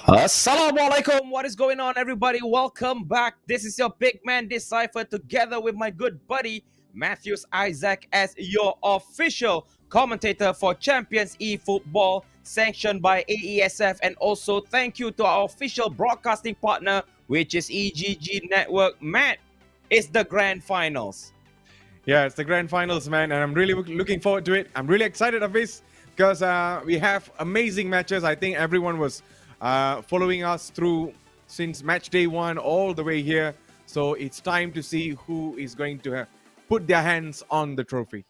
Assalamualaikum. What is going on, everybody? Welcome back. This is your big man Decipher together with my good buddy Matthews Isaac as your official commentator for Champions eFootball, sanctioned by AESF. And also thank you to our official broadcasting partner, which is EGG Network. Matt, it's the grand finals. Yeah, it's the grand finals, man, and I'm really looking forward to it. I'm really excited of this because we have amazing matches. I think everyone was following us through since match day one all the way here. So it's time to see who is going to put their hands on the trophy.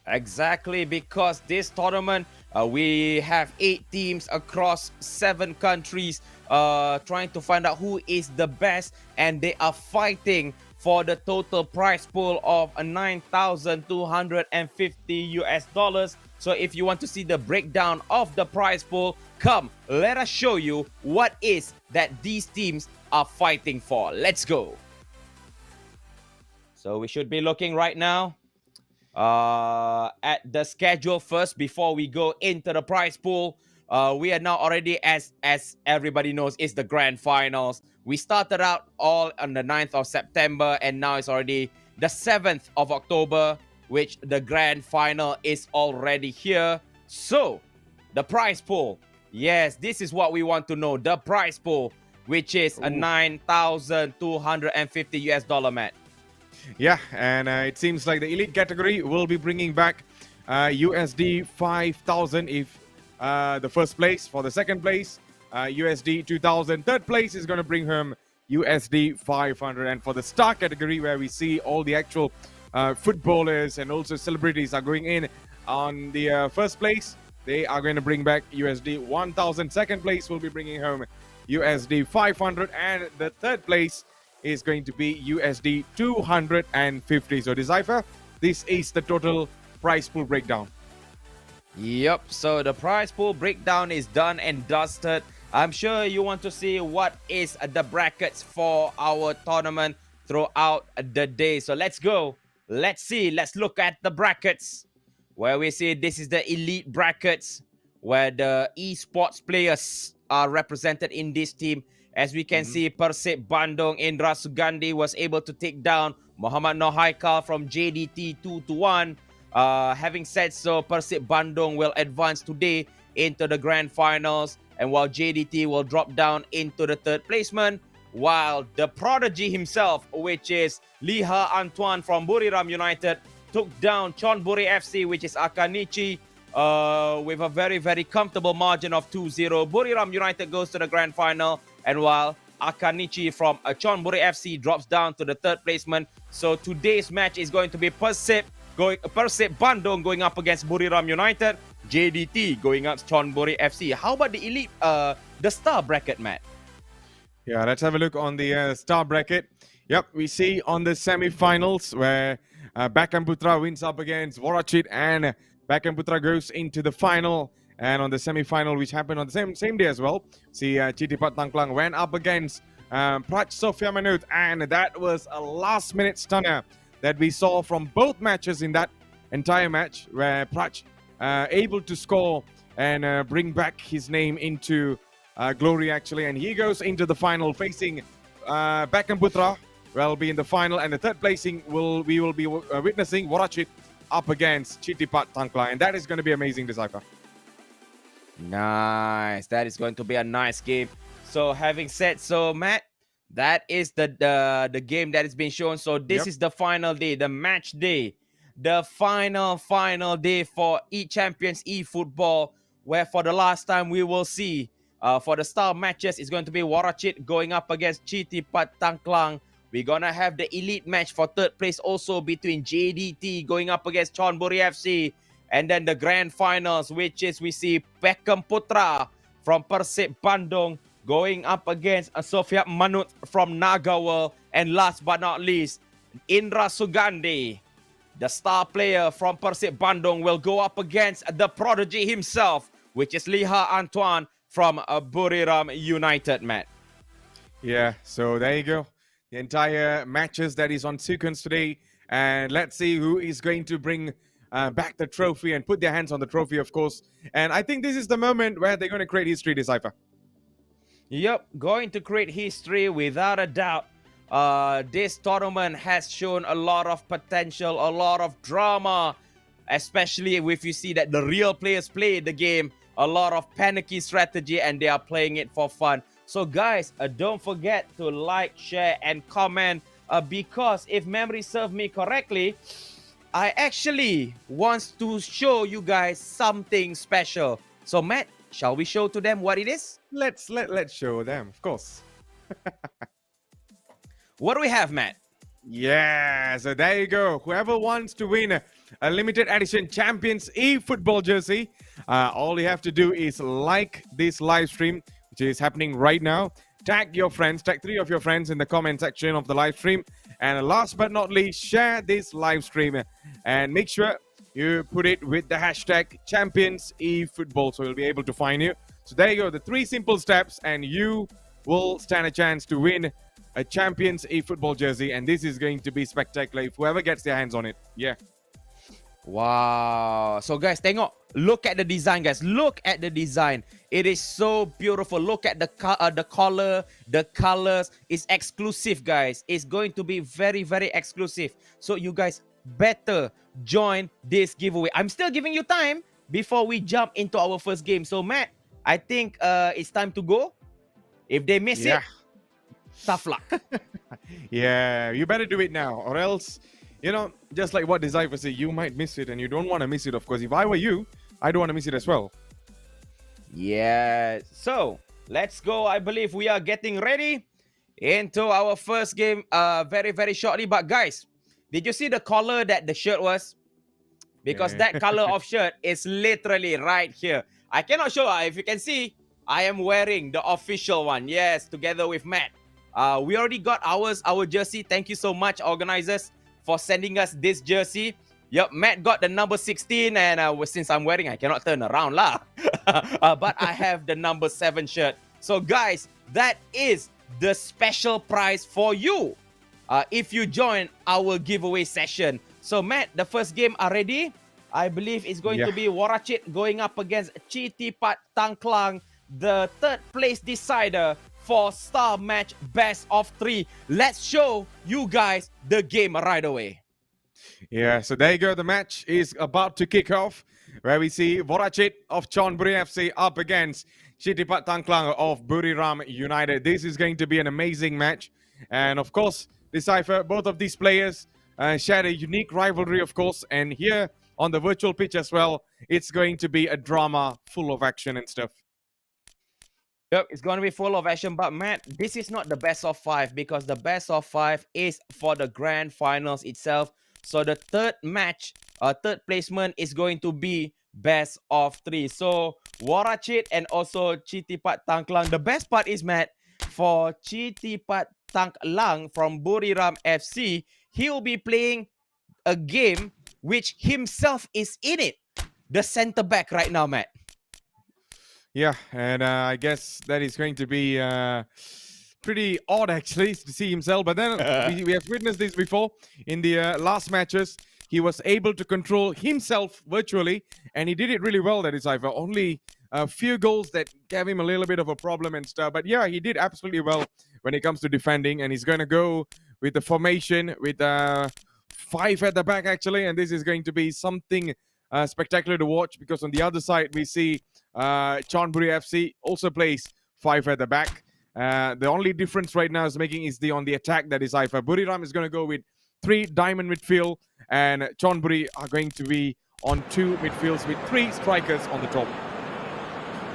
Exactly, because this tournament, we have 8 teams across 7 countries trying to find out who is the best, and they are fighting for the total prize pool of $9,250. So if you want to see the breakdown of the prize pool, come, let us show you what is that these teams are fighting for. Let's go. So we should be looking right now at the schedule first before we go into the prize pool. We are now already, as everybody knows, it's the grand finals. We started out all on the 9th of September, and now it's already the 7th of October, which the grand final is already here. So, the prize pool. Yes, this is what we want to know. The prize pool, which is a $9,250 Matt. Yeah, and it seems like the elite category will be bringing back USD 5,000 if the first place. For the second place, USD 2,000. Third place is going to bring home USD 500. And for the star category, where we see all the actual footballers and also celebrities are going in on the first place, they are going to bring back USD 1,000. Second place will be bringing home USD 500. And the third place is going to be USD 250. So, Decipher, this is the total prize pool breakdown. Yep, so the prize pool breakdown is done and dusted. I'm sure you want to see what is the brackets for our tournament throughout the day. So let's go. Let's see. Let's look at the brackets. Where we see this is the elite brackets, where the esports players are represented in this team. As we can see, PERSIB Bandung, Indra Sugandi was able to take down Muhammad Nohaikal from JDT 2-1. Having said so, PERSIB Bandung will advance today into the grand finals, and while JDT will drop down into the third placement, while the prodigy himself, which is Liha Antoine from Buriram United, took down Chonburi FC, which is Akanichi, with a very, very comfortable margin of 2-0. Buriram United goes to the grand final, and while Akanichi from Chonburi FC drops down to the third placement. So today's match is going to be PERSIB Bandung going up against Buriram United, JDT going up Chonburi FC. How about the elite, the star bracket, Matt? Yeah, let's have a look on the star bracket. Yep, we see on the semi-finals where Beckham Putra wins up against Warachit, and Beckham Putra goes into the final. And on the semi-final, which happened on the same day as well, see Chitipat Tangklang went up against Praj Sofia Manut, and that was a last-minute stunner that we saw from both matches in that entire match, where Praj able to score and bring back his name into glory, actually. And he goes into the final facing Beckham Putra. Will be in the final, and the third placing we will be witnessing Warachit up against Chitipat Tangklang, and that is going to be amazing, Decipher. Nice. That is going to be a nice game. So having said so, Matt, that is the game that is being shown. So this is the final day, the match day, the final day for Champions eFootball, where for the last time we will see for the star matches, it's going to be Warachit going up against Chitipat Tangklang. We're going to have the elite match for third place also between JDT going up against Chonburi FC. And then the grand finals, which is we see Beckham Putra from PERSIB Bandung going up against Sofia Manut from Nagawal. And last but not least, Indra Sugandi, the star player from PERSIB Bandung, will go up against the prodigy himself, which is Liha Antoine from Buriram United, Matt. Yeah, so there you go. The entire matches that is on sequence today. And let's see who is going to bring back the trophy and put their hands on the trophy, of course. And I think this is the moment where they're going to create history, Decipher. Yep, going to create history without a doubt. This tournament has shown a lot of potential, a lot of drama, especially if you see that the real players play the game, a lot of panicky strategy, and they are playing it for fun. So guys, don't forget to like, share, and comment, because if memory serves me correctly, I actually want to show you guys something special. So Matt, shall we show to them what it is? Let's show them, of course. What do we have, Matt? Yeah, so there you go. Whoever wants to win a limited edition Champions eFootball jersey, all you have to do is like this live stream, which is happening right now. Tag your friends, tag 3 of your friends in the comment section of the live stream. And last but not least, share this live stream and make sure you put it with the hashtag Champions eFootball, so we'll be able to find you. So there you go, the 3 simple steps, and you will stand a chance to win a Champions eFootball jersey, and this is going to be spectacular if whoever gets their hands on it. Yeah. Wow. So guys, tengok. Look at the design, guys. Look at the design. It is so beautiful. Look at the color, the colors. It's exclusive, guys. It's going to be very, very exclusive. So you guys better join this giveaway. I'm still giving you time before we jump into our first game. So Matt, I think it's time to go. If they miss it, tough luck. Yeah, you better do it now, or else, you know, just like what Decipher said, you might miss it, and you don't want to miss it, of course. If I were you, I don't want to miss it as well. Yeah, so let's go. I believe we are getting ready into our first game very, very shortly. But guys, did you see the color that the shirt was? Because that color of shirt is literally right here. I cannot show, if you can see, I am wearing the official one. Yes, together with Matt. We already got our jersey. Thank you so much, organizers, for sending us this jersey. Yep, Matt got the number 16, and since I'm wearing, I cannot turn around lah. But I have the number 7 shirt. So guys, that is the special prize for you if you join our giveaway session. So Matt, the first game are ready. I believe it's going to be Warachit going up against Chitipat Tangklang, the 3rd place decider for Star Match Best of 3. Let's show you guys the game right away. Yeah, so there you go. The match is about to kick off, where we see Warachit of Chonburi FC up against Chitipat Tangklang of Buriram United. This is going to be an amazing match. And of course, Decipher, both of these players share a unique rivalry, of course. And here on the virtual pitch as well, it's going to be a drama full of action and stuff. Yep, it's going to be full of action. But Matt, this is not the best of 5, because the best of 5 is for the grand finals itself. So the 3rd match, 3rd placement is going to be best of 3. So Warachit and also Chitipat Tangklang. The best part is, Matt, for Chitipat Tangklang from Buriram FC, he will be playing a game which himself is in it. The center back right now, Matt. Yeah, and I guess that is going to be pretty odd, actually, to see himself. But then we have witnessed this before in the last matches. He was able to control himself virtually, and he did it really well, that is, Iva. Only a few goals that gave him a little bit of a problem and stuff. But yeah, he did absolutely well when it comes to defending, and he's going to go with the formation with 5 at the back, actually. And this is going to be something spectacular to watch, because on the other side, we see Chonburi FC also plays 5 at the back. The only difference right now is on the attack, that is Ifa. Buriram is going to go with 3 diamond midfield, and Chonburi are going to be on 2 midfields with 3 strikers on the top.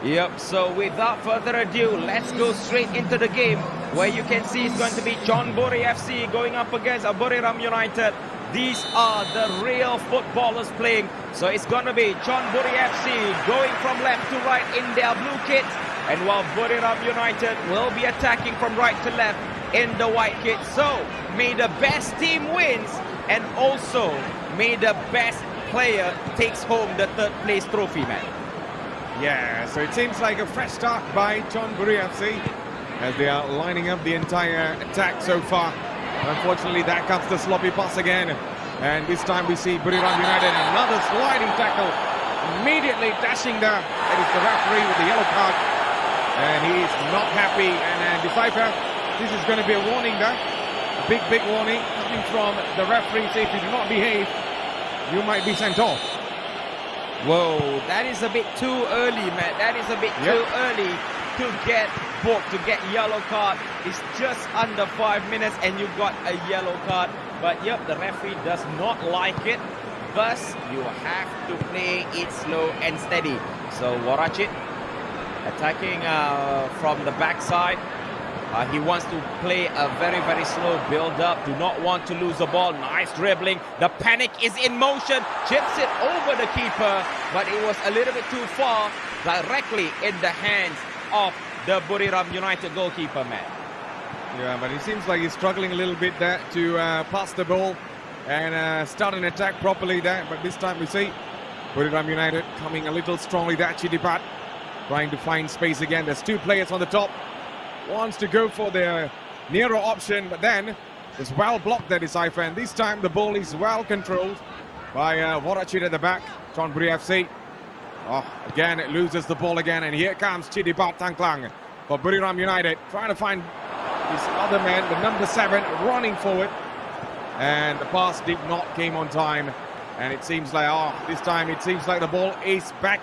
Yep, so without further ado, let's go straight into the game, where you can see it's going to be Chonburi FC going up against Buriram United. These are the real footballers playing. So it's going to be Chonburi FC going from left to right in their blue kits, and while Buriram United will be attacking from right to left in the white kit. So may the best team wins, and also may the best player takes home the 3rd place trophy, man. Yeah, so it seems like a fresh start by Chonburi FC as they are lining up the entire attack so far. Unfortunately, that comes the sloppy pass again. And this time we see Buriram United, another sliding tackle, immediately dashing down. It is the referee with the yellow card. And he's not happy. And Decipher, this is going to be a warning there. A big warning coming from the referee. Say if you do not behave, you might be sent off. Whoa, that is a bit too early, man. That is a bit too early to get booked, to get yellow card. It's just under 5 minutes and you got a yellow card. But yep, the referee does not like it. Thus, you have to play it slow and steady. So Warachit attacking from the backside. He wants to play a very slow build-up. Do not want to lose the ball. Nice dribbling. The panic is in motion. Chips it over the keeper, but it was a little bit too far. Directly in the hands of the Buriram United goalkeeper, man. Yeah, but it seems like he's struggling a little bit there to pass the ball and start an attack properly there. But this time we see Buriram United coming a little strongly there. Chidipat trying to find space again. There's two players on the top. Wants to go for the nearer option, but then it's well blocked there, Decipher. And this time the ball is well controlled by Warachit at the back. Chonburi FC. Oh, again, it loses the ball again. And here comes Chidipat Tangklang for Buriram United. Trying to find his other man, the number 7, running forward. And the pass did not came on time. And it seems like, this time it seems like the ball is back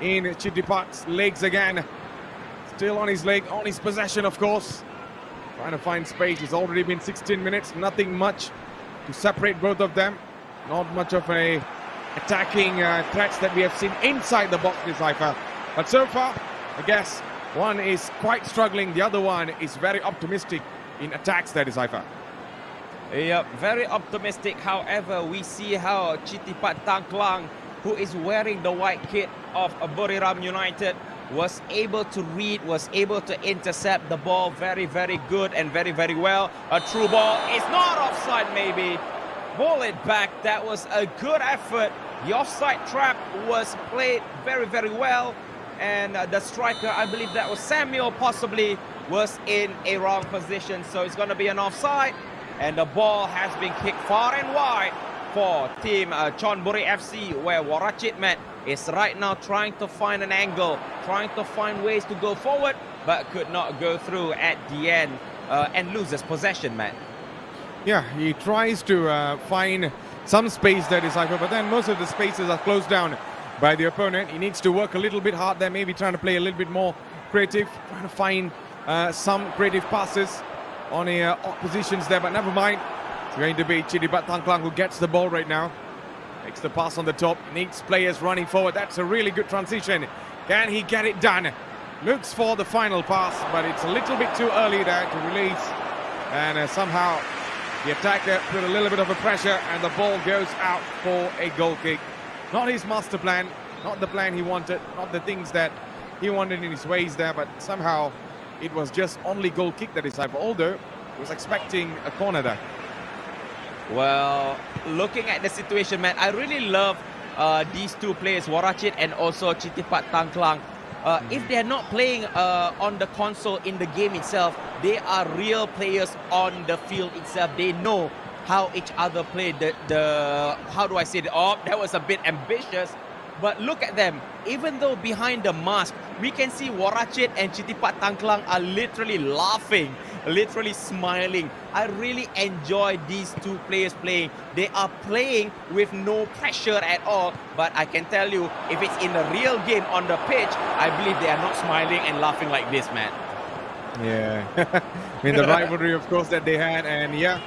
in Chidipat's legs again. Still on his leg, on his possession, of course. Trying to find space. It's already been 16 minutes. Nothing much to separate both of them. Not much of a attacking threats that we have seen inside the box, Decipher. But so far, I guess one is quite struggling. The other one is very optimistic in attacks there, Decipher. Yeah, very optimistic. However, we see how Chitipat Tangklang, who is wearing the white kit of Buriram United, was able to read, was able to intercept the ball very good and very well. A true ball is not offside, maybe. Ball it back. That was a good effort. The offside trap was played very well. And the striker, I believe that was Samuel, possibly was in a wrong position. So it's going to be an offside. And the ball has been kicked far and wide for team Chonburi FC, where Warachit is right now trying to find an angle, trying to find ways to go forward, but could not go through at the end and loses possession, man. Yeah, he tries to find some space there, Decipher, but then most of the spaces are closed down by the opponent. He needs to work a little bit hard there, maybe trying to play a little bit more creative, trying to find some creative passes on the oppositions there, but never mind. It's going to be Chidipat Tangklang who gets the ball right now. Makes the pass on the top, needs players running forward. That's a really good transition. Can he get it done? Looks for the final pass, but it's a little bit too early there to release. And somehow the attacker put a little bit of a pressure and the ball goes out for a goal kick. Not his master plan, not the plan he wanted, not the things that he wanted in his ways there, but somehow it was just only goal kick that is type. Although he was expecting a corner there. Well, looking at the situation, man, I really love these two players, Warachit and also Chitipat Tangklang. If they're not playing on the console in the game itself, they are real players on the field itself. They know how each other play. How do I say it? Oh, that was a bit ambitious. But look at them. Even though behind the mask, we can see Warachit and Chitipat Tangklang are literally laughing, literally smiling. I really enjoy these two players playing. They are playing with no pressure at all. But I can tell you, if it's in the real game on the pitch, I believe they are not smiling and laughing like this, man. Yeah. I mean, the rivalry, of course, that they had. And yeah,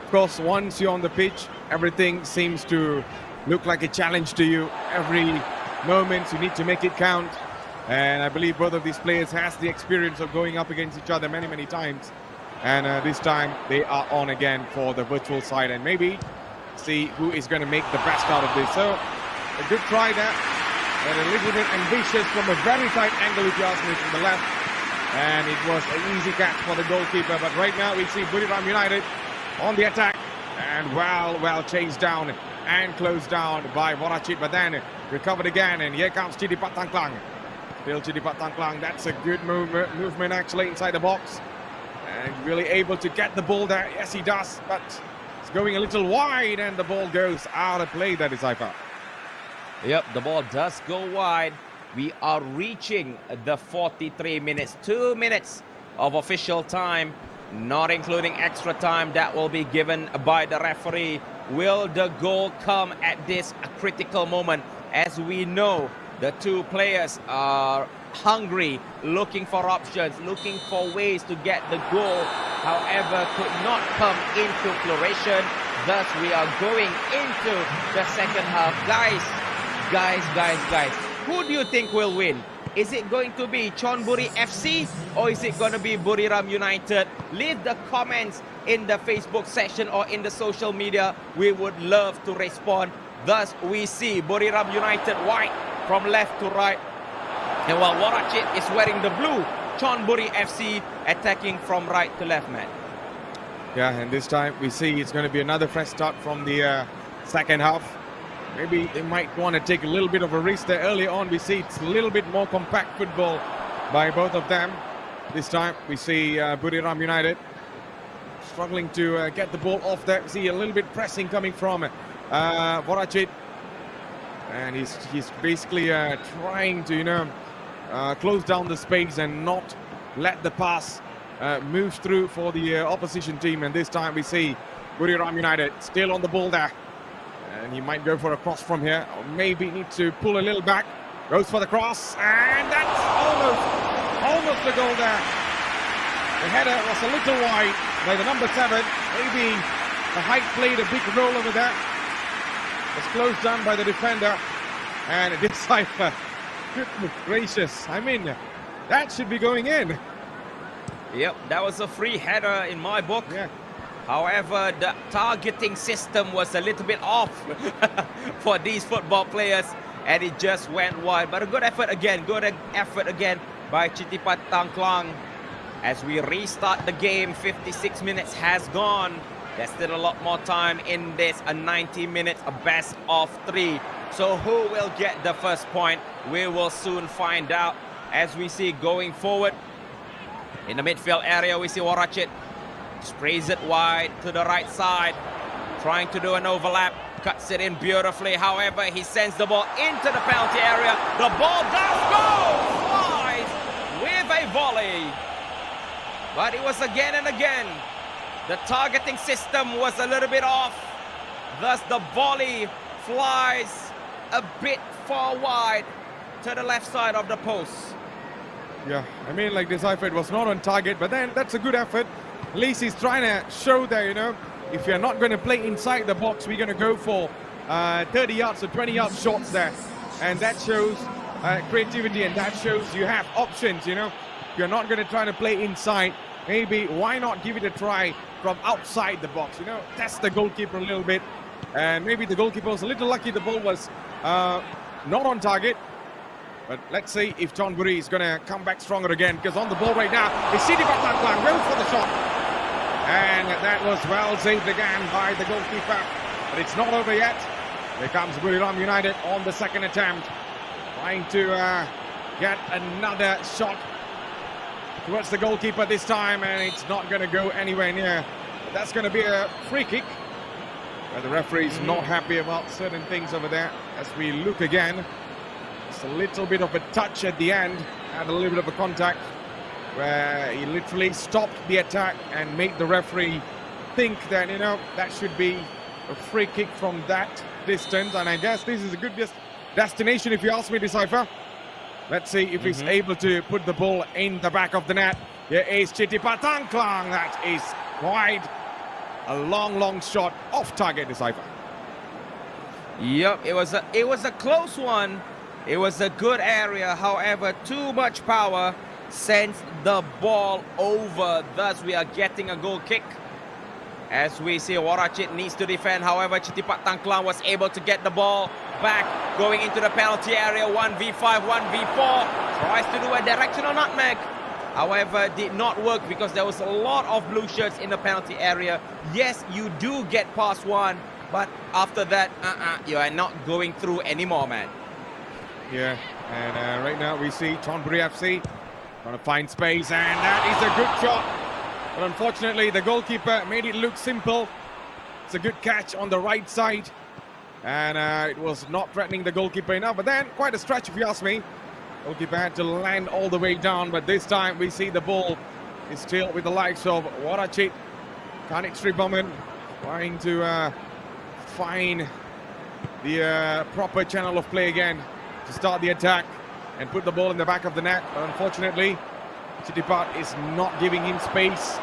of course, once you're on the pitch, everything seems to look like a challenge to you. Every moment you need to make it count. And I believe both of these players has the experience of going up against each other many times. And this time they are on again for the virtual side, and maybe see who is going to make the best out of this. So a good try there, but a little bit ambitious from a very tight angle, if you ask me, from the left. And it was an easy catch for the goalkeeper. But right now we see Buriram United on the attack, and well chased down and closed down by Warachit, but then recovered again. And here comes Chitipat Tangklang. Still Chitipat Tangklang. That's a good movement actually inside the box. And really able to get the ball there. Yes, he does, but it's going a little wide and the ball goes out of play. That is Decipher. Yep, the ball does go wide. we are reaching the 43 minutes. 2 minutes of official time, not including extra time that will be given by the referee. Will the goal come at this critical moment? As we know, the two players are hungry, looking for options, looking for ways to get the goal. However, could not come into fruition. Thus, we are going into the second half. Guys, who do you think will win? Is it going to be Chonburi FC or is it going to be Buriram United? Leave the comments in the Facebook section or in the social media. We would love to respond. Thus, we see Buriram United white from left to right. And while Warachit is wearing the blue, Chonburi FC attacking from right to left, man. Yeah, and this time we see it's going to be another fresh start from the second half. Maybe they might want to take a little bit of a risk there. Early on, we see it's a little bit more compact football by both of them. This time, we see Buriram United struggling to get the ball off there. We see a little bit pressing coming from Warachit. And he's basically trying to, close down the space and not let the pass move through for the opposition team. And this time, we see Buriram United still on the ball there. And he might go for a cross from here, or maybe need to pull a little back. Goes for the cross, and that's almost a goal there. The header was a little wide by the number 7. Maybe the height played a big role over there. It's closed down by the defender, and a decipher. Goodness gracious! I mean, that should be going in. Yep, that was a free header in my book. Yeah. However, the targeting system was a little bit off for these football players, and it just went wide. But a good effort again by Chitipat Tangklang. As we restart the game, 56 minutes has gone. There's still a lot more time in this, a 90 minutes, a best of 3. So who will get the first point? We will soon find out. As we see going forward, in the midfield area, we see Warachit. Sprays it wide to the right side, trying to do an overlap, cuts it in beautifully. However, he sends the ball into the penalty area. The ball does go, flies with a volley. But it was again and again. The targeting system was a little bit off. Thus, the volley flies a bit far wide to the left side of the post. Yeah, I mean, like this effort was not on target, but then that's a good effort. At least he's trying to show that, if you're not going to play inside the box, we're going to go for 30 yards or 20 yard shots there. And that shows creativity, and that shows you have options, If you're not going to try to play inside, maybe why not give it a try from outside the box, Test the goalkeeper a little bit. And maybe the goalkeeper was a little lucky the ball was not on target. But let's see if Chonburi is going to come back stronger again, because on the ball right now is Chitipat Tangklang. Goes for the shot. And that was well saved again by the goalkeeper. But it's not over yet. Here comes Buriram United on the second attempt. Trying to get another shot towards the goalkeeper this time. And it's not going to go anywhere near. But that's going to be a free kick. Where the referee's not happy about certain things over there. As we look again. Just a little bit of a touch at the end. Had a little bit of a contact. Where he literally stopped the attack and made the referee think that, that should be a free kick from that distance. And I guess this is a good destination, if you ask me, Decipher. Let's see if he's able to put the ball in the back of the net. Here is Chitipat Tangklang. That is quite a long shot off target, Decipher. Yep, it was a close one. It was a good area. However, too much power sends the ball over. Thus, we are getting a goal kick. As we see, Warachit needs to defend. However, Chitipat Tangklang was able to get the ball back, going into the penalty area. 1v5, 1v4. Tries to do a directional nutmeg. However, did not work because there was a lot of blue shirts in the penalty area. Yes, you do get past one, but after that, you are not going through anymore, man. Yeah, and right now we see Chonburi FC trying to find space, and that is a good shot. But unfortunately, the goalkeeper made it look simple. It's a good catch on the right side. And it was not threatening the goalkeeper enough. But then, quite a stretch if you ask me. Goalkeeper had to land all the way down, but this time we see the ball is still with the likes of Warachit. Kanik Sribaman trying to find the proper channel of play again to start the attack and put the ball in the back of the net. But unfortunately, Chitipat is not giving him space,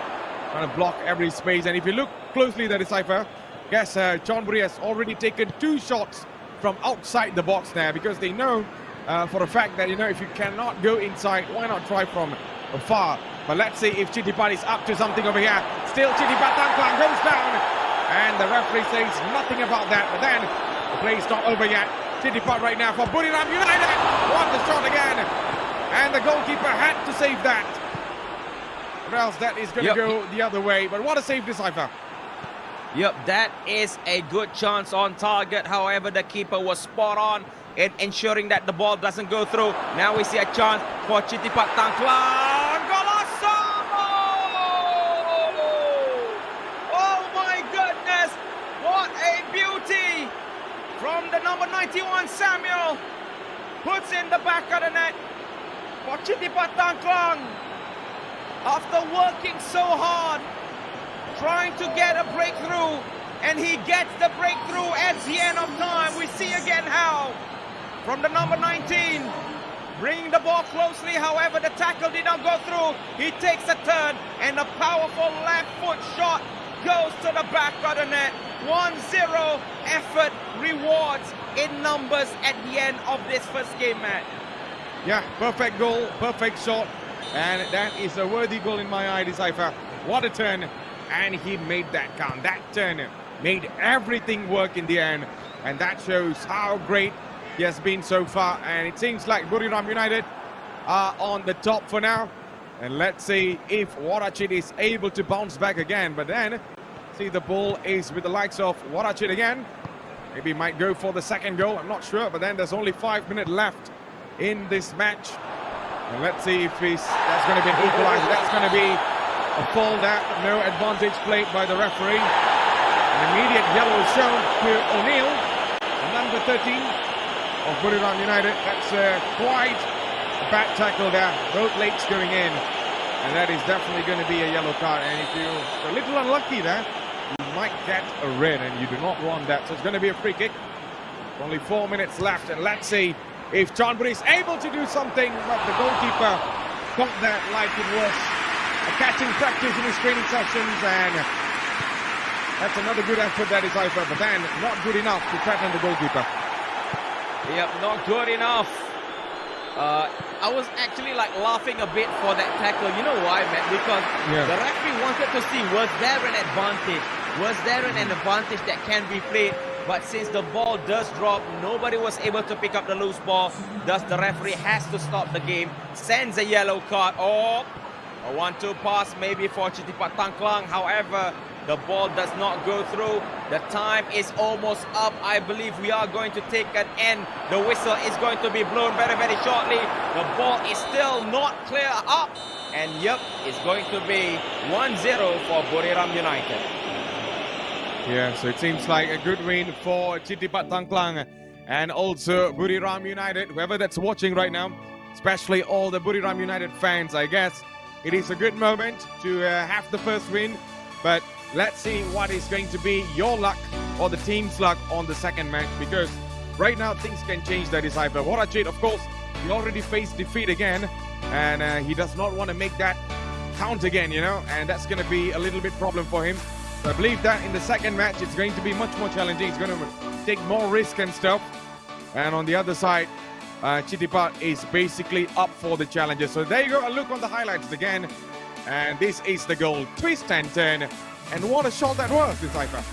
trying to block every space. And if you look closely, that is Cypher, guess John Buri has already taken 2 shots from outside the box there, because they know for a fact that, if you cannot go inside, why not try from afar? But let's see if Chitipat is up to something over here. Still Chitipat Tangklang goes down, and the referee says nothing about that. But then the play's not over yet. Chitipat right now for Buriram United. What the shot again, and the goalkeeper had to save that, or else that is going to go the other way. But what a save, Decipher. Yep, that is a good chance on target. However, the keeper was spot on in ensuring that the ball doesn't go through. Now we see a chance for Chitipat Tangklang. Golasso! Oh my goodness! What a beauty from the number 91, Samuel. Puts in the back of the net for Chitipat Tangklang. After working so hard, trying to get a breakthrough, and he gets the breakthrough at the end of time. We see again how, from the number 19, bringing the ball closely. However, the tackle did not go through. He takes a turn, and a powerful left foot shot goes to the back of the net. 1-0 effort rewards in numbers at the end of this first game, Matt. Yeah, perfect goal, perfect shot, and that is a worthy goal in my eye, Decipher. What a turn, and he made that count. That turn made everything work in the end, and that shows how great he has been so far. And it seems like Buriram United are on the top for now, and let's see if Warachit is able to bounce back again. But then see, the ball is with the likes of Warachit again. Maybe he might go for the second goal, I'm not sure. But then there's only 5 minutes left in this match, and let's see if that's going to be an equalizer. That's going to be a fall there. No advantage played by the referee. An immediate yellow shown to O'Neill, number 13 of Buriram United. That's quite a bad tackle there. Both legs going in, and that is definitely going to be a yellow card. And if you're a little unlucky there, you might get a red, and you do not want that. So it's going to be a free kick. Only 4 minutes left, and let's see if John Buri is able to do something. But the goalkeeper caught that like it was a catching practice in his training sessions, and that's another good effort that is over, but then not good enough to threaten the goalkeeper. Yep, not good enough. I was actually laughing a bit for that tackle. You know why, Matt? Because the referee wanted to see, was there an advantage? Was there an advantage that can be played? But since the ball does drop, nobody was able to pick up the loose ball. Thus, the referee has to stop the game, sends a yellow card. Oh, a 1-2 pass maybe for Chitipat Tangklang. However, the ball does not go through. The time is almost up. I believe we are going to take an end. The whistle is going to be blown very, very shortly. The ball is still not clear up. And yep, it's going to be 1-0 for Buriram United. Yeah, so it seems like a good win for Chitipat Tangklang and also Buriram United. Whoever that's watching right now, especially all the Buriram United fans, I guess it is a good moment to have the first win. But let's see what is going to be your luck or the team's luck on the second match, because right now things can change. That is either Warachit, of course, he already faced defeat again, and he does not want to make that count again, and that's going to be a little bit problem for him. So I believe that in the second match it's going to be much more challenging. He's going to take more risk and stuff. And on the other side, Chitipat is basically up for the challenges. So there you go, a look on the highlights again. And this is the goal. Twist and turn. And what a shot that was, Decipher.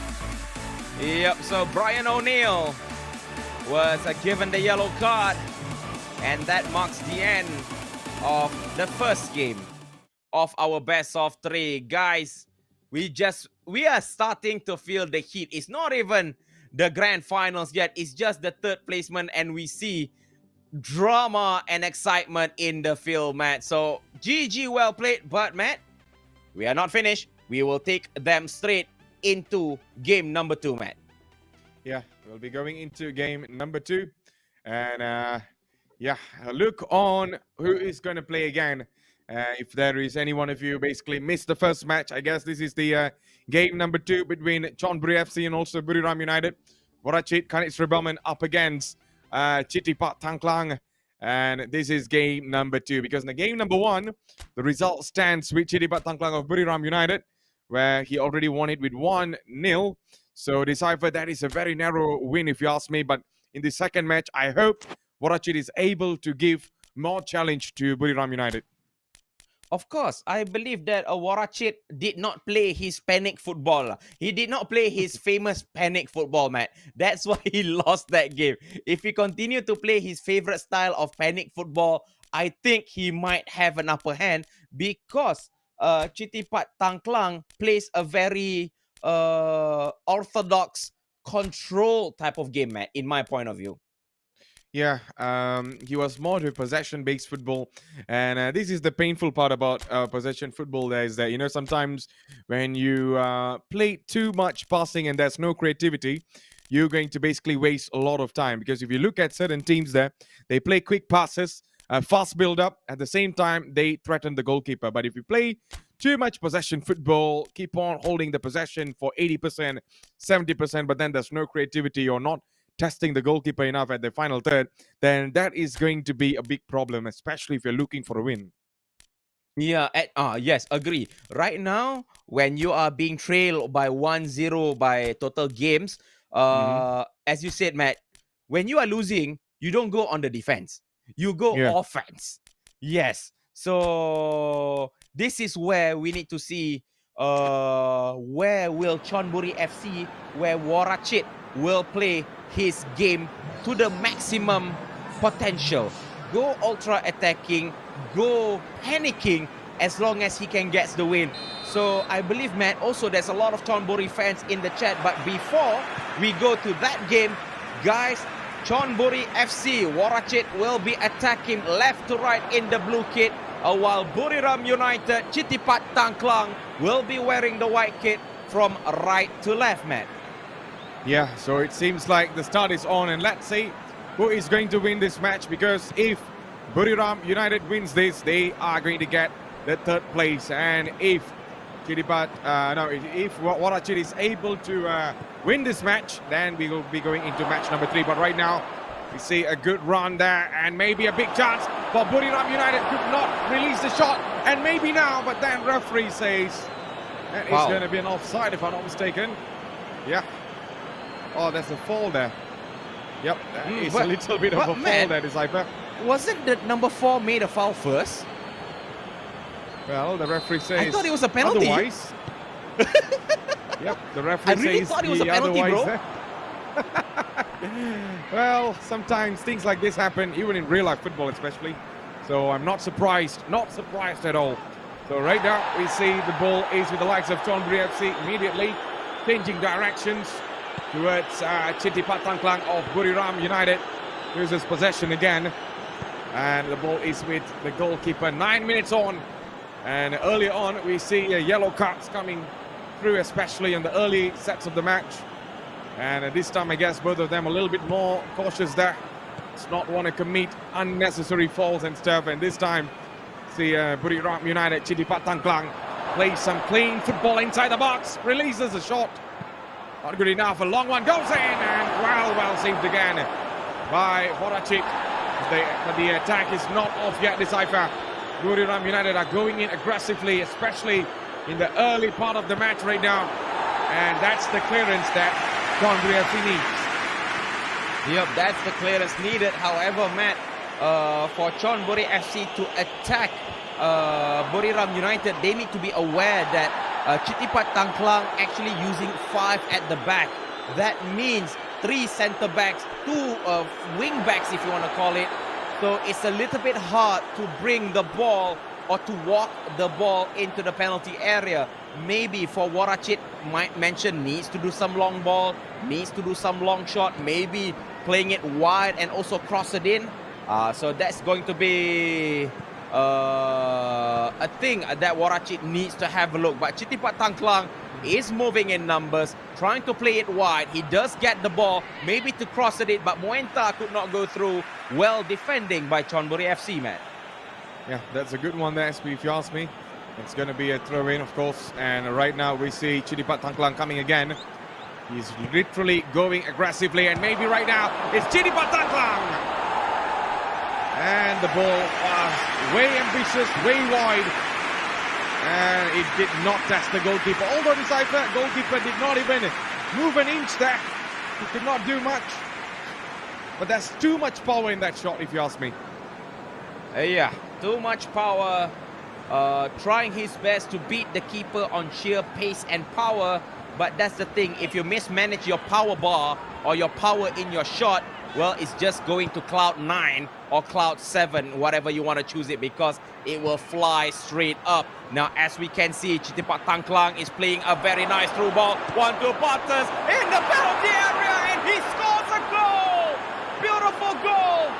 Yep, so Brian O'Neill was given the yellow card. And that marks the end of the first game of our best of three. Guys, we are starting to feel the heat. It's not even the grand finals yet. It's just the third placement, and we see drama and excitement in the field, Matt. So GG, well played. But Matt, we are not finished. We will take them straight into game number 2, Matt. Yeah, we'll be going into game number 2. And Yeah, look on who is going to play again. If there is any one of you basically missed the first match, I guess this is the game number 2 between Chonburi FC and also Buriram United. Warachit Kanits Rebellion up against Chitipat Tangklang. And this is game number 2, because in the game number 1, the result stands with Chitipat Tangklang of Buriram United, where he already won it with 1-0. So decipher, that is a very narrow win if you ask me. But in the second match, I hope Warachit is able to give more challenge to Buriram United. Of course, I believe that Warachit did not play his panic football. He did not play his famous panic football, Matt. That's why he lost that game. If he continued to play his favorite style of panic football, I think he might have an upper hand, because Chitipat Tangklang plays a very orthodox control type of game, Matt, in my point of view. Yeah, he was more to possession-based football, and this is the painful part about possession football. There is that, you know, sometimes when you play too much passing and there's no creativity, you're going to basically waste a lot of time. Because if you look at certain teams there, they play quick passes, fast build-up. At the same time, they threaten the goalkeeper. But if you play too much possession football, keep on holding the possession for 80%, 70%, but then there's no creativity or not testing the goalkeeper enough at the final third, then that is going to be a big problem, especially if you're looking for a win. Yeah, yes, agree. Right now, when you are being trailed by 1-0 by total games, as you said, Matt, when you are losing, you don't go on the defense. You go offense. Yes. So this is where we need to see where will Chonburi FC, where Warachit will play his game to the maximum potential. Go ultra attacking, go panicking, as long as he can get the win. So I believe, Matt, also there's a lot of Chonburi fans in the chat. But before we go to that game, guys, Chonburi FC, Warachit will be attacking left to right in the blue kit, while Buriram United, Chitipat Tangklang will be wearing the white kit from right to left, Matt. Yeah, so it seems like the start is on, and let's see who is going to win this match, because if Buriram United wins this, they are going to get the 3rd place, and if if Warachit is able to win this match, then we will be going into match number 3. But right now, we see a good run there, and maybe a big chance for Buriram United. Could not release the shot, and maybe now, but then referee says that is going to be an offside, if I'm not mistaken. Yeah. Oh, there's a fall there. Yep, that is a little bit of a fall there, Decipher. Wasn't the number 4 made a foul first? Well, the referee says I thought it was a penalty. Otherwise. Yep, the referee I really says thought it was a penalty, bro. Well, sometimes things like this happen, even in real life football especially. So I'm not surprised at all. So right now, we see the ball is with the likes of Chonburi FC immediately changing directions towards Chitipat Tangklang of Buriram United. Loses possession again, and the ball is with the goalkeeper. 9 minutes on, and early on we see yellow cards coming through, especially in the early sets of the match. And this time I guess both of them a little bit more cautious there. It's not want to commit unnecessary fouls and stuff. And this time, see Buriram United, Chitipat Tangklang plays some clean football inside the box, releases a shot. Not good enough, a long one goes in, and well saved again by Warachit. But the attack is not off yet, Decipher. Buriram United are going in aggressively, especially in the early part of the match right now. And that's the clearance that Chonburi FC needs. Yep, that's the clearance needed. However, Matt, for Chonburi FC to attack Buriram United, they need to be aware that Chitipat Tangklang actually using 5 at the back. That means 3 centre backs, 2 wing backs, if you want to call it. So it's a little bit hard to bring the ball or to walk the ball into the penalty area. Maybe for Warachit, might mention needs to do some long ball, needs to do some long shot, maybe playing it wide and also cross it in. So that's going to be a thing that Warachit needs to have a look. But Chitipat Tangklang is moving in numbers, trying to play it wide. He does get the ball, maybe to cross it, but Muenta could not go through. Well defending by Chonburi FC, man. Yeah, that's a good one there, SP, if you ask me. It's going to be a throw-in, of course. And right now we see Chitipat Tangklang coming again. He's literally going aggressively, and maybe right now it's Chitipat Tangklang. And the ball was way ambitious, way wide. And it did not test the goalkeeper. Although the Cypher goalkeeper did not even move an inch there. He could not do much. But there's too much power in that shot, if you ask me. Yeah, too much power. Trying his best to beat the keeper on sheer pace and power. But that's the thing, if you mismanage your power bar or your power in your shot, well, it's just going to cloud 9 or cloud 7, whatever you want to choose it, because it will fly straight up. Now, as we can see, Chitipat Tangklang is playing a very nice through ball. 1-2 Potters in the penalty area, and he scores a goal! Beautiful goal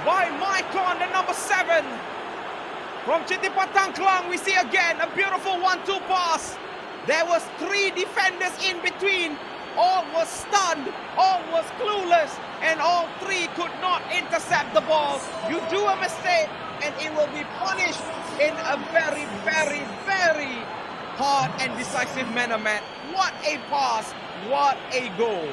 by Maikon, the number 7. From Chitipat Tangklang, we see again a beautiful 1-2 pass. There was 3 defenders in between. All was stunned, all was clueless, and all 3 could not intercept the ball. You do a mistake, and it will be punished in a very, very, very hard and decisive manner, man. What a pass, what a goal.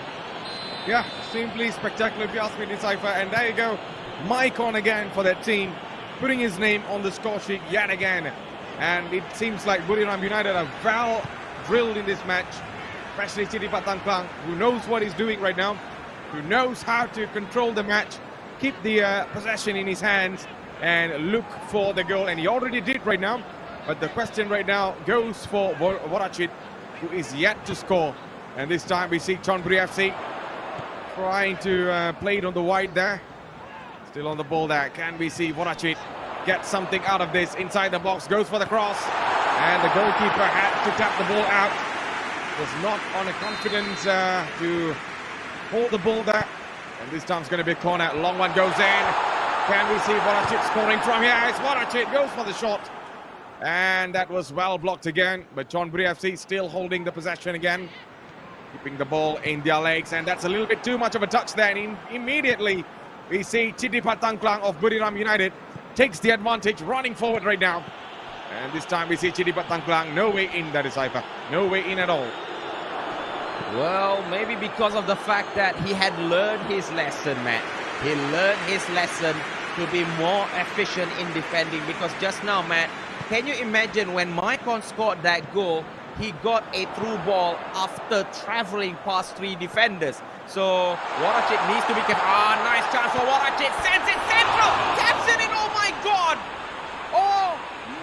Yeah, simply spectacular if you ask me, Decipher. And there you go, Maikon again for that team, putting his name on the score sheet yet again. And it seems like Buriram United are well drilled in this match, especially Chitipat Tangklang, who knows what he's doing right now, who knows how to control the match, keep the possession in his hands, and look for the goal. And he already did right now. But the question right now goes for Warachit, who is yet to score. And this time we see Chonburi FC trying to play it on the wide there. Still on the ball there. Can we see Warachit get something out of this? Inside the box, goes for the cross. And the goalkeeper had to tap the ball out. Was not on a confidence to hold the ball there. And this time it's going to be a corner. Long one goes in. Can we see Warachit scoring from here? It's Warachit, goes for the shot. And that was well blocked again. But Chonburi FC still holding the possession again. Keeping the ball in their legs. And that's a little bit too much of a touch there. And immediately we see Chitipat Tangklang of Buriram United takes the advantage, running forward right now. And this time we see Chitipat Tangklang, no way in, that is Cypher. No way in at all. Well, maybe because of the fact that he had learned his lesson, man. He learned his lesson to be more efficient in defending. Because just now, man, can you imagine when Maikon scored that goal, he got a through ball after traveling past 3 defenders. So Warachit needs to be careful. Ah, nice chance for Warachit. Sends it central. Taps it in. Oh my God. Oh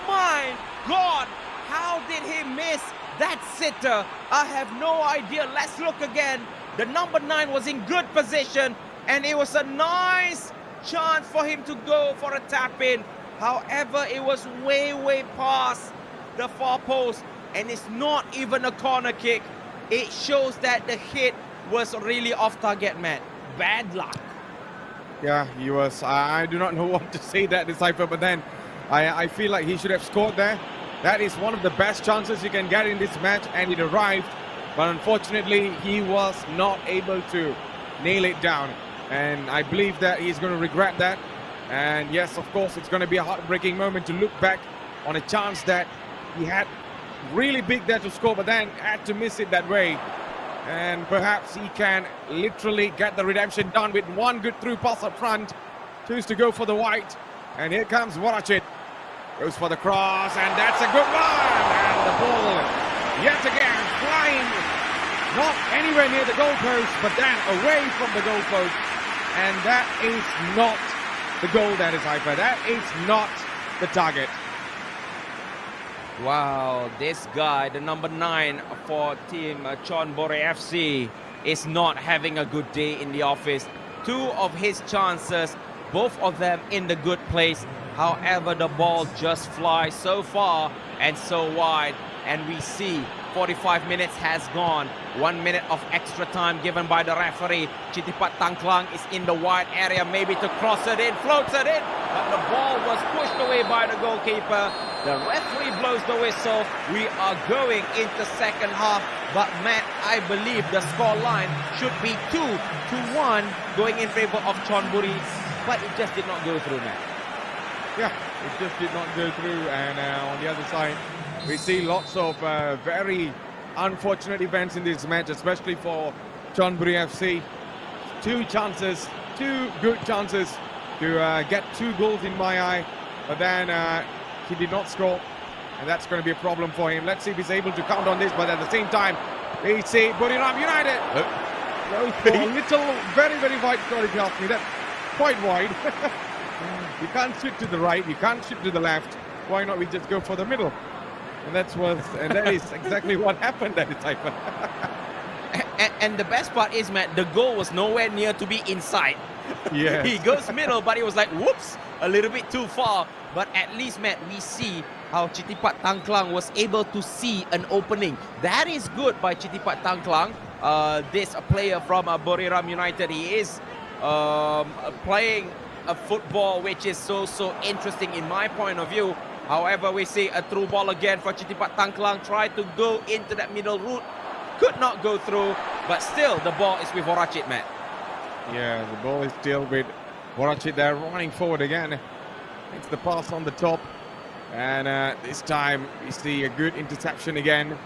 my God. How did he miss that sitter? I have no idea. Let's look again. The number 9 was in good position, and it was a nice chance for him to go for a tap in. However, it was way past the far post, and it's not even a corner kick. It shows that the hit was really off target, man. Bad luck. Yeah, he was. I do not know what to say that, Decipher, but then I feel like he should have scored there. That is one of the best chances you can get in this match, and it arrived. But unfortunately, he was not able to nail it down. And I believe that he's going to regret that. And yes, of course, it's going to be a heartbreaking moment to look back on a chance that he had really big there to score, but then had to miss it that way. And perhaps he can literally get the redemption done with one good through pass up front. Choose to go for the white. And here comes Warachit. Goes for the cross, and that's a good one. And the ball, yet again, flying not anywhere near the goalpost, but then away from the goalpost. And that is not the goal, that is Hyper. That is not the target. Wow, this guy, the number 9 for team Chonburi FC, is not having a good day in the office. 2 of his chances, both of them in the good place. However, the ball just flies so far and so wide. And we see 45 minutes has gone. 1 minute of extra time given by the referee. Chitipat Tangklang is in the wide area, maybe to cross it in, floats it in. but the ball was pushed away by the goalkeeper. The referee blows the whistle. We are going into second half, but Matt, I believe the score line should be 2-1 going in favor of Chonburi, but it just did not go through, Matt. Yeah, it just did not go through. And on the other side, we see lots of very unfortunate events in this match, especially for Chonburi FC. Two good chances to get 2 goals in my eye, but then he did not score, and that's going to be a problem for him. Let's see if he's able to count on this, but at the same time, we see Buriram United. A little, very, very wide shot, if you ask me. That's quite wide. You can't shoot to the right, you can't shoot to the left. Why not we just go for the middle? And that is exactly what happened that time. And the best part is, Matt, the goal was nowhere near to be inside. Yeah. He goes middle, but he was like, whoops, a little bit too far. But at least, Matt, we see how Chitipat Tangklang was able to see an opening. That is good by Chitipat Tangklang. This player from Buriram United, he is playing a football which is so interesting in my point of view. However, we see a through ball again for Chitipat Tangklang. Tried to go into that middle route. Could not go through, but still the ball is with Voracit, Matt. Yeah, the ball is still with Voracit there, running forward again. It's the pass on the top, and this time we see a good interception again,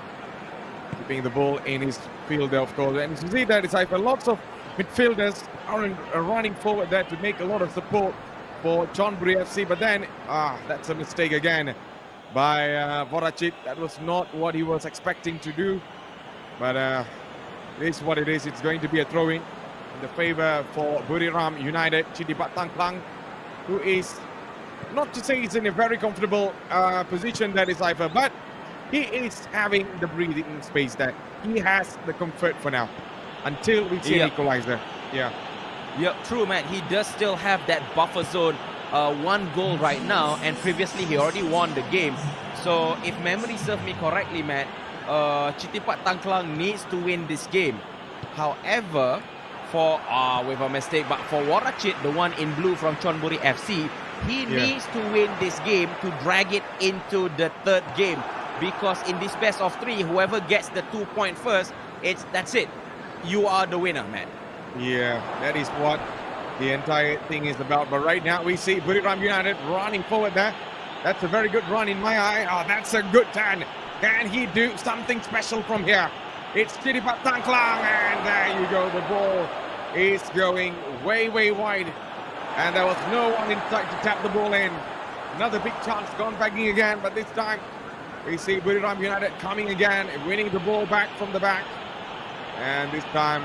keeping the ball in his field there, of course. And you see that it's like lots of midfielders are running forward there to make a lot of support for Chonburi FC, but then that's a mistake again by Voracit. That was not what he was expecting to do. But it is what it is. It's going to be a throw-in in the favor for Buriram United. Chitipat Tangklang, who is, not to say he's in a very comfortable position, that is Ifer, but he is having the breathing space that he has the comfort for now, until we see an equalizer. Yeah, true, man. He does still have that buffer zone. 1 goal right now, and previously he already won the game. So if memory serves me correctly, Matt, Chitipat Tangklang needs to win this game. However, for with a mistake, but for Voracit, the one in blue from Chonburi FC, he needs to win this game to drag it into the 3rd game, because in this best of 3, whoever gets the 2 point first, that's it. You are the winner, man. Yeah, that is what the entire thing is about. But right now we see Buriram United running forward there. That's a very good run in my eye. That's a good turn. Can he do something special from here? It's Chitipat Tangklang, and there you go. The ball is going way, way wide, and there was no one inside to tap the ball in. Another big chance gone begging again, but this time we see Buriram United coming again, winning the ball back from the back, and this time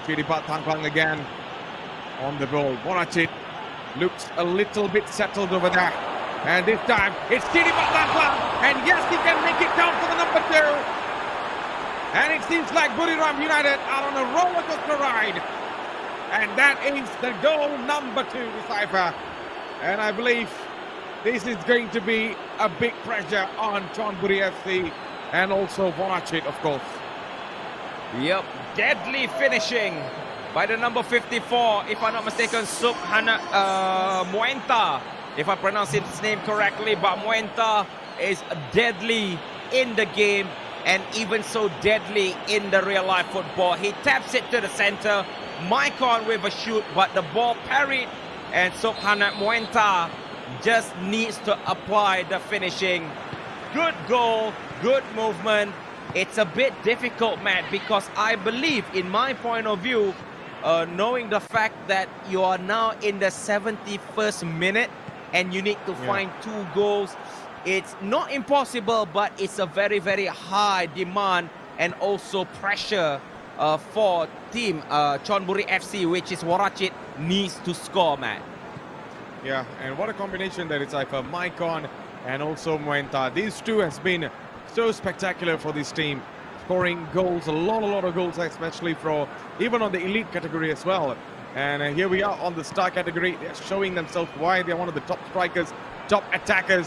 Chitipat Tangklang again on the ball. Voracit looks a little bit settled over there. And this time, it's Chitipat Tangklang. And yes, he can make it down for the number 2. And it seems like Buriram United are on a roller coaster ride. And that is the goal number 2, Cypher. And I believe this is going to be a big pressure on Chonburi FC and also Voracit, of course. Yep, deadly finishing by the number 54, if I'm not mistaken, Muenta. If I pronounce his name correctly, but Muenta is deadly in the game, and even so deadly in the real life football. He taps it to the center, Maicon with a shoot, but the ball parried, and Subhana Muenta just needs to apply the finishing. Good goal, good movement. It's a bit difficult, Matt, because I believe, in my point of view, knowing the fact that you are now in the 71st minute and you need to find 2 goals, it's not impossible, but it's a very, very high demand and also pressure for team Chonburi FC, which is Voracit, needs to score, man. Yeah, and what a combination that it's like for Maicon and also Muenta. These two has been so spectacular for this team, scoring goals, a lot of goals, especially for even on the elite category as well. And here we are on the star category. They're showing themselves why they're one of the top strikers, top attackers.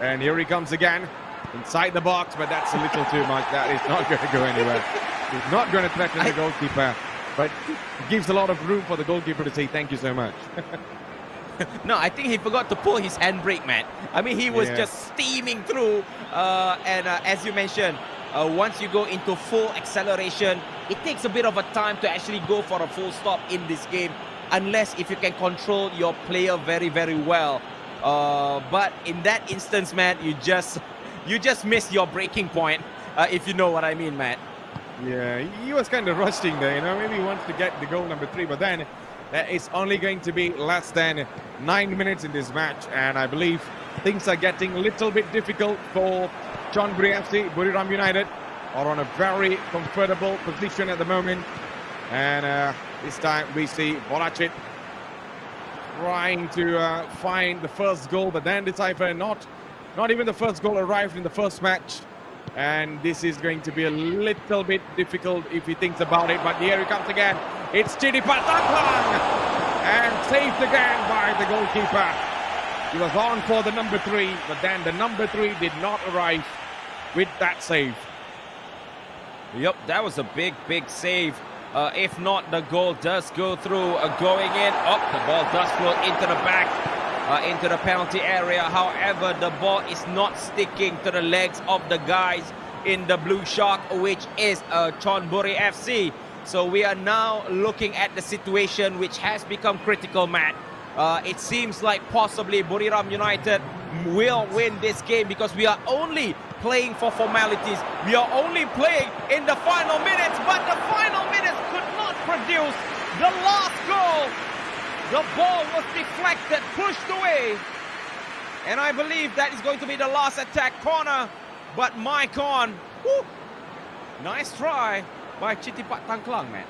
And here he comes again, inside the box, but that's a little too much. That is not going to go anywhere. He's not going to threaten the goalkeeper, but it gives a lot of room for the goalkeeper to say thank you so much. No, I think he forgot to pull his handbrake, man. I mean, he was Yeah. just steaming through. As you mentioned, once you go into full acceleration, it takes a bit of a time to actually go for a full stop in this game, unless if you can control your player very, very well. But in that instance, man, you just missed your breaking point, if you know what I mean, man. Yeah, he was kind of rushing there, you know. Maybe he wants to get the goal number 3, but then it's only going to be less than 9 minutes in this match, and I believe things are getting a little bit difficult for Chonburi FC. Buriram United are on a very comfortable position at the moment, and this time we see Borachit trying to find the first goal, but then Decipher not even the first goal arrived in the first match. And this is going to be a little bit difficult if he thinks about it. But here he comes again. It's Chidipat Tangklang. And saved again by the goalkeeper. He was on for the number 3, but then the number 3 did not arrive with that save. Yep, that was a big, big save. If not, the goal does go through. Going in. Oh, the ball does float into the back. Into the penalty area. However, the ball is not sticking to the legs of the guys in the blue shark, which is Chonburi FC. So we are now looking at the situation which has become critical, Matt. It seems like possibly Buriram United will win this game because we are only playing for formalities. We are only playing in the final minutes, but the final minutes could not produce the last goal. The ball was deflected, pushed away. And I believe that is going to be the last attack corner. But Maicon, nice try by Chitipat Tangklang, man.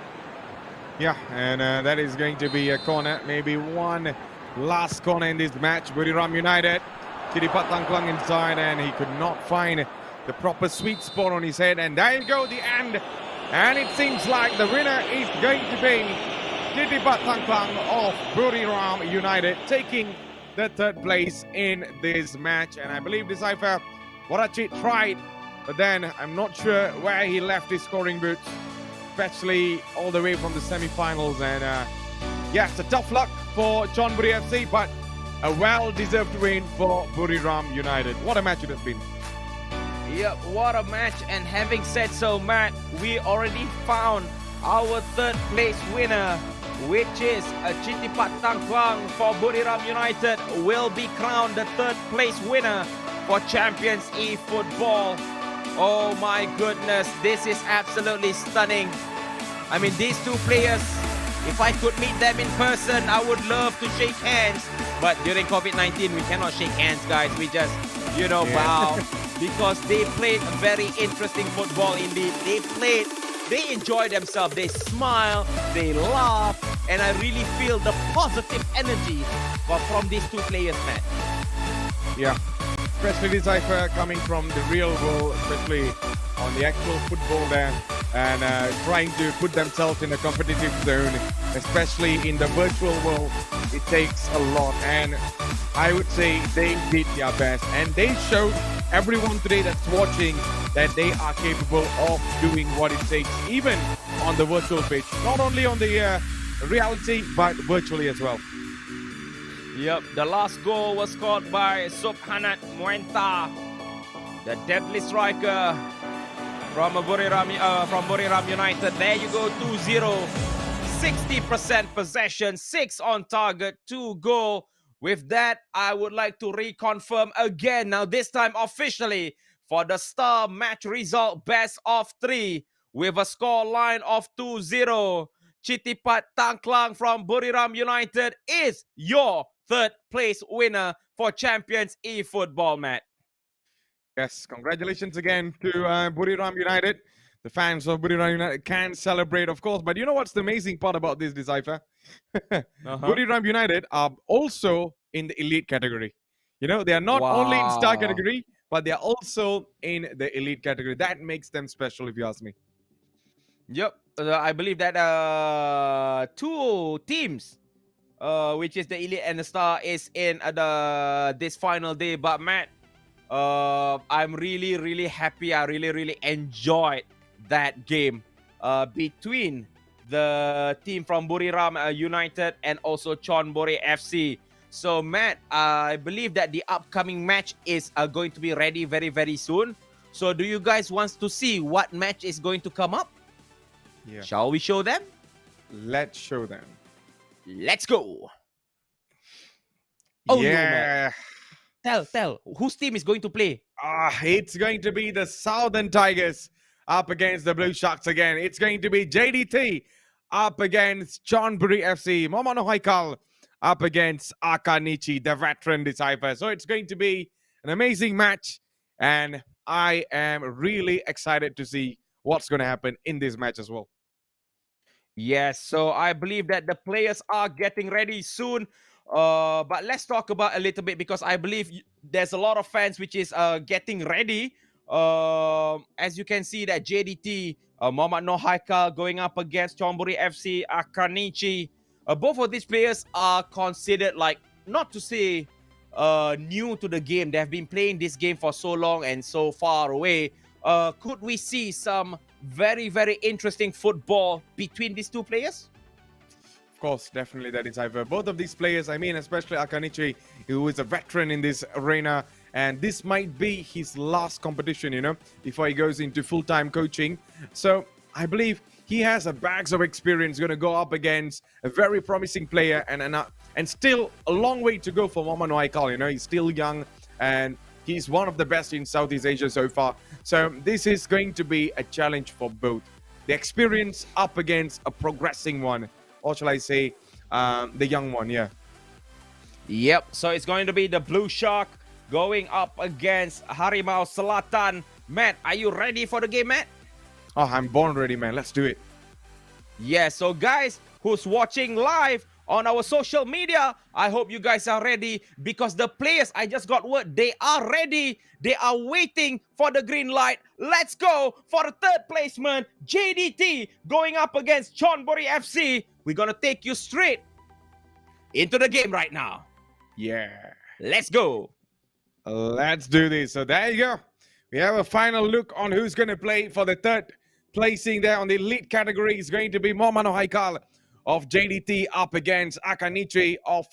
Yeah, and that is going to be a corner. Maybe one last corner in this match. Buriram United. Chitipat Tangklang inside, and he could not find the proper sweet spot on his head. And there you go, the end. And it seems like the winner is going to be Chitipat Tangklang of Buriram United, taking the 3rd place in this match. And I believe Decipher Borachit tried, but then I'm not sure where he left his scoring boots, especially all the way from the semi-finals. And yeah, it's a tough luck for Chonburi FC, but a well-deserved win for Buriram United. What a match it has been. Yep, what a match. And having said so, Matt, we already found our 3rd place winner, which is Chitipat Tangklang for Buriram United, will be crowned the 3rd place winner for Champions eFootball. Oh my goodness, this is absolutely stunning. I mean, these 2 players, if I could meet them in person, I would love to shake hands. But during COVID-19, we cannot shake hands, guys. We just, bow. Because they played a very interesting football indeed. They enjoy themselves, they smile, they laugh, and I really feel the positive energy from these 2 players, man. Yeah, especially Decipher coming from the real world, especially on the actual football there, and trying to put themselves in a competitive zone, especially in the virtual world. It takes a lot, and I would say they did their best, and they showed everyone today that's watching that they are capable of doing what it takes, even on the virtual pitch, not only on the reality, but virtually as well. Yep, the last goal was scored by Subhanat Muenta, the deadly striker from Buriram United. There you go, 2-0. 60% possession, 6 on target, 2 goal. With that, I would like to reconfirm again, now this time officially, for the star match result best of 3 with a score line of 2-0. Chitipat Tangklang from Buriram United is your 3rd place winner for Champions eFootball, Matt. Yes, congratulations again to Buriram United. The fans of Buriram United can celebrate, of course. But you know what's the amazing part about this, Decipher? Buriram United are also in the elite category. You know, they are not only in star category, but they are also in the elite category. That makes them special, if you ask me. Yep, I believe that 2 teams, which is the elite and the star, is in this final day. But Matt, I'm really, really happy. I really, really enjoyed that game between the team from Buriram United and also Chonburi FC. So, Matt, I believe that the upcoming match is going to be ready very, very soon. So, do you guys want to see what match is going to come up? Yeah. Shall we show them? Let's show them. Let's go. Oh, yeah. No, Matt. Tell. Whose team is going to play? It's going to be the Southern Tigers up against the Blue Sharks again. It's going to be JDT up against Chonburi FC. Momano Haikal up against Akanichi, the veteran decipher. So it's going to be an amazing match. And I am really excited to see what's going to happen in this match as well. Yes, so I believe that the players are getting ready soon. But let's talk about a little bit, because I believe there's a lot of fans which is getting ready. As you can see that JDT, Muhammad Noh Haikal going up against Chonburi FC, Akanichi. Both of these players are considered, like, not to say new to the game. They have been playing this game for so long and so far away. Could we see some very, very interesting football between these two players? Of course, definitely that is either. Both of these players, I mean, especially Akanichi, who is a veteran in this arena, and this might be his last competition, you know, before he goes into full-time coaching. So I believe he has a bags of experience, going to go up against a very promising player, and still a long way to go for Momano Haikal. You know, he's still young, and he's one of the best in Southeast Asia so far. So this is going to be a challenge for both. The experience up against a progressing one, or shall I say, the young one, yeah. Yep, so it's going to be the Blue Shark going up against Harimau Selatan. Matt, are you ready for the game, Matt? Oh, I'm born ready, man. Let's do it. Yeah, so guys who's watching live on our social media, I hope you guys are ready, because the players, I just got word, they are ready. They are waiting for the green light. Let's go for the third placement. JDT going up against Chonburi FC. We're going to take you straight into the game right now. Yeah. Let's go. Let's do this. So there you go. We have a final look on who's going to play for the third placing there on the elite category. Is going to be Momano Haikal of JDT up against Akanichi of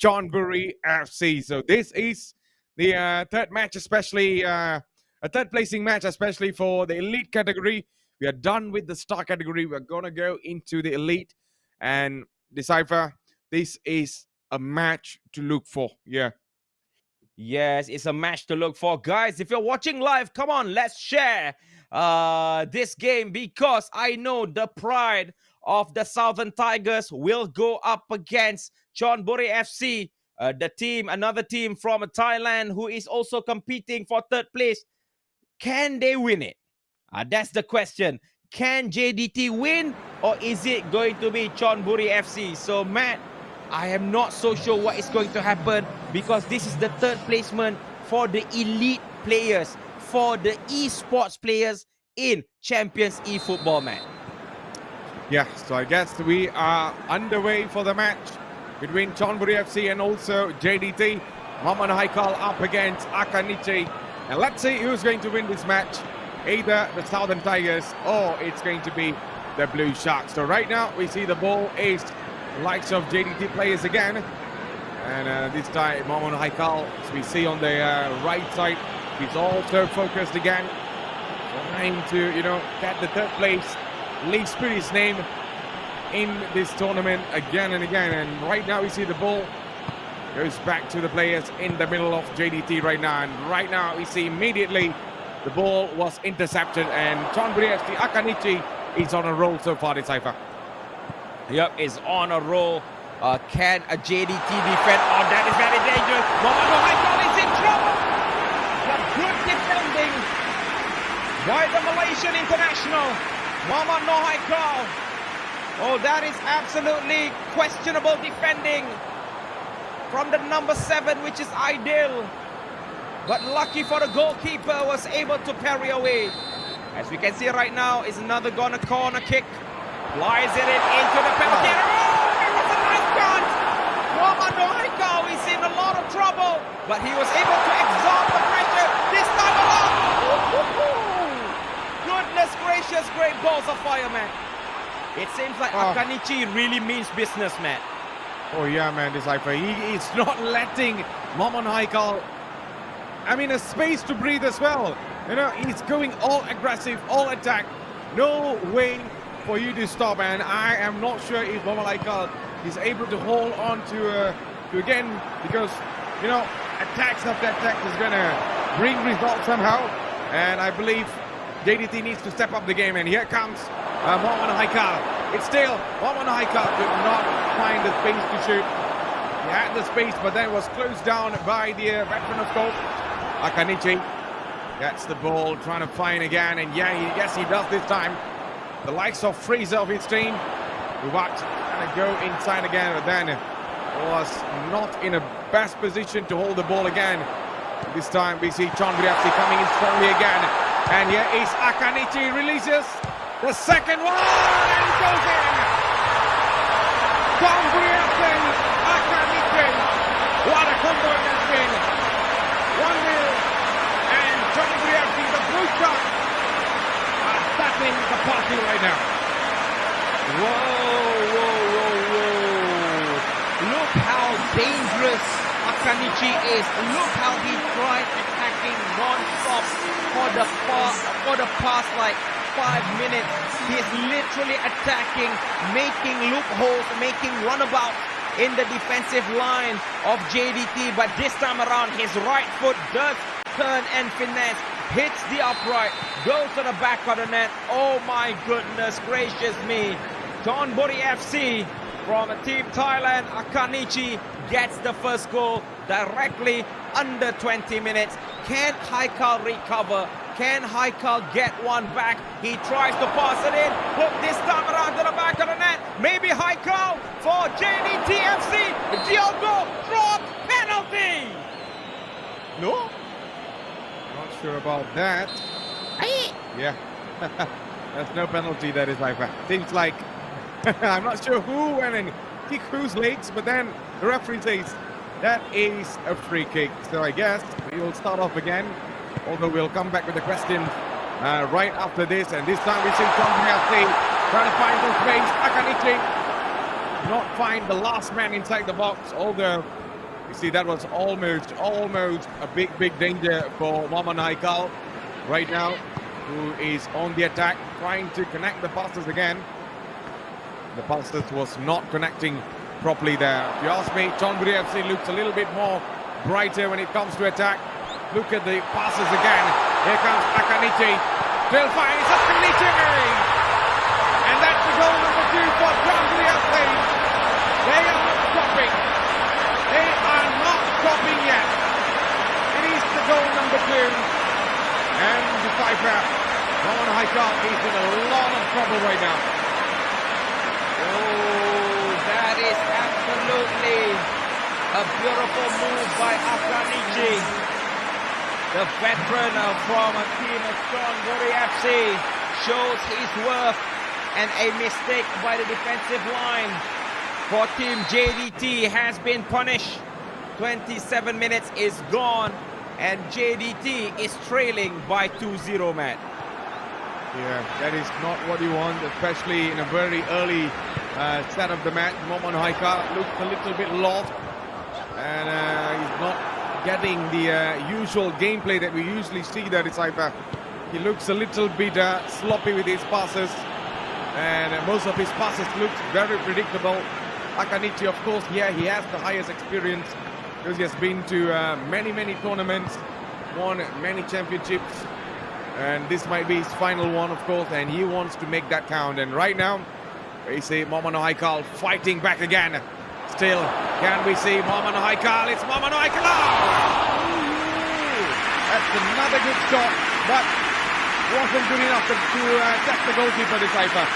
Chonburi FC. So this is the third match, especially a third placing match, especially for the elite category. We are done with the star category. We're going to go into the elite. And Decipher, this is a match to look for. Yeah. Yes, it's a match to look for. Guys, if you're watching live, come on, let's share this game, because I know the pride of the Southern Tigers will go up against Chonburi FC, the team, another team from Thailand who is also competing for third place. Can they win it? That's the question. Can JDT win, or is it going to be Chonburi FC? So, Matt, I am not so sure what is going to happen, because this is the third placement for the elite players, for the esports players in Champions eFootball, man. Yeah, so I guess we are underway for the match between Chonburi FC and also JDT. Momano Haikal up against Akanichi. And let's see who's going to win this match. Either the Southern Tigers or it's going to be the Blue Sharks. So right now we see the ball is the likes of JDT players again. And this time Momano Haikal, as we see on the right side, he's also focused again. Trying to, you know, get the third place. League Spirit's name in this tournament again and again. And right now we see the ball goes back to the players in the middle of JDT right now. And right now we see immediately the ball was intercepted, and Chonburi FC Akanichi is on a roll so far, Decipher. Yep, is on a roll. Can a JDT defend? Oh, that is very dangerous. Momano Haikal is in trouble. But good defending by the Malaysian international, Momano Haikal. Oh, that is absolutely questionable defending from the number 7, which is ideal. But lucky for the goalkeeper, was able to parry away. As we can see right now, is another corner kick. Flies it into the penalty area. Oh, that was a nice chance. Momano Haikal is in a lot of trouble, but he was able to absorb the pressure this time around. Goodness gracious, great balls of fire, man. It seems like Akanichi really means business, man. Oh yeah, man, this Haifa, he is not letting Maman Haikal, I mean, a space to breathe as well. You know, he's going all aggressive, all attack. No way for you to stop, and I am not sure if Maman Haikal is able to hold on to again, because, you know, attacks after attack is going to bring results somehow, and I believe JDT needs to step up the game, and here comes Maman Haikal. It's still Maman Haikal could not find the space to shoot. He had the space, but then was closed down by the veteran of course, Akanichi. Gets the ball, trying to find again, and yeah, yes, he does this time. The likes of Fraser of his team, who watched trying to go inside again, but then was not in a best position to hold the ball again. This time we see Buriram FC coming in strongly again, and here is Akanichi, releases the second one, and it goes in. Buriram FC, Akanichi, what a combo it has been. 1-0. Buriram FC, the blue shot, are starting the party right now. Whoa, whoa, whoa, whoa. Look how dangerous Akanichi is. Look how he tried attacking non-stop for the past like 5 minutes. He's literally attacking, making loopholes, making runabouts in the defensive line of JDT. But this time around, his right foot does turn and finesse, hits the upright, goes to the back of the net. Oh my goodness gracious me. Buriram FC from Team Thailand, Akanichi gets the first goal directly under 20 minutes. Can Haikal recover? Can Haikal get one back? He tries to pass it in, but this time around to the back of the net. Maybe Haikal for JDT FC. Diogo drop penalty. No? Not sure about that. Yeah. There's no penalty, that is like that. Seems like I'm not sure who went and kicked whose legs, but then the referee says that is a free kick. So I guess we will start off again, although we'll come back with the question right after this. And this time we see Buriram FC trying to find some space. Akanichi not find the last man inside the box, although you see that was almost a big danger for Maman Haikal right now, who is on the attack, trying to connect the passes again. The passes was not connecting properly there. If you ask me, Buriram FC looks a little bit more brighter when it comes to attack. Look at the passes again. Here comes Akanichi. Still fine, it's Akanichi! And that's the goal number 2 for Buriram FC. They are not stopping. They are not stopping yet. It is the goal number 2. And the Cypher, Maman Haikal is in a lot of trouble right now. Oh, that is absolutely a beautiful move by Akanichi. The veteran from a team of Buriram FC shows his worth, and a mistake by the defensive line for Team JDT has been punished. 27 minutes is gone, and JDT is trailing by 2-0, Matt. Yeah, that is not what you want, especially in a very early set of the match. Maman Haikal looks a little bit lost, and he's not getting the usual gameplay that we usually see there. It's like he looks a little bit sloppy with his passes, and most of his passes look very predictable. Akanichi, of course, yeah, he has the highest experience because he has been to many tournaments, won many championships, and this might be his final one, of course, and he wants to make that count. And right now, we see Maman Haikal fighting back again. Still, can we see Maman Haikal? It's Maman Haikal! That's another good shot, but wasn't good enough to test the goalkeeper, this Haifa.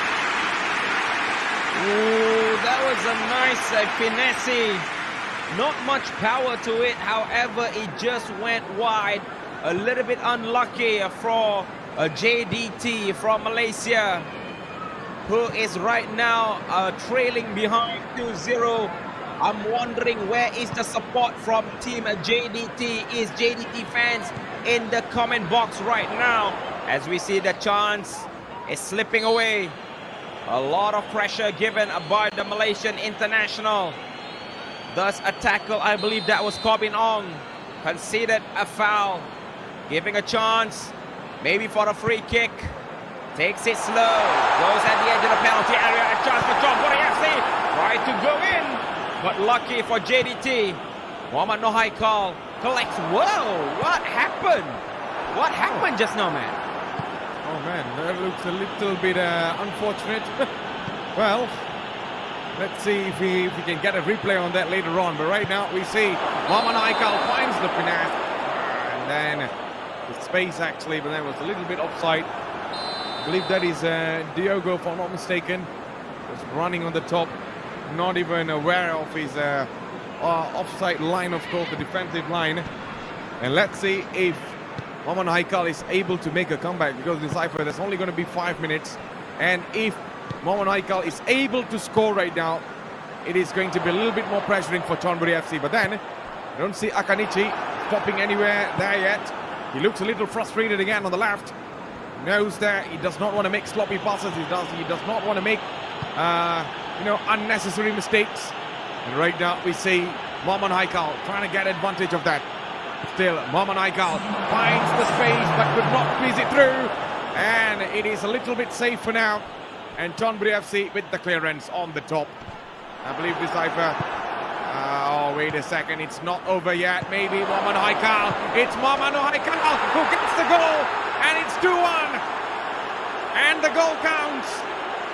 Ooh, that was a nice finesse. Not much power to it, however, it just went wide. A little bit unlucky for JDT from Malaysia, who is right now trailing behind 2-0. I'm wondering, where is the support from Team JDT? Is JDT fans in the comment box right now? As we see the chance is slipping away. A lot of pressure given by the Malaysian international. Thus a tackle, I believe that was Corbin Ong. Conceded a foul. Giving a chance, maybe for a free kick. Takes it slow. Goes at the edge of the penalty area. A chance for John Buri FC. Tried to go in, but lucky for JDT. Muhammad Noor Haikal collects. Whoa, what happened? What happened just now, man? Oh man, that looks a little bit unfortunate. Well, let's see if we can get a replay on that later on. But right now we see Muhammad Haikal finds the finesse. And then the space actually, but that was a little bit offside. I believe that is Diogo, if I'm not mistaken. Was running on the top, not even aware of his offside line, of course, the defensive line. And let's see if Muhammad Haikal is able to make a comeback, because in Cypher there's only going to be 5 minutes. And if Muhammad Haikal is able to score right now, it is going to be a little bit more pressuring for Chonburi FC. But then, I don't see Akanichi stopping anywhere there yet. He looks a little frustrated again on the left. Knows that he does not want to make sloppy passes. He does not want to make unnecessary mistakes. And right now we see Muhammad Haikal trying to get advantage of that. Still, Muhammad Haikal finds the space but could not squeeze it through. And it is a little bit safe for now. And Chonburi FC with the clearance on the top. I believe this Cypher. Oh, wait a second. It's not over yet. Maybe Muhammad Haikal. It's Muhammad Haikal who gets the goal. And it's 2-1. And the goal counts.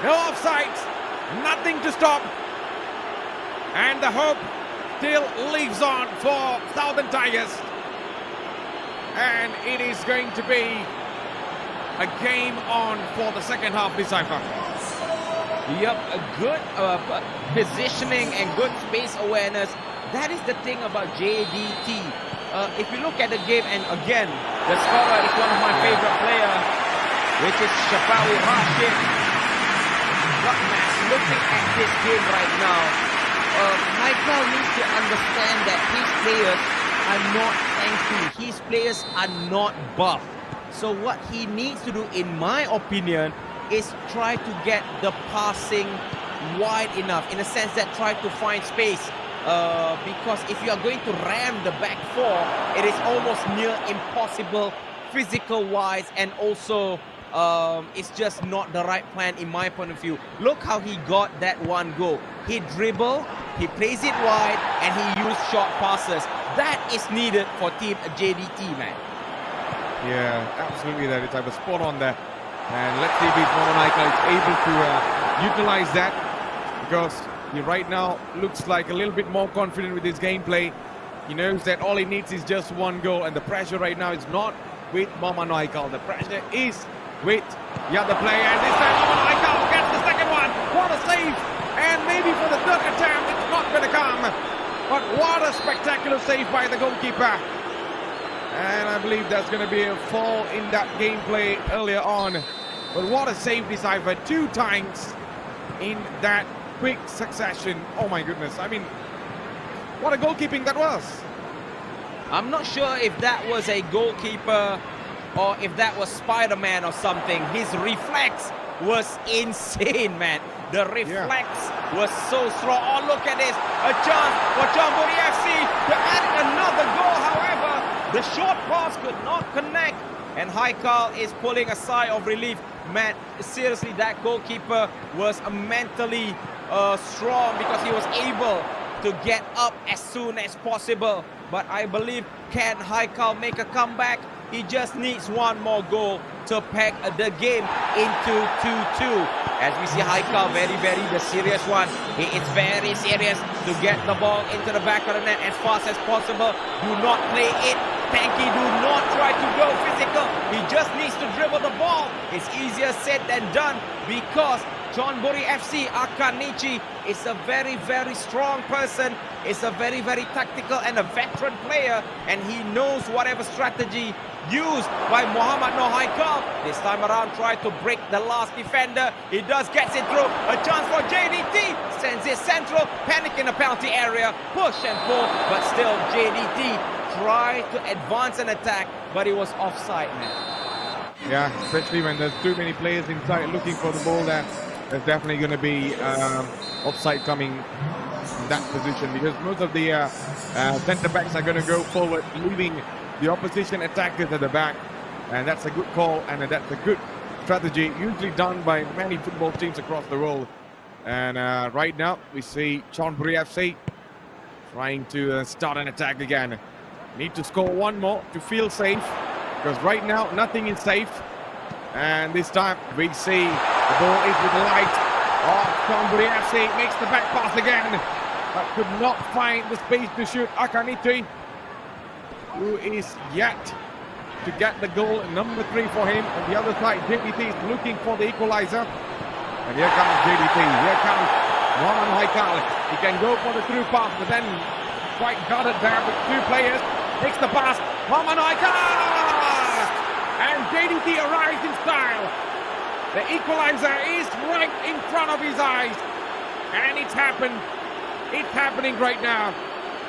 No offsides. Nothing to stop. And the hope still lives on for Southern Tigers. And it is going to be a game on for the second half this Cypher. Yep, a good positioning and good space awareness. That is the thing about JDT. If you look at the game, and again, the scorer is one of my favorite players, which is Shafawi Rashid. But man, looking at this game right now, Haikal needs to understand that his players are not tanky. His players are not buff. So what he needs to do, in my opinion, is try to get the passing wide enough, in a sense that try to find space. Because if you are going to ram the back four, it is almost near impossible physical-wise, and also it's just not the right plan in my point of view. Look how he got that one goal. He dribbled, he plays it wide, and he used short passes. That is needed for team JDT, man. Yeah, absolutely. That is type of spot on there. And let's see if Muhammad Haikal is able to utilize that, because he right now looks like a little bit more confident with his gameplay. He knows that all he needs is just one goal, and the pressure right now is not with Muhammad Haikal. The pressure is with the other player, and this time Muhammad Haikal gets the second one. What a save! And maybe for the third attempt, it's not going to come. But what a spectacular save by the goalkeeper. And I believe that's going to be a fall in that gameplay earlier on. But what a save this Cypher, 2 times in that quick succession. Oh my goodness, I mean, what a goalkeeping that was. I'm not sure if that was a goalkeeper or if that was Spider-Man or something. His reflex was insane, man. The reflex was so strong. Oh, look at this. A chance for Chonburi FC to add another goal. However, the short pass could not connect. And Haikal is pulling a sigh of relief. Man, seriously, that goalkeeper was mentally strong, because he was able to get up as soon as possible. But I believe, can Haikal make a comeback? He just needs one more goal to pack the game into 2-2. As we see Haikal, the serious one. He is very serious to get the ball into the back of the net as fast as possible. Do not play it tanky. Do not try to go physical. He just needs to dribble the ball. It's easier said than done, because Chonburi FC, Akanichi, is a very strong person. Is a very tactical and a veteran player, and he knows whatever strategy used by Muhammad Noor Haikal. This time around, tried to break the last defender. He does, gets it through. A chance for JDT. Sends it central. Panic in the penalty area. Push and pull, but still JDT tried to advance an attack, but it was offside, man. Yeah, especially when there's too many players inside looking for the ball there. There's definitely going to be offside coming. from that position, because most of the centre backs are going to go forward, leaving the opposition attackers at the back, and that's a good call and that's a good strategy, usually done by many football teams across the world. And right now we see Chonburi FC trying to start an attack again. Need to score one more to feel safe, because right now nothing is safe. And this time we see the ball is with the light of Chonburi FC. Makes the back pass again, but could not find the space to shoot. Akanichi, who is yet to get the goal, number 3 for him. On the other side, JDT is looking for the equalizer. And here comes JDT. Here comes Muhammad Haikal. He can go for the through pass, but then quite guarded there with 2 players. Takes the pass. Muhammad Haikal! And JDT arrives in style. The equalizer is right in front of his eyes. And it's happened. It's happening right now.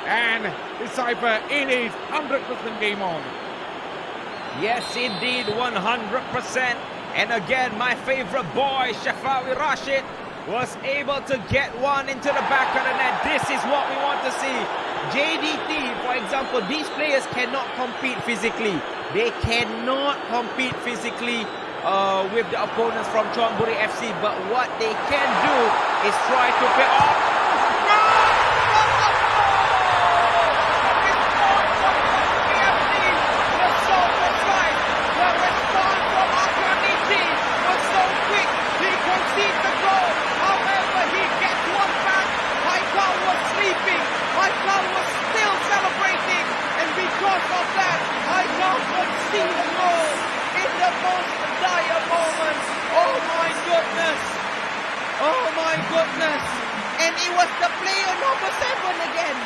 And Decipher, it is 100% game on. Yes, indeed, 100%. And again, my favorite boy, Shafawi Rashid, was able to get one into the back of the net. This is what we want to see. JDT, for example, these players cannot compete physically. They cannot compete physically with the opponents from Chonburi FC. But what they can do is try to play off. Haikal was still celebrating, and because of that, Haikal could see the goal in the most dire moment. Oh my goodness! Oh my goodness! And it was the player number 7 again.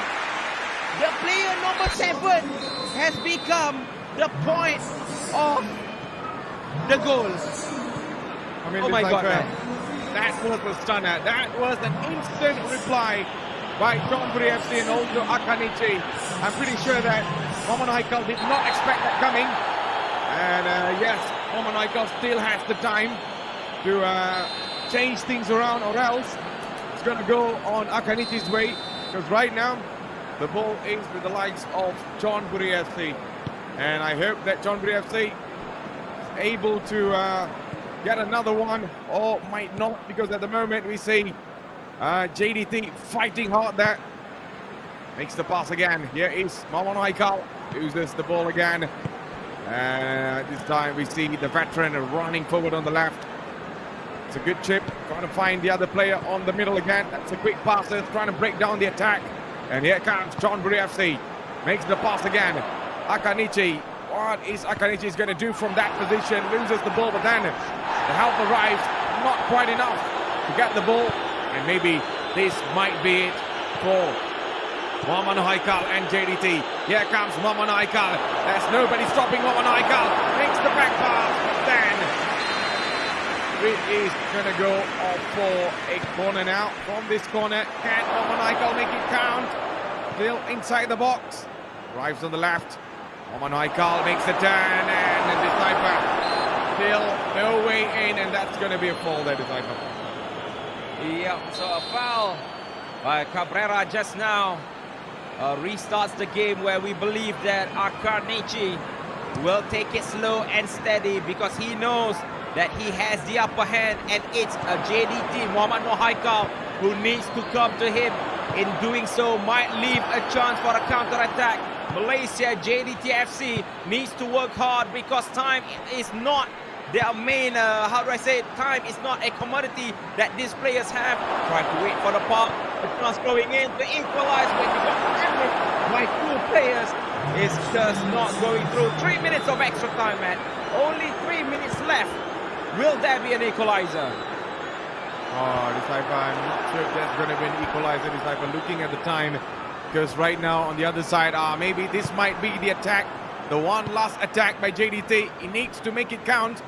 The player number 7 has become the point of the goal. I mean, oh my God, man. That was a stunner. That was an instant reply by Chonburi FC and also Akanichi. I'm pretty sure that Muhammad Haikal did not expect that coming. And yes, Muhammad Haikal still has the time to change things around, or else it's going to go on Akanichi's way. Because right now, the ball is with the likes of Chonburi FC. And I hope that Chonburi FC is able to get another one, or might not, because at the moment we see JDT fighting hard there. Makes the pass again. Here is Muhammad Haikal. Loses the ball again. This time we see the veteran running forward on the left. It's a good chip. Trying to find the other player on the middle again. That's a quick pass. Trying to break down the attack. And here comes Chonburi FC. Makes the pass again. Akanichi. What is Akanichi going to do from that position? Loses the ball, but then the help arrives. Not quite enough to get the ball. And maybe this might be it for Muhammad Haikal and JDT. Here comes Muhammad Haikal. There's nobody stopping Muhammad Haikal. Makes the back pass, but then it is going to go off for a corner now. From this corner, can Muhammad Haikal make it count? Still inside the box. Drives on the left. Muhammad Haikal makes the turn, and the Decipher still no way in, and that's going to be a fall there, Decipher. Yep, so a foul by Cabrera just now restarts the game, where we believe that Akanichi will take it slow and steady, because he knows that he has the upper hand, and it's a JDT, Muhammad Haikal, who needs to come to him. In doing so, might leave a chance for a counter-attack. Malaysia, JDT FC needs to work hard, because time is not their main, time is not a commodity that these players have. Try to wait for the pass, the chance going in to equalize when you got hammered by 2 players. Is just not going through. 3 minutes of extra time, man. Only 3 minutes left. Will there be an equalizer? Oh, Decipher, I'm not sure if there's going to be an equalizer. Decipher looking at the time, because right now on the other side, maybe this might be the attack. The one last attack by JDT. He needs to make it count.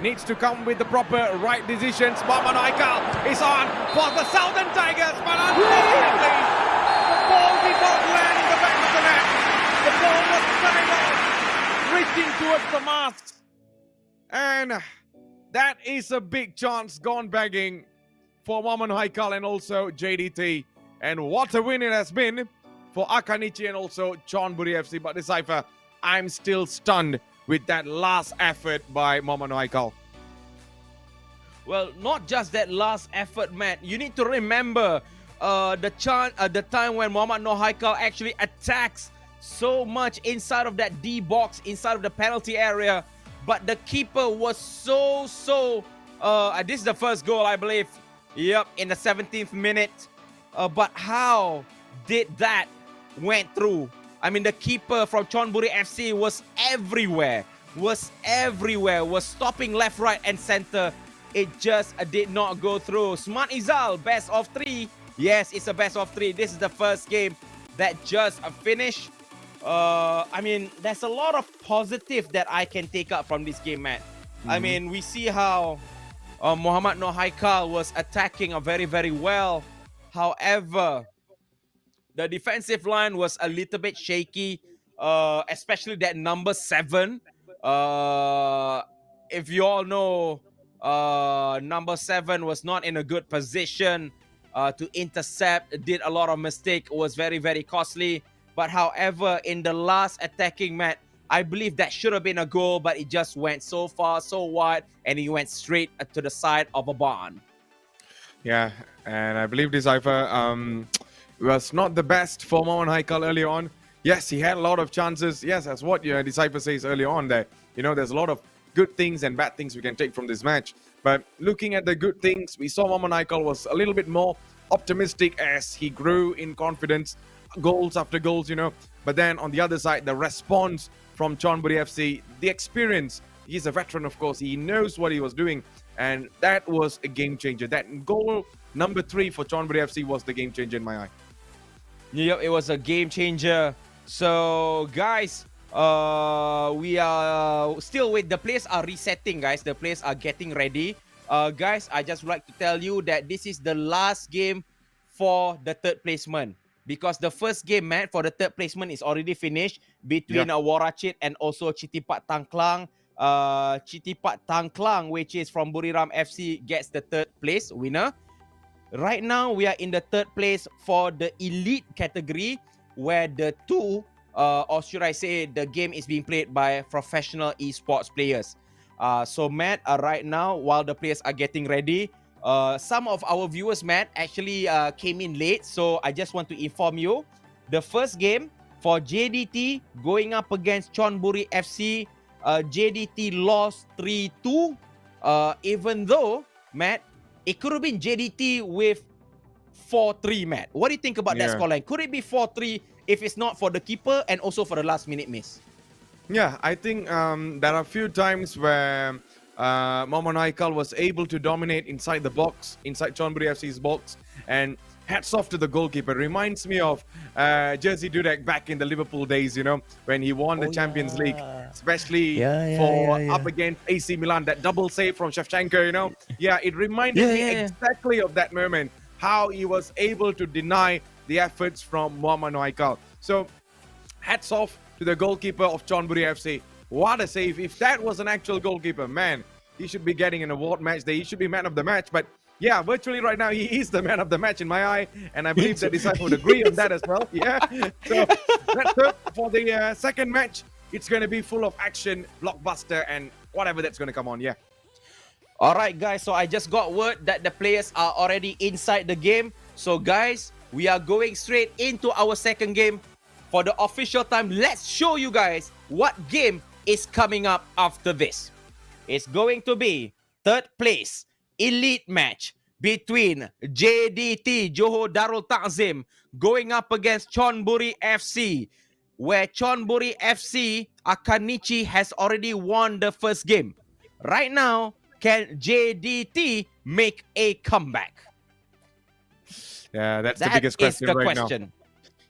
Needs to come with the proper right decisions. Muhammad Haikal is on for the Southern Tigers, but unfortunately, the ball did not land in the back of the net. The ball was coming off, reaching towards the mask. And that is a big chance gone begging for Muhammad Haikal and also JDT. And what a win it has been for Akanichi and also Chonburi FC. But Decipher, I'm still stunned with that last effort by Mohammad Haikal. Well, not just that last effort, Matt. You need to remember the time when Mohammad Haikal actually attacks so much inside of that D box, inside of the penalty area. But the keeper was so this is the first goal, I believe. Yep, in the 17th minute. But how did that went through? I mean, the keeper from Chonburi FC was everywhere, was stopping left, right, and center. It just did not go through. Smart Izal, best of 3. Yes, it's a best of 3. This is the first game that just finished. I mean, there's a lot of positive that I can take up from this game, Matt. I mean, we see how Mohammad Haikal was attacking very well. However, the defensive line was a little bit shaky, especially that number 7. If you all know, number 7 was not in a good position to intercept, did a lot of mistake, was very costly. But however, in the last attacking match, I believe that should have been a goal, but it just went so far, so wide, and he went straight to the side of a barn. Yeah, and I believe Decipher was not the best for Mohammad Haikal early on. Yes, he had a lot of chances. Yes, that's what Decipher says early on there. You know, there's a lot of good things and bad things we can take from this match. But looking at the good things, we saw Mohammad Haikal was a little bit more optimistic as he grew in confidence, goals after goals, you know. But then on the other side, the response from Chonburi FC, the experience. He's a veteran, of course. He knows what he was doing. And that was a game changer. That goal number 3 for Chonburi FC was the game changer in my eye. Yeah, it was a game changer. So, guys, we are still with the players are resetting, guys. The players are getting ready. Guys, I just would like to tell you that this is the last game for the third placement. Because the first game, Matt, for the third placement is already finished between Warachit and also Chitipat Tangklang. Chitipat Tangklang, which is from Buriram FC, gets the third place winner. Right now, we are in the third place for the elite category, where the two, or should I say, the game is being played by professional esports players. So, Matt, right now, while the players are getting ready, some of our viewers, Matt, actually came in late. So, I just want to inform you, the first game for JDT going up against Chonburi FC, JDT lost 3-2. Even though, Matt, it could have been JDT with 4-3, Matt. What do you think about that scoreline? Could it be 4-3 if it's not for the keeper and also for the last minute miss? Yeah, I think there are a few times where Mohammad Haikal was able to dominate inside the box, inside Chonburi FC's box, and hats off to the goalkeeper. Reminds me of Jerzy Dudek back in the Liverpool days, you know, when he won the Champions League, especially up against AC Milan, that double save from Shevchenko, you know. Yeah, it reminded me exactly of that moment, how he was able to deny the efforts from Mohammad Haikal. So, hats off to the goalkeeper of Chonburi FC. What a save. If that was an actual goalkeeper, man, he should be getting an award match there. He should be man of the match. But yeah, virtually right now, he is the man of the match in my eye. And I believe the Decipher would agree on that as well. Yeah. So let's hope for the second match. It's going to be full of action, blockbuster, and whatever that's going to come on. Yeah. All right, guys. So I just got word that the players are already inside the game. So, guys, we are going straight into our second game. For the official time, let's show you guys what game is coming up after this. It's going to be third place elite match between JDT Johor Darul Takzim going up against Chonburi FC, where Chonburi FC Akanichi has already won the first game. Right now, can JDT make a comeback? Yeah, that's the biggest question right now.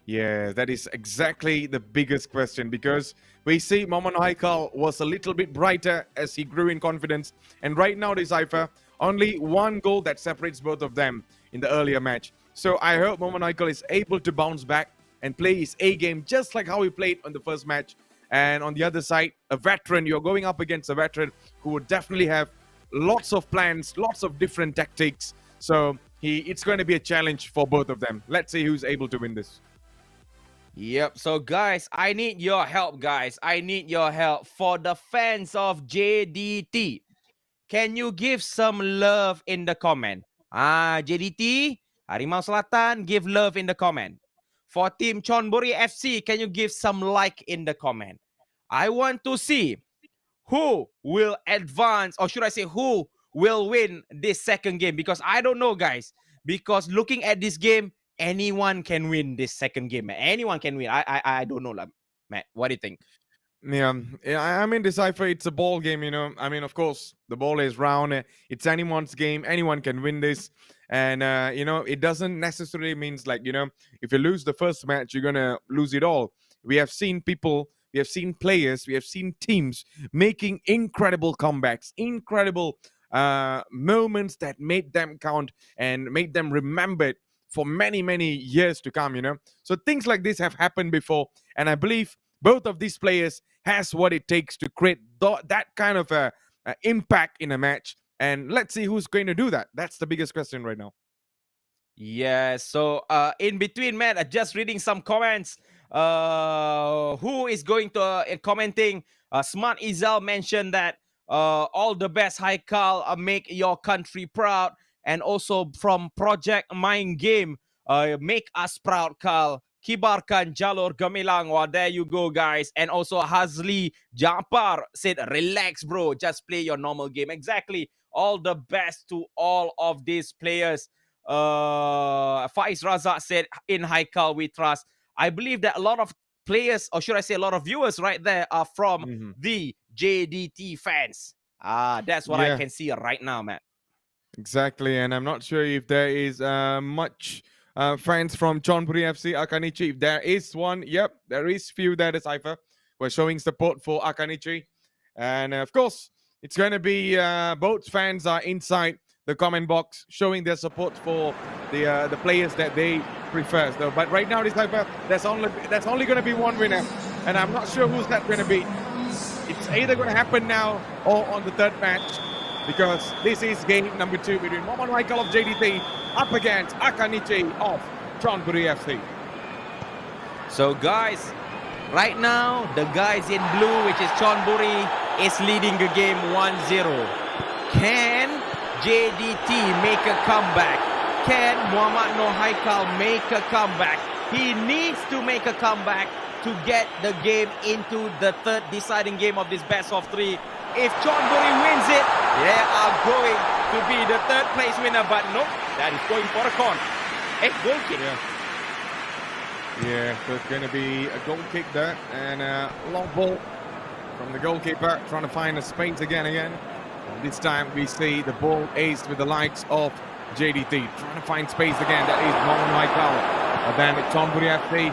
Yeah, that is exactly the biggest question, because we see Mohammad Haikal was a little bit brighter as he grew in confidence. And right now, Decipher, only one goal that separates both of them in the earlier match. So I hope Mohammad Haikal is able to bounce back and play his A game just like how he played on the first match. And on the other side, a veteran, you're going up against a veteran who would definitely have lots of plans, lots of different tactics. So it's going to be a challenge for both of them. Let's see who's able to win this. Yep. So, guys, I need your help, guys. I need your help for the fans of JDT. Can you give some love in the comment? JDT, Harimau Selatan, give love in the comment. For Team Chonburi FC, can you give some like in the comment? I want to see who will advance, or should I say who will win this second game, because I don't know, guys. Because looking at this game, anyone can win this second game. Anyone can win. I don't know, Matt. What do you think? Yeah, I mean, Decipher, it's a ball game, you know. I mean, of course, the ball is round. It's anyone's game. Anyone can win this. And, you know, it doesn't necessarily means like, you know, if you lose the first match, you're going to lose it all. We have seen people, we have seen players, we have seen teams making incredible comebacks, incredible moments that made them count and made them remembered for many, many years to come, you know. So things like this have happened before. And I believe both of these players has what it takes to create that kind of impact in a match. And let's see who's going to do that. That's the biggest question right now. Yeah, so in between, Matt, just reading some comments. Who is going to commenting? Smart Izal mentioned that all the best, Haikal, make your country proud. And also from Project Mind Game, make us proud, Kal. Kibarkan Jalur Gemilang. Well, there you go, guys. And also Hazli Japar said, relax, bro. Just play your normal game. Exactly. All the best to all of these players. Faiz Razak said, in Haikal we trust. I believe that a lot of players, or should I say a lot of viewers right there, are from the JDT fans. That's what I can see right now, man. Exactly. And I'm not sure if there is much fans from Chonburi FC Akanichi. If there is one, yep, there is few there, Decipher. We're showing support for Akanichi. And of course, it's going to be both fans are inside the comment box showing their support for the players that they prefer. So, but right now, Decipher, that's only going to be one winner. And I'm not sure who's that going to be. It's either going to happen now or on the third match, because this is game number 2 between Mohamed Haikal of JDT up against Akanichi of Chonburi FC. So guys, right now, the guys in blue, which is Chonburi, is leading the game 1-0. Can JDT make a comeback? Can Mohamed Noor Haikal make a comeback? He needs to make a comeback to get the game into the third deciding game of this best of 3. If Chonburi wins it, they are going to be the third place winner. But nope, that is going for a con. Goal kick. Yeah, there's going to be a goal kick there. And a long ball from the goalkeeper, trying to find a space again. And this time we see the ball aced with the likes of JDT. Trying to find space again. That is Mohamed Haikal. But then Chonburi FC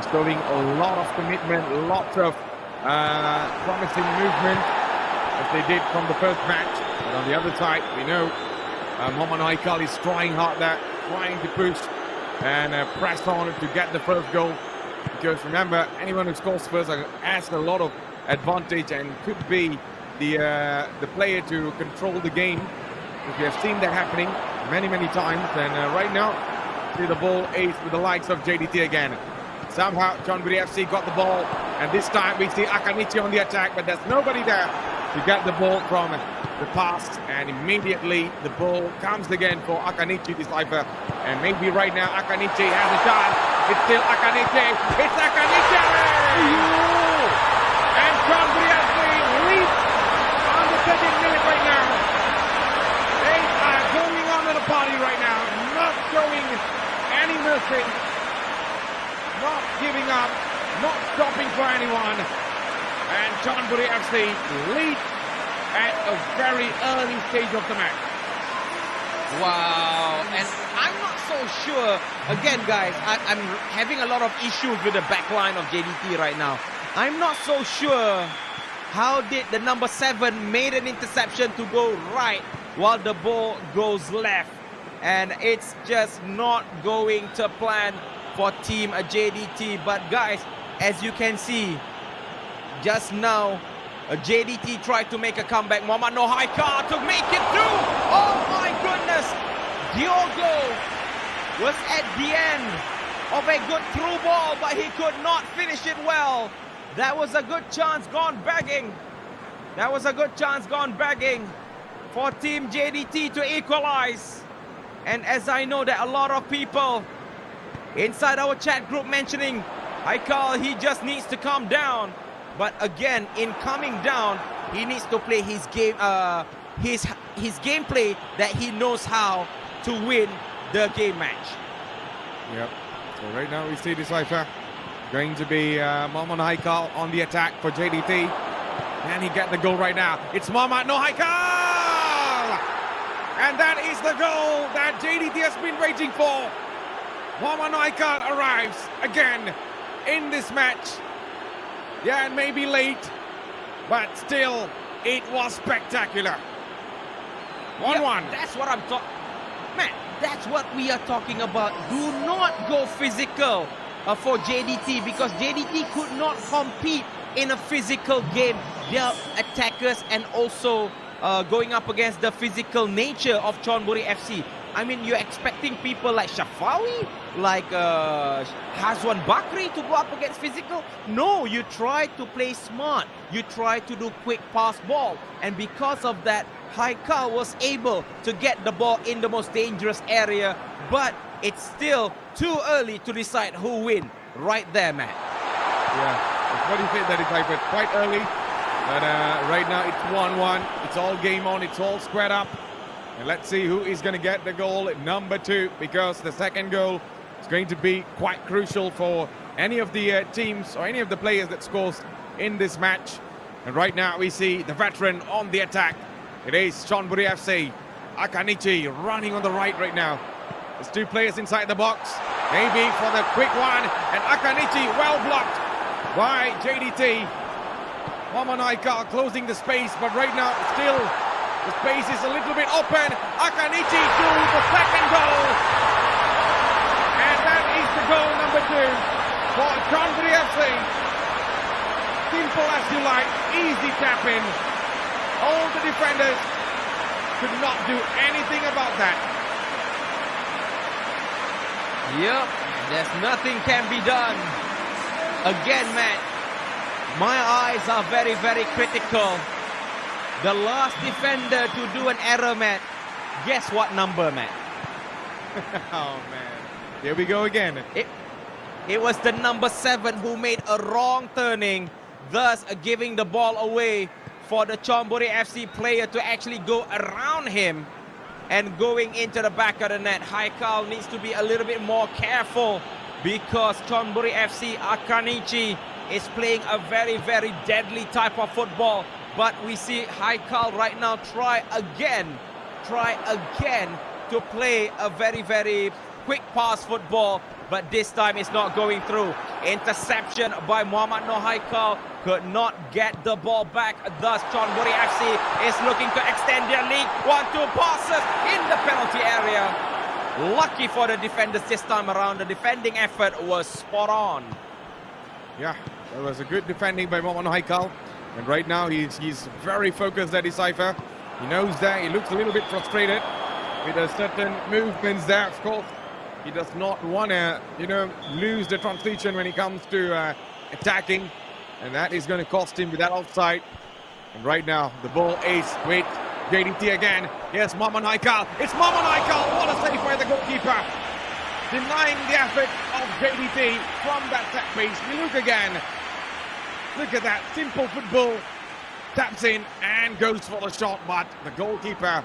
is showing a lot of commitment, lots of promising movement, as they did from the first match. But on the other side, we know Mohamed Haikal is trying hard there, trying to push and press on to get the first goal. Because remember, anyone who scores first has a lot of advantage and could be the player to control the game. Because we have seen that happening many, many times. And right now, see the ball ace with the likes of JDT again. Somehow, Chonburi FC got the ball. And this time, we see Akanichi on the attack, but there's nobody there to get the ball from the pass. And immediately, the ball comes again for Akanichi, Decipher. And maybe right now, Akanichi has a chance. It's still Akanichi. It's Akanichi! And Chonburi FC leads on the 13th minute right now. They are going on to the party right now, not showing any mercy, not giving up, not stopping for anyone. And Chonburi FC leads at a very early stage of the match. Wow, and I'm not so sure. Again, guys, I'm having a lot of issues with the back line of JDT right now. I'm not so sure how did the number 7 made an interception to go right while the ball goes left. And it's just not going to plan for team JDT. But guys, as you can see, just now, JDT tried to make a comeback. Mohamed Noor Haikal to make it through. Oh my goodness. Diogo was at the end of a good through ball, but he could not finish it well. That was a good chance gone begging. That was a good chance gone begging for Team JDT to equalize. And as I know that a lot of people inside our chat group mentioning, Haikal, he just needs to calm down. But again, in calming down, he needs to play his game, his gameplay that he knows how to win the game match. Yep. So right now we see this cipher going to be Mohamed Haikal on the attack for JDT. Can he get the goal right now? It's Mohamed No Haikal! And that is the goal that JDT has been waiting for. Mohamed No Haikal arrives again in this match. Yeah, it may be late, but still, it was spectacular. 1-1. Yep, that's what I'm talking. Man, that's what we are talking about. Do not go physical for JDT, because JDT could not compete in a physical game. They are attackers and also going up against the physical nature of Chonburi FC. I mean, you're expecting people like Shafawi, like Hazwan Bakri to go up against physical? No, you try to play smart. You try to do quick pass ball. And because of that, Haikal was able to get the ball in the most dangerous area. But it's still too early to decide who win right there, man. Yeah, it's what do you think that it's like, but quite early. But right now it's 1-1. It's all game on. It's all squared up. And let's see who is going to get the goal at number 2, because the second goal is going to be quite crucial for any of the teams or any of the players that scores in this match. And right now we see the veteran on the attack. It is Chonburi FC. Akanichi running on the right now. There's 2 players inside the box. Maybe for the quick one. And Akanichi well blocked by JDT. Mohamed Haikal closing the space, but right now still the space is a little bit open. Akanichi to the second goal. And that is the goal number 2 for Chonburi FC. Simple as you like, easy tap in. All the defenders could not do anything about that. Yep, there's nothing can be done. Again, Matt, my eyes are very, very critical. The last defender to do an error, Matt. Guess what number, Matt? Oh, man. Here we go again. It was the number 7 who made a wrong turning, thus giving the ball away for the Chonburi FC player to actually go around him and going into the back of the net. Haikal needs to be a little bit more careful, because Chonburi FC Akanichi is playing a very, very deadly type of football. But we see Haikal right now try again to play a very, very quick pass football, but this time it's not going through. Interception by Mohamed No Haikal, could not get the ball back. Thus, Chonburi FC is looking to extend their lead. 1-2 passes in the penalty area. Lucky for the defenders this time around. The defending effort was spot on. Yeah, that was a good defending by Mohamed No Haikal. And right now he's very focused at his cipher. He knows that. He looks a little bit frustrated with a certain movements there. Of course, he does not want to, lose the transition when it comes to attacking. And that is going to cost him with that offside. And right now, the ball is with JDT again. Yes, Mohamed Haikal. It's Mohamed Haikal. What a save by the goalkeeper. Denying the effort of JDT from that set piece. We look again. Look at that. Simple football. Taps in and goes for the shot. But the goalkeeper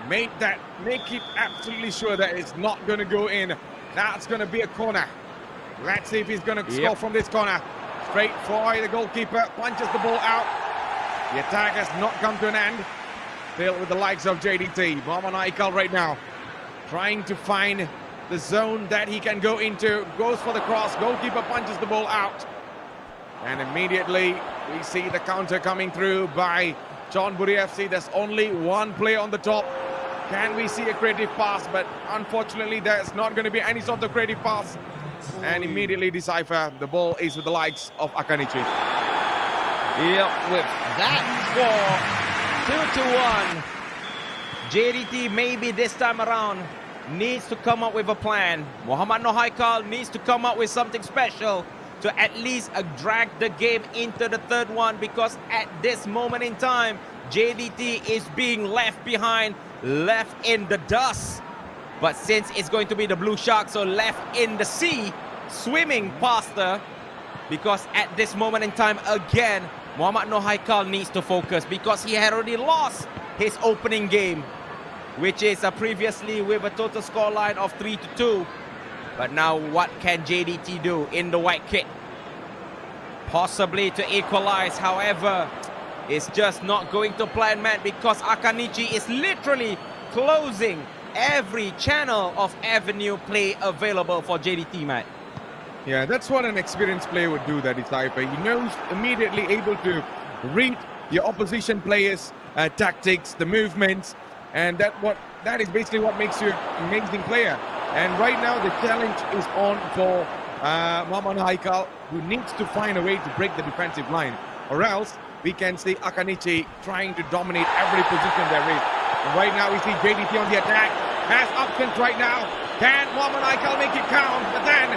make it absolutely sure that it's not going to go in. That's going to be a corner. Let's see if he's going to score from this corner. Straight for the goalkeeper. Punches the ball out. The attack has not come to an end. Still with the likes of JDT. Mohamed Haikal right now trying to find the zone that he can go into. Goes for the cross. Goalkeeper punches the ball out. And immediately we see the counter coming through by Chonburi FC. There's only one player on the top. Can we see a creative pass? But unfortunately, there's not going to be any sort of creative pass. And immediately decipher, the ball is with the likes of Akanichi. Yep, with that score, 2-1. JDT maybe this time around needs to come up with a plan. Muhammad Nur Haikal needs to come up with something special to at least drag the game into the third one, because at this moment in time, JDT is being left behind, left in the dust. But since it's going to be the Blue Sharks, so left in the sea, swimming faster, because at this moment in time, again, Muhammad Nur Haikal needs to focus, because he had already lost his opening game, which is previously with a total scoreline of 3-2. But now what can JDT do in the white kit? Possibly to equalize. However, it's just not going to plan, man, because Akanichi is literally closing every channel of avenue play available for JDT, man. Yeah, that's what an experienced player would do, that is Taifa. He knows, immediately able to read your opposition players' tactics, the movements, and that is basically what makes you an amazing player. And right now the challenge is on for Muhammad Nur Haikal, who needs to find a way to break the defensive line, or else we can see Akanichi trying to dominate every position there is. And right now we see JDT on the attack, has options right now. Can Muhammad Nur Haikal make it count? But then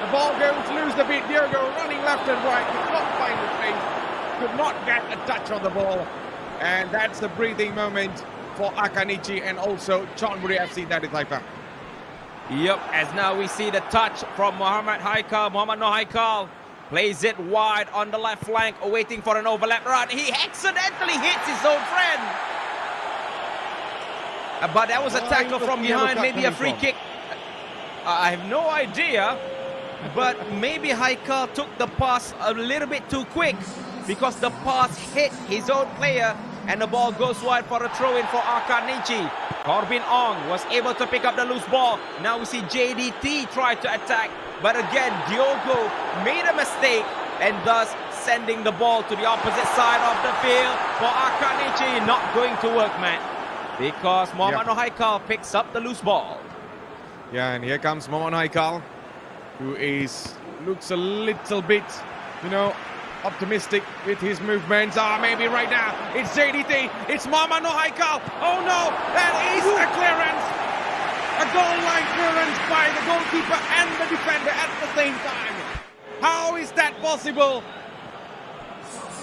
the ball goes loose a bit. Diogo running left and right, could not find the space, could not get a touch on the ball. And that's the breathing moment for Akanichi and also Chonburi FC, that is Haifa. Yep, as now we see the touch from Muhammad Nur Haikal plays it wide on the left flank, waiting for an overlap run. He accidentally hits his own friend. But that was a tackle from behind, maybe a free kick. I have no idea, but maybe Haikal took the pass a little bit too quick, because the pass hit his own player and the ball goes wide for a throw-in for Akanichi. Corbin Ong was able to pick up the loose ball. Now we see JDT try to attack, but again, Diogo made a mistake and thus sending the ball to the opposite side of the field for Akanichi. Not going to work, man, because Muhammad Nur Haikal picks up the loose ball. Yeah, and here comes Muhammad Nur Haikal, who looks a little bit, optimistic with his movements. Maybe right now it's JDT, it's Muhammad Nur Haikal. Oh no, that is a clearance, a goal line clearance by the goalkeeper and the defender at the same time. How is that possible?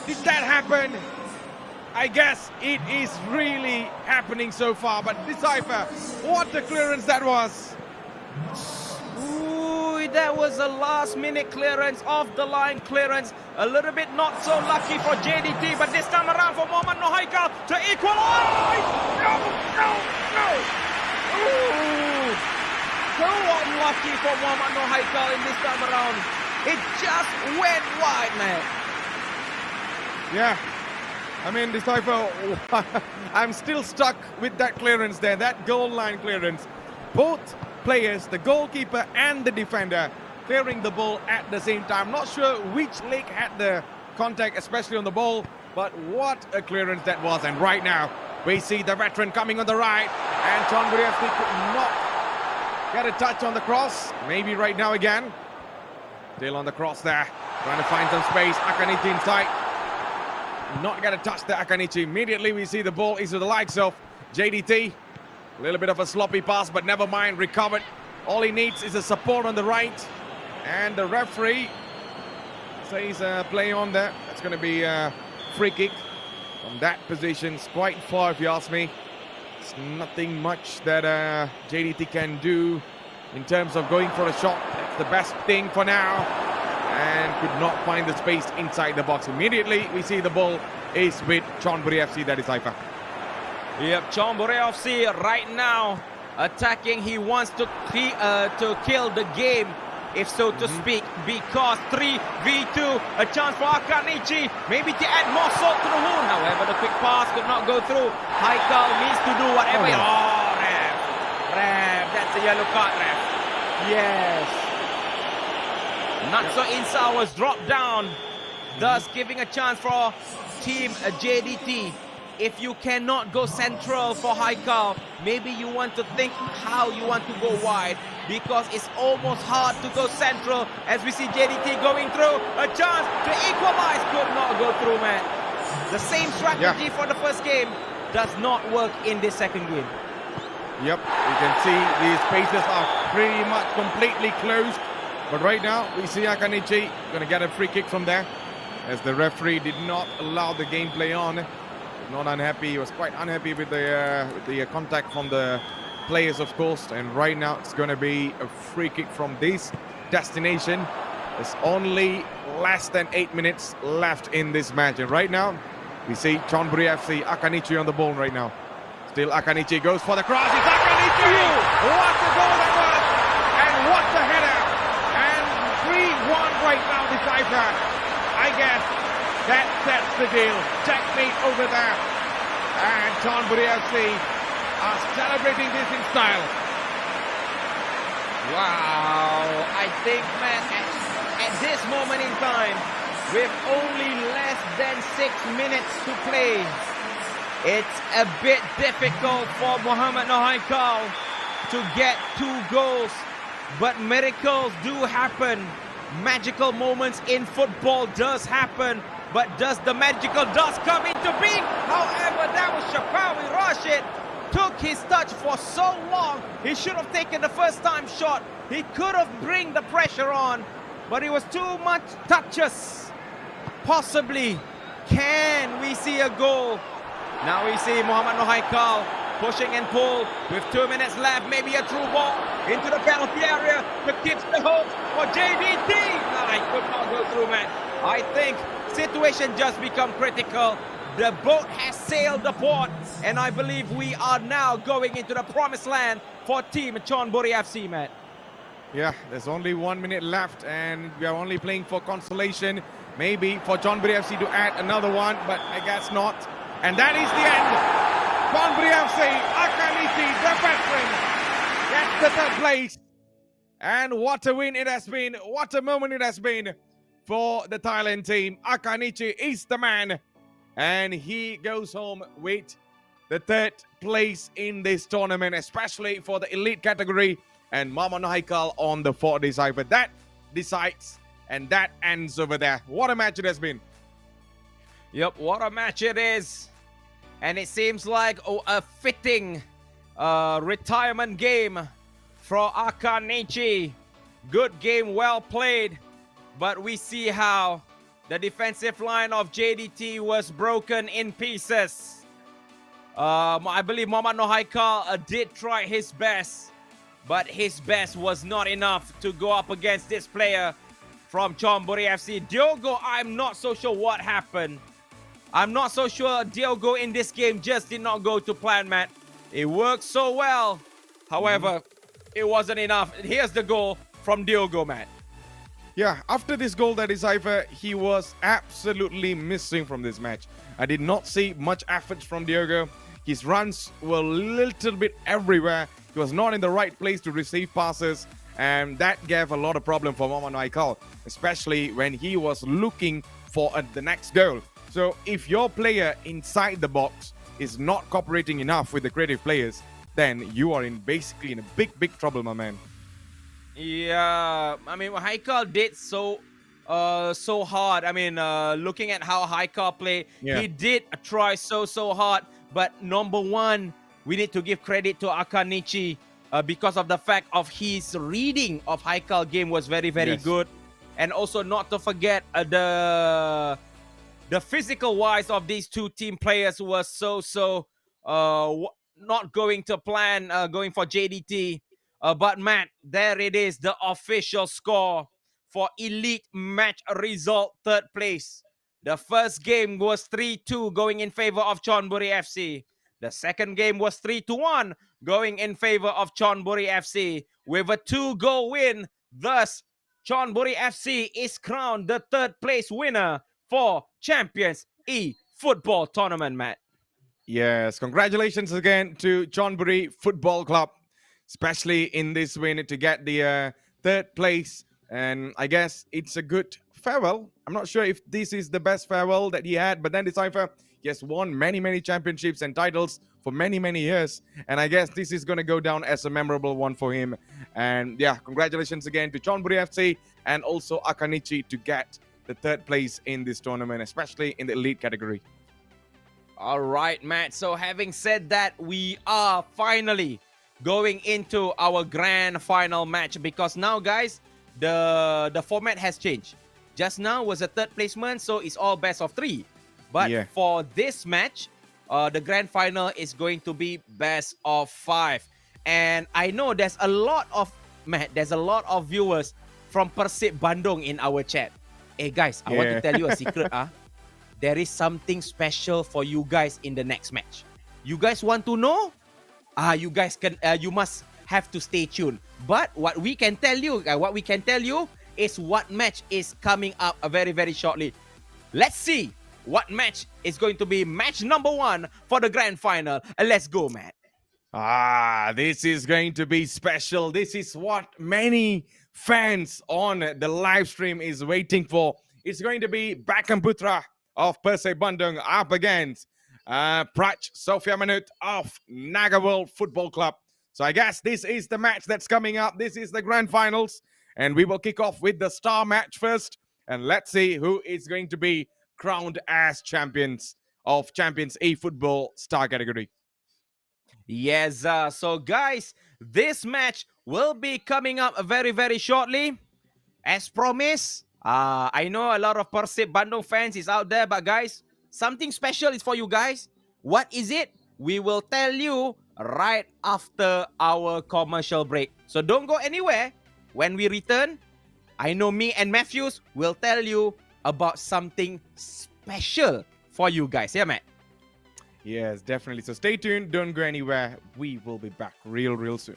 Did that happen? I guess it is really happening so far, but Decipher, what a clearance that was. Ooh, that was a last-minute clearance, off-the-line clearance. A little bit not so lucky for JDT, but this time around for Muhammad Nur Haikal to equalize. No. Ooh, so unlucky for Muhammad Nur Haikal in this time around. It just went wide, man. Yeah. I mean, Decipher, I'm still stuck with that clearance there, that goal line clearance. Both players, the goalkeeper and the defender, clearing the ball at the same time. Not sure which leg had the contact, especially on the ball, but what a clearance that was. And right now, we see the veteran coming on the right, and Chonburi FC could not get a touch on the cross. Maybe right now again. Still on the cross there, trying to find some space. Akanichi inside. Not going to touch the Akanichi. Immediately we see the ball is to the likes of JDT. A little bit of a sloppy pass, but never mind, recovered. All he needs is a support on the right. And the referee says play on there. That's going to be a free kick from that position. It's quite far if you ask me. It's nothing much that JDT can do in terms of going for a shot. That's the best thing for now. And could not find the space inside the box. Immediately we see the ball is with Chonburi FC, that is Haifa. Yep, Chonburi FC right now attacking. He wants to kill the game, if so to speak, because 3v2, a chance for Akanichi, maybe to add more salt to the wound. However, the quick pass could not go through. Haikal needs to do whatever. Ref, that's a yellow card, ref. Yes. Natso Insa was dropped down, thus giving a chance for team JDT. If you cannot go central for Haikal, maybe you want to think how you want to go wide, because it's almost hard to go central as we see JDT going through. A chance to equalize, could not go through, man. The same strategy for the first game does not work in this second game. Yep, you can see these spaces are pretty much completely closed. But right now, we see Akanichi going to get a free kick from there, as the referee did not allow the gameplay on. Not unhappy, he was quite unhappy with the contact from the players, of course. And right now, it's going to be a free kick from this destination. There's only less than 8 minutes left in this match. And right now, we see Chonburi FC, Akanichi on the ball right now. Still Akanichi goes for the cross. It's Akanichi! What a goal that was! And what a header! And 3-1 right now, the cipher. I guess that sets the deal. Checkmate over there. And Chonburi FC are celebrating this in style. Wow, I think, man, at this moment in time, with only less than 6 minutes to play, it's a bit difficult for Muhammad Nohaikal to get 2 goals. But miracles do happen. Magical moments in football does happen. But does the magical does come into being? However, that was Shapawi Rashid. Took his touch for so long. He should have taken the first time shot. He could have bring the pressure on, but it was too much touches. Possibly, can we see a goal? Now we see Muhammad Nohaikal pushing and pull with 2 minutes left. Maybe a through ball into the penalty area to keep the hopes for JDT. I could not go through, man. I think situation just become critical. The boat has sailed the port, and I believe we are now going into the promised land for Team Chonburi FC, man. Yeah, there's only 1 minute left, and we are only playing for consolation. Maybe for Chonburi FC to add another one, but I guess not. And that is the end. Chonburi FC, Akanichi, the veteran, gets the 3rd place. And what a win it has been. What a moment it has been for the Thailand team. Akanichi is the man. And he goes home with the 3rd place in this tournament, especially for the elite category. And Mama Nohaikal on the 4th decipher. That decides, and that ends over there. What a match it has been. Yep, what a match it is. And it seems like a fitting retirement game for Akanichi. Good game, well played. But we see how the defensive line of JDT was broken in pieces. I believe Muhammad Nohaikal did try his best, but his best was not enough to go up against this player from Chonburi FC. Diogo, I'm not so sure what happened. I'm not so sure Diogo in this game just did not go to plan, man. It worked so well. However, it wasn't enough. Here's the goal from Diogo, man. Yeah, after this goal that is Cypher, he was absolutely missing from this match. I did not see much effort from Diogo. His runs were a little bit everywhere. He was not in the right place to receive passes, and that gave a lot of problem for Muhammad Nohaikal, especially when he was looking for the next goal. So if your player inside the box is not cooperating enough with the creative players, then you are basically in a big trouble, my man. Yeah, I mean, Haikal did so hard. I mean, looking at how Haikal played, he did try so hard. But number one, we need to give credit to Akanichi because of the fact of his reading of Haikal game was very good. And also not to forget the physical wise of these two team players was so not going to plan going for JDT. But man, there it is, the official score for elite match result, 3rd place. The first game was 3-2 going in favor of Chonburi FC. The second game was 3-1 going in favor of Chonburi FC with a 2-goal win. Thus, Chonburi FC is crowned the 3rd place winner for Champions eFootball tournament, Matt. Yes, congratulations again to Chonburi Football Club, especially in this win to get the 3rd place. And I guess it's a good farewell. I'm not sure if this is the best farewell that he had, but then Decipher, he has won many championships and titles for many years. And I guess this is going to go down as a memorable one for him. And yeah, congratulations again to Chonburi FC and also Akanichi to get the 3rd place in this tournament, especially in the elite category. All right, Matt. So having said that, we are finally going into our grand final match, because now, guys, the format has changed. Just now was a third placement, so it's all best of 3. But Yeah. for this match, the grand final is going to be best of 5. And I know there's a lot of viewers from PERSIB Bandung in our chat. Hey guys, I want to Yeah. tell you a secret. There is something special for you guys in the next match. You guys want to know? You guys can. You must have to stay tuned. But what we can tell you is what match is coming up very, very shortly. Let's see what match is going to be match number 1 for the grand final. Let's go, Matt. This is going to be special. This is what many fans on the live stream is waiting for. It's going to be Beckham Putra of PERSIB Bandung up against Praj Sofia Manut of Naga World Football Club. So I guess this is the match that's coming up. This is the grand finals. And we will kick off with the star match first. And let's see who is going to be crowned as champions of Champions eFootball star category. Yes, so guys, this match will be coming up very, very shortly. As promised, I know a lot of PERSIB Bandung fans is out there, but guys, something special is for you guys. What is it? We will tell you right after our commercial break. So don't go anywhere. When we return, I know me and Matthews will tell you about something special for you guys. Yeah, Matt? Yes, definitely. So stay tuned. Don't go anywhere. We will be back real soon.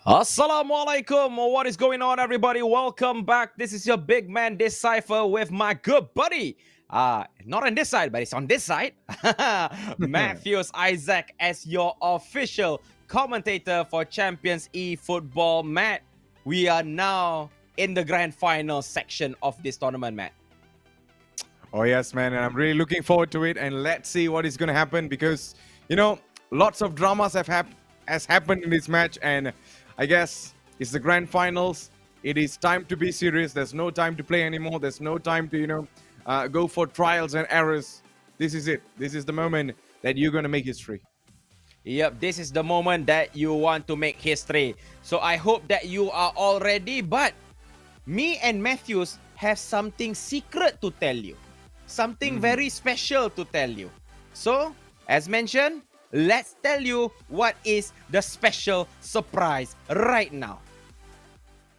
Assalamualaikum. What is going on, everybody? Welcome back. This is your big man Decipher with my good buddy. Not on this side, but it's on this side. Matthews Isaac as your official commentator for Champions eFootball. Matt, we are now in the grand final section of this tournament, Matt. Oh, yes, man. And I'm really looking forward to it. And let's see what is going to happen because, you know, lots of dramas has happened in this match. And I guess it's the grand finals. It is time to be serious. There's no time to play anymore. There's no time to, go for trials and errors. This is it. This is the moment that you're going to make history. Yep, this is the moment that you want to make history. So I hope that you are all ready. But me and Matthews have something secret to tell you. Something very special to tell you. So, as mentioned, let's tell you what is the special surprise right now.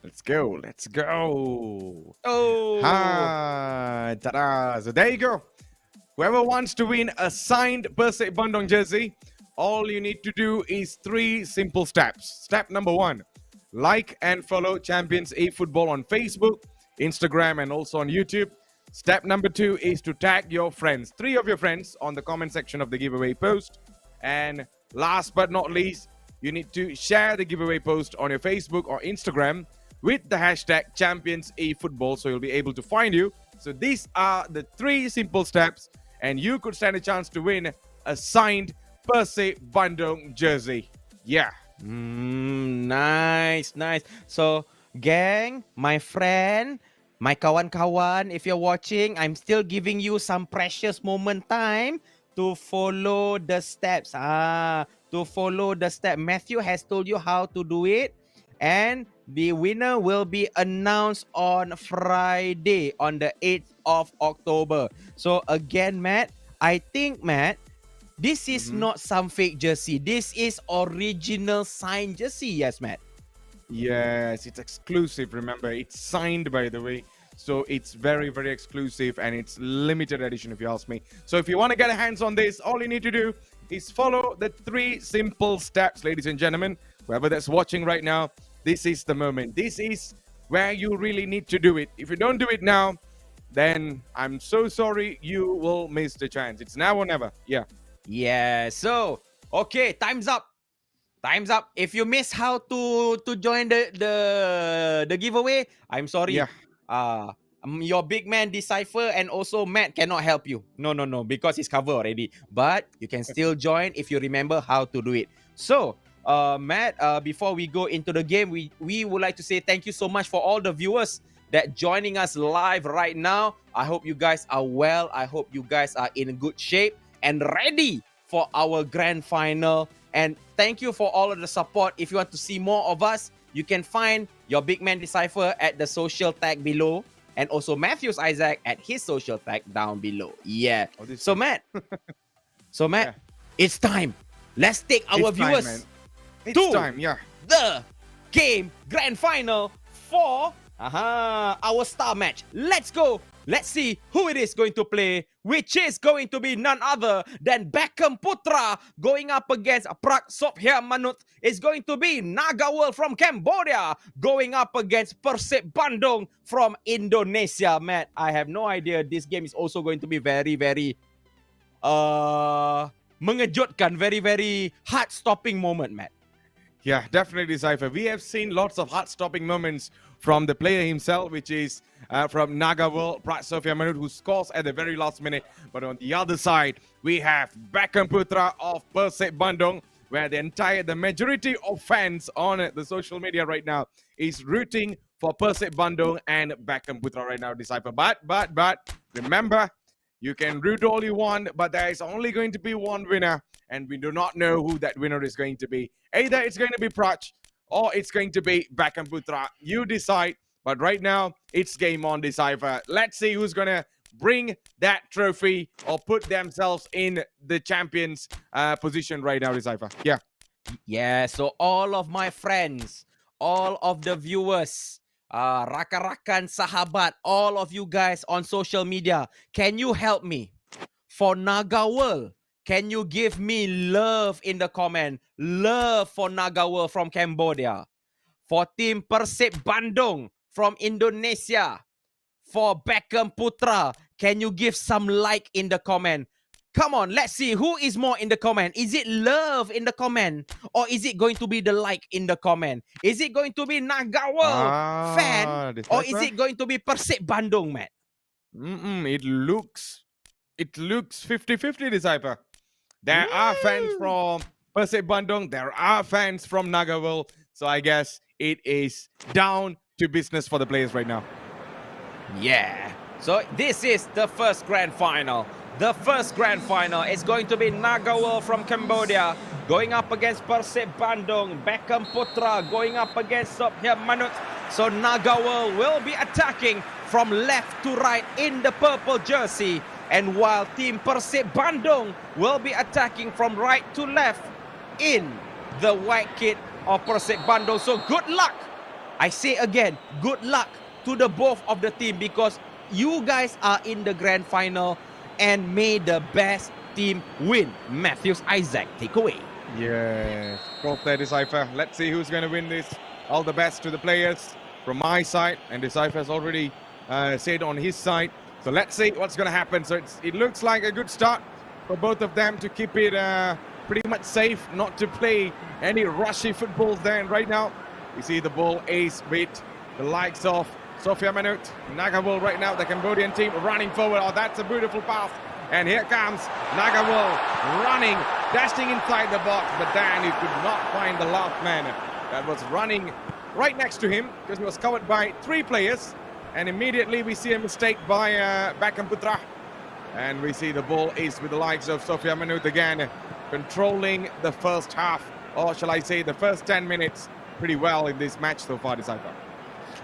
Let's go. Let's go. Oh. Ta-da. So there you go. Whoever wants to win a signed PERSIB Bandung jersey, all you need to do is 3 simple steps. Step number 1, like and follow Champions eFootball on Facebook, Instagram, and also on YouTube. Step number 2 is to tag your friends, 3 of your friends, on the comment section of the giveaway post. And last but not least, you need to share the giveaway post on your Facebook or Instagram with the hashtag Champions eFootball, so you'll be able to find you. So these are the 3 simple steps, and you could stand a chance to win a signed PERSIB Bandung jersey. Yeah. Nice. So, gang, my friend, my kawan-kawan, if you're watching, I'm still giving you some precious moment time to follow the steps. To follow the step. Matthew has told you how to do it, and the winner will be announced on Friday, on the 8th of October. So again, Matt, I think, Matt, this is not some fake jersey. This is original signed jersey. Yes, Matt. Yes, it's exclusive. Remember, it's signed, by the way. So it's very, very exclusive, and it's limited edition, if you ask me. So if you want to get a hands on this, all you need to do is follow the 3 simple steps, ladies and gentlemen. Whoever that's watching right now, this is the moment. This is where you really need to do it. If you don't do it now, then I'm so sorry, you will miss the chance. It's now or never. Yeah. Yeah. So, okay, time's up. Time's up. If you miss how to join the giveaway, I'm sorry. Yeah. Your big man Decipher and also Matt cannot help you. No, because it's covered already. But you can still join if you remember how to do it. So, Matt, before we go into the game, we would like to say thank you so much for all the viewers that joining us live right now. I hope you guys are well. I hope you guys are in good shape and ready for our grand final. And thank you for all of the support. If you want to see more of us, you can find your big man Decipher at the social tag below, and also Matthews Isaac at his social tag down below. Yeah. So Matt, Yeah. it's time. Let's take our viewers It's time, yeah. the game grand final for our star match. Let's go. Let's see who it is going to play, which is going to be none other than Beckham Putra going up against Prak Sophia Manut. Is going to be Naga World from Cambodia going up against PERSIB Bandung from Indonesia. Matt, I have no idea. This game is also going to be very, very mengejutkan, very, very heart-stopping moment, Matt. Yeah, definitely, Cypher. We have seen lots of heart-stopping moments from the player himself, which is from Naga World, Prak Sophia Manut, who scores at the very last minute. But on the other side, we have Beckham Putra of PERSIB Bandung, where the majority of fans on the social media right now is rooting for PERSIB Bandung and Beckham Putra right now, Decipher. But remember, you can root all you want, but there is only going to be one winner, and we do not know who that winner is going to be. Either it's going to be Prach or it's going to be Beckham Putra. You decide. But right now, it's game on, Decipher. Let's see who's going to bring that trophy or put themselves in the champions position right now, Decipher. Yeah. Yeah, so all of my friends, all of the viewers, rakan-rakan, sahabat, all of you guys on social media, can you help me? For Naga World, can you give me love in the comment? Love for Naga World from Cambodia. For Team PERSIB Bandung from Indonesia. For Beckham Putra, can you give some like in the comment? Come on, let's see who is more in the comment. Is it love in the comment? Or is it going to be the like in the comment? Is it going to be Naga World fan? Decipher? Or is it going to be PERSIB Bandung, man? It looks 50-50, Decipher. There are fans from PERSIB Bandung. There are fans from Naga World. So I guess it is down to business for the players right now. Yeah. So this is the first grand final. The first grand final is going to be Naga World from Cambodia going up against PERSIB Bandung. Beckham Putra going up against Sophia Manut. So Naga World will be attacking from left to right in the purple jersey. And while Team PERSIB Bandung will be attacking from right to left in the white kit of PERSIB Bandung. So good luck. I say again, good luck to the both of the team, because you guys are in the grand final, and may the best team win. Matthews Isaac, take away. Yeah, both there, Decipher. Let's see who's going to win this. All the best to the players from my side, and Decipher has already said on his side. So let's see what's going to happen. So it looks like a good start for both of them to keep it pretty much safe, not to play any rushy footballs there. And right now, you see the ball is a bit the likes of Sofia Manut, Nagawal right now, the Cambodian team running forward. Oh, that's a beautiful pass. And here comes Nagawal running, dashing inside the box, but then he could not find the last man that was running right next to him because he was covered by 3 players. And immediately we see a mistake by Beckham Putra. And we see the ball is with the likes of Sofia Manut again, controlling the first half, or shall I say the first 10 minutes pretty well in this match so far, Decipher.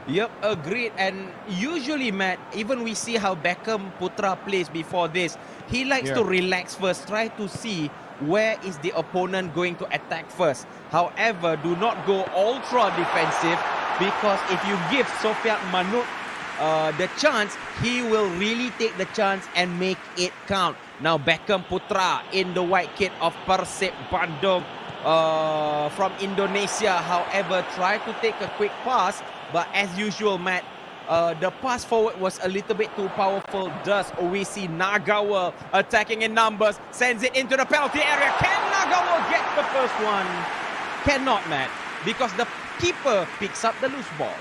Yep, agreed. And usually, Matt, even we see how Beckham Putra plays before this, he likes to relax first, try to see where is the opponent going to attack first. However, do not go ultra defensive, because if you give Sofia Manut the chance, he will really take the chance and make it count. Now Beckham Putra in the white kit of PERSIB Bandung from Indonesia, however, tried to take a quick pass, but as usual, Matt, the pass forward was a little bit too powerful. Thus, we see Nagawal attacking in numbers, sends it into the penalty area. Can Nagawal get the first one? Cannot, Matt, because the keeper picks up the loose ball.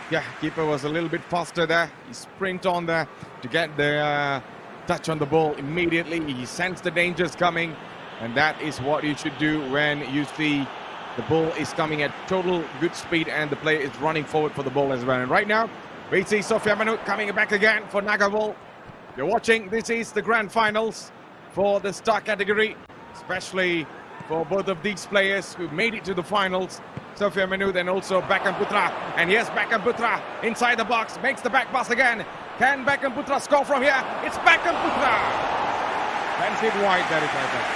Yeah, keeper was a little bit faster there. He sprint on there to get the touch on the ball immediately. He sensed the dangers coming, and that is what you should do when you see the ball is coming at total good speed and the player is running forward for the ball as well. And right now, we see Sofia Manut coming back again for Nagawal. You're watching, this is the grand finals for the star category, especially for both of these players who made it to the finals. Sofia Manut and also Beckham Putra. And yes, Beckham Putra inside the box, makes the back pass again. Can Beckham Putra score from here? It's Beckham Putra! Hands it wide, that is right there.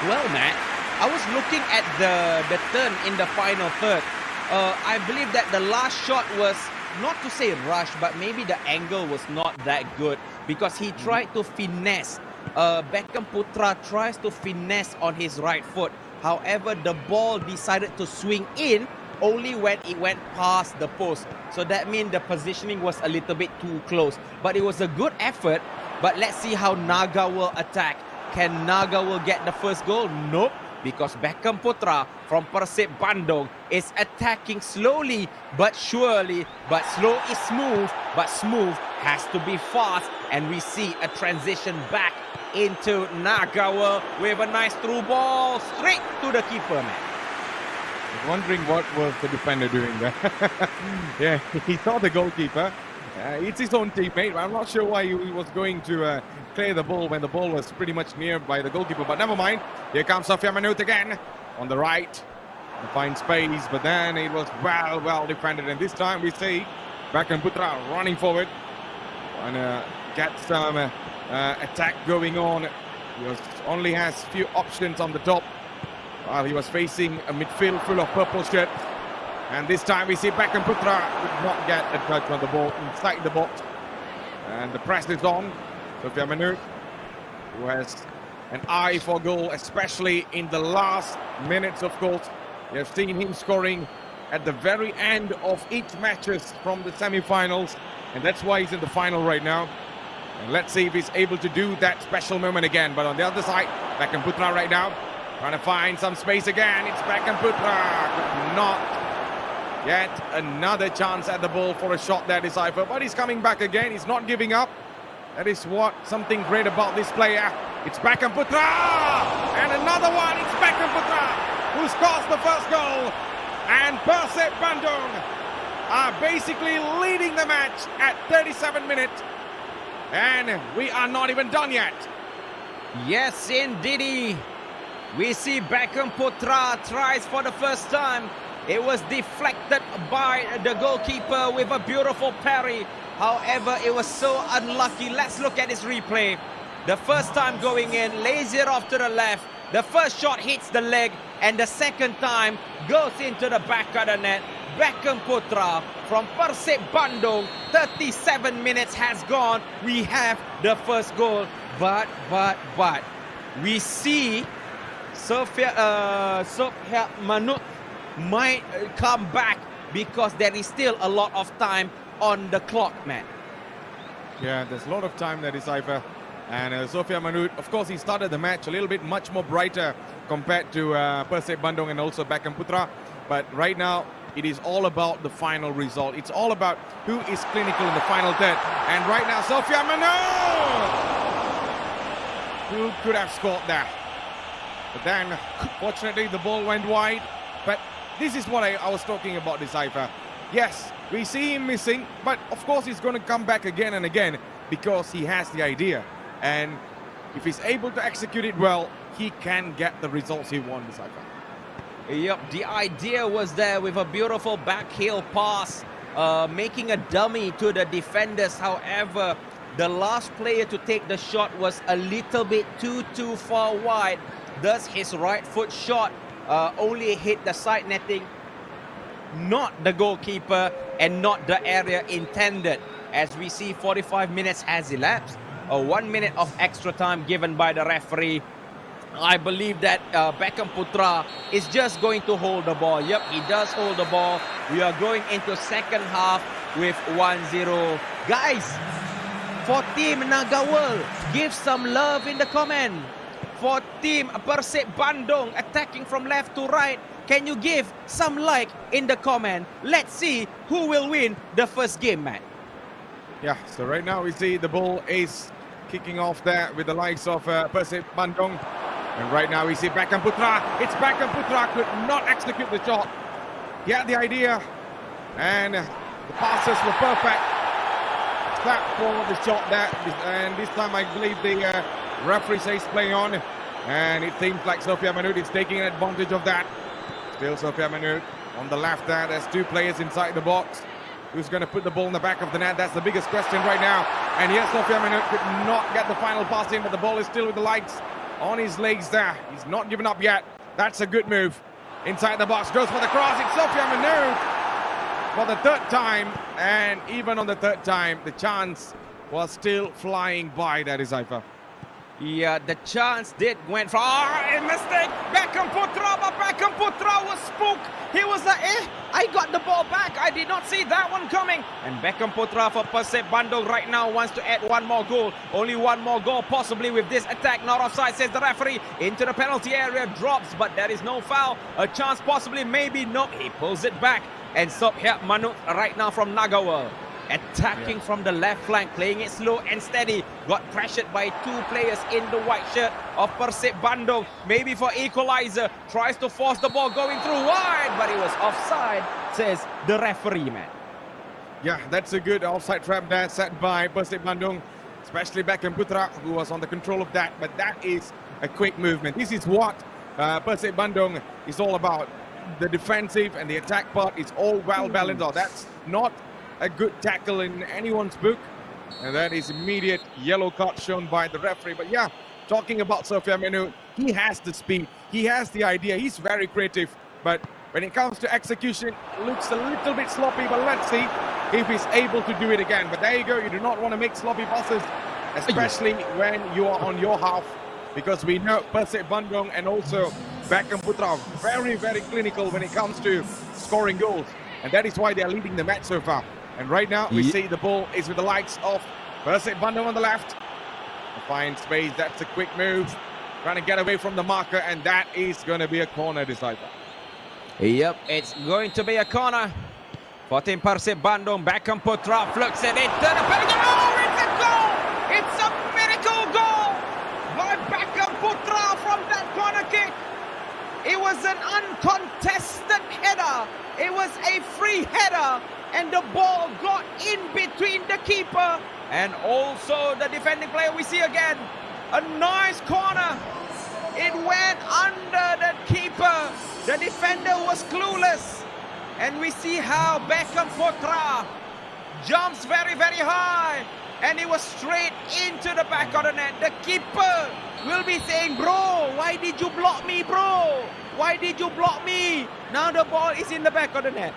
Well, Matt, I was looking at the turn in the final third. I believe that the last shot was, not to say rushed, but maybe the angle was not that good, because he tried to finesse. Beckham Putra tries to finesse on his right foot. However, the ball decided to swing in only when it went past the post. So that means the positioning was a little bit too close. But it was a good effort. But let's see how Nagawal attack. Can Nagawal get the first goal? Nope. Because Beckham Putra from PERSIB Bandung is attacking slowly but surely. But slow is smooth, but smooth has to be fast. And we see a transition back into Nagawal with a nice through ball straight to the keeper, man. I was wondering what was the defender doing there. Yeah, he saw the goalkeeper. It's his own teammate. I'm not sure why he was going to clear the ball when the ball was pretty much near by the goalkeeper. But never mind. Here comes Sofia Manut again on the right. To find space, but then it was well defended. And this time we see Beckham Putra running forward and get some attack going on. He only has few options on the top while he was facing a midfield full of purple shirt. And this time we see Beckham Putra could not get a touch on the ball inside the box. And the press is on. Sofia Manut, who has an eye for goal, especially in the last minutes, of course. You have seen him scoring at the very end of each matches from the semi-finals. And that's why he's in the final right now. And let's see if he's able to do that special moment again. But on the other side, Beckham Putra right now, trying to find some space again. It's Beckham Putra. Could not get another chance at the ball for a shot there, Decipher. But he's coming back again. He's not giving up. That is what something great about this player. It's Beckham Putra! And another one. It's Beckham Putra who scores the first goal. And PERSIB Bandung are basically leading the match at 37 minutes. And we are not even done yet. Yes, indeed. We see Beckham Putra tries for the first time. It was deflected by the goalkeeper with a beautiful parry. However, it was so unlucky. Let's look at this replay. The first time going in, lays it off to the left. The first shot hits the leg, and the second time goes into the back of the net. Beckham Putra from PERSIB Bandung, 37 minutes has gone. We have the first goal, but we see Sofia Manut might come back because there is still a lot of time on the clock, man. Yeah, there's a lot of time there, Decipher. And Sofia Manut, of course, he started the match a little bit much more brighter compared to PERSIB Bandung and also Beckham Putra. But right now, it is all about the final result. It's all about who is clinical in the final third. And right now, Sofia Manu! Who could have scored that? But then, fortunately, the ball went wide. But this is what I was talking about, this Haifa. Yes, we see him missing, but of course he's going to come back again and again because he has the idea. And if he's able to execute it well, he can get the results he wants, this Haifa. Yep, the idea was there with a beautiful back heel pass, making a dummy to the defenders. However, the last player to take the shot was a little bit too far wide. Thus, his right foot shot only hit the side netting, not the goalkeeper and not the area intended. As we see, 45 minutes has elapsed. 1 minute of extra time given by the referee. I believe that Beckham Putra is just going to hold the ball. Yep, he does hold the ball. We are going into second half with 1-0. Guys, for Team Nagawal, give some love in the comment. For Team PERSIB Bandung, attacking from left to right, can you give some like in the comment? Let's see who will win the first game, man. Yeah, so right now we see the ball is kicking off there with the likes of PERSIB Bandung. And right now we see Beckham Putra. It's Beckham Putra could not execute the shot. He had the idea, and the passes were perfect. Clap for the shot there, and this time I believe the referee says play on, and it seems like Sofia Manut is taking advantage of that. Still Sofia Manut on the left there. There's two players inside the box. Who's going to put the ball in the back of the net? That's the biggest question right now. And yes, Sofia Manut could not get the final pass in, but the ball is still with the lights on his legs there. He's not given up yet. That's a good move. Inside the box, goes for the cross. It's Sofia Manut for the third time. And even on the third time, the chance was still flying by. That is Haifa. Yeah, the chance went for a mistake. Beckham Putra, but Beckham Putra was spooked. He was like, I got the ball back. I did not see that one coming. And Beckham Putra for PERSIB Bandung right now wants to add one more goal. Only one more goal possibly with this attack. Not offside, says the referee. Into the penalty area, drops, but there is no foul. A chance possibly, maybe. Nope, he pulls it back. And Sofia Manut right now from Nagawal. Attacking from the left flank, playing it slow and steady. Got pressured by two players in the white shirt of PERSIB Bandung. Maybe for equalizer. Tries to force the ball going through wide, but it was offside, says the referee, man. Yeah, that's a good offside trap there set by PERSIB Bandung, especially Beckham Putra, who was on the control of that. But that is a quick movement. This is what PERSIB Bandung is all about. The defensive and the attack part is all well balanced. Oh, that's not a good tackle in anyone's book, and that is immediate yellow card shown by the referee. But yeah, talking about Sofia Manut, he has the speed, he has the idea, he's very creative, but when it comes to execution, it looks a little bit sloppy. But let's see if he's able to do it again. But there you go, you do not want to make sloppy passes, especially when you are on your half, because we know PERSIB Bandung and also Beckham Putra very clinical when it comes to scoring goals, and that is why they are leading the match so far. And right now, we see the ball is with the likes of PERSIB Bandung on the left. Find space, that's a quick move. Trying to get away from the marker, and that is going to be a corner decider. Yep, it's going to be a corner for Team PERSIB Bandung. Beckham Putra flicks it into the penalty. Oh, it's a goal! It's a miracle goal by Beckham Putra from that corner kick. It was an uncontested header. It was a free header. And the ball got in between the keeper and also the defending player. We see again a nice corner. It went under the keeper. The defender was clueless. And we see how Beckham Putra jumps very high. And it was straight into the back of the net. The keeper will be saying, bro, why did you block me, bro? Why did you block me? Now the ball is in the back of the net.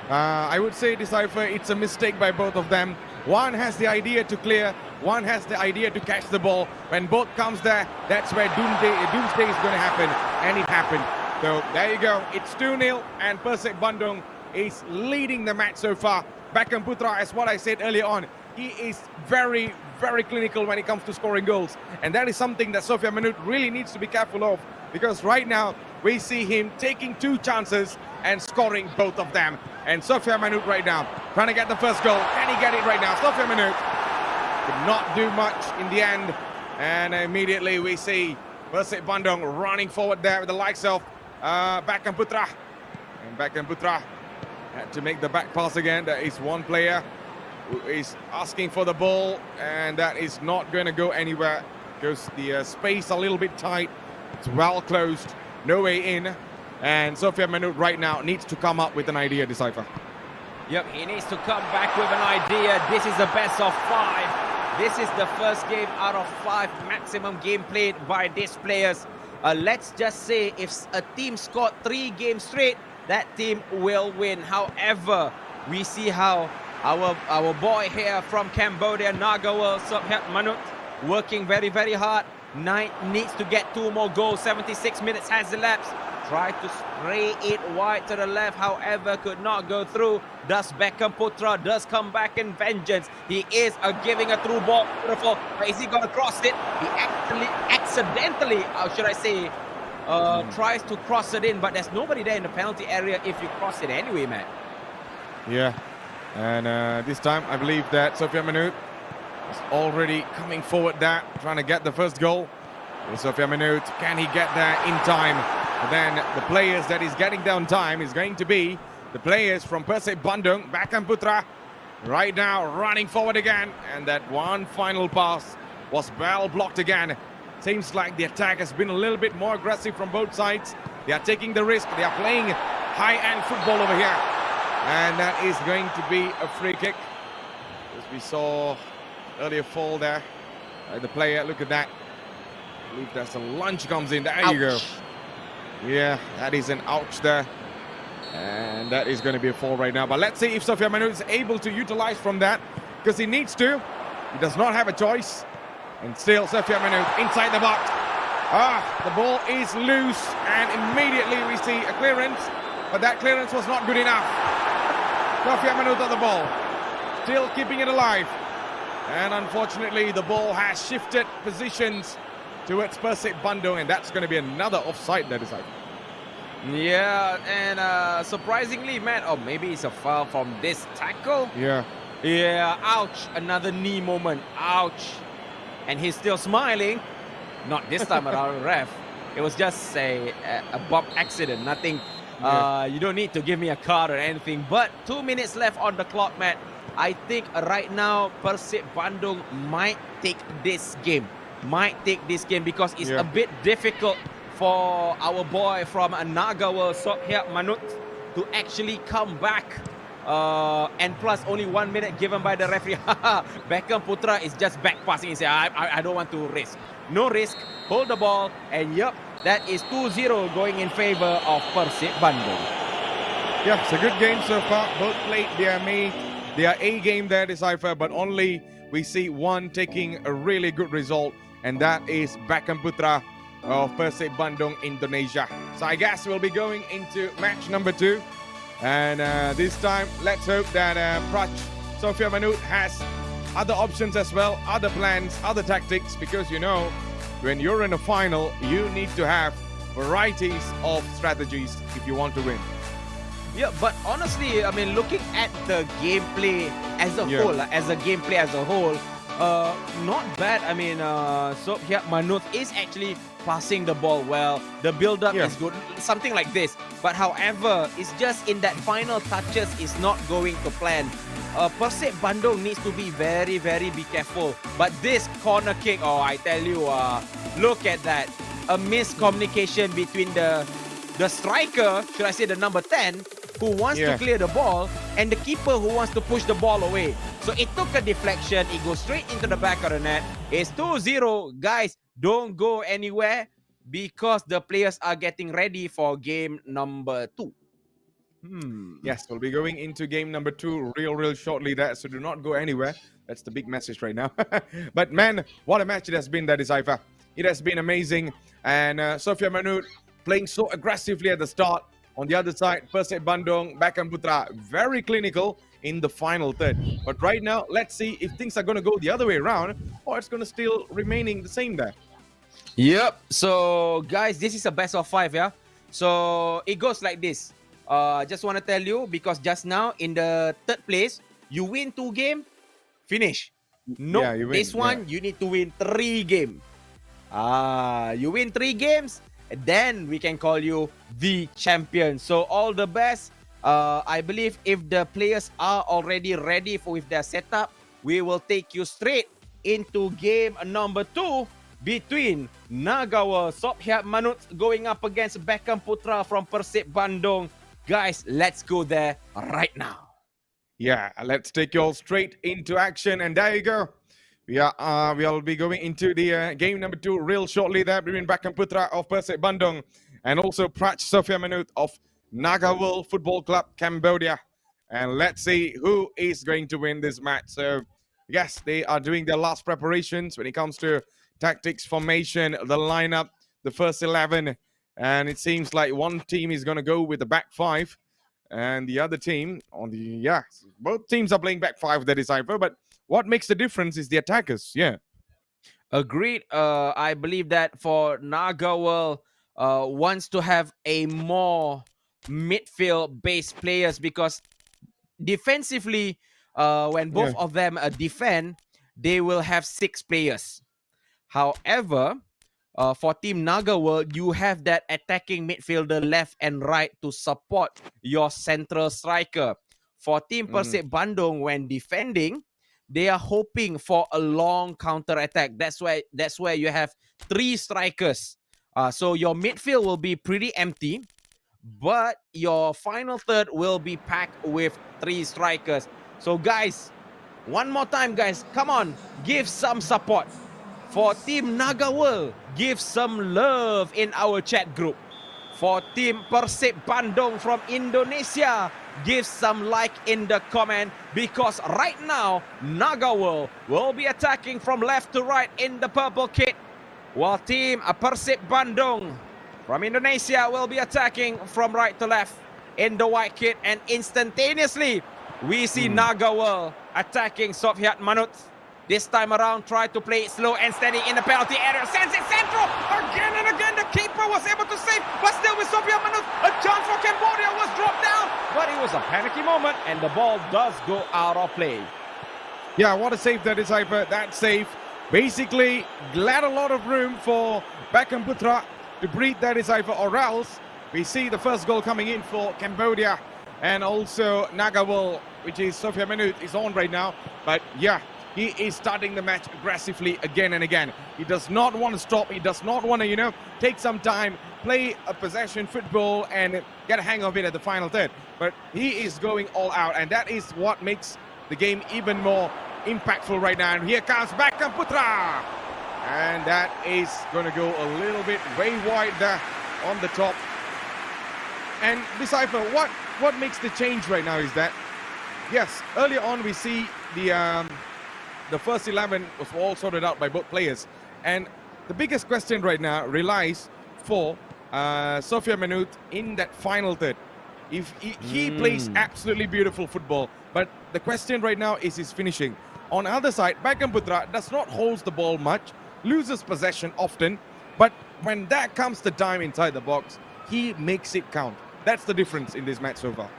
I would say, Decipher, it's a mistake by both of them. One has the idea to clear, one has the idea to catch the ball. When both comes there, that's where doomsday is going to happen, and it happened. So there you go, it's 2-0, and PERSIB Bandung is leading the match so far. Beckham Putra, as what I said earlier on, he is very clinical when it comes to scoring goals. And that is something that Sofia Manut really needs to be careful of, because right now we see him taking 2 chances and scoring both of them. And Sofia Manut right now, trying to get the first goal. Can he get it right now? Sofia Manut could not do much in the end. And immediately we see PERSIB Bandung running forward there with the likes of Beckham Putra. And Beckham Putra had to make the back pass again. There is one player who is asking for the ball, and that is not going to go anywhere because the space a little bit tight. It's well closed, no way in. And Sofia Manut right now needs to come up with an idea, Decipher. Yep, he needs to come back with an idea. This is the best of 5. This is the first game out of 5 maximum game played by these players. Let's just say if a team scored 3 games straight, that team will win. However, we see how our boy here from Cambodia, Nagawa Sophat Manut, working very, very hard. Needs to get 2 more goals. 76 minutes has elapsed. Tried to spray it wide to the left, however, could not go through. Does Beckham Putra does come back in vengeance. He is giving a through ball. Beautiful. But is he going to cross it? He actually accidentally, how should I say, tries to cross it in, but there's nobody there in the penalty area if you cross it anyway, man. Yeah, and this time I believe that Sofia Manut is already coming forward there, trying to get the first goal. And Sofia Manut, can he get there in time? But then the players that is getting down time is going to be the players from PERSIB Bandung. Beckham Putra right now running forward again, and that one final pass was well blocked again. Seems like the attack has been a little bit more aggressive from both sides. They are taking the risk. They are playing high-end football over here. And that is going to be a free kick. As we saw earlier fall there. The player, look at that. I believe that's a lunge comes in. There you go. Yeah, that is an ouch there. And that is going to be a fall right now. But let's see if Sofia Manut is able to utilize from that, because he needs to. He does not have a choice. And still Sofia Manut inside the box. The ball is loose, and immediately we see a clearance, but that clearance was not good enough. Sofia Manut on the ball, still keeping it alive. And unfortunately the ball has shifted positions towards PERSIB Bandung, and that's going to be another offside that is out. Yeah, and surprisingly, man, maybe it's a foul from this tackle. Yeah, ouch, another knee moment, ouch. And he's still smiling. Not this time around, ref. It was just a bump accident, nothing. You don't need to give me a card or anything. But 2 minutes left on the clock, man. I think right now PERSIB Bandung might take this game. Because it's a bit difficult for our boy from Nagawa Sophat Manut to actually come back. And plus only 1 minute given by the referee. Beckham Putra is just back passing. He said, I don't want to risk. No risk, hold the ball, and yep, that is 2-0 going in favor of PERSIB Bandung. Yeah, it's a good game so far. Both played their A game there, Decipher, but only we see one taking a really good result, and that is Beckham Putra of PERSIB Bandung, Indonesia. So I guess we'll be going into match number 2. And this time, let's hope that Sofia Manut has other options as well, other plans, other tactics, because you know, when you're in a final, you need to have varieties of strategies if you want to win. Yeah, but honestly, I mean, looking at the gameplay as a whole, not bad. I mean, Sofia Manut is actually passing the ball well. The build-up is good, something like this. But however, it's just in that final touches is not going to plan. PERSIB Bandung needs to be very, very be careful. But this corner kick, I tell you, look at that. A miscommunication between the striker, should I say the number 10, who wants to clear the ball, and the keeper who wants to push the ball away. So it took a deflection. It goes straight into the back of the net. It's 2-0. Guys, don't go anywhere because the players are getting ready for game number 2. Yes, we'll be going into game number 2 real shortly there, so do not go anywhere. That's the big message right now. But man, what a match it has been, that is Decipher. It has been amazing. And Sofia Manut playing so aggressively at the start. On the other side, PERSIB Bandung, Beckham Putra, very clinical in the final third. But right now, let's see if things are going to go the other way around, or it's going to still remaining the same there. Yep. So, guys, this is a best of 5, yeah? So it goes like this. Just want to tell you, because just now in the third place, you win 2 games, finish. No, Yeah, you win, this one you need to win 3 games. You win 3 games, then we can call you the champion. So all the best. I believe if the players are already ready with their setup, we will take you straight into game number 2 between Nagawa Sophiat Manut going up against Beckham Putra from PERSIB Bandung. Guys, let's go there right now. Yeah, let's take you all straight into action, and there you go. We'll be going into the game number 2 real shortly there between Beckham Putra of PERSIB Bandung and also Praj Sophiat Manut of Nagawa Football Club Cambodia. And let's see who is going to win this match. So yes, they are doing their last preparations when it comes to tactics, formation, the lineup, the first 11. And it seems like one team is going to go with the back 5. And the other team on the, both teams are playing back 5, that is Decipher. But what makes the difference is the attackers. Yeah. Agreed. I believe that for Nagawa wants to have a more midfield-based players, because defensively, when both of them defend, they will have 6 players. However, for Team Nagawa, you have that attacking midfielder left and right to support your central striker. For Team PERSIB Bandung, when defending, they are hoping for a long counter attack. That's where you have 3 strikers. So your midfield will be pretty empty, but your final third will be packed with 3 strikers. So guys, one more time, guys, come on, give some support. For Team Nagawa, give some love in our chat group. For Team PERSIB Bandung from Indonesia, give some like in the comment, because right now Nagawa will be attacking from left to right in the purple kit, while Team PERSIB Bandung from Indonesia will be attacking from right to left in the white kit. And instantaneously we see Nagawa attacking Sophiat Manut. This time around, try to play it slow and steady in the penalty area. Sends it central. Again and again, the keeper was able to save. But still with Sophiat Manut, a chance for Cambodia was dropped down. But it was a panicky moment, and the ball does go out of play. Yeah, what a save that is, Hyper. That save basically led a lot of room for Beckham Putra to breathe, that is, Hyper. Or else, we see the first goal coming in for Cambodia. And also Nagawa, which is Sophiat Manut, is on right now. But yeah, he is starting the match aggressively again and again. He does not want to stop. He does not want to, take some time, play a possession football and get a hang of it at the final third. But he is going all out, and that is what makes the game even more impactful right now. And here comes Beckham Putra. And that is going to go a little bit way wide there on the top. And Decipher, what makes the change right now is that, yes, earlier on we see the first 11 was all sorted out by both players. And the biggest question right now relies for Sophiat Manut in that final third. If he plays absolutely beautiful football, but the question right now is his finishing. On the other side, Beckham Putra does not hold the ball much, loses possession often, but when that comes the time inside the box, he makes it count. That's the difference in this match so far.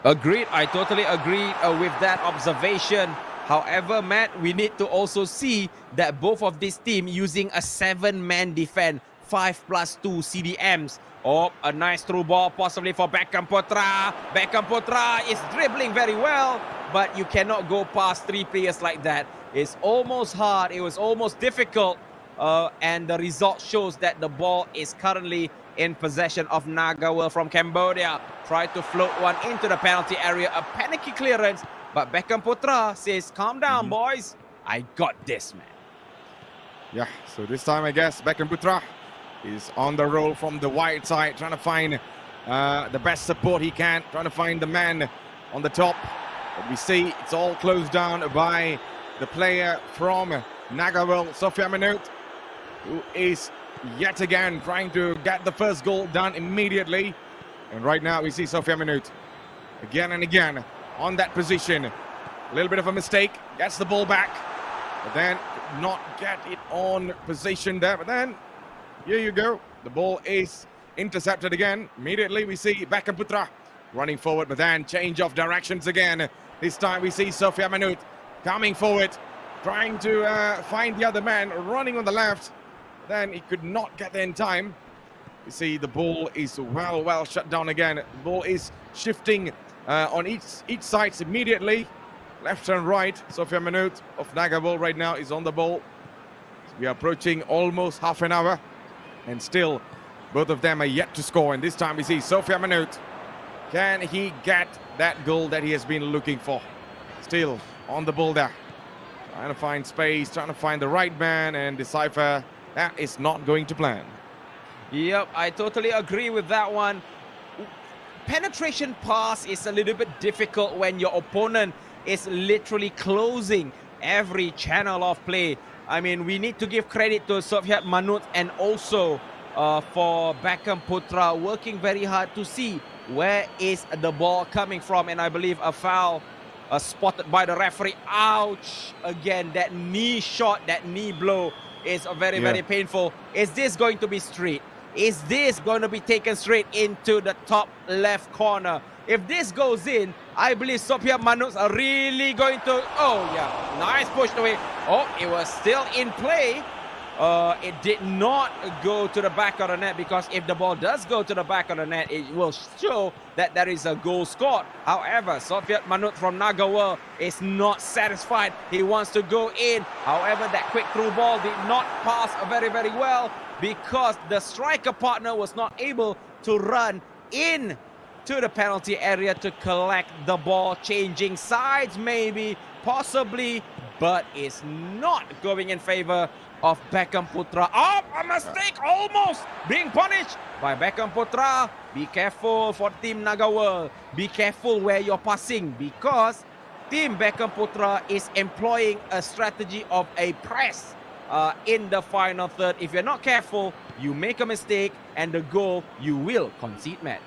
Agreed. I totally agree with that observation. However, Matt, we need to also see that both of these teams using a 7-man defense, 5+2 CDMs. Oh, a nice through ball possibly for Beckham Putra. Beckham Putra is dribbling very well, but you cannot go past 3 players like that. It's almost hard. It was almost difficult. And the result shows that the ball is currently in possession of Nagawa from Cambodia. Try to float one into the penalty area. A panicky clearance. But Beckham Putra says, calm down, boys. I got this, man. Yeah, so this time, I guess, Beckham Putra is on the roll from the wide side, trying to find the best support he can, trying to find the man on the top. But we see it's all closed down by the player from Nagawa, Sophiat Manut, who is yet again trying to get the first goal done immediately. And right now, we see Sophiat Manut again and again on that position. A little bit of a mistake, gets the ball back, but then not get it on position there. But then, here you go. The ball is intercepted again. Immediately we see Beckham Putra running forward, but then change of directions again. This time we see Sofia Manut coming forward, trying to find the other man running on the left. Then he could not get there in time. You see the ball is well shut down again. The ball is shifting on each side immediately, left and right. Sofia Manut of Nagawal right now is on the ball. We are approaching almost half an hour, and still both of them are yet to score. And this time we see Sofia Manut. Can he get that goal that he has been looking for? Still on the ball there, trying to find space, trying to find the right man, and decipher that is not going to plan. Yep, I totally agree with that one. Penetration pass is a little bit difficult when your opponent is literally closing every channel of play. I mean, we need to give credit to Sofia Manut and also for Beckham Putra working very hard to see where is the ball coming from. And I believe a foul spotted by the referee. Ouch! Again, that knee shot, that knee blow is very painful. Is this going to be straight? Is this going to be taken straight into the top left corner? If this goes in, I believe Sofia Manut are really going to... Oh, yeah. Nice push away. Oh, it was still in play. It did not go to the back of the net, because if the ball does go to the back of the net, it will show that there is a goal scored. However, Sofia Manut from Nagawal is not satisfied. He wants to go in. However, that quick through ball did not pass very well, because the striker partner was not able to run in to the penalty area to collect the ball, changing sides maybe, possibly, but it's not going in favor of Beckham Putra. Oh, a mistake, almost being punished by Beckham Putra. Be careful for Team Nagawal. Be careful where you're passing, because Team Beckham Putra is employing a strategy of a press in the final third. If you're not careful, you make a mistake, and the goal you will concede, Matt.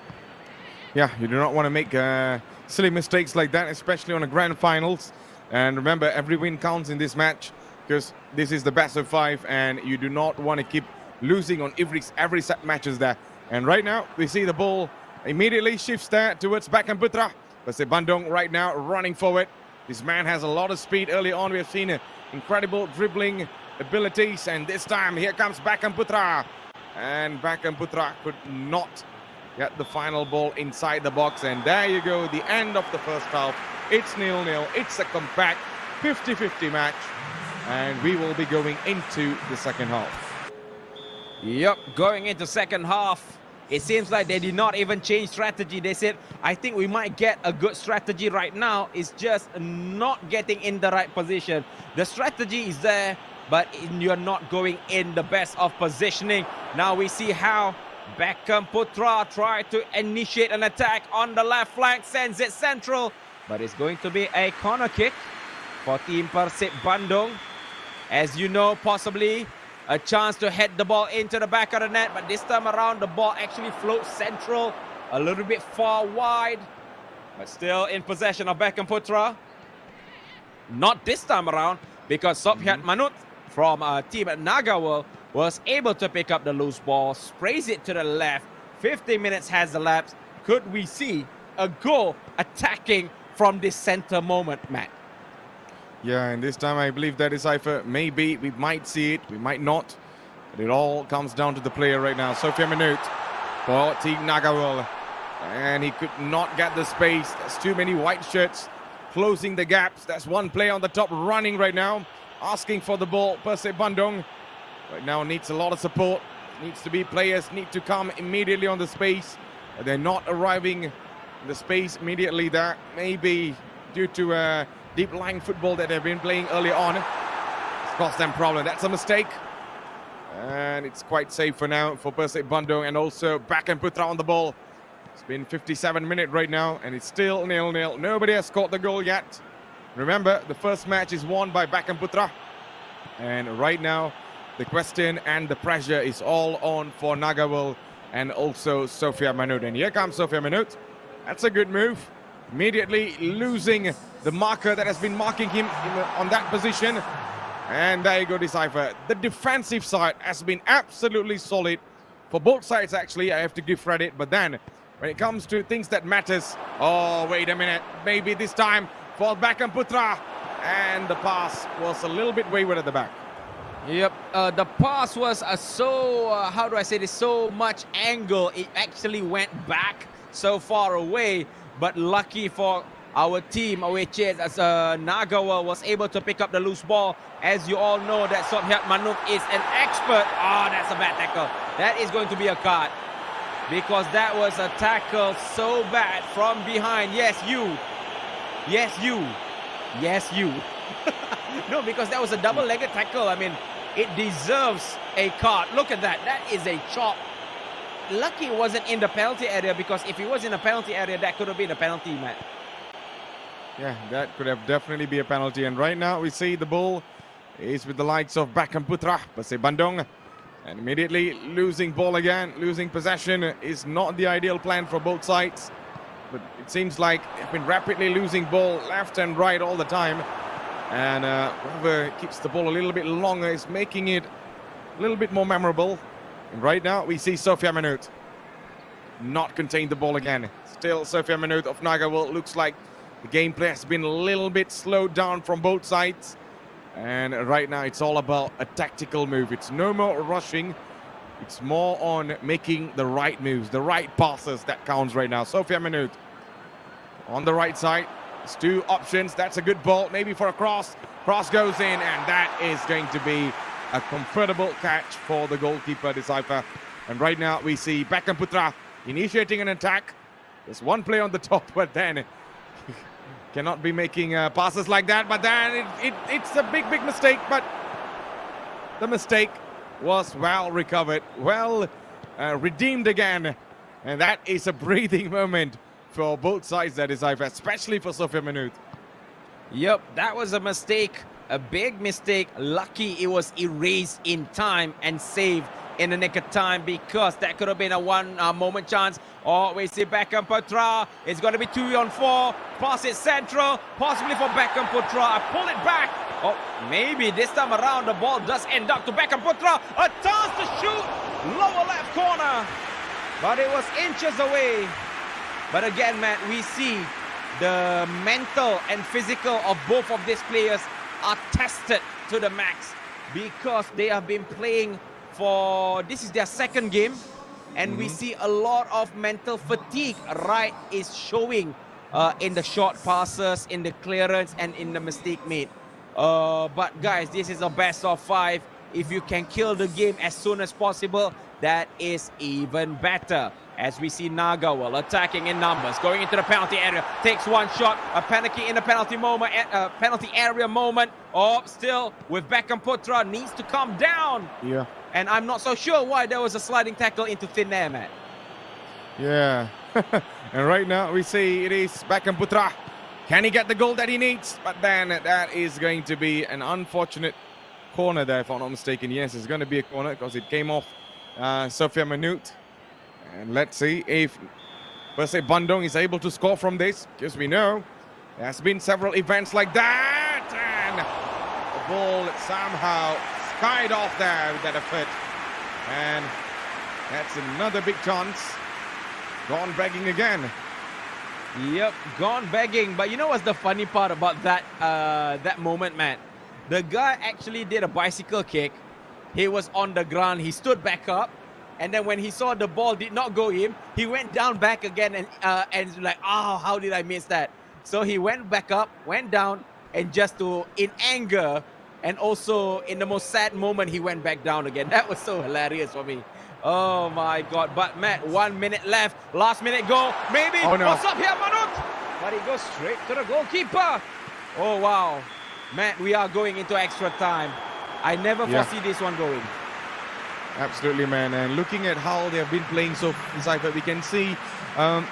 Yeah, you do not want to make silly mistakes like that, especially on the grand finals. And remember, every win counts in this match, because this is the best of 5, and you do not want to keep losing on every set matches there. And right now, we see the ball immediately shifts there towards Beckham Putra. PERSIB Bandung right now running forward. This man has a lot of speed. Early on, we have seen incredible dribbling abilities, and this time here comes Beckham Putra, and Beckham Putra could not get the final ball inside the box. And there you go, the end of the first half. It's 0-0. It's a compact 50-50 match, and we will be going into the second half. Yep, going into second half, it seems like they did not even change strategy. They said, I think we might get a good strategy right now. It's just not getting in the right position. The strategy is there, but you're not going in the best of positioning. Now we see how Beckham Putra tried to initiate an attack on the left flank, sends it central, but it's going to be a corner kick for Team PERSIB Bandung. As you know, possibly a chance to head the ball into the back of the net, but this time around the ball actually floats central, a little bit far wide, but still in possession of Beckham Putra. Not this time around, because Sofia Manut from Team Nagawal was able to pick up the loose ball, sprays it to the left. 15 minutes has elapsed. Could we see a goal attacking from this center moment, Matt? Yeah, and this time I believe that is cipher. Maybe we might see it, we might not. But it all comes down to the player right now. Sofia Manut for Team Nagawal. And he could not get the space. There's too many white shirts closing the gaps. There's one player on the top running right now, asking for the ball. PERSIB Bandung right now needs a lot of support. Needs to be players need to come immediately on the space. They're not arriving in the space immediately there. Maybe due to deep lying football that they've been playing early on. It's cost them problem. That's a mistake. And it's quite safe for now for PERSIB Bandung, and also Beckham Putra on the ball. It's been 57 minutes right now, and it's still 0-0. Nobody has scored the goal yet. Remember, the first match is won by Beckham Putra. And right now, the question and the pressure is all on for Nagawal and also Sofia Manut. And here comes Sofia Manut. That's a good move. Immediately losing the marker that has been marking him on that position. And there you go, Decipher. The defensive side has been absolutely solid for both sides actually, I have to give credit, but then when it comes to things that matters, oh wait a minute, maybe this time for Beckham Putra, and the pass was a little bit wayward at the back. Yep, the pass was how do I say this, so much angle, it actually went back so far away, but lucky for our team, which is Nagawa was able to pick up the loose ball. As you all know, that Sofiat Manuk is an expert. Oh, that's a bad tackle. That is going to be a card, because that was a tackle so bad from behind. Yes, you. Yes, you. Yes, you. No, because that was a double-legged tackle. I mean, it deserves a card. Look at that. That is a chop. Lucky it wasn't in the penalty area, because if it was in the penalty area, that could have been a penalty, man. Yeah, that could have definitely been a penalty. And right now we see the ball is with the likes of Beckham Putra, PERSIB Bandung. And immediately losing ball again, losing possession is not the ideal plan for both sides. But it seems like they've been rapidly losing ball left and right all the time. And whoever keeps the ball a little bit longer is making it a little bit more memorable. And right now we see Sofia Manut not contain the ball again. Still Sofia Manut of Nagawa. Looks like the gameplay has been a little bit slowed down from both sides. And right now it's all about a tactical move. It's no more rushing. It's more on making the right moves, the right passes that counts right now. Sofia Manut on the right side. It's two options. That's a good ball, maybe for a cross. Cross goes in, and that is going to be a comfortable catch for the goalkeeper, Decipher. And right now we see Beckham Putra initiating an attack. There's one play on the top, but then cannot be making passes like that. But then it's a big mistake. But the mistake was well recovered, well redeemed again. And that is a breathing moment for both sides, that is, especially for Sofia Manut. Yep, that was a mistake, a big mistake. Lucky it was erased in time and saved in the nick of time, because that could have been a one-moment chance. Oh, we see Beckham Putra. It's going to be 2-on-4. Pass it central, possibly for Beckham Putra. I pull it back. Oh, maybe this time around the ball does end up to Beckham Putra. A chance to shoot. Lower left corner. But it was inches away. But again, man, we see the mental and physical of both of these players are tested to the max, because they have been playing this is their second game, and we see a lot of mental fatigue is showing in the short passes, in the clearance, and in the mistake made. But guys, this is a best of 5. If you can kill the game as soon as possible, that is even better. As we see Nagawa attacking in numbers, going into the penalty area, takes one shot, a panicky in the penalty area moment. Oh, still with Beckham Putra, needs to come down. Yeah. And I'm not so sure why there was a sliding tackle into thin air, man. Yeah. And right now we see it is Beckham Putra. Can he get the goal that he needs? But then that is going to be an unfortunate corner there, if I'm not mistaken. Yes, it's going to be a corner because it came off Sofia Manut. And let's see if PERSIB Bandung is able to score from this, because we know there has been several events like that. And the ball somehow skied off there with that effort. And that's another big chance. Gone begging again. Yep, gone begging. But you know what's the funny part about that moment, man? The guy actually did a bicycle kick. He was on the ground. He stood back up. And then when he saw the ball did not go in, he went down back again and like, oh, how did I miss that? So he went back up, went down, and just in anger, and also in the most sad moment, he went back down again. That was so hilarious for me. Oh my God. But Matt, 1 minute left. Last minute goal. Maybe. Oh, no. What's up here, Manut? But he goes straight to the goalkeeper. Oh, wow. Matt, we are going into extra time. I never foresee this one going. Absolutely, man. And looking at how they have been playing so far, we can see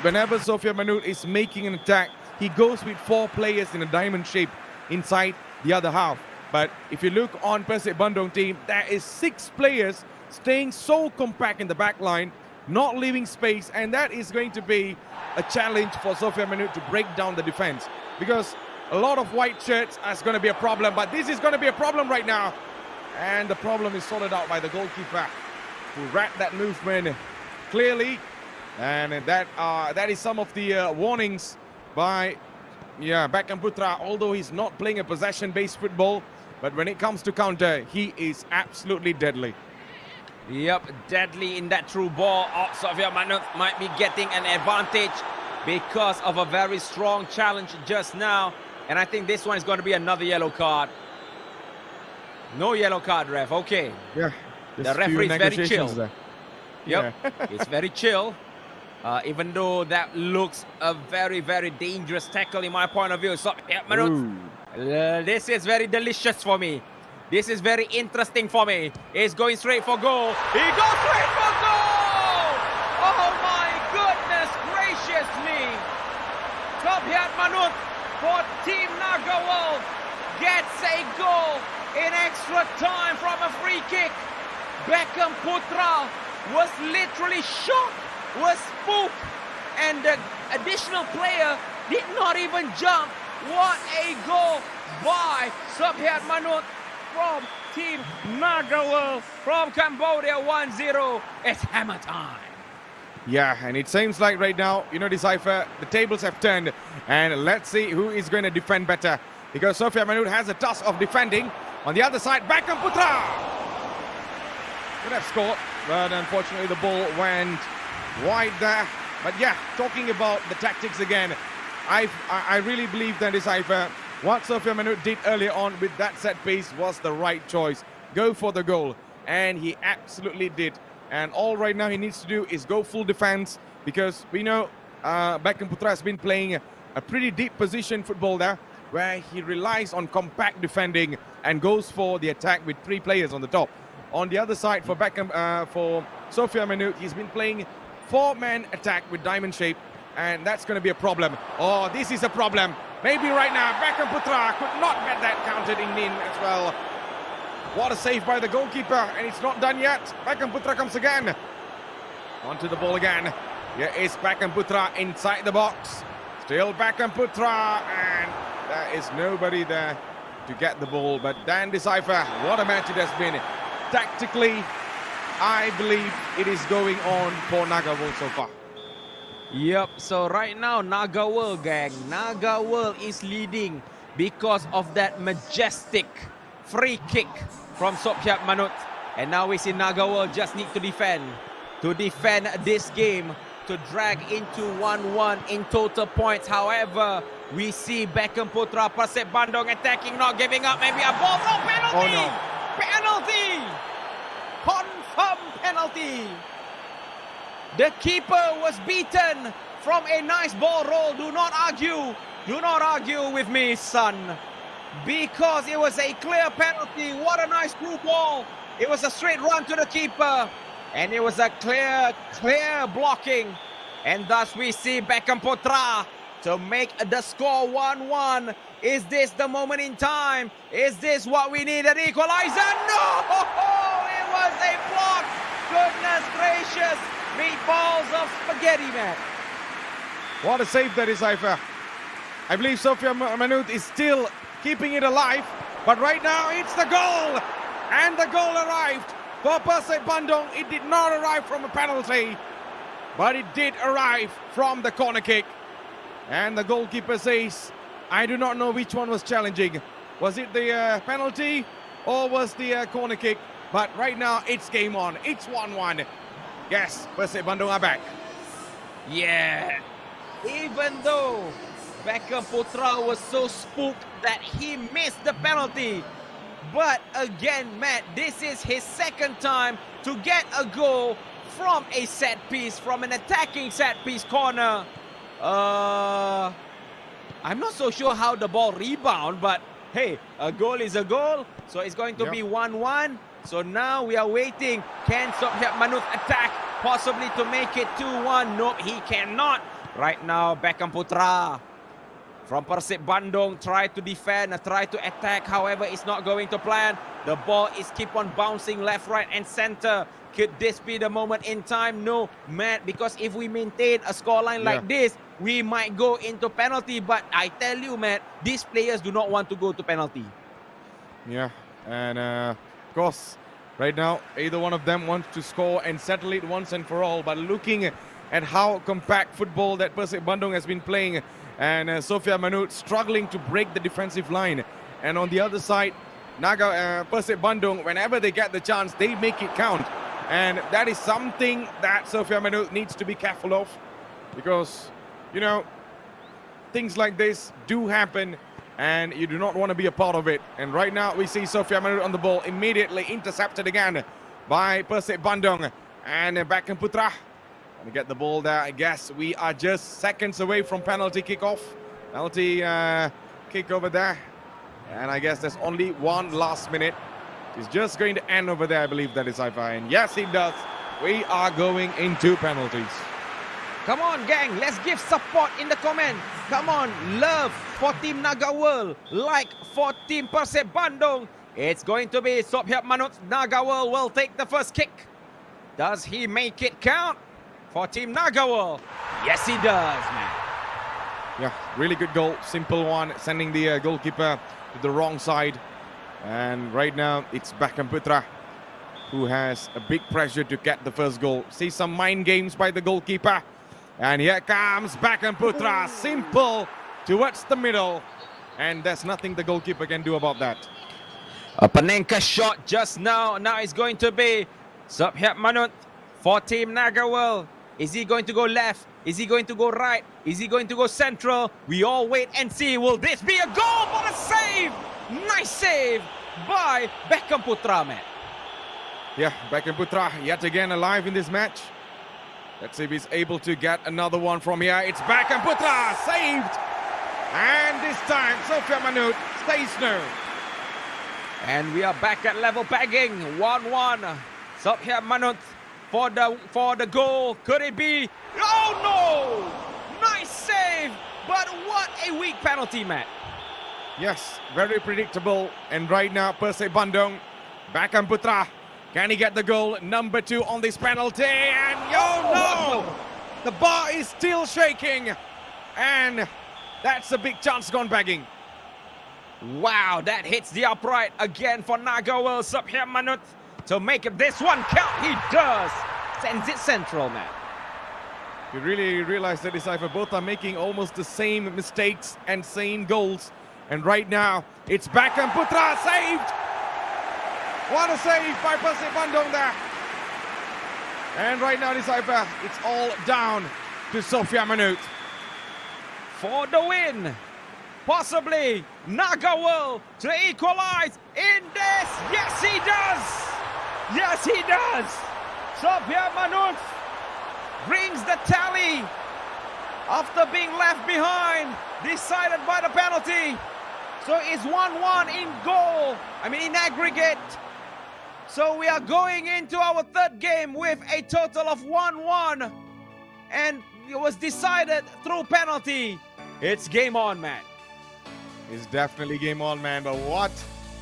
whenever Sofia Manut is making an attack, he goes with 4 players in a diamond shape inside the other half. But if you look on PERSIB Bandung team, there is 6 players staying so compact in the back line, not leaving space, and that is going to be a challenge for Sofia Manut to break down the defense, because a lot of white shirts is going to be a problem, but this is going to be a problem right now. And the problem is sorted out by the goalkeeper. to read that movement clearly. And that is some of the warnings by Beckham Putra, although he's not playing a possession-based football. But when it comes to counter, he is absolutely deadly. Yep, deadly in that through ball. Sofia Manut might be getting an advantage because of a very strong challenge just now. And I think this one is going to be another yellow card. No yellow card, ref. Okay. Yeah. The referee is very chill. There. Yep, it's very chill. Even though that looks a very, very dangerous tackle in my point of view. So, Manut, this is very delicious for me. This is very interesting for me. He's going straight for goal. He goes straight for goal! Oh my goodness gracious me! Sofian Manut for Team Nagawal gets a goal in extra time from a free kick. Beckham Putra was literally shocked, was spooked, and the additional player did not even jump. What a goal by Sofian Manut from Team Nagawal from Cambodia 1-0. It's hammer time. Yeah, and it seems like right now, Decipher, the tables have turned. And let's see who is going to defend better. Because Sofian Manut has a task of defending. On the other side, Beckham Putra could have scored, but unfortunately the ball went wide there. But yeah, talking about the tactics again, I really believe that Decipher, what Sofian Manut did earlier on with that set piece was the right choice. Go for the goal. And he absolutely did. And all right now he needs to do is go full defense, because we know Beckham Putra has been playing a pretty deep position football there, where he relies on compact defending and goes for the attack with 3 players on the top. On the other side for for Sofian Manut, he's been playing 4-man attack with diamond shape, and that's going to be a problem. Oh, this is a problem. Maybe right now Beckham Putra could not get that counted in as well. What a save by the goalkeeper, and it's not done yet. Beckham Putra comes again. Onto the ball again. Here is Beckham Putra inside the box. Still Beckham Putra, and there is nobody there to get the ball. But Dan Decipher, what a match it has been. Tactically, I believe it is going on for Nagawal so far. Yep, so right now, Nagawal, gang. Nagawal is leading because of that majestic free kick from Sofian Manut. And now we see Nagawal just need to defend this game, to drag into 1-1 in total points. However, we see Beckham Putra, PERSIB Bandung attacking, not giving up. Maybe a ball. No, penalty! Oh, no. Penalty! Confirm penalty. The keeper was beaten from a nice ball roll. Do not argue. Do not argue with me, son. Because it was a clear penalty. What a nice through ball. It was a straight run to the keeper. And it was a clear blocking. And thus we see Beckham Putra to make the score 1-1. Is this the moment in time? Is this what we need? An equalizer? No! It was a block. Goodness gracious. Meatballs of spaghetti, man. What a save that is, Decipher. I believe Sofian Manut is still keeping it alive. But right now it's the goal. And the goal arrived for PERSIB Bandung. It did not arrive from a penalty, but it did arrive from the corner kick. And the goalkeeper says, I do not know which one was challenging. Was it the penalty or was the corner kick? But right now it's game on. It's 1-1. Yes, PERSIB Bandung are back. Yeah. Even though Beckham Putra was so spooked that he missed the penalty. But again, Matt, this is his second time to get a goal from a set piece, from an attacking set piece corner. I'm not so sure how the ball rebound, but hey, a goal is a goal. So it's going to be 1-1. So now we are waiting. Can Sofian Manut attack, possibly to make it 2-1? Nope, he cannot. Right now, Beckham Putra from PERSIB Bandung try to defend, try to attack. However, it's not going to plan. The ball is keep on bouncing left, right, and center. Could this be the moment in time? No, Matt, because if we maintain a scoreline like this, we might go into penalty. But I tell you, Matt, these players do not want to go to penalty. Yeah, and of course, Right now, either one of them wants to score and settle it once and for all. But looking at how compact football that PERSIB Bandung has been playing, and Sofia Manut struggling to break the defensive line. And on the other side, PERSIB Bandung, whenever they get the chance, they make it count. And that is something that Sofia Manut needs to be careful of, because, you know, things like this do happen and you do not want to be a part of it. And right now we see Sofia Manut on the ball, immediately intercepted again by PERSIB Bandung. And Beckham Putra going to get the ball there. I guess we are just seconds away from penalty kickoff. Penalty kick over there. And I guess there's only one last minute. It's just going to end over there, I believe that is Saifa. And yes, it does. We are going into penalties. Come on, gang. Let's give support in the comment. Come on, love for Team Naga World, like for Team PERSIB Bandung. It's going to be Sophiap Manut. Naga World will take the first kick. Does he make it count for Team Naga World? Yes, he does, man. Yeah, really good goal. Simple one, sending the goalkeeper to the wrong side. And right now, it's Beckham Putra who has a big pressure to get the first goal. See some mind games by the goalkeeper. And here comes Beckham Putra, simple towards the middle. And there's nothing the goalkeeper can do about that. A Panenka shot just now. Now it's going to be Sophiap Manut for Team Naga World. Is he going to go left? Is he going to go right? Is he going to go central? We all wait and see. Will this be a goal? What a save! Nice save by Beckham Putra, man. Yeah, Beckham Putra yet again alive in this match. Let's see if he's able to get another one from here. It's Beckham Putra, saved! And this time, Sofia Manut stays no. And we are back at level pegging. 1-1. Sophiap Manut for the goal. Could it be? Oh no! Nice save! But what a weak penalty, man. Yes, very predictable. And right now, PERSIB Bandung, Beckham Putra, can he get the goal? Number 2 on this penalty. And oh no! The bar is still shaking. And that's a big chance gone begging. Wow, that hits the upright again for Naga World. Sophiap Manut to make this one count. He does. Sends it central, man. You really realize that Decipher both are making almost the same mistakes and same goals. And right now, it's Beckham Putra saved. What a save by PERSIB Bandung there. And right now, Decipher, it's all down to Sofia Manut. For the win. Possibly Naga World to equalize in this. Yes, he does. Yes, he does. Sophiap Manut brings the tally after being left behind, decided by the penalty. So it's 1-1 in goal. In aggregate. So we are going into our third game with a total of 1-1. And it was decided through penalty. It's game on, man. It's definitely game on, man. But what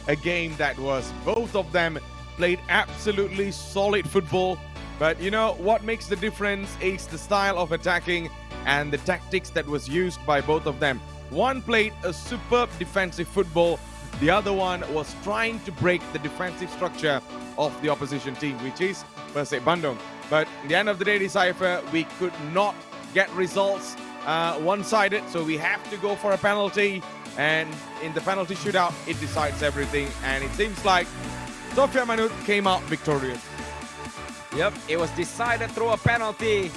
a game that was. Both of them played absolutely solid football. But you know what makes the difference is the style of attacking and the tactics that was used by both of them. One played a superb defensive football. The other one was trying to break the defensive structure of the opposition team, which is PERSIB Bandung. But at the end of the day, Decipher, we could not get results one-sided, so we have to go for a penalty. And in the penalty shootout, it decides everything. And it seems like Sofia Manut came out victorious. Yep, it was decided through a penalty.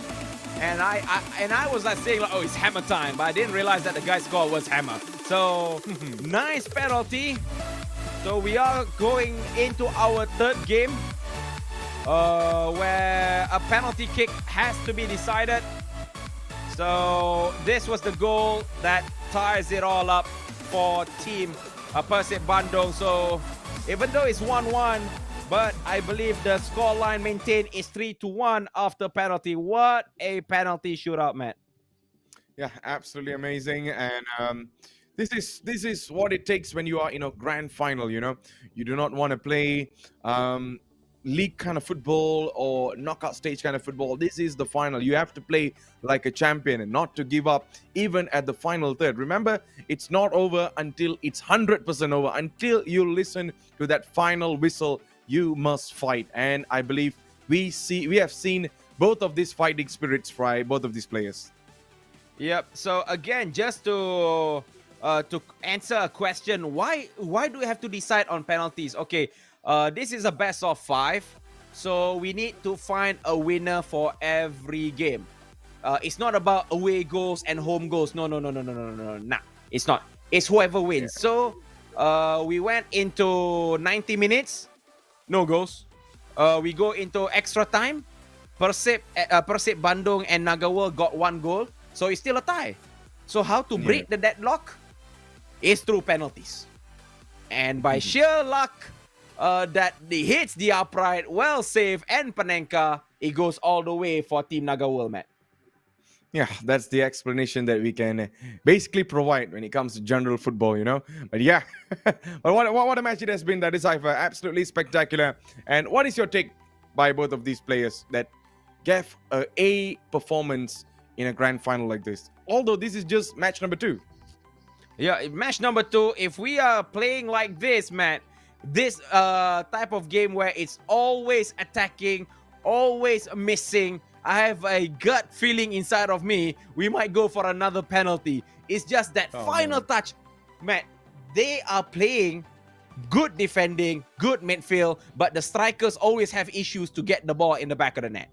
And I was like saying, oh, it's hammer time. But I didn't realize that the guy's score was hammer. So, nice penalty. So we are going into our third game where a penalty kick has to be decided. So this was the goal that ties it all up for Team PERSIB Bandung. So even though it's 1-1, but I believe the scoreline maintained is 3-1 after penalty. What a penalty shootout, man. Yeah, absolutely amazing. And this is what it takes when you are in a grand final. You know, you do not want to play league kind of football or knockout stage kind of football. This is the final. You have to play like a champion and not to give up even at the final third. Remember, it's not over until it's 100% over, until you listen to that final whistle you must fight. And I believe we have seen both of these fighting spirits by both of these players. Yep. So again, just to answer a question, why do we have to decide on penalties? Okay, this is a best of 5, so we need to find a winner for every game. It's not about away goals and home goals. No. Nah, it's not. It's whoever wins. So we went into 90 minutes, no goals. We go into extra time. PERSIB Bandung and Nagaworld got 1 goal. So it's still a tie. So how to break the deadlock is through penalties. And by sheer luck, that hits the upright, well saved, and Panenka, it goes all the way for Team Nagaworld, Matt. Yeah, that's the explanation that we can basically provide when it comes to general football, you know. But yeah, but what a match it has been. That is absolutely spectacular. And what is your take by both of these players that gave a performance in a grand final like this? Although this is just match number 2. Yeah, match number 2. If we are playing like this, Matt, this type of game where it's always attacking, always missing, I have a gut feeling inside of me we might go for another penalty. It's just that final touch. Matt, they are playing good defending, good midfield, but the strikers always have issues to get the ball in the back of the net.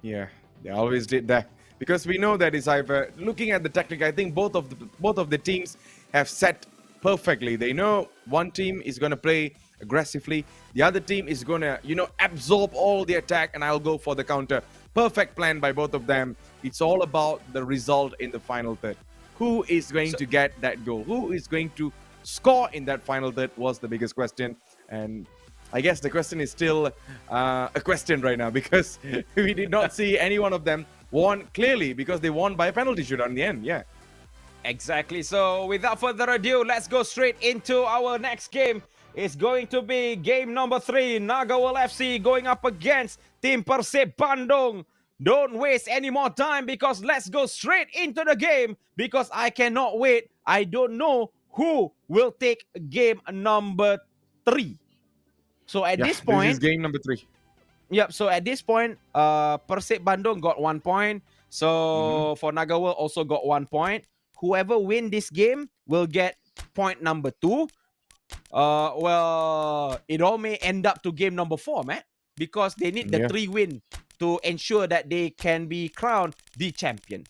Yeah, they always did that. Because we know that is either looking at the technique, I think both of the teams have set perfectly. They know one team is going to play aggressively, the other team is going to, absorb all the attack, and I'll go for the counter. Perfect plan by both of them. It's all about the result in the final third. Who is going to get that goal? Who is going to score in that final third was the biggest question. And I guess the question is still a question right now, because we did not see any one of them won clearly, because they won by a penalty shootout in the end. Yeah, exactly. So without further ado, let's go straight into our next game. It's going to be game number 3, Nagaworld FC going up against Team PERSIB Bandung. Don't waste any more time, because let's go straight into the game, because I cannot wait. I don't know who will take game number 3. So at this point, this is game number 3. Yep, so at this point, PERSIB Bandung got 1 point. So for Nagaworld also got 1 point. Whoever win this game will get point number 2. Well, it all may end up to game number 4, man, because they need the 3 win to ensure that they can be crowned the champion.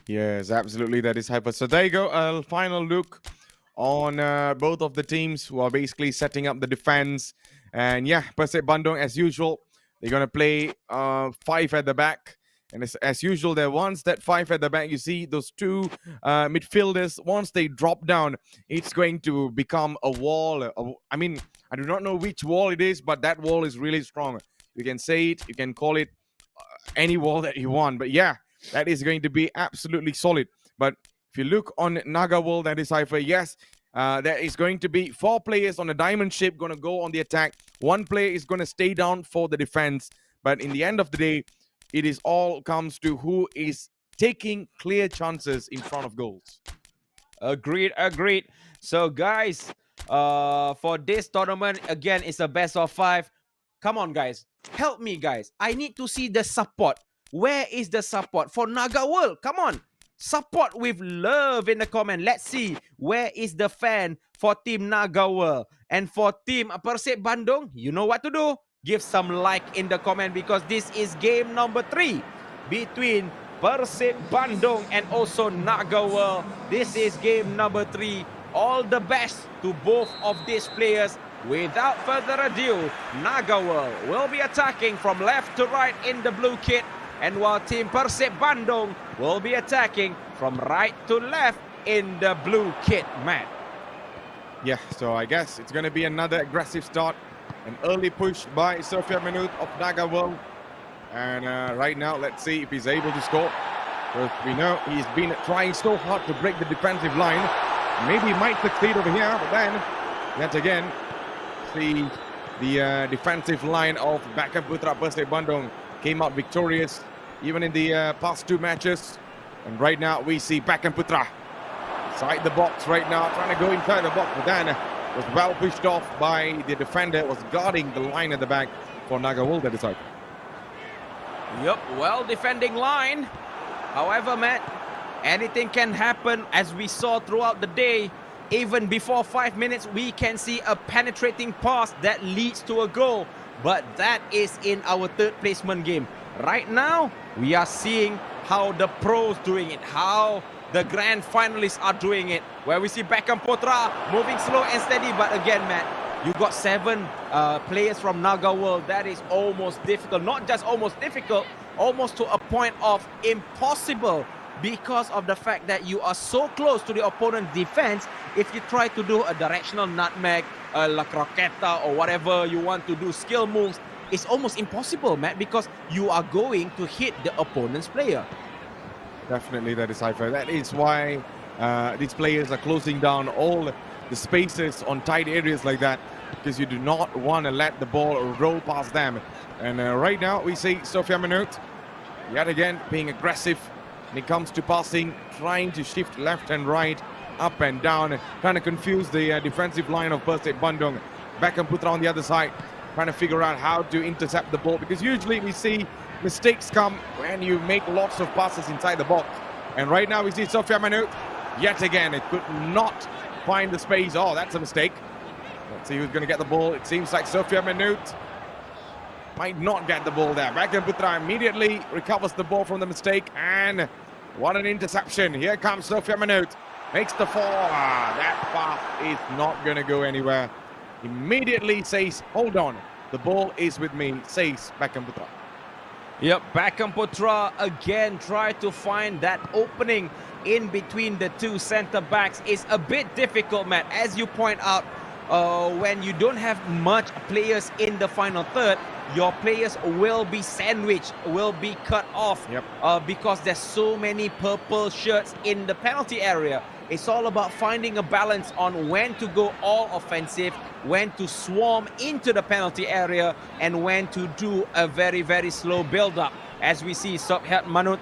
Yes, absolutely. That is hyper. So there you go. A final look on both of the teams who are basically setting up the defense. And yeah, PERSIB Bandung, as usual, they're going to play 5 at the back. And as usual, there once that 5 at the back, you see those 2 midfielders, once they drop down, it's going to become a wall. I mean, I do not know which wall it is, but that wall is really strong. You can say it, you can call it any wall that you want. But yeah, that is going to be absolutely solid. But if you look on Nagaworld, that is Cypher, yes, there is going to be 4 players on a diamond ship going to go on the attack. 1 player is going to stay down for the defense. But in the end of the day, it is all comes to who is taking clear chances in front of goals. Agreed. So guys, for this tournament, again, it's a best of 5. Come on, guys. Help me, guys. I need to see the support. Where is the support for Nagaworld? Come on. Support with love in the comment. Let's see where is the fan for Team Nagaworld. And for Team PERSIB Bandung, you know what to do. Give some like in the comment, because this is game number 3 between PERSIB Bandung and also Nagaworld. This is game number 3. All the best to both of these players. Without further ado, Nagaworld will be attacking from left to right in the blue kit, and while Team PERSIB Bandung will be attacking from right to left in the blue kit, man. Yeah, so I guess it's going to be another aggressive start. An early push by Sofia Manut of Nagaworld. And right now, let's see if he's able to score. Because we know he's been trying so hard to break the defensive line. Maybe he might succeed over here, but then, yet again, see the defensive line of Beckham Putra PERSIB Bandung came out victorious, even in the past 2 matches. And right now, we see Beckham Putra inside the box right now, trying to go inside the box, but then was well pushed off by the defender, was guarding the line at the back for Naga World at the side. Yep, well defending line. However, Matt, anything can happen as we saw throughout the day. Even before 5 minutes, we can see a penetrating pass that leads to a goal. But that is in our third placement game. Right now, we are seeing how the pros doing it, how the grand finalists are doing it, where we see Beckham Putra moving slow and steady. But again, Matt, you got 7 players from Naga World. That is almost difficult. Not just almost difficult, almost to a point of impossible, because of the fact that you are so close to the opponent's defense. If you try to do a directional nutmeg, la croqueta, or whatever you want to do, skill moves, it's almost impossible, Matt, because you are going to hit the opponent's player. Definitely, that is Cypher. That is why these players are closing down all the spaces on tight areas like that, because you do not want to let the ball roll past them. And right now we see Sofia Manut yet again being aggressive when it comes to passing, trying to shift left and right, up and down, trying to confuse the defensive line of PERSIB Bandung. Beckham Putra on the other side, trying to figure out how to intercept the ball, because usually we see mistakes come when you make lots of passes inside the box. And right now we see Sofia Manut yet again. It could not find the space. Oh, that's a mistake. Let's see who's going to get the ball. It seems like Sofia Manut might not get the ball there. Beckham Putra immediately recovers the ball from the mistake, and what an interception. Here comes Sofia Manut. Makes the fall. That pass is not going to go anywhere. Immediately says, hold on, the ball is with me, says Beckham Putra. Yep, Beckham Putra again tried to find that opening in between the two center backs. Is a bit difficult, Matt. As you point out, when you don't have much players in the final third, your players will be sandwiched, will be cut off. Yep. Because there's so many purple shirts in the penalty area. It's all about finding a balance on when to go all offensive, when to swarm into the penalty area, and when to do a very, very slow build-up. As we see Sophat Manut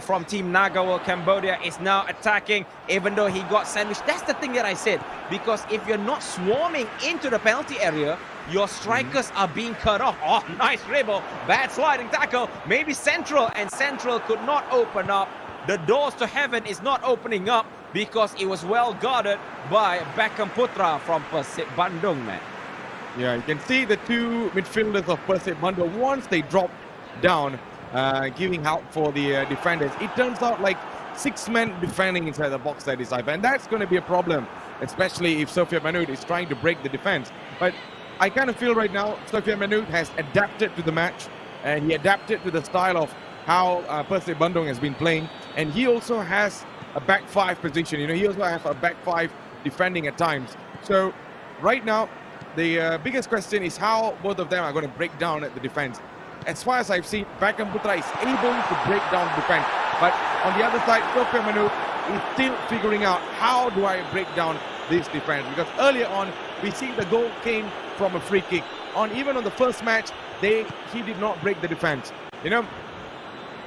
from Team Naga World Cambodia is now attacking, even though he got sandwiched. That's the thing that I said, because if you're not swarming into the penalty area, your strikers are being cut off. Oh, nice dribble, bad sliding tackle, maybe Central, and Central could not open up. The doors to heaven is not opening up because it was well guarded by Beckham Putra from PERSIB Bandung, man. Yeah, you can see the two midfielders of PERSIB Bandung, once they drop down, giving help for the defenders. It turns out like 6 men defending inside the box that is, and that's going to be a problem, especially if Sofia Manut is trying to break the defense. But I kind of feel right now Sofia Manut has adapted to the match, and he adapted to the style of how PERSIB Bandung has been playing, and he also has a back 5 position. You know, he also has a back 5 defending at times. So right now the biggest question is how both of them are going to break down at the defense. As far as I've seen, Beckham Putra is able to break down defense, but on the other side, Sofia Manut is still figuring out how do I break down this defense, because earlier on we see the goal came from a free kick. Even on the first match, he did not break the defense. You know,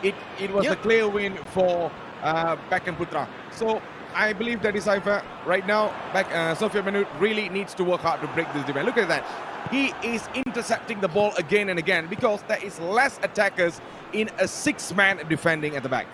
it was a clear win for Beckham Putra. So I believe that is right now. Sofia Manut really needs to work hard to break this defense. Look at that. He is intercepting the ball again and again because there is less attackers in a 6-man defending at the back.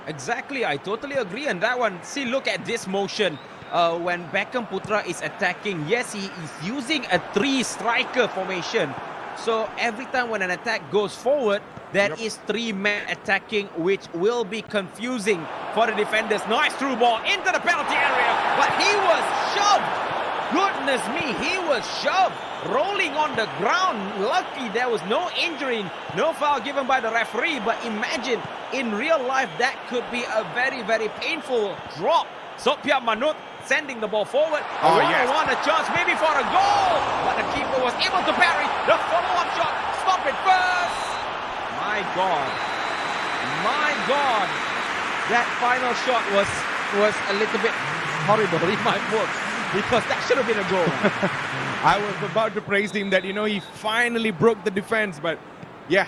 Exactly, I totally agree on that one. See, look at this motion. When Beckham Putra is attacking, yes, he is using a 3-striker formation. So every time when an attack goes forward, there is 3 men attacking, which will be confusing for the defenders. Nice through ball into the penalty area, but he was shoved. Goodness me, he was shoved, rolling on the ground. Lucky there was no injury, no foul given by the referee. But imagine, in real life, that could be a very, very painful drop. Sofia Manut sending the ball forward. Want a chance maybe for a goal, but the keeper was able to parry the follow-up shot. Stop it first. My God, that final shot was a little bit horrible in my book, because that should have been a goal. I was about to praise him that, you know, he finally broke the defense, but yeah,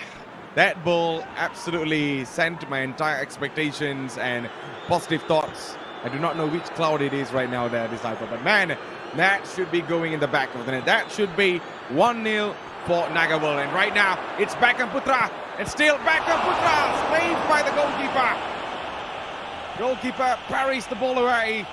that ball absolutely sent my entire expectations and positive thoughts I do not know which cloud it is right now there, Disciple. But man, that should be going in the back of the net. That should be 1-0 for Nagawal. And right now, it's Beckham Putra. And still Beckham Putra, saved by the goalkeeper. Goalkeeper parries the ball away.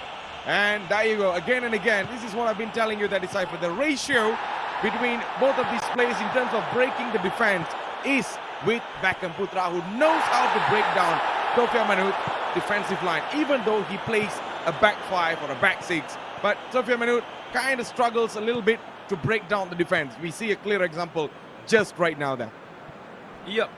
And there you go, again and again. This is what I've been telling you, that Disciple. The ratio between both of these players in terms of breaking the defense is with Beckham Putra, who knows how to break down Sofia Manut defensive line, even though he plays a back five or a back six. But Sofia Manut kind of struggles a little bit to break down the defense. We see a clear example just right now there. Yep.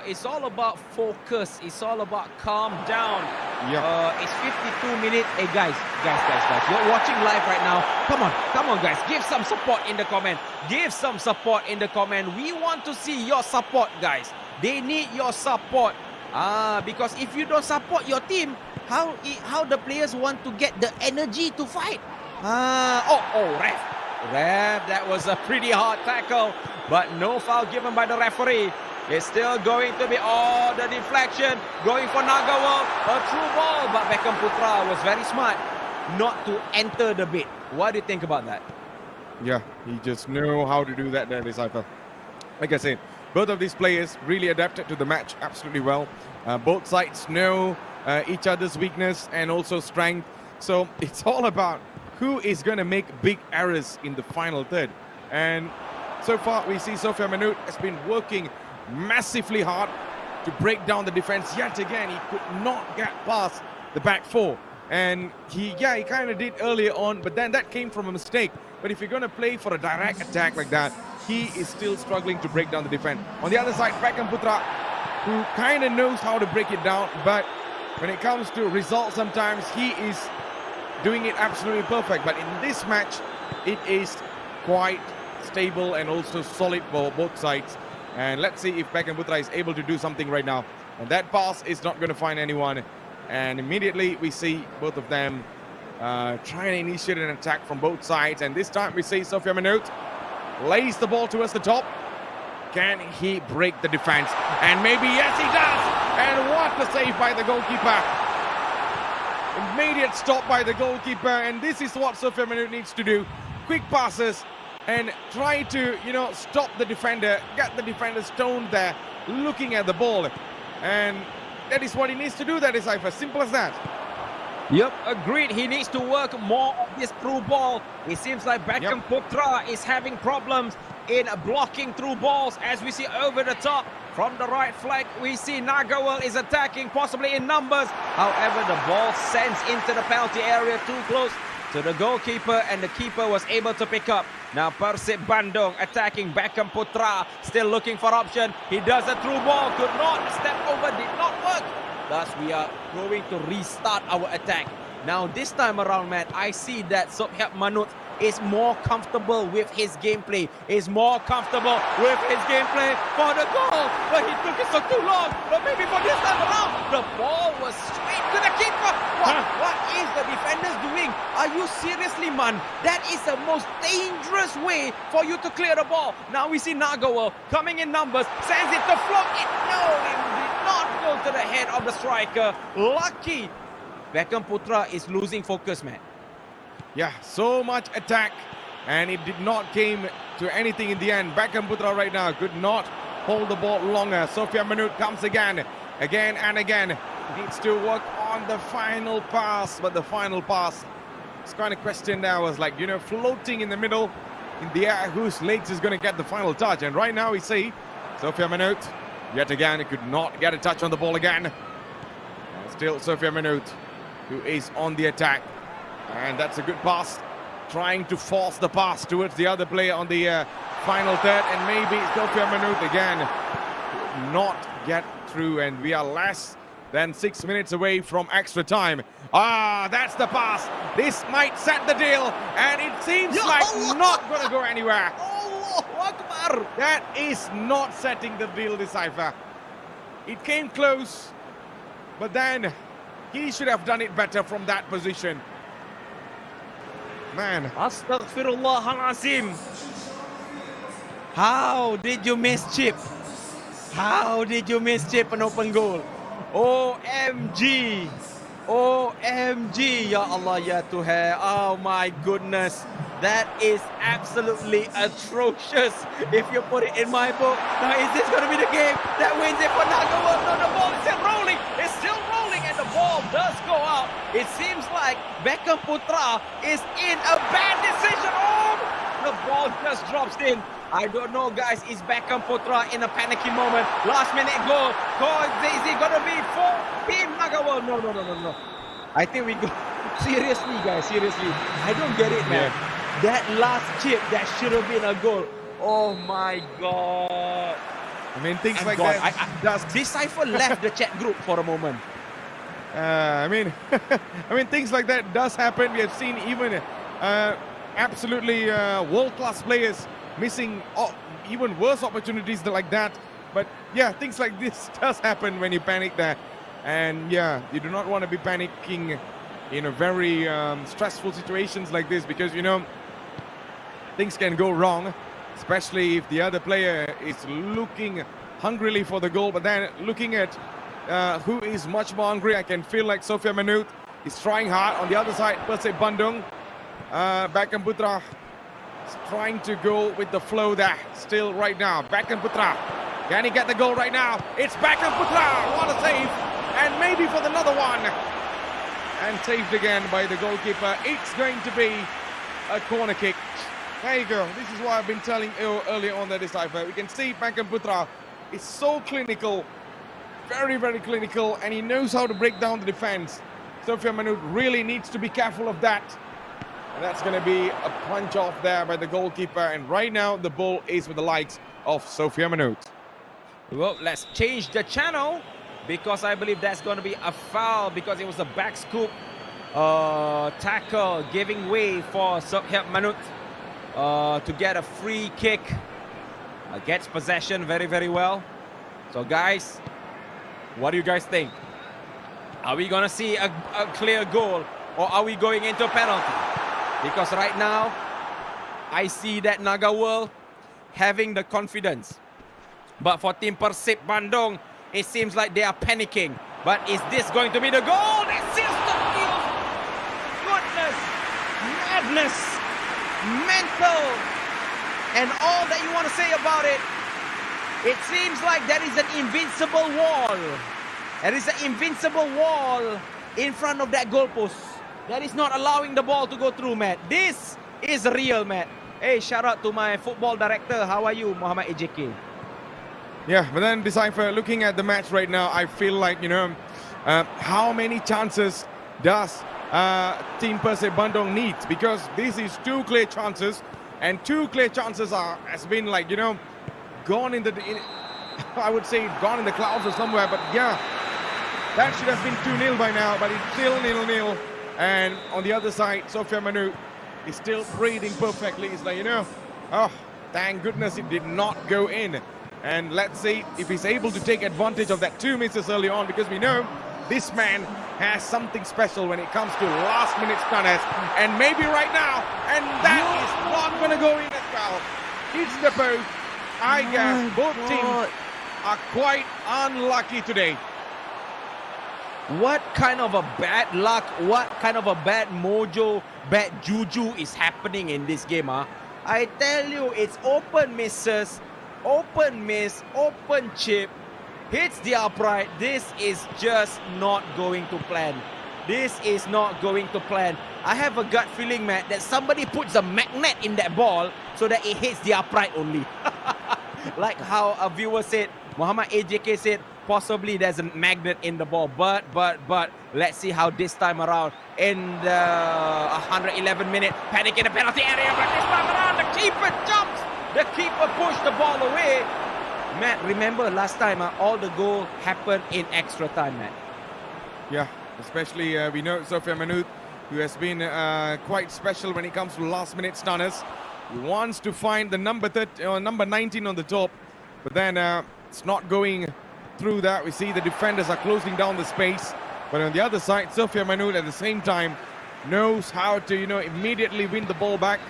It's all about focus. It's all about calm down. Yeah. It's 52 minutes. Hey guys. You're watching live right now. Come on guys. Give some support in the comment. Give some support in the comment. We want to see your support, guys. They need your support. Because if you don't support your team, how the players want to get the energy to fight? Ref, that was a pretty hard tackle, but no foul given by the referee. It's still going to be the deflection going for Nagawal, a true ball, but Beckham Putra was very smart not to enter the bit. What do you think about that? Yeah, he just knew how to do that there, Disciple. Like I said, both of these players really adapted to the match absolutely well. Both sides know each other's weakness and also strength. So it's all about who is going to make big errors in the final third. And so far we see Sofia Manut has been working massively hard to break down the defense. Yet again, he could not get past the back four. And he kind of did earlier on, but then that came from a mistake. But if you're going to play for a direct attack like that, he is still struggling to break down the defense. On the other side, Beckham Putra, who kind of knows how to break it down, but when it comes to results, sometimes he is doing it absolutely perfect. But in this match, it is quite stable and also solid for both sides. And let's see if Beckham Putra is able to do something right now. And that pass is not going to find anyone. And immediately we see both of them trying to initiate an attack from both sides. And this time we see Sofia Manut lays the ball towards the top. Can he break the defense? And maybe yes, he does. And what a save by the goalkeeper. Immediate stop by the goalkeeper. And this is what Sofia Manut needs to do. Quick passes and try to, stop the defender, get the defender stoned there, looking at the ball. And that is what he needs to do. That is as simple as that. Yep, agreed. He needs to work more on this through ball. It seems like Beckham Putra is having problems in blocking through balls. As we see over the top from the right flank, we see Nagawal is attacking, possibly in numbers. However, the ball sends into the penalty area too close to the goalkeeper, and the keeper was able to pick up. Now PERSIB Bandung attacking Beckham Putra, still looking for option. He does a through ball, could not step over, did not work. Thus, we are going to restart our attack. Now, this time around, Matt, I see that Sofia Manut is more comfortable with his gameplay. Is more comfortable with his gameplay for the goal. But he took it so too long. But maybe for this time around, the ball was straight to the keeper. What is the defenders doing? Are you seriously, man? That is the most dangerous way for you to clear the ball. Now we see Nagawal coming in numbers, sends it to float it. No, it did not go to the head of the striker. Lucky. Beckham Putra is losing focus, man. Yeah, so much attack, and it did not came to anything in the end. Beckham Putra right now could not hold the ball longer. Sofia Manut comes again and again. Needs to work on the final pass, but the final pass, it's kind of question there was like, floating in the middle in the air, whose legs is going to get the final touch. And right now we see Sofia Manut, yet again, could not get a touch on the ball again. Still Sofia Manut, who is on the attack. And that's a good pass, trying to force the pass towards the other player on the final third. And maybe Sofia Manut again could not get through. And we are less than 6 minutes away from extra time. That's the pass. This might set the deal. And it seems like not going to go anywhere. Allahu Akbar. That is not setting the deal, Decipher. It came close, but then he should have done it better from that position. Man. Astaghfirullahalazim. How did you miss Chip? How did you miss Chip an open goal? OMG. OMG, Ya Allah, Ya Tuhan. Oh my goodness. That is absolutely atrocious if you put it in my book. Now, is this going to be the game that wins it for Nagawa? No, the ball is still rolling. It's still rolling and the ball does go out. It seems like Beckham Putra is in a bad decision. Oh, the ball just drops in. I don't know, guys. Is Beckham Putra in a panicky moment? Last minute goal. Is it going to be for Team Nagawa? No. I think we go. Seriously, guys. Seriously. I don't get it, man. Yeah. That last chip, that should have been a goal. Oh my God. I mean, things I'm like gone. that. Decipher left the chat group for a moment. I mean, things like that does happen. We have seen even absolutely world-class players missing even worse opportunities like that. But yeah, things like this does happen when you panic there. And yeah, you do not want to be panicking in a very stressful situations like this, because things can go wrong, especially if the other player is looking hungrily for the goal. But then looking at who is much more hungry, I can feel like Sofia Manut is trying hard. On the other side, PERSIB Bandung, Beckham Putra is trying to go with the flow there still right now. Beckham Putra, can he get the goal right now? It's Beckham Putra, what a save, and maybe for another one. And saved again by the goalkeeper. It's going to be a corner kick. There you go. This is what I've been telling you earlier on that Decipher. We can see Beckham Putra is so clinical, very, very clinical, and he knows how to break down the defense. Sofia Manut really needs to be careful of that. And that's going to be a punch off there by the goalkeeper. And right now, the ball is with the likes of Sofia Manut. Well, let's change the channel, because I believe that's going to be a foul, because it was a back scoop tackle giving way for Sofia Manut to get a free kick. Gets possession very, very well. So guys, what do you guys think? Are we going to see a clear goal, or are we going into penalty? Because right now, I see that Nagawa having the confidence. But for Team PERSIB Bandung, it seems like they are panicking. But is this going to be the goal? This is the goal! Goodness! Madness! Mental! And all that you want to say about it, it seems like there is an invincible wall. There is an invincible wall in front of that goalpost that is not allowing the ball to go through, Matt. This is real, Matt. Hey, shout out to my football director. How are you, Muhammad AJK? Yeah, but then Decipher, looking at the match right now, I feel like, how many chances does Team PERSIB Bandung need? Because this is two clear chances, and two clear chances has been like, gone in the, I would say gone in the clouds or somewhere. But yeah, that should have been 2-0 by now, but it's still 0-0. And on the other side, Sofia Manut is still breathing perfectly. It's like, oh, thank goodness it did not go in. And let's see if he's able to take advantage of that 2 misses early on, because we know this man has something special when it comes to last-minute stunners. And maybe right now, and that is not going to go in as well. It's the post. I guess both teams are quite unlucky today. What kind of a bad luck, what kind of a bad mojo, bad juju is happening in this game, huh? I tell you, it's open misses, open miss, open chip, hits the upright. This is just not going to plan. This is not going to plan. I have a gut feeling, Matt, that somebody puts a magnet in that ball so that it hits the upright only. Like how a viewer said, Muhammad AJK said, possibly there's a magnet in the ball. But let's see how this time around in the 111 minute, panic in the penalty area. But this time around, the keeper jumps. The keeper pushed the ball away. Matt, remember last time, all the goal happened in extra time, Matt. Yeah, especially we know Sofia Manut, who has been quite special when it comes to last-minute stunners. He wants to find the number 19 on the top, but then it's not going through that. We see the defenders are closing down the space, but on the other side, Sofia Manut at the same time knows how to, immediately win the ball back.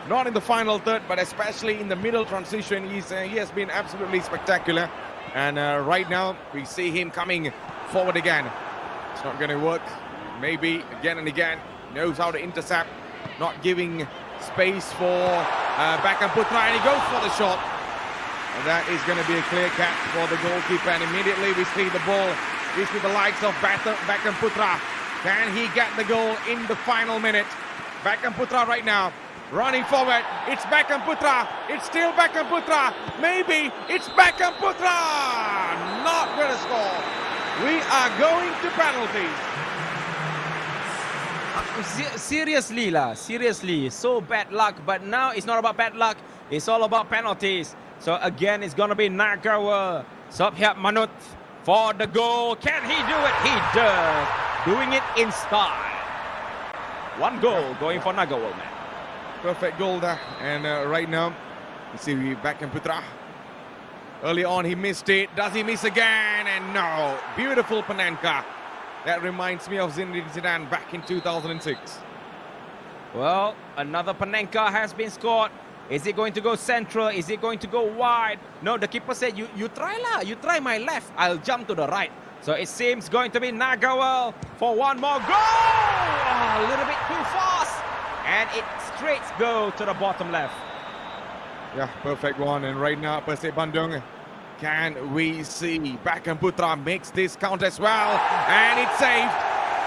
Not in the final third, but especially in the middle transition, he has been absolutely spectacular. And right now, we see him coming forward again. It's not going to work. Maybe again and again. Knows how to intercept. Not giving space for Beckham Putra, and he goes for the shot. And that is going to be a clear catch for the goalkeeper. And immediately we see the ball. We see the likes of Beckham Putra. Can he get the goal in the final minute? Beckham Putra right now. Running forward, it's Beckham Putra, it's still Beckham Putra, maybe it's Beckham Putra! Not gonna score. We are going to penalties. Seriously, so bad luck, but now it's not about bad luck, it's all about penalties. So again, it's gonna be Nugraha, Subhyat Manut for the goal. Can he do it? He does, doing it in style. One goal going for Nugraha, man. Perfect goal there. And right now, you see Beckham Putra. Early on, he missed it. Does he miss again? And no. Beautiful Panenka. That reminds me of Zinedine Zidane back in 2006. Well, another Panenka has been scored. Is it going to go central? Is it going to go wide? No, the keeper said, you try lah. You try my left. I'll jump to the right. So it seems going to be Nugraha for one more goal. Oh, a little bit too fast. And it straight go to the bottom left. Yeah, perfect one. And right now, PERSIB Bandung, can we see Beckham Putra makes this count as well? And it's saved.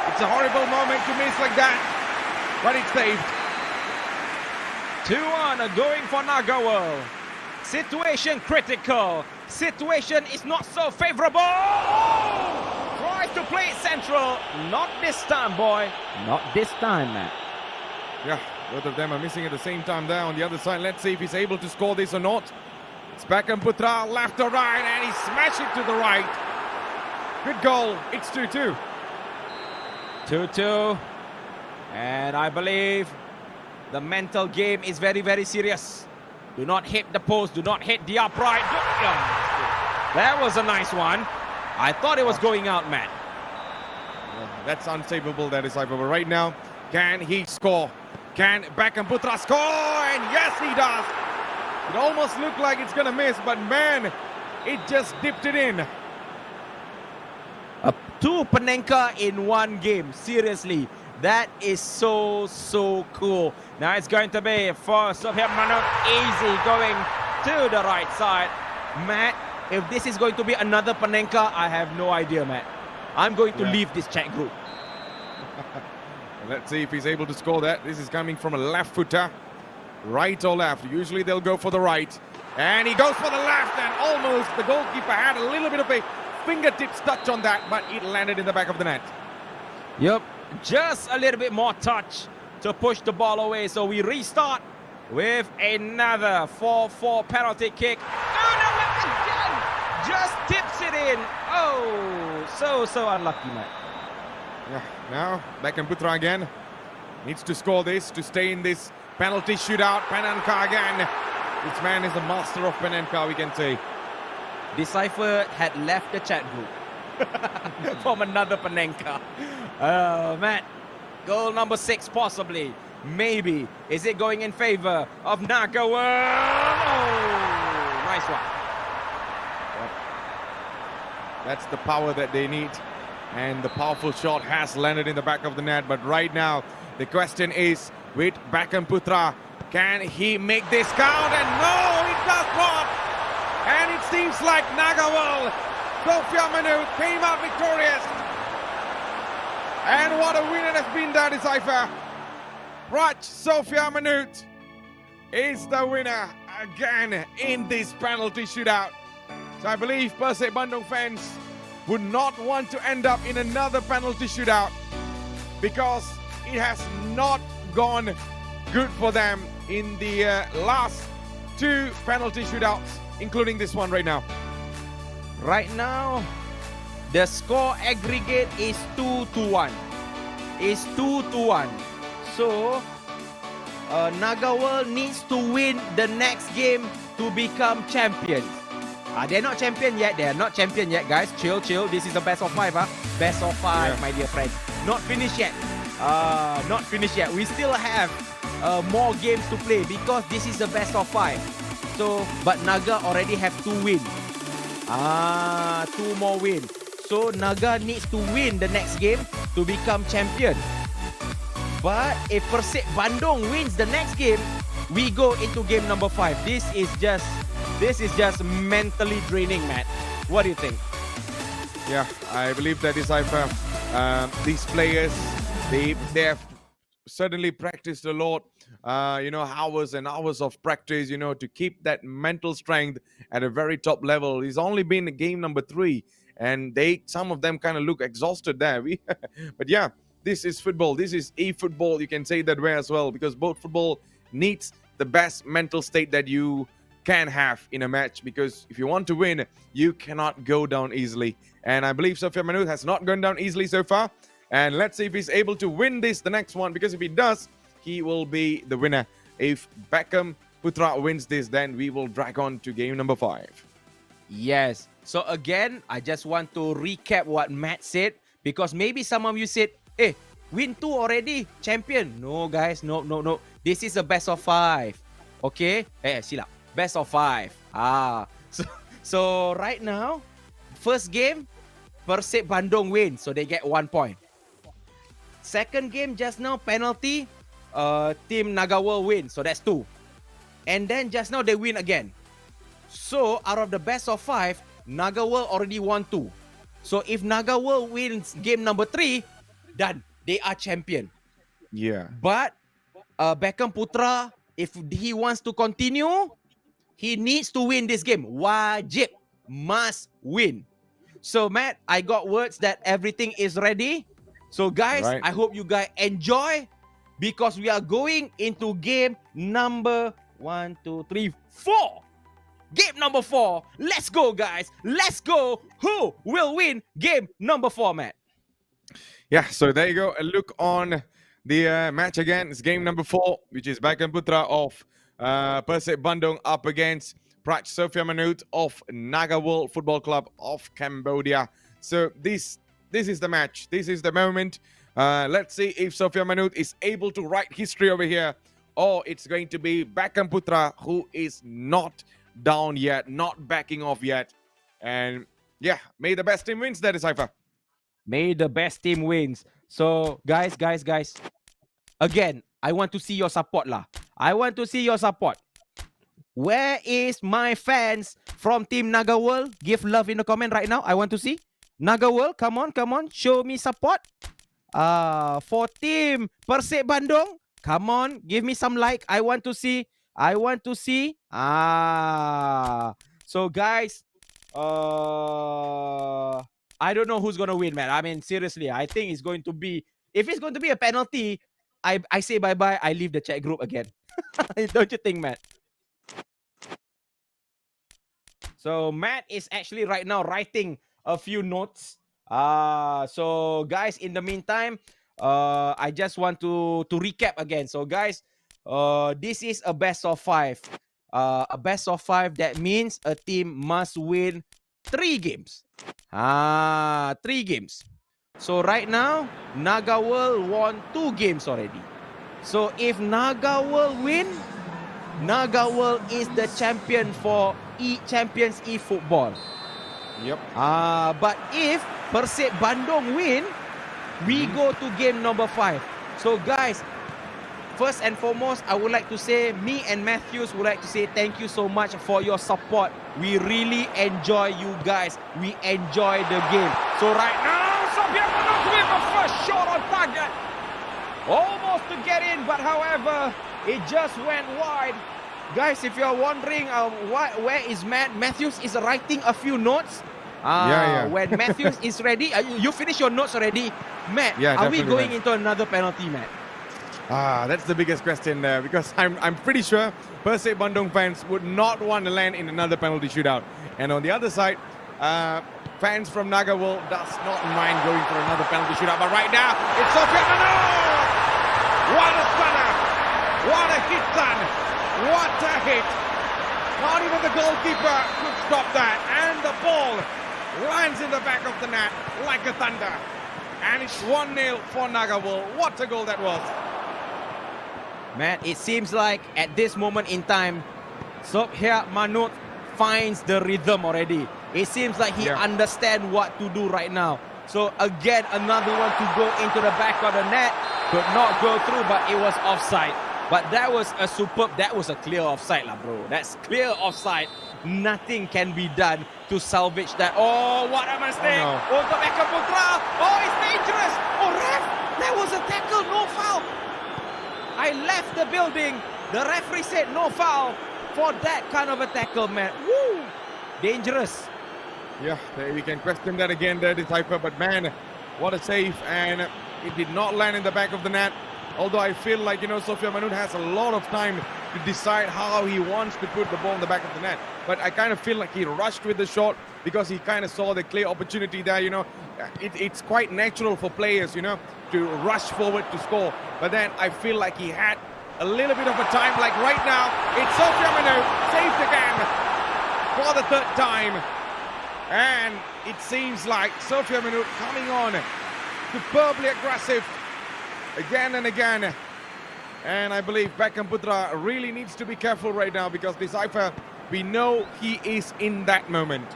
It's a horrible moment to miss like that, but it's saved. 2-1 going for Nugraha. Situation critical. Situation is not so favorable. Oh! Tries to play it central. Not this time, boy. Not this time, man. Yeah, both of them are missing at the same time there on the other side. Let's see if he's able to score this or not. It's Beckham Putra, left or right, and he smashed it to the right. Good goal. It's 2-2. 2-2. And I believe the mental game is very, very serious. Do not hit the post. Do not hit the upright. That was a nice one. I thought it was going out, man. Yeah, that's unsavable. That is savable. Right now, can he score? Can Beckham Putra score? And yes, he does. It almost looked like it's going to miss, but man, it just dipped it in. 2 Panenka in one game. Seriously, that is so cool. Now it's going to be for Subhyat Manut. Easy going to the right side. Matt, if this is going to be another Panenka, I have no idea, Matt. I'm going to leave this chat group. Let's see if he's able to score that. This is coming from a left footer. Right or left? Usually they'll go for the right. And he goes for the left, and almost the goalkeeper had a little bit of a fingertips touch on that, but it landed in the back of the net. Yep, just a little bit more touch to push the ball away. So we restart with another 4-4 penalty kick. Oh, no, again! Just tips it in. Oh, so unlucky, man. Yeah, now Beckham Putra again needs to score this to stay in this penalty shootout. Panenka again. This man is the master of Panenka, we can say. Decipher had left the chat group from another Panenka. Oh, man. Goal number 6 possibly. Maybe. Is it going in favor of Nugraha? Oh, nice one. That's the power that they need. And the powerful shot has landed in the back of the net. But right now, the question is with Beckham Putra, can he make this count? And no, it does not. And it seems like Nugraha, Subhyat Manut came out victorious. And what a win it has been there, Decipher. Subhyat Manut is the winner again in this penalty shootout. So I believe PERSIB Bandung fans would not want to end up in another penalty shootout because it has not gone good for them in the last 2 penalty shootouts, including this one right now. Right now, the score aggregate is 2-1. It's 2-1. So, Nugraha needs to win the next game to become champions. They're not champion yet. They're not champion yet, guys. Chill. This is the best of 5, huh? Best of 5, my dear friends. Not finished yet. Not finished yet. We still have more games to play because this is the best of 5. So, but Nugraha already have 2 wins. 2 more wins. So Naga needs to win the next game to become champion. But if PERSIB Bandung wins the next game, we go into game number 5. This is just mentally draining, Matt. What do you think? Yeah, I believe that is Haifa. These players, they have certainly practiced a lot. Hours and hours of practice. To keep that mental strength at a very top level. It's only been game number 3, and some of them kind of look exhausted there. But yeah, this is football. This is eFootball. You can say that way as well, because both football needs the best mental state that you can have in a match, because if you want to win, you cannot go down easily. And I believe Sofia Manut has not gone down easily so far. And let's see if he's able to win the next one, because if he does, he will be the winner. If Beckham Putra wins this, then we will drag on to game number 5. Yes. So again, I just want to recap what Matt said, because maybe some of you said, hey, win 2 already, champion. No, guys, no. This is a best of 5. Okay? Silap. Best of 5. So right now, first game, PERSIB Bandung win, so they get 1 point. Second game just now, penalty, Team Naga World win, so that's 2. And then just now they win again. So out of the best of 5, Naga World already won 2. So if Naga World wins game number 3, done. They are champion. Yeah. But Beckham Putra, if he wants to continue, he needs to win this game. Wajib. Must win. So Matt, I got words that everything is ready. So guys, right. I hope you guys enjoy, because we are going into game number 1, 2, 3, 4. Game number 4. Let's go, guys. Let's go. Who will win game number 4, Matt? Yeah, so there you go. A look on the match again. It's game number 4, which is Beckham Putra of PERSIB Bandung up against Praj Sofia Manut of Naga World Football Club of Cambodia. So this is the match. This is the moment. Let's see if Sofia Manut is able to write history over here, or it's going to be Beckham Putra who is not down yet, not backing off yet. And yeah, may the best team wins. That is Haifa. May the best team wins. So guys, again, I want to see your support lah. I want to see your support. Where is my fans from Team Naga World? Give love in the comment right now. I want to see. Naga World, come on. Show me support. For Team PERSIB Bandung, come on. Give me some like. I want to see. So guys, I don't know who's going to win, man. I mean, seriously, I think it's going to be... If it's going to be a penalty, I say bye-bye. I leave the chat group again. Don't you think, Matt? So Matt is actually right now writing a few notes. So guys, in the meantime, I just want to recap again. So guys, this is a best of 5. A best of 5, that means a team must win 3 games. 3 games. So right now, Naga World won 2 games already. So if Naga World win, Naga World is the champion for Champions eFootball. Yep. But if PERSIB Bandung win, we go to game number 5. So guys, first and foremost, I would like to say, me and Matthews would like to say thank you so much for your support. We really enjoy you guys. We enjoy the game. So right now, Sofia Manut with the first shot on target. Almost to get in, but however, it just went wide. Guys, if you're wondering where is Matt, Matthews is writing a few notes. When Matthews is ready, you finish your notes already. Matt, are we going into another penalty, Matt? That's the biggest question there, because I'm pretty sure PERSIB Bandung fans would not want to land in another penalty shootout. And on the other side, fans from Naga World does not mind going for another penalty shootout. But right now, it's Sofia Manut! What a stunner! What a hit, son! What a hit! Not even the goalkeeper could stop that. And the ball lands in the back of the net like a thunder. And it's 1-0 for Naga World. What a goal that was! Matt, it seems like at this moment in time, Sofia Manut finds the rhythm already. It seems like he Yeah. understands what to do right now. So again, another one to go into the back of the net. Could not go through, but it was offside. But that was a clear offside lah, bro. That's clear offside. Nothing can be done to salvage that. Oh, what a mistake. Oh, Oh, the Beckham Putra. Oh, it's dangerous. Oh, ref, that was a tackle, no foul. I left the building. The referee said no foul for that kind of a tackle, man. Woo! Dangerous. Yeah, we can question that again there, Decipher, but man, what a save, and it did not land in the back of the net. Although I feel like, Sofia Manut has a lot of time to decide how he wants to put the ball in the back of the net. But I kind of feel like he rushed with the shot because he kind of saw the clear opportunity there, It's quite natural for players, to rush forward to score. But then I feel like he had a little bit of a time, like right now, it's Sofia Manut, saved again for the third time. And it seems like Sofia Manut coming on, superbly aggressive again and again. And I believe Beckham Putra really needs to be careful right now because Decipher, we know he is in that moment.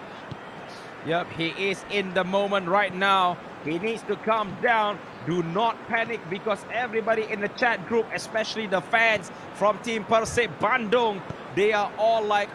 Yep, he is in the moment right now. He needs to calm down. Do not panic because everybody in the chat group, especially the fans from Team PERSIB Bandung, they are all like,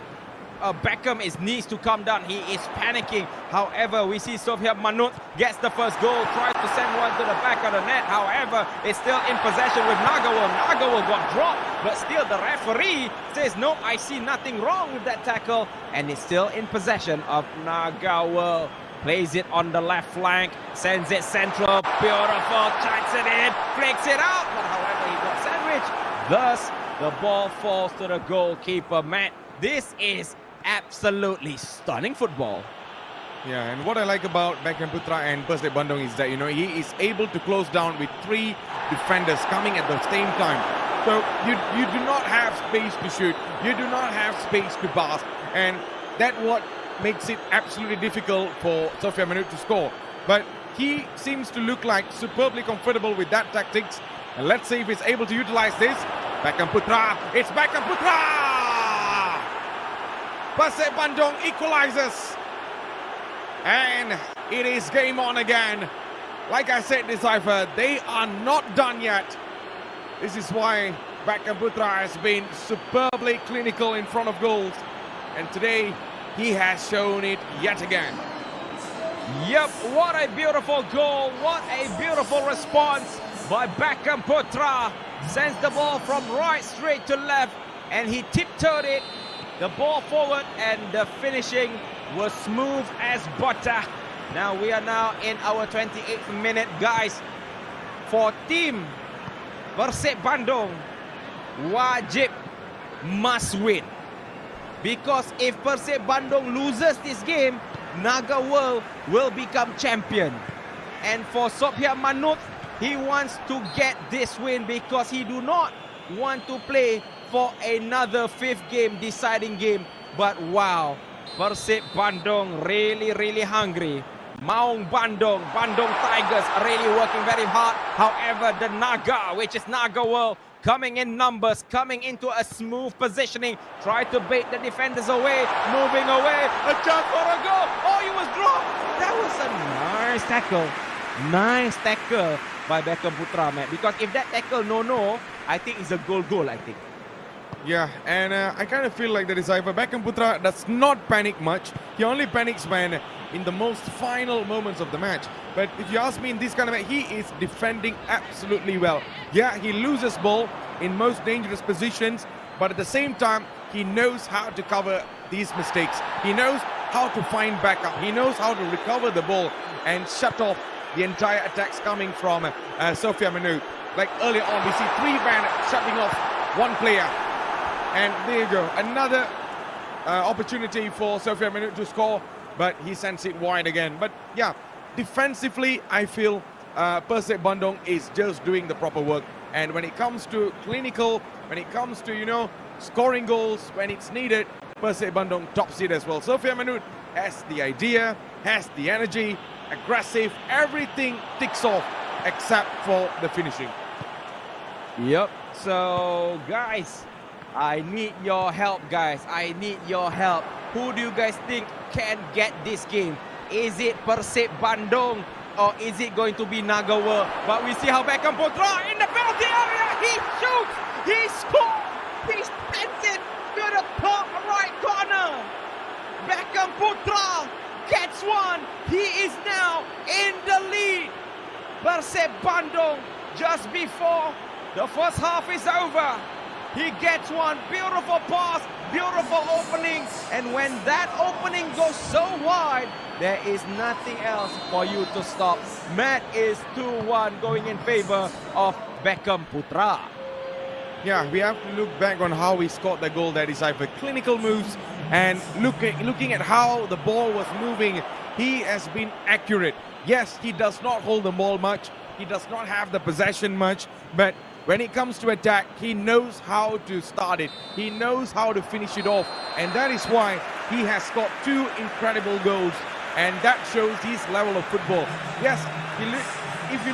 Beckham needs to calm down. He is panicking. However, we see Sofia Manut gets the first goal, tries to send one to the back of the net. However, it's still in possession with Nagawal. Nagawal got dropped, but still the referee says, no, I see nothing wrong with that tackle. And it's still in possession of Nagawal. Plays it on the left flank, sends it central, beautiful, chucks it in, flicks it out. But however, he got sandwiched. Thus, the ball falls to the goalkeeper. Man, this is absolutely stunning football. Yeah, and what I like about Beckham Putra and PERSIB Bandung is that, he is able to close down with 3 defenders coming at the same time. So you do not have space to shoot. You do not have space to pass. And that's what makes it absolutely difficult for Sofia Manut to score. But he seems to look like superbly comfortable with that tactics. And let's see if he's able to utilize this. Beckham Putra, it's Beckham Putra! PERSIB Bandung equalizes. And it is game on again. Like I said, Decipher, they are not done yet. This is why Beckham Putra has been superbly clinical in front of goals. And today, he has shown it yet again. Yep, what a beautiful goal. What a beautiful response by Beckham Putra. Sends the ball from right straight to left. And he tiptoed it. The ball forward and the finishing was smooth as butter. Now we are now in our 28th minute, guys. For Team PERSIB Bandung, wajib must win. Because if PERSIB Bandung loses this game, Naga World will become champion. And for Sofia Manut, he wants to get this win because he do not want to play for another 5th game, deciding game. But wow, PERSIB Bandung really hungry. Maung Bandung Tigers are really working very hard. However, the Naga, which is Naga World, coming in numbers, coming into a smooth positioning, try to bait the defenders away, moving away, a chance for a goal. Oh, he was dropped. That was a nice tackle. Nice tackle by Beckham Putra, man. Because if that tackle no, I think it's a goal, I think. Yeah, and I kind of feel like the Decipher, Beckham Putra does not panic much. He only panics when in the most final moments of the match. But if you ask me, in this kind of match, he is defending absolutely well. Yeah, he loses ball in most dangerous positions, but at the same time, he knows how to cover these mistakes. He knows how to find backup. He knows how to recover the ball and shut off the entire attacks coming from Sofia Manut. Like earlier on, we see 3 men shutting off 1 player. And there you go, another opportunity for Sofia Manut to score, but he sends it wide again. But yeah, defensively, I feel PERSIB Bandung is just doing the proper work. And when it comes to clinical, when it comes to, scoring goals when it's needed, PERSIB Bandung tops it as well. Sofia Manut has the idea, has the energy, aggressive, everything ticks off except for the finishing. Yep, so guys, I need your help, guys. I need your help. Who do you guys think can get this game? Is it PERSIB Bandung or is it going to be Naga World? But we see how Beckham Putra in the penalty area. He shoots, he scores, he sends it to the top right corner. Beckham Putra gets one. He is now in the lead. PERSIB Bandung just before the first half is over. He gets one. Beautiful pass, beautiful opening. And when that opening goes so wide, there is nothing else for you to stop. Matt is 2-1 going in favor of Beckham Putra. Yeah, we have to look back on how he scored the goal. That is either clinical moves and looking at how the ball was moving. He has been accurate. Yes, he does not hold the ball much. He does not have the possession much. But when it comes to attack, he knows how to start it. He knows how to finish it off. And that is why he has scored 2 incredible goals. And that shows his level of football. Yes, if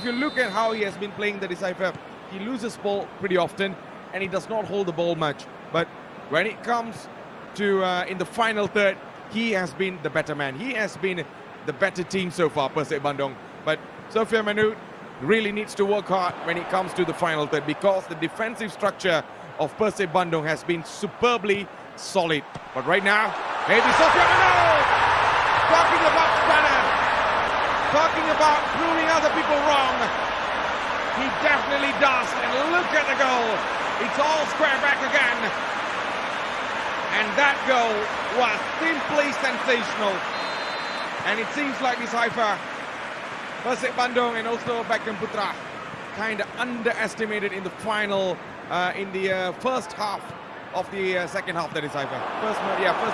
you look at how he has been playing the decipher, he loses ball pretty often and he does not hold the ball much. But when it comes to in the final third, he has been the better man. He has been the better team so far, PERSIB Bandung. But Sofia Manut really needs to work hard when it comes to the final third because the defensive structure of PERSIB Bandung has been superbly solid. But right now, maybe Sofia Manut talking about spanner, talking about proving other people wrong. He definitely does. And look at the goal. It's all square back again. And that goal was simply sensational. And it seems like this Haifa, PERSIB Bandung and also Beckham Putra kind of underestimated in the final, in the first half of the second half, that is Haifa. First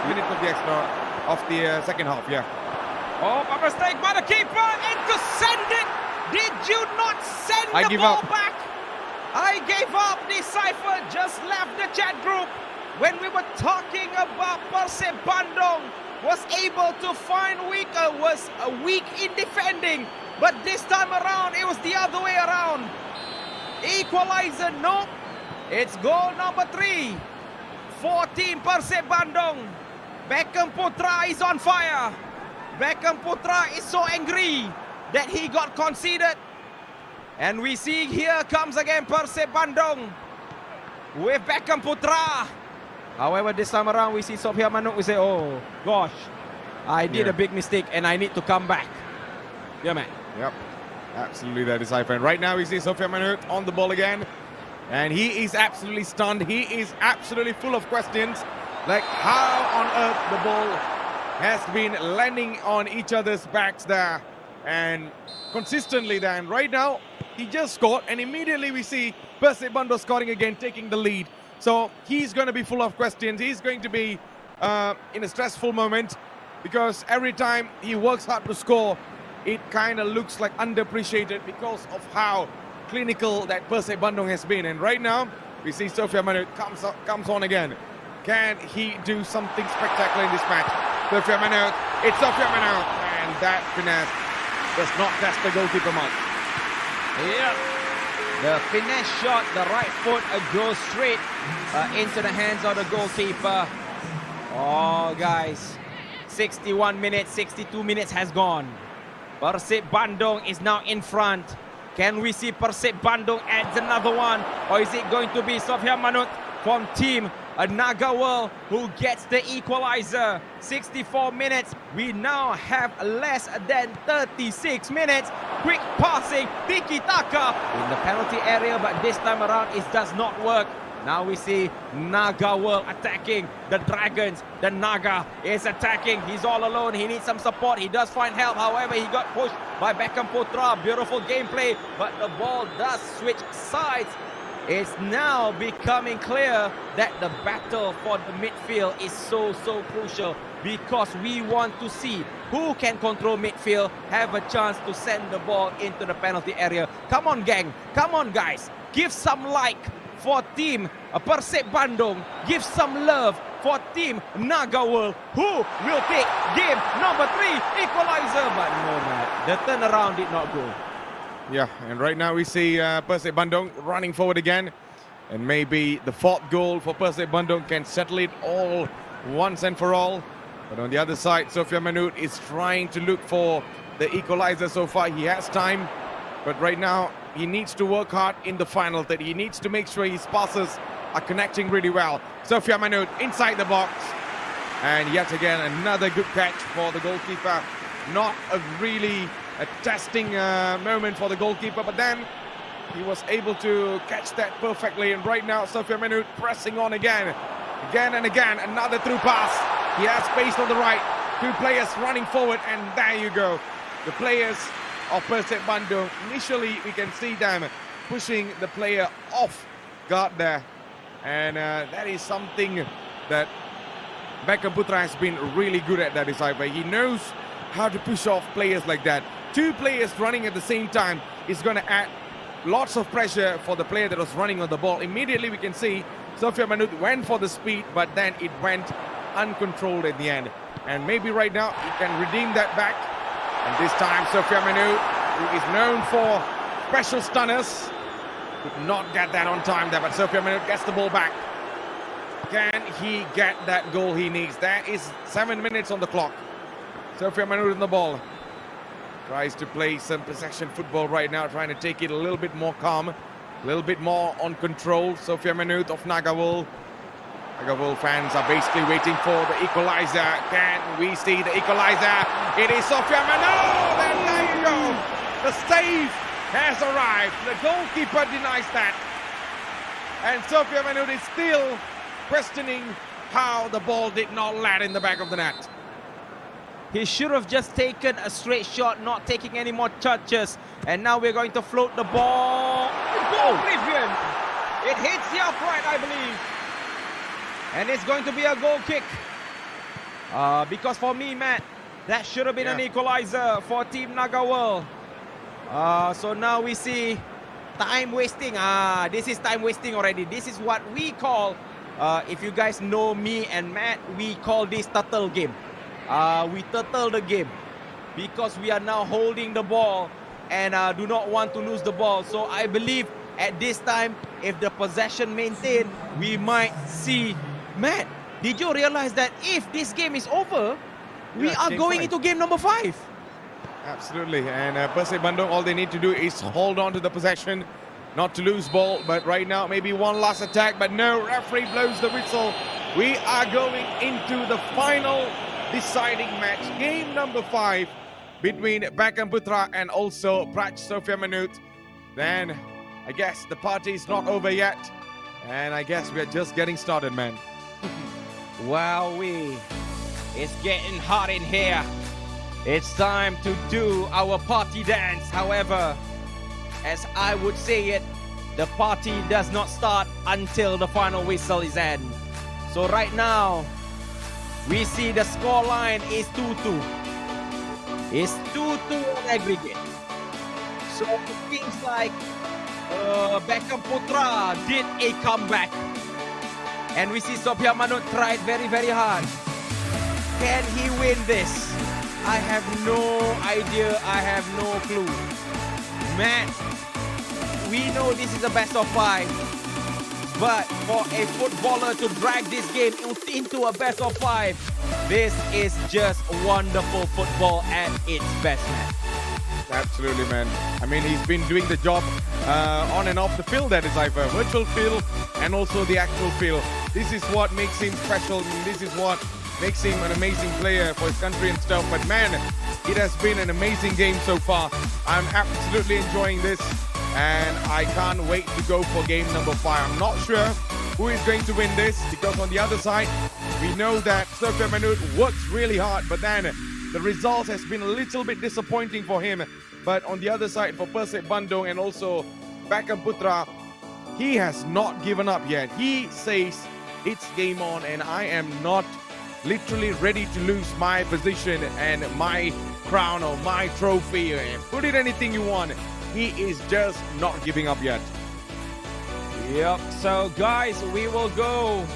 minute of the extra of the second half, yeah. Oh, a mistake by the keeper and to send it. Did you not send the ball back? I gave up. The Cypher just left the chat group when we were talking about PERSIB Bandung was able to find was weak in defending. But this time around, it was the other way around. Equalizer, no. It's goal number 3 for Team PERSIB Bandung. Beckham Putra is on fire. Beckham Putra is so angry that he got conceded. And we see here comes again PERSIB Bandung with Beckham Putra. However, this time around we see Sofia Manut. We say, oh gosh, I did a big mistake and I need to come back. Yeah, man. Yep, absolutely, that is Haifa. And right now we see Sofia Manut on the ball again. And he is absolutely stunned. He is absolutely full of questions. Like how on earth the ball has been landing on each other's backs there. And consistently there. And right now, he just scored. And immediately we see PERSIB Bandung scoring again, taking the lead. So he's going to be full of questions. He's going to be in a stressful moment. Because every time he works hard to score, it kind of looks like underappreciated because of how clinical that PERSIB Bandung has been. And right now, we see Sofia Manut comes on again. Can he do something spectacular in this match? Sofia Manut, it's Sofia Manut. And that finesse does not test the goalkeeper much. Yeah. The finesse shot, the right foot goes straight into the hands of the goalkeeper. Oh, guys. 61 minutes, 62 minutes has gone. PERSIB Bandung is now in front. Can we see PERSIB Bandung adds another one? Or is it going to be Sofia Manut from Team Naga World who gets the equalizer? 64 minutes. We now have less than 36 minutes. Quick passing, tiki-taka in the penalty area, but this time around it does not work. Now we see Naga World attacking the Dragons. The Naga is attacking. He's all alone. He needs some support. He does find help. However, he got pushed by Beckham Putra. Beautiful gameplay, but the ball does switch sides. It's now becoming clear that the battle for the midfield is so crucial because we want to see who can control midfield, have a chance to send the ball into the penalty area. Come on, gang. Come on, guys. Give some like for Team PERSIB Bandung. Give some love for Team Naga World, who will take game number 3, equalizer. But no, man, the turnaround did not go. Yeah, and right now we see PERSIB Bandung running forward again. And maybe the 4th goal for PERSIB Bandung can settle it all once and for all. But on the other side, Sofia Manut is trying to look for the equalizer so far. He has time, but right now he needs to work hard in the final third. He needs to make sure his passes are connecting really well. Sofia Manut inside the box. And yet again, another good catch for the goalkeeper. Not a really testing moment for the goalkeeper, but then he was able to catch that perfectly. And right now, Sofia Manut pressing on again and again. Another through pass. He has space on the right. Two players running forward, and there you go. The players of PERSIB Bandung. Initially, we can see them pushing the player off guard there. And that is something that Beckham Putra has been really good at, that is Iva. He knows how to push off players like that. Two players running at the same time is going to add lots of pressure for the player that was running on the ball. Immediately we can see Sofia Manut went for the speed, but then it went uncontrolled at the end. And maybe right now he can redeem that back. And this time Sofia Manut, who is known for special stunners, could not get that on time there, but Sofia Manut gets the ball back. Can he get that goal he needs? There is 7 minutes on the clock. Sofia Manut in the ball. Tries to play some possession football right now, trying to take it a little bit more calm, a little bit more on control. Sofia Manut of Nagawul. Nagawul fans are basically waiting for the equalizer. Can we see the equalizer? It is Sofia Manut, and there you go. The save has arrived. The goalkeeper denies that. And Sofia Manut is still questioning how the ball did not land in the back of the net. He should have just taken a straight shot, not taking any more touches. And now we're going to float the ball. Goal, brilliant! It hits the upright, I believe. And it's going to be a goal kick. Because for me, Matt, that should have been an equalizer for Team Nagawal. So now we see time wasting. This is time wasting already. This is what we call, if you guys know me and Matt, we call this turtle game. We turtle the game because we are now holding the ball and do not want to lose the ball. So I believe at this time, if the possession maintained, we might see. Matt, did you realize that if this game is over, we are going into game number 5? Absolutely, and PERSIB Bandung, all they need to do is hold on to the possession, not to lose ball. But right now, maybe one last attack, but no, referee blows the whistle. We are going into the final deciding match, game number 5 between Beckham Putra and also Praj Sofia Manut. Then I guess the party is not over yet, and I guess we are just getting started, man. Wowee, it's getting hot in here. It's time to do our party dance. However, as I would say it, the party does not start until the final whistle is end. So right now, we see the score line is 2-2. It's 2-2 on aggregate. So it seems like Beckham Putra did a comeback. And we see Sofia Manut tried very, very hard. Can he win this? I have no idea. I have no clue. Man, we know this is a best of 5. But for a footballer to drag this game into a best of 5, this is just wonderful football at its best, man. Absolutely, man. I mean, he's been doing the job on and off the field, that is either virtual field and also the actual field. This is what makes him special. This is what makes him an amazing player for his country and stuff. But man, it has been an amazing game so far. I'm absolutely enjoying this, and I can't wait to go for game number 5. I'm not sure who is going to win this, because on the other side, we know that Sofia Manut works really hard, but then the result has been a little bit disappointing for him. But on the other side, for PERSIB Bandung and also Beckham Putra, he has not given up yet. He says it's game on, and I am not literally ready to lose my position and my crown or my trophy. Put it anything you want. He is just not giving up yet. Yep, so guys, we will go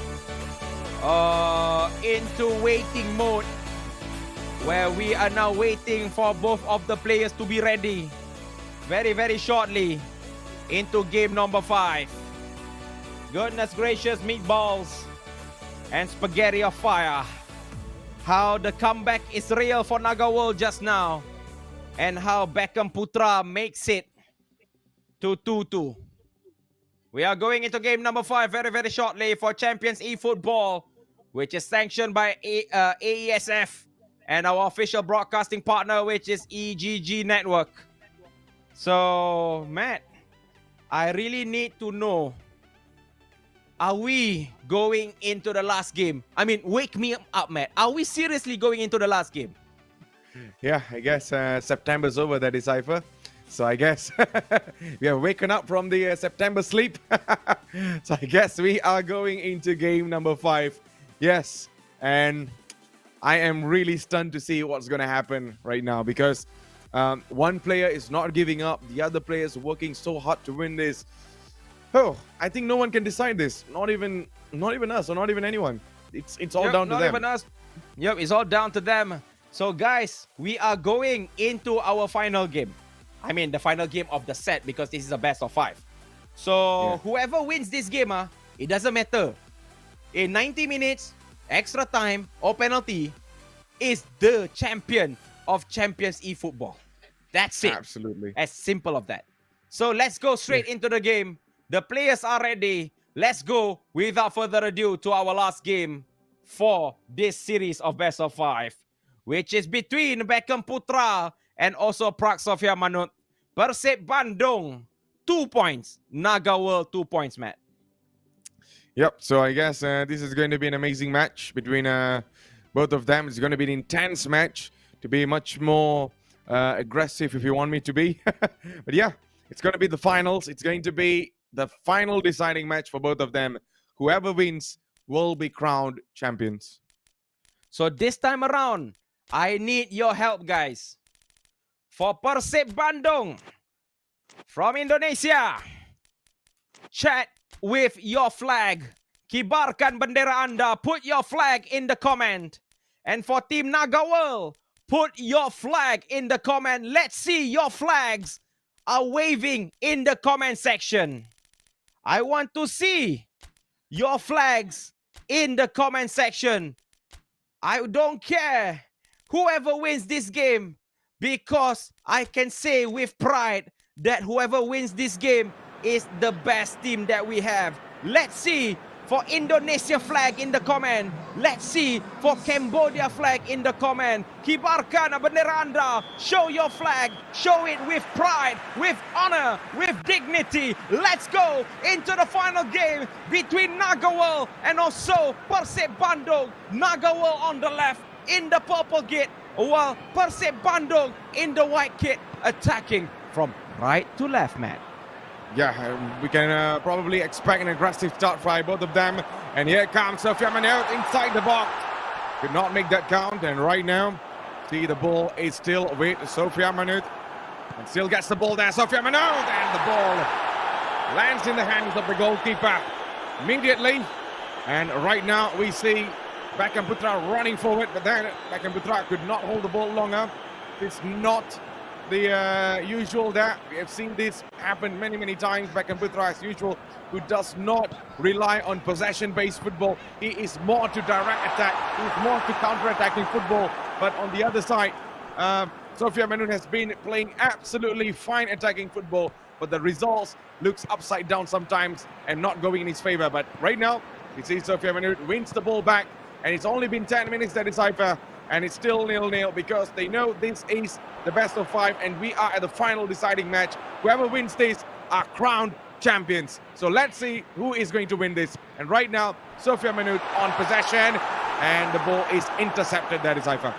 into waiting mode, where we are now waiting for both of the players to be ready very, very shortly into game number 5. Goodness gracious, meatballs. and spaghetti of fire. How the comeback is real for Naga World just now, and how Beckham Putra makes it to 2-2. We are going into game number 5 very, very shortly for Champions eFootball, which is sanctioned by AESF and our official broadcasting partner, which is EGG Network. So, Matt, I really need to know, are we going into the last game? I mean, wake me up, Matt. Are we seriously going into the last game? Yeah, I guess September's over, that is Cypher. So I guess we have waken up from the September sleep. So I guess we are going into game number 5. Yes, and I am really stunned to see what's going to happen right now, because one player is not giving up. The other player is working so hard to win this. Oh, I think no one can decide this. Not even us, or not even anyone. It's all down to them. Not even us. Yep, it's all down to them. So guys, we are going into our final game. I mean, the final game of the set, because this is a best of 5. So whoever wins this game, it doesn't matter. In 90 minutes, extra time, or penalty, is the champion of Champions eFootball. That's it. Absolutely. As simple as that. So let's go straight into the game. The players are ready. Let's go without further ado to our last game for this series of best of 5, which is between Beckham Putra and also Prague Sofia Manut. PERSIB Bandung, 2 points. Naga World, 2 points, Matt. Yep, so I guess this is going to be an amazing match between both of them. It's going to be an intense match, to be much more aggressive if you want me to be. But yeah, it's going to be the finals. It's going to be the final deciding match for both of them. Whoever wins will be crowned champions. So this time around, I need your help, guys. For PERSIB Bandung from Indonesia, chat with your flag. Kibarkan bendera Anda. Put your flag in the comment. And for Team Naga World, put your flag in the comment. Let's see your flags are waving in the comment section. I want to see your flags in the comment section. I don't care whoever wins this game, because I can say with pride that whoever wins this game is the best team that we have. Let's see for Indonesia flag in the comment. Let's see for Cambodia flag in the comment. Kibarkan bendera Anda. Show your flag. Show it with pride, with honor, with dignity. Let's go into the final game between Naga World and also PERSIB Bandung. Naga World on the left in the purple kit, while PERSIB Bandung in the white kit, attacking from right to left, man. Yeah, we can probably expect an aggressive start by both of them. And here comes Sofia Manut inside the box. Could not make that count. And right now, see, the ball is still with Sofia Manut. And still gets the ball there, Sofia Manut. And the ball lands in the hands of the goalkeeper immediately. And right now, we see Beckham Putra running forward. But then Beckham Putra could not hold the ball longer. It's not the usual that we have seen this happen many times. Beckham Putra, as usual, who does not rely on possession-based football. He is more to direct attack. He is more to counter-attacking football. But on the other side, Sofia Manut has been playing absolutely fine attacking football, but the results looks upside down sometimes and not going in his favor. But right now, we see Sofia Manut wins the ball back, and it's only been 10 minutes that is Cypher. And it's still 0-0 because they know this is the best of 5 and we are at the final deciding match. Whoever wins this are crowned champions. So let's see who is going to win this. And right now, Sofia Manut on possession and the ball is intercepted. That is Cypher.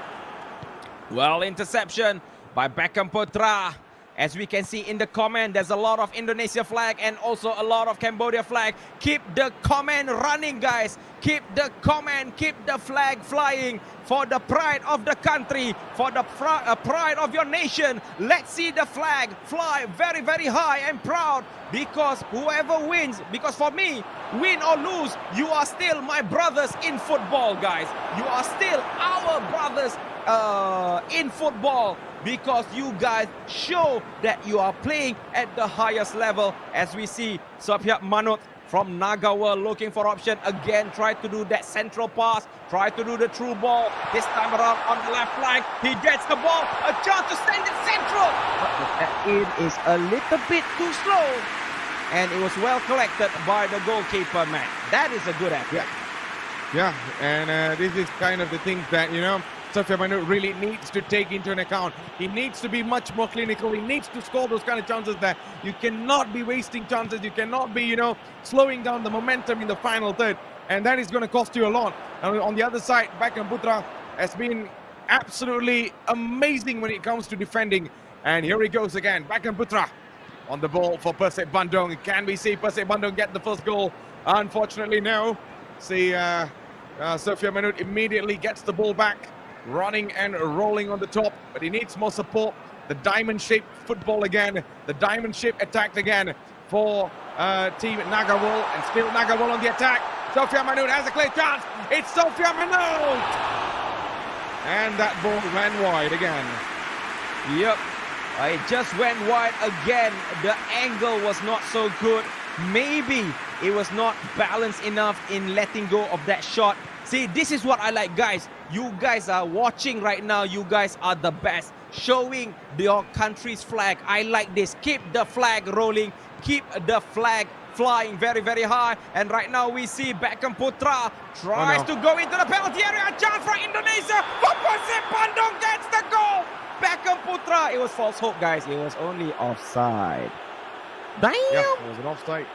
Well, interception by Beckham Putra. As we can see in the comment, there's a lot of Indonesia flag and also a lot of Cambodia flag. Keep the comment running, guys. Keep the comment, keep the flag flying for the pride of the country, for the pride of your nation. Let's see the flag fly very high and proud, because whoever wins, because for me, win or lose, you are still my brothers in football, guys. You are still our brothers in football, because you guys show that you are playing at the highest level. As we see Sofia Manut from Nagawa, looking for option again, try to do that central pass, try to do the through ball, this time around on the left flank, he gets the ball, a chance to send it central, but the tap-in is a little bit too slow, and it was well collected by the goalkeeper, man. That is a good effort. Yeah, and this is kind of the thing that, Sofia Manut really needs to take into an account. He needs to be much more clinical. He needs to score those kind of chances that you cannot be wasting chances. You cannot be, slowing down the momentum in the final third. And that is going to cost you a lot. And on the other side, Beckham Putra has been absolutely amazing when it comes to defending. And here he goes again. Beckham Putra on the ball for PERSIB Bandung. Can we see PERSIB Bandung get the first goal? Unfortunately, no. See, Sofia Manut immediately gets the ball back, running and rolling on the top, but he needs more support. The diamond-shaped football again, the diamond-shaped attack again for team Nagawal, and still Nagawal on the attack. Sofia Manut has a clear chance. It's Sofia Manut! And that ball ran wide again. Yep, it just went wide again. The angle was not so good. Maybe it was not balanced enough in letting go of that shot. See, this is what I like, guys. You guys are watching right now. You guys are the best. Showing your country's flag. I like this. Keep the flag rolling. Keep the flag flying very, very high. And right now we see Beckham Putra tries to go into the penalty area. A chance for Indonesia. PERSIB Bandung gets the goal. Beckham Putra. It was false hope, guys. It was only offside. Damn! Yeah, it was an offside.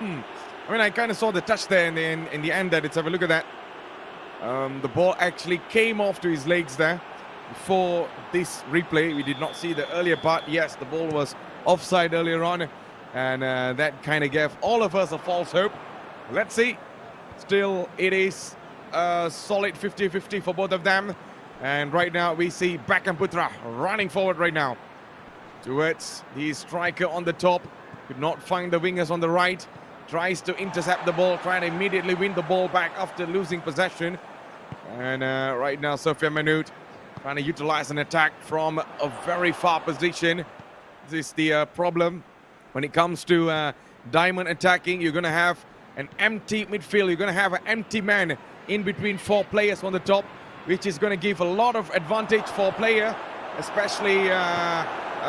I mean, I kind of saw the touch there in the end there. Let's have a look at that. The ball actually came off to his legs there. Before this replay, we did not see the earlier part. Yes, the ball was offside earlier on. And that kind of gave all of us a false hope. Let's see. Still, it is a solid 50-50 for both of them. And right now, we see Beckham Putra running forward right now towards the striker on the top. Could not find the wingers on the right. Tries to intercept the ball, trying to immediately win the ball back after losing possession. And right now, Sofia Manut trying to utilize an attack from a very far position. This is the problem. When it comes to diamond attacking, you're going to have an empty midfield. You're going to have an empty man in between four players on the top, which is going to give a lot of advantage for a player, especially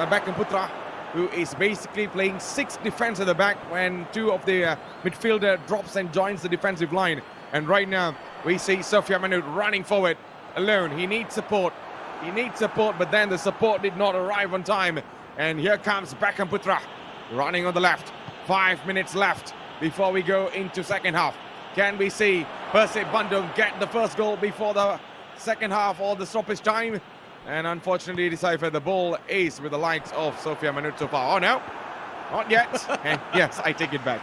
Beckham Putra, who is basically playing 6 defense at the back when 2 of the midfielder drops and joins the defensive line. And right now, we see Sofia Manut running forward alone. He needs support. But then the support did not arrive on time. And here comes Beckham Putra running on the left. 5 minutes left before we go into second half. Can we see PERSIB Bandung get the first goal before the second half or the stoppage time? And unfortunately, Decipher, the ball is with the likes of Sofia Manut so far. Oh no, not yet. And yes, I take it back.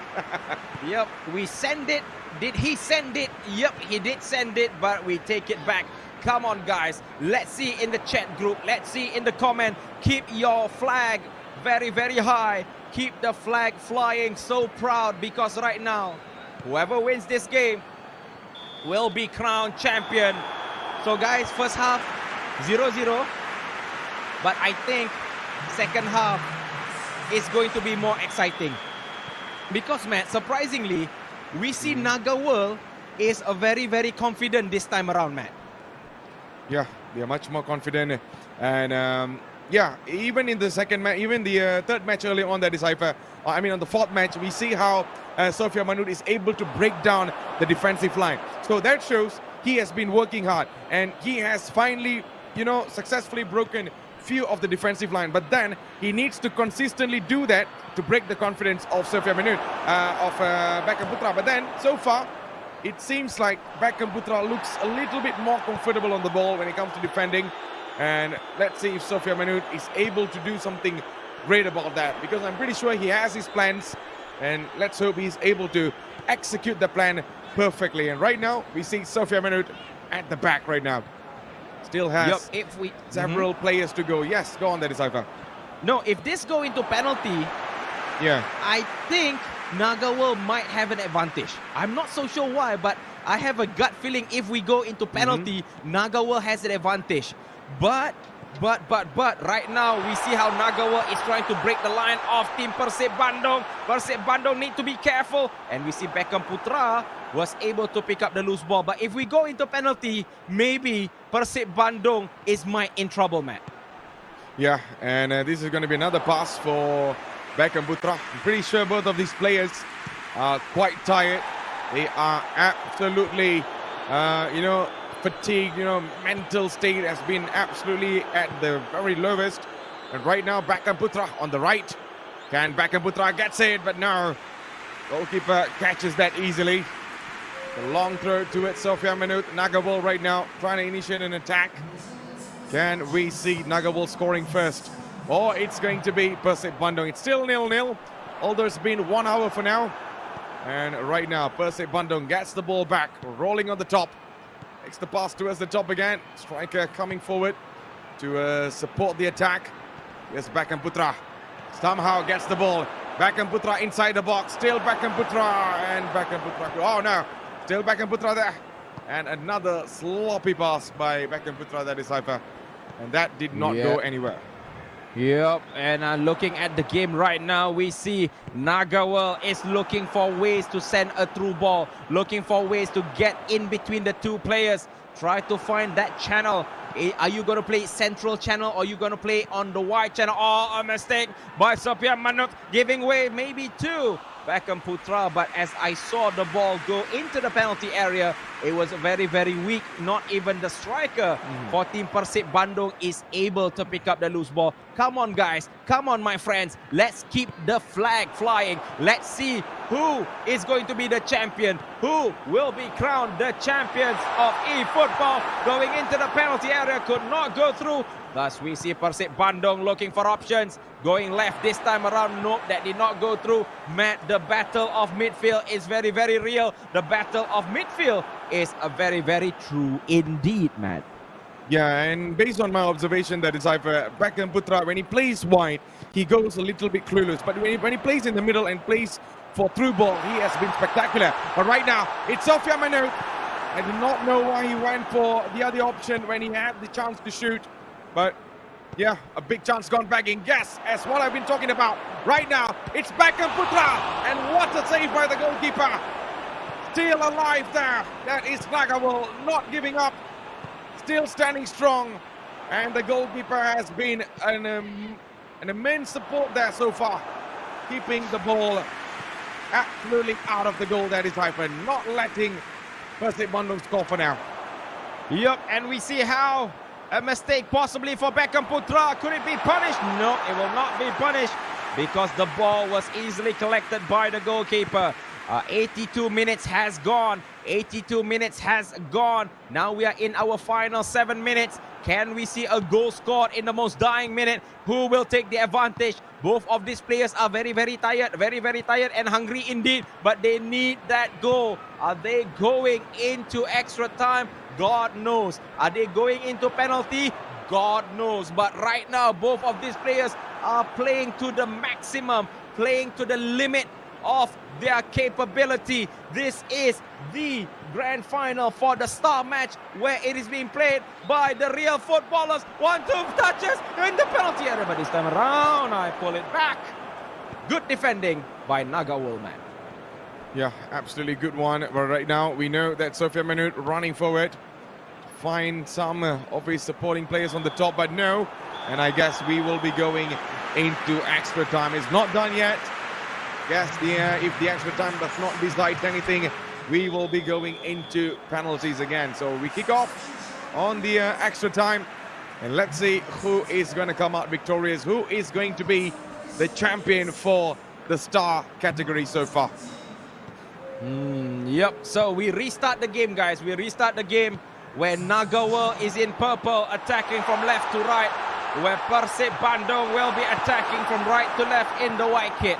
Yep, we send it. Did he send it? Yep, he did send it, but we take it back. Come on, guys. Let's see in the chat group. Let's see in the comment. Keep your flag very, very high. Keep the flag flying. So proud, because right now, whoever wins this game will be crowned champion. So, guys, first half, 0-0, but I think second half is going to be more exciting because, man, surprisingly, we see Nagawal is a very, very confident this time around, man. Yeah, they are much more confident, and yeah, even in the second match, even the third match early on, that is on the fourth match, we see how Sofia Manut is able to break down the defensive line. So that shows he has been working hard, and he has finally, successfully broken few of the defensive line. But then he needs to consistently do that to break the confidence of Sofia Manut, of Beckham Putra. But then, so far, it seems like Beckham Putra looks a little bit more comfortable on the ball when it comes to defending. And let's see if Sofia Manut is able to do something great about that, because I'm pretty sure he has his plans, and let's hope he's able to execute the plan perfectly. And right now, we see Sofia Manut at the back right now. Still has several players to go. Yes, go on there, Decipher. No, if this go into penalty, yeah, I think Nagawal might have an advantage. I'm not so sure why, but I have a gut feeling if we go into penalty, Nagawal has an advantage. But But right now we see how Nagawa is trying to break the line of team Persib Bandung. Persib Bandung need to be careful, and we see Beckham Putra was able to pick up the loose ball. But if we go into penalty, maybe Persib Bandung is in trouble, Matt. Yeah, and this is going to be another pass for Beckham Putra. I'm pretty sure both of these players are quite tired. They are absolutely, fatigued. Mental state has been absolutely at the very lowest. And right now, Beckham Putra on the right. Can Beckham Putra gets it, but no. Goalkeeper catches that easily. The long throw to it, Sofia Manut. Nagawal right now trying to initiate an attack. Can we see Nagawal scoring first? Or it's going to be Persib Bandung. It's still 0-0, although it's been 1 hour for now. And right now, Persib Bandung gets the ball back, rolling on the top. Makes the pass towards the top again. Striker coming forward to support the attack. Here's Beckham Putra. Somehow gets the ball. Beckham Putra inside the box. Still Beckham Putra. And Beckham Putra. Oh no. Still Beckham Putra there. And another sloppy pass by Beckham Putra, that is Haifa. And that did not go anywhere. Yep, and looking at the game right now, we see Nagawal is looking for ways to send a through ball, looking for ways to get in between the two players, try to find that channel. Are you going to play central channel or are you going to play on the wide channel? Oh, a mistake by Sofia Manut, giving way maybe to Beckham Putra. But as I saw the ball go into the penalty area, it was very, very weak. Not even the striker for Team Persib Bandung is able to pick up the loose ball. Come on, guys. Come on, my friends. Let's keep the flag flying. Let's see who is going to be the champion. Who will be crowned the champions of eFootball. Going into the penalty area, could not go through. Thus, we see Persib Bandung looking for options. Going left this time around. Nope, that did not go through. Matt, the battle of midfield is very, very real. The battle of midfield is a very, very true indeed, Matt. Yeah, and based on my observation, that is either Beckham Putra, when he plays wide, he goes a little bit clueless. But when he plays in the middle and plays for through ball, he has been spectacular. But right now, it's Sofia Manut. I do not know why he went for the other option when he had the chance to shoot. But yeah, a big chance gone back in. Yes, as what I've been talking about. Right now, it's Beckham Putra. And what a save by the goalkeeper. Still alive there. That is Nagawal, not giving up. Still standing strong. And the goalkeeper has been an immense support there so far. Keeping the ball absolutely out of the goal. That is Haifa, not letting Persib Bandung score for now. Yep, and we see how a mistake possibly for Beckham Putra. Could it be punished? No, it will not be punished because the ball was easily collected by the goalkeeper. 82 minutes has gone. 82 minutes has gone. Now we are in our final 7 minutes. Can we see a goal scored in the most dying minute? Who will take the advantage? Both of these players are very, very tired. Very, very tired and hungry indeed. But they need that goal. Are they going into extra time? God knows. Are they going into penalty? God knows. But right now, both of these players are playing to the maximum, playing to the limit of their capability. This is the grand final for the star match where it is being played by the real footballers. 1-2 touches in the penalty area, but this time around I pull it back. Good defending by Nagawal, man. Yeah, absolutely good one. But right now we know that Sofia Manut running forward to find some of his supporting players on the top, but no. And I guess we will be going into extra time. It's not done yet. Yes, if the extra time does not decide anything, we will be going into penalties again. So we kick off on the extra time. And let's see who is going to come out victorious. Who is going to be the champion for the star category so far. Yep, so we restart the game, guys. We restart the game where Nagawal is in purple, attacking from left to right, where Persib Bandung will be attacking from right to left in the white kit.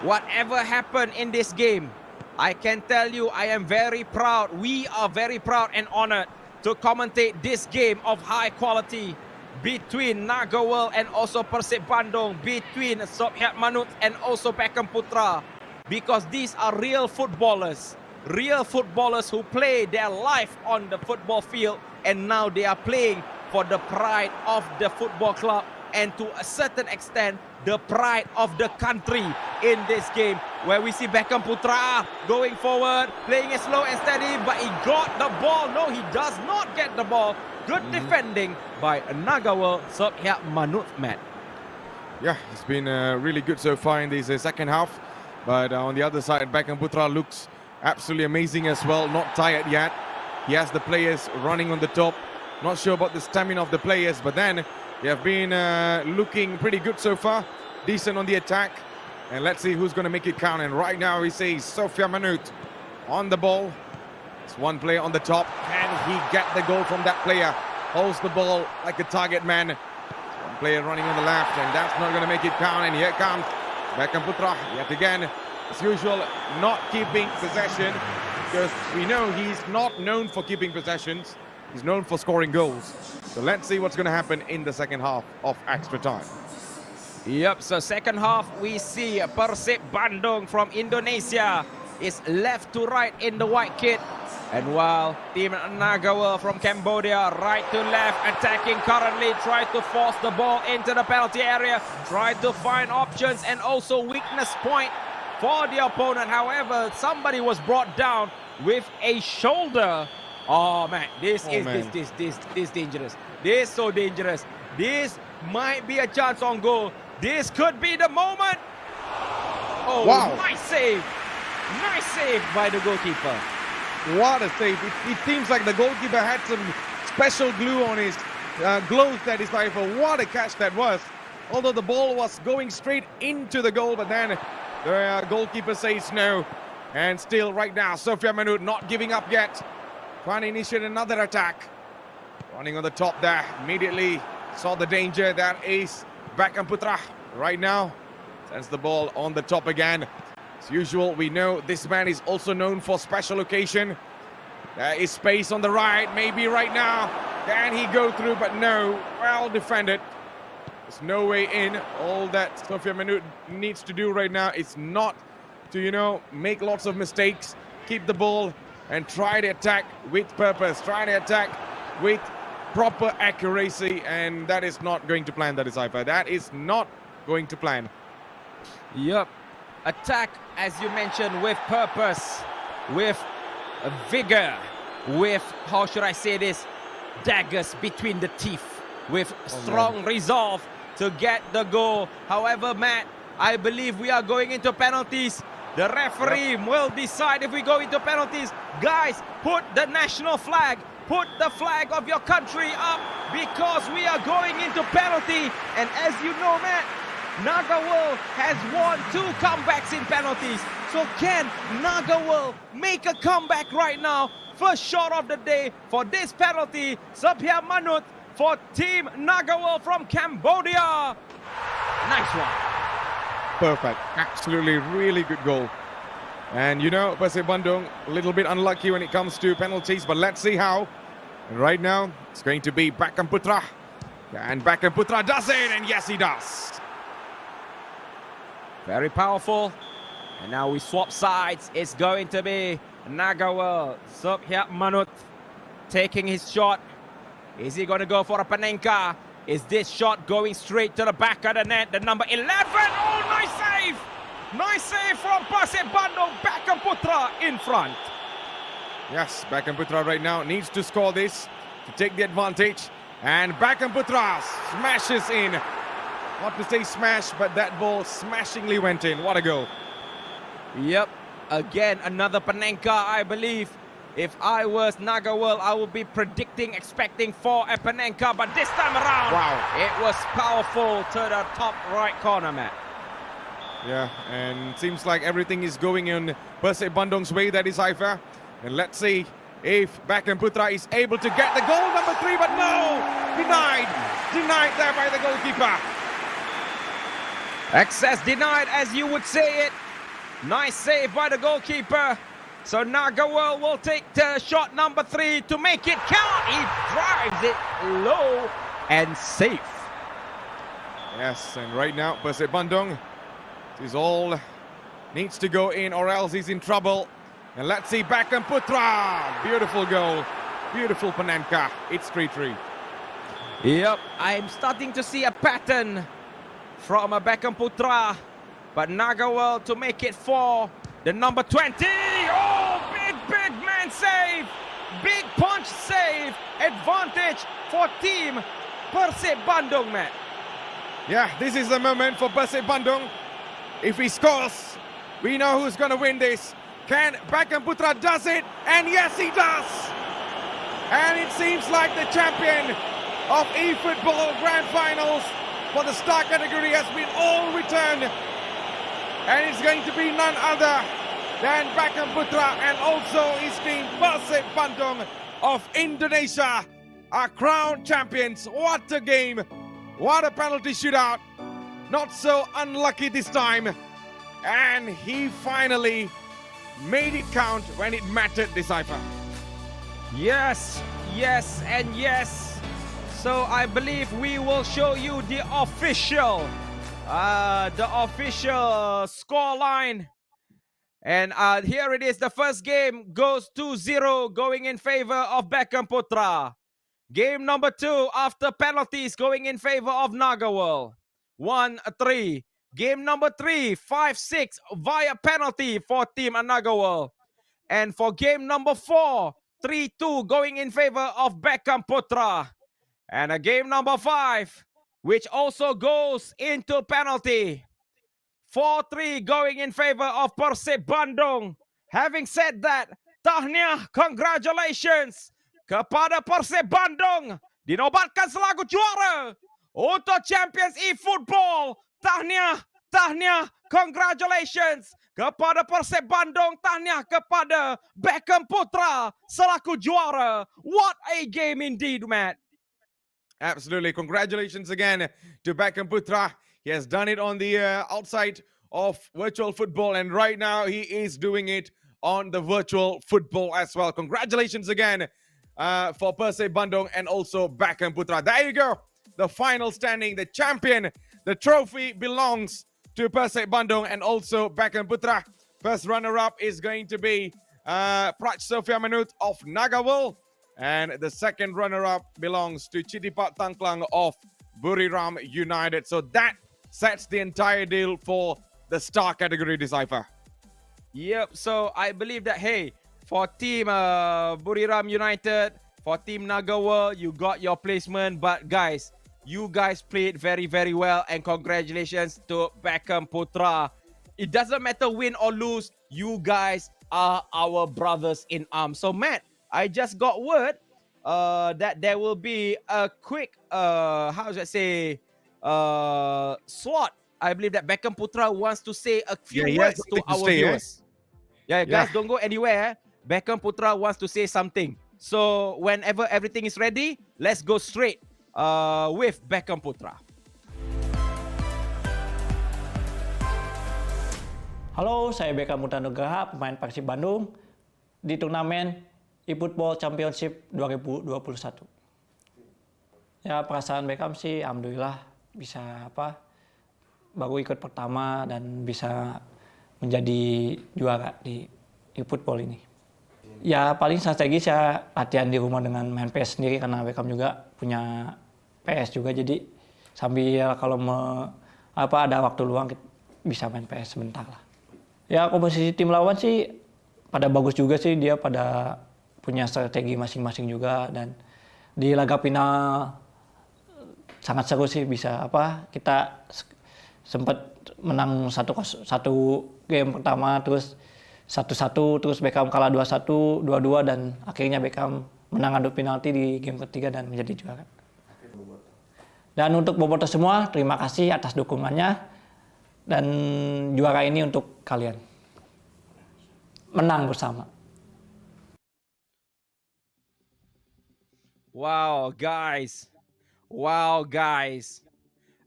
Whatever happened in this game, I can tell you I am very proud. We are very proud and honored to commentate this game of high quality between Nagawal and also Persib Bandung, between Sofia Manut and also Beckham Putra, because these are real footballers who play their life on the football field, and now they are playing for the pride of the football club and to a certain extent the pride of the country in this game, where we see Beckham Putra going forward, playing it slow and steady, but he got the ball. No, he does not get the ball. Good defending by Nagawal Sobhya Manut, Matt. Yeah, it's been really good so far in this second half. But on the other side, Beckham Putra looks absolutely amazing as well. Not tired yet. He has the players running on the top. Not sure about the stamina of the players, but then they have been looking pretty good so far. Decent on the attack. And let's see who's going to make it count. And right now we see Sobhya Manut on the ball. It's one player on the top. Can he get the goal from that player? Holds the ball like a target man. One player running on the left, and that's not going to make it count. And here comes Beckham Putra yet again. As usual, not keeping possession, because we know he's not known for keeping possessions. He's known for scoring goals. So let's see what's going to happen in the second half of extra time. Yep, so second half we see PERSIB Bandung from Indonesia is left to right in the white kit. And while Team Nagawa from Cambodia right to left attacking currently, try to force the ball into the penalty area, try to find options and also weakness point for the opponent. However, somebody was brought down with a shoulder. Oh man, this is dangerous. This is so dangerous. This might be a chance on goal. This could be the moment. Oh, wow. Nice save. Nice save by the goalkeeper. What a save. It seems like the goalkeeper had some special glue on his gloves that is like, what a catch that was. Although the ball was going straight into the goal, but then the goalkeeper says no. And still right now, Sobhya Manut not giving up yet. Trying to initiate another attack. Running on the top there. Immediately saw the danger. That is Beckham Putra right now. Sends the ball on the top again. As usual, we know this man is also known for special occasion. There is space on the right, maybe right now. Can he go through? But no, well defended. There's no way in. All that Sobhya Manut needs to do right now is not to, make lots of mistakes. Keep the ball and try to attack with purpose. Try to attack with proper accuracy. And that is not going to plan, that is Haifa. That is not going to plan. Yep. Attack, as you mentioned, with purpose, with vigor, with, how should I say this, daggers between the teeth, with strong resolve to get the goal. However, Matt, I believe we are going into penalties. The referee will decide if we go into penalties. Guys, put the national flag, put the flag of your country up, because we are going into penalty. And as you know, Matt, Nagawal has won 2 comebacks in penalties. So can Nagawal make a comeback right now? First shot of the day for this penalty. Sobhya Manut for Team Nagawal from Cambodia. Nice one. Perfect. Absolutely really good goal. And PERSIB Bandung a little bit unlucky when it comes to penalties, but let's see how. And right now, it's going to be Beckham Putra. And Beckham Putra does it, and yes, he does. Very powerful. And now we swap sides. It's going to be Nagawal Sobhya Manut taking his shot. Is he going to go for a Panenka? Is this shot going straight to the back of the net? The number 11. Oh, nice save. Nice save from PERSIB Bandung. Beckham Putra in front. Yes, Beckham Putra right now needs to score this to take the advantage. And Beckham Putra smashes in. Not to say smash, but that ball smashingly went in. What a goal. Yep. Again, another Panenka, I believe. If I was Nagawal, I would be predicting, expecting for a Panenka. But this time around, wow, it was powerful to the top right corner, Matt. Yeah, and seems like everything is going in PERSIB Bandung's way. That is Haifa. And let's see if Beckham Putra is able to get the goal number 3. But no, denied. Denied there by the goalkeeper. Access denied, as you would say it. Nice save by the goalkeeper. So Nagawal will take the shot number 3 to make it count. He drives it low and safe. Yes, and right now, PERSIB Bandung, this all needs to go in or else he's in trouble. And let's see Beckham Putra. Beautiful goal. Beautiful Panenka. It's 3-3. Yep, I'm starting to see a pattern from a Beckham Putra, but Nagawal to make it for the number 20. Oh, big man save. Big punch save. Advantage for team PERSIB Bandung, man. Yeah, this is the moment for PERSIB Bandung. If he scores, we know who's going to win this. Can Beckham Putra does it? And yes, he does. And it seems like the champion of eFootball Grand Finals for the star category has been all returned. And it's going to be none other than Beckham Putra and also his team PERSIB Bandung of Indonesia are crowned champions. What a game. What a penalty shootout. Not so unlucky this time. And he finally made it count when it mattered, Decipher. Yes, and yes. So I believe we will show you the official score line. And here it is. The first game goes 2-0, going in favor of Beckham Putra. Game number 2 after penalties going in favor of Nagawal. 1-3. Game number 3, 5-6 via penalty for Team Nagawal. And for game number 4, 3-2 going in favor of Beckham Putra. And a game number 5, which also goes into penalty. 4-3 going in favor of PERSIB Bandung. Having said that, tahniah, congratulations kepada PERSIB Bandung. Dinobatkan selaku juara untuk Champions eFootball. Tahniah, congratulations kepada PERSIB Bandung. Tahniah kepada Beckham Putra selaku juara. What a game indeed, Matt. Absolutely. Congratulations again to Beckham Putra. He has done it on the outside of virtual football, and right now he is doing it on the virtual football as well. Congratulations again for PERSIB Bandung and also Beckham Putra. There you go. The final standing, the champion, the trophy belongs to PERSIB Bandung and also Beckham Putra. First runner-up is going to be Praj Sofia Manut of Nagawal. And the second runner-up belongs to Chitipat Tangklang of Buriram United. So that sets the entire deal for the star category, Decipher. Yep, so I believe that, hey, for Team Buriram United, for Team Nagawal, you got your placement. But guys, you guys played very, very well. And congratulations to Beckham Putra. It doesn't matter win or lose. You guys are our brothers in arms. So, Matt, I just got word that there will be a quick, how should I say, slot. I believe that Beckham Putra wants to say a few words to our viewers. Yeah, guys, don't go anywhere. Beckham Putra wants to say something. So whenever everything is ready, let's go straight with Beckham Putra. Halo, saya Beckham Putra Nugraha, pemain PERSIB Bandung di turnamen eFootball Championship 2021. Ya, perasaan Beckham sih alhamdulillah bisa baru ikut pertama dan bisa menjadi juara di eFootball ini. Ya, paling strategi saya latihan di rumah dengan main PS sendiri karena Beckham juga punya PS juga, jadi sambil kalau ada waktu luang bisa main PS sebentar lah. Ya, komposisi tim lawan sih pada bagus juga sih, dia pada punya strategi masing-masing juga, dan di laga final sangat seru sih, bisa kita sempat menang 1-1 game pertama, terus 1-1, terus Beckham kalah 2-1, 2-2, dan akhirnya Beckham menang adu penalti di game ketiga dan menjadi juara. Dan untuk bobotoh semua, terima kasih atas dukungannya, dan juara ini untuk kalian. Menang bersama. Wow, guys.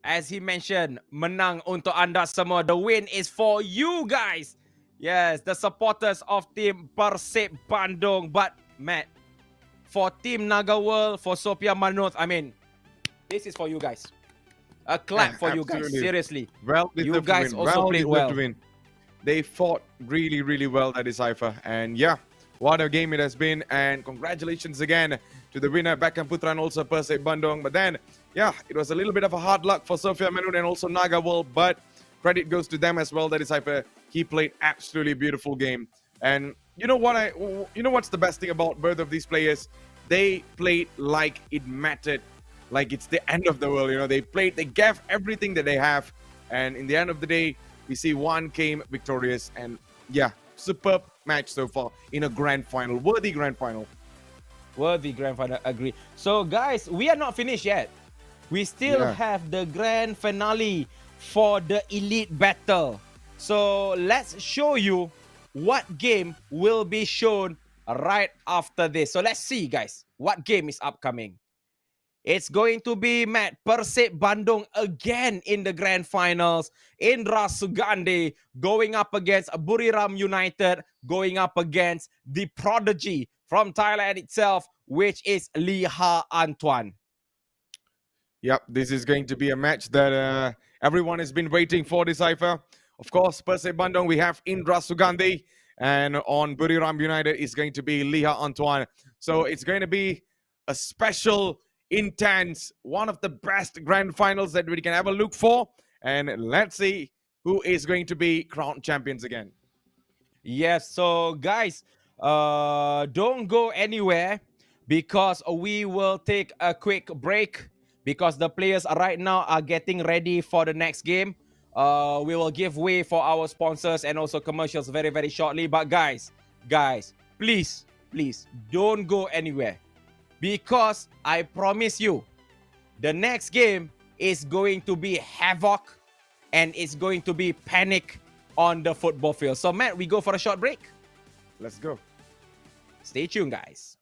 As he mentioned, menang untuk anda semua. The win is for you guys. Yes, the supporters of Team PERSIB Bandung. But, Matt, for Team Nagawal, for Sofia Manut, I mean, this is for you guys. A clap for you guys, seriously. Well, you guys also played well. They fought really, really well, that Decipher. And yeah, What a game it has been, and congratulations again to the winner, Beckham Putra, and also PERSIB Bandung. But then, yeah, it was a little bit of a hard luck for Sophia Menun and also Naga World, but credit goes to them as well. That is Cypher. He played absolutely beautiful game. And you know what's the best thing about both of these players? They played like it mattered, like it's the end of the world. They gave everything that they have, and in the end of the day, we see one came victorious. And yeah, superb match so far in a grand final, worthy grand final. Worthy grand final, agree. So guys, we are not finished yet. We still have the grand finale for the elite battle. So let's show you what game will be shown right after this. So let's see, guys, what game is upcoming. It's going to be PERSIB Bandung again in the grand finals. Indra Sugandi going up against Buriram United, going up against the prodigy from Thailand itself, which is Liha Antoine. Yep, this is going to be a match that everyone has been waiting for, Decipher. Of course, PERSIB Bandung, we have Indra Sugandi, and on Buriram United is going to be Liha Antoine. So it's going to be a special, intense, one of the best grand finals that we can ever look for. And let's see who is going to be crowned champions again. Yes, so guys, don't go anywhere because we will take a quick break because the players right now are getting ready for the next game. We will give way for our sponsors and also commercials very, very shortly. But guys, please don't go anywhere because I promise you, the next game is going to be havoc and it's going to be panic on the football field. So Matt, we go for a short break. Let's go. Stay tuned, guys.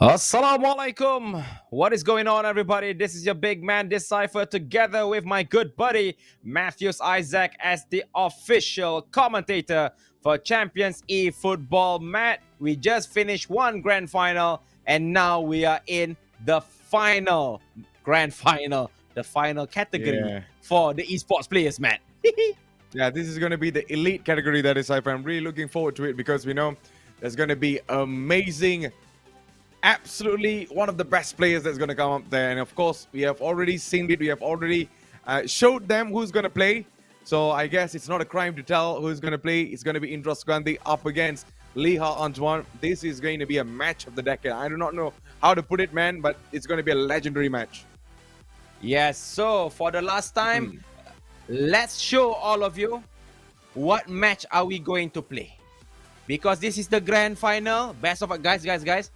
Assalamualaikum. What is going on, everybody? This is your big man Decipher together with my good buddy Matthews Isaac as the official commentator for Champions eFootball. Matt, we just finished one grand final and now we are in the final grand final, the final category Yeah. for the esports players, Matt. Yeah, this is going to be the elite category, that is, I'm really looking forward to it because we know there's going to be amazing, absolutely one of the best players that's going to come up there. And of course, we have already seen it. We have already showed them who's going to play. So I guess it's not a crime to tell who's going to play. It's going to be Indra Sugandi up against Liha Antoine. This is going to be a match of the decade. I do not know how to put it, man, but it's going to be a legendary match. Yes, so for the last time, let's show all of you what match are we going to play. Because this is the grand final, best of guys.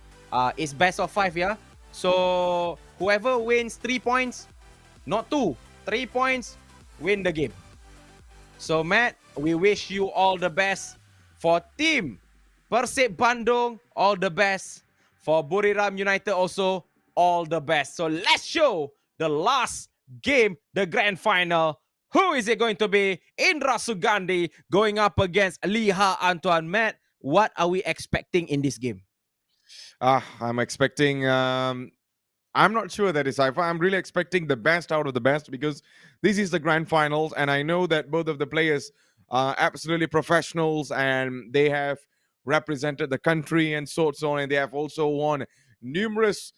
It's best of 5, yeah. So whoever wins 3 points, not 2, 3 points, win the game. So Matt, we wish you all the best. For team PERSIB Bandung, all the best. For Buriram United also, all the best. So let's show the last game, the grand final. Who is it going to be? Indra Sugandi going up against Liha Antoine. Matt, what are we expecting in this game? I'm expecting, I'm not sure that is Cypher. I'm really expecting the best out of the best because this is the grand finals. And I know that both of the players are absolutely professionals and they have represented the country and so on. And they have also won numerous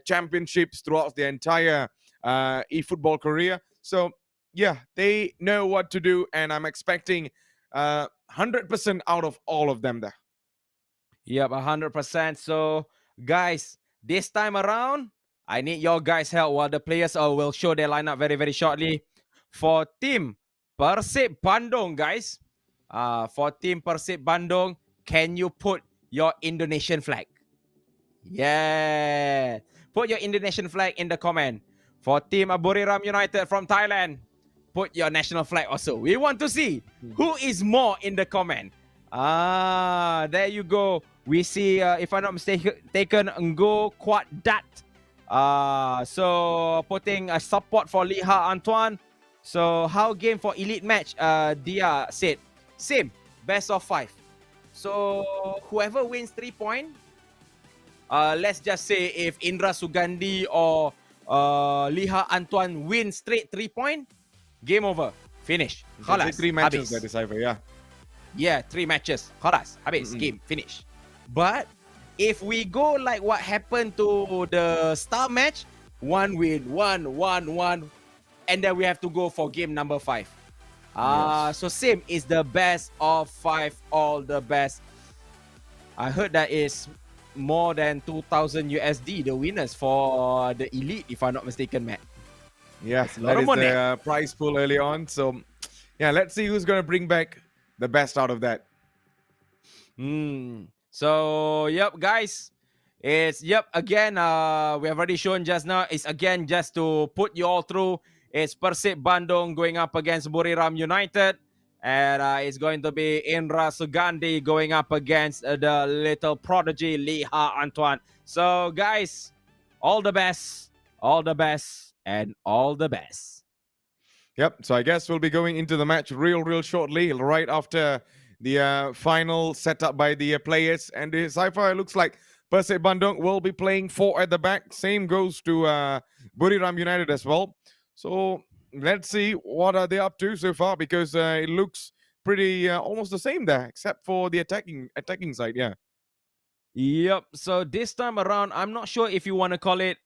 championships throughout the entire eFootball career. So, yeah, they know what to do. And I'm expecting 100% out of all of them there. Yep, 100%. So, guys, this time around, I need your guys' help while the players will show their lineup very, very shortly. For team PERSIB Bandung, guys, for team PERSIB Bandung, can you put your Indonesian flag? Yeah. Put your Indonesian flag in the comment. For team Buriram United from Thailand, put your national flag also. We want to see who is more in the comment. There you go. We see, if I'm not mistaken, Ngo Kuat Dat. So putting a support for Liha Antoine. So how game for elite match? Dia said same, best of 5. So whoever wins 3 points, let's just say if Indra Sugandi or Liha Antoine win straight 3 points, game over, finish. Khalas, 3 matches, habis. that is Cypher, yeah. Yeah, 3 matches. Khalas, habis, game, finish. But if we go like what happened to the star match, 1 win, 1, and then we have to go for game number 5. Yes. So same is the best of 5, all the best. I heard that is more than 2,000 USD, the winners for the elite, if I'm not mistaken, Matt. Yeah, a lot that of is money. the prize pool early on. So, yeah, let's see who's going to bring back the best out of that. So, yep, guys. It's, again, we have already shown just now. It's, again, just to put you all through. It's PERSIB Bandung going up against Buriram United. And it's going to be Indra Sugandi going up against the little prodigy Liha Antoine. So, guys, all the best, and all the best. Yep, so I guess we'll be going into the match real shortly, right after the final set up by the players. And the Cypher, looks like PERSIB Bandung will be playing 4 at the back. Same goes to Buriram United as well. So let's see what are they up to so far, because it looks pretty almost the same there, except for the attacking side, yeah. Yep, so this time around, I'm not sure if you want to call it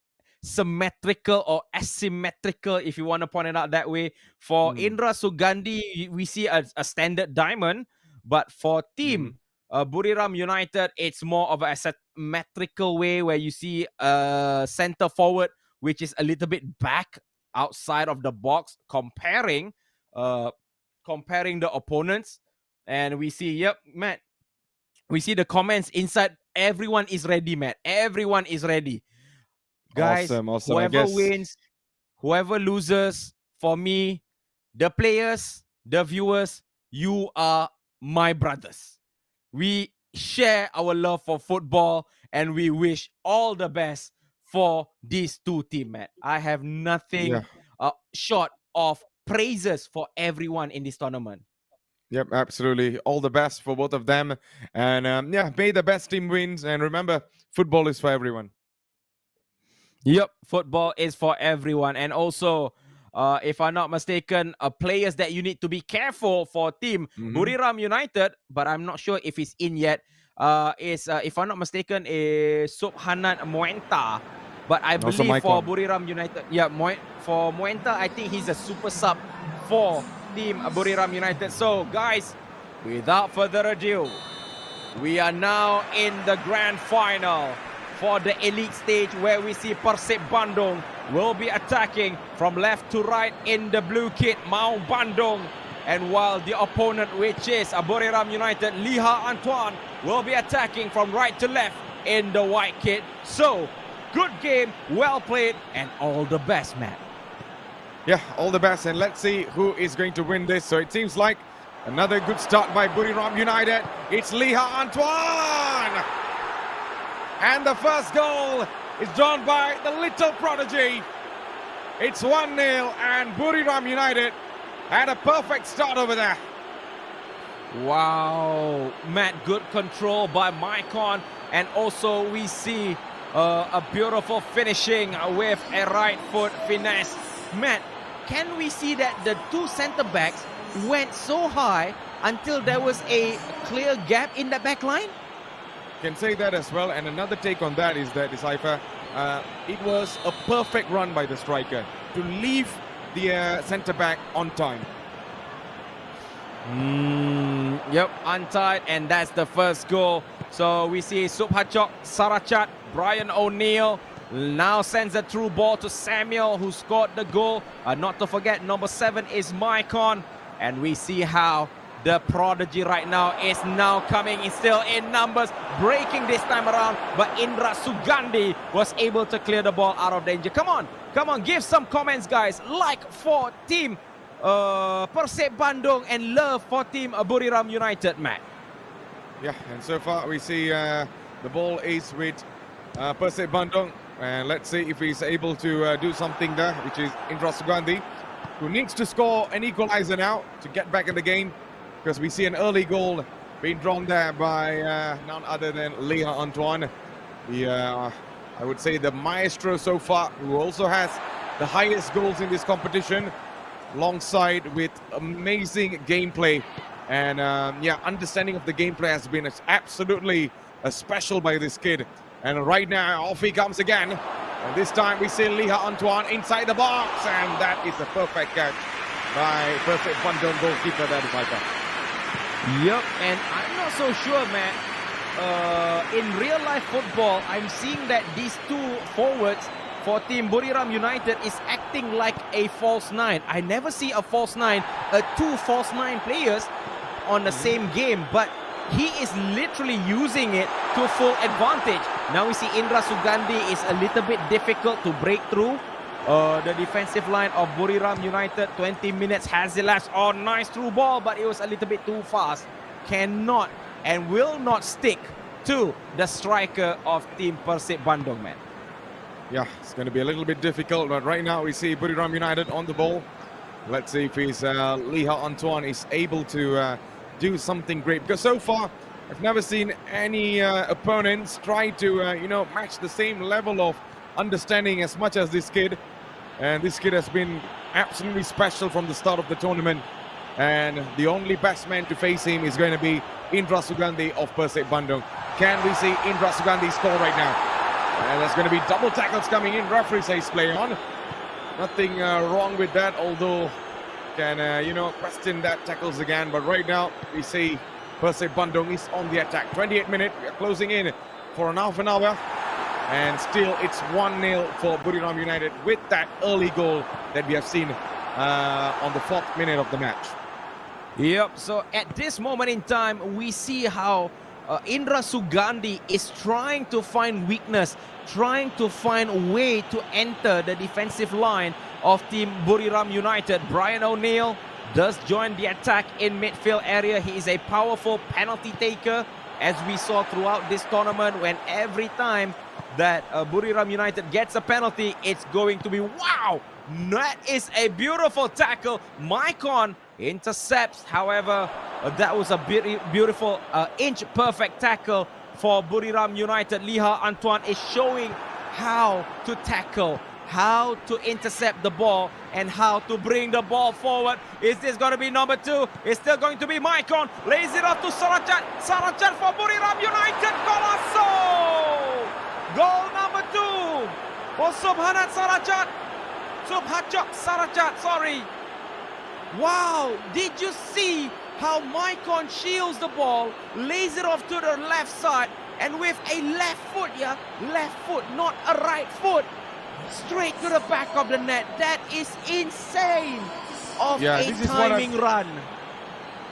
symmetrical or asymmetrical, if you want to point it out that way. For Indra Sugandi, we see a standard diamond, but for team Buriram United, it's more of a symmetrical way where you see a center forward, which is a little bit back outside of the box, comparing the opponents. And we see, Matt, we see the comments inside. Everyone is ready, Matt. Everyone is ready. Guys, Awesome. whoever wins, whoever loses, for me, the players, the viewers, you are my brothers. We share our love for football, and we wish all the best for these two teams, Matt. I have nothing short of praises for everyone in this tournament. Yep, absolutely. All the best for both of them. And yeah, may the best team wins. And remember, football is for everyone. Yep, football is for everyone. And also, if I'm not mistaken, players that you need to be careful for team Buriram United, but I'm not sure if it's in yet, is, if I'm not mistaken, is Subhanan Muenta. But I Also believe for Maicon. Buriram United, yeah, for Muenta, I think he's a super sub for team Buriram United. So, guys, without further ado, we are now in the grand final for the elite stage, where we see PERSIB Bandung will be attacking from left to right in the blue kit, Mau Bandung. And while the opponent, which is Buriram United, Liha Antoine, will be attacking from right to left in the white kit. So, good game, well played, and all the best, man. Yeah, all the best. And let's see who is going to win this. So it seems like another good start by Buriram United. It's Liha Antoine. And the first goal is drawn by the little prodigy. It's 1-0, and Buriram United had a perfect start over there. Wow, Matt, good control by Maicon. And also we see a beautiful finishing with a right foot finesse. Matt, can we see that the two center backs went so high until there was a clear gap in the back line? Can say that as well. And another take on that is that, Decipher, it was a perfect run by the striker to leave the center back on time. Yep, untied, and that's the first goal. So we see Subhachok Sarachat, Brian O'Neill now sends a through ball to Samuel, who scored the goal. Not to forget, number 7 is Maicon. And we see how the prodigy right now is now coming in, still in numbers, breaking this time around. But Indra Sugandi was able to clear the ball out of danger. Come on, give some comments, guys. Like for team PERSIB Bandung and love for team Buriram United, Matt. Yeah, and so far we see the ball is with PERSIB Bandung. And let's see if he's able to do something there, which is Indra Sugandi, who needs to score an equalizer now to get back in the game, because we see an early goal being drawn there by none other than Liha Antoine. I would say the maestro so far, who also has the highest goals in this competition, alongside with amazing gameplay. And yeah, understanding of the gameplay has been absolutely special by this kid. And right now, off he comes again. And this time we see Liha Antoine inside the box. And that is a perfect catch by PERSIB Bandung goalkeeper there, Viper. Yep, and I'm not so sure, man. In real life football, I'm seeing that these two forwards for team Buriram United is acting like a false 9. I never see a false 9, two false 9 players on the same game, but he is literally using it to full advantage. Now we see Indra Sugandi is a little bit difficult to break through the defensive line of Buriram United. 20 minutes has elapsed. Oh, nice through ball, but it was a little bit too fast. Cannot and will not stick to the striker of team PERSIB Bandung, man. Yeah, it's going to be a little bit difficult, but right now we see Buriram United on the ball. Let's see if Liha Antoine is able to do something great, because so far I've never seen any opponents try to match the same level of understanding as much as this kid. And this kid has been absolutely special from the start of the tournament, and the only best man to face him is going to be Indra Sugandi of PERSIB Bandung. Can we see Indra Sugandi score right now? And there's going to be double tackles coming in. Referee says play on. Nothing wrong with that, although can question that tackles again. But right now we see PERSIB Bandung is on the attack. 28 minutes, we are closing in for an half an hour, and still it's 1-0 for Buriram United with that early goal that we have seen on the 4th minute of the match. Yep, so at this moment in time, we see how Indra Sugandi is trying to find weakness, trying to find a way to enter the defensive line of team Buriram United. Brian O'Neill does join the attack in midfield area. He is a powerful penalty taker, as we saw throughout this tournament, when every time that Buriram United gets a penalty, it's going to be wow. That is a beautiful tackle. Maicon intercepts. However, that was a beautiful inch perfect tackle for Buriram United. Liha Antoine is showing how to tackle, how to intercept the ball, and how to bring the ball forward. Is this going to be number 2? It's still going to be Maicon. Lays it off to Sarachat. Sarachat for Buriram United. Golasso! Goal number 2 for Subhanat Sarachat. Subhachak Sarachat, sorry. Wow, did you see how Maicon shields the ball, lays it off to the left side, and with a left foot, left foot, not a right foot, straight to the back of the net. That is insane of a timing run.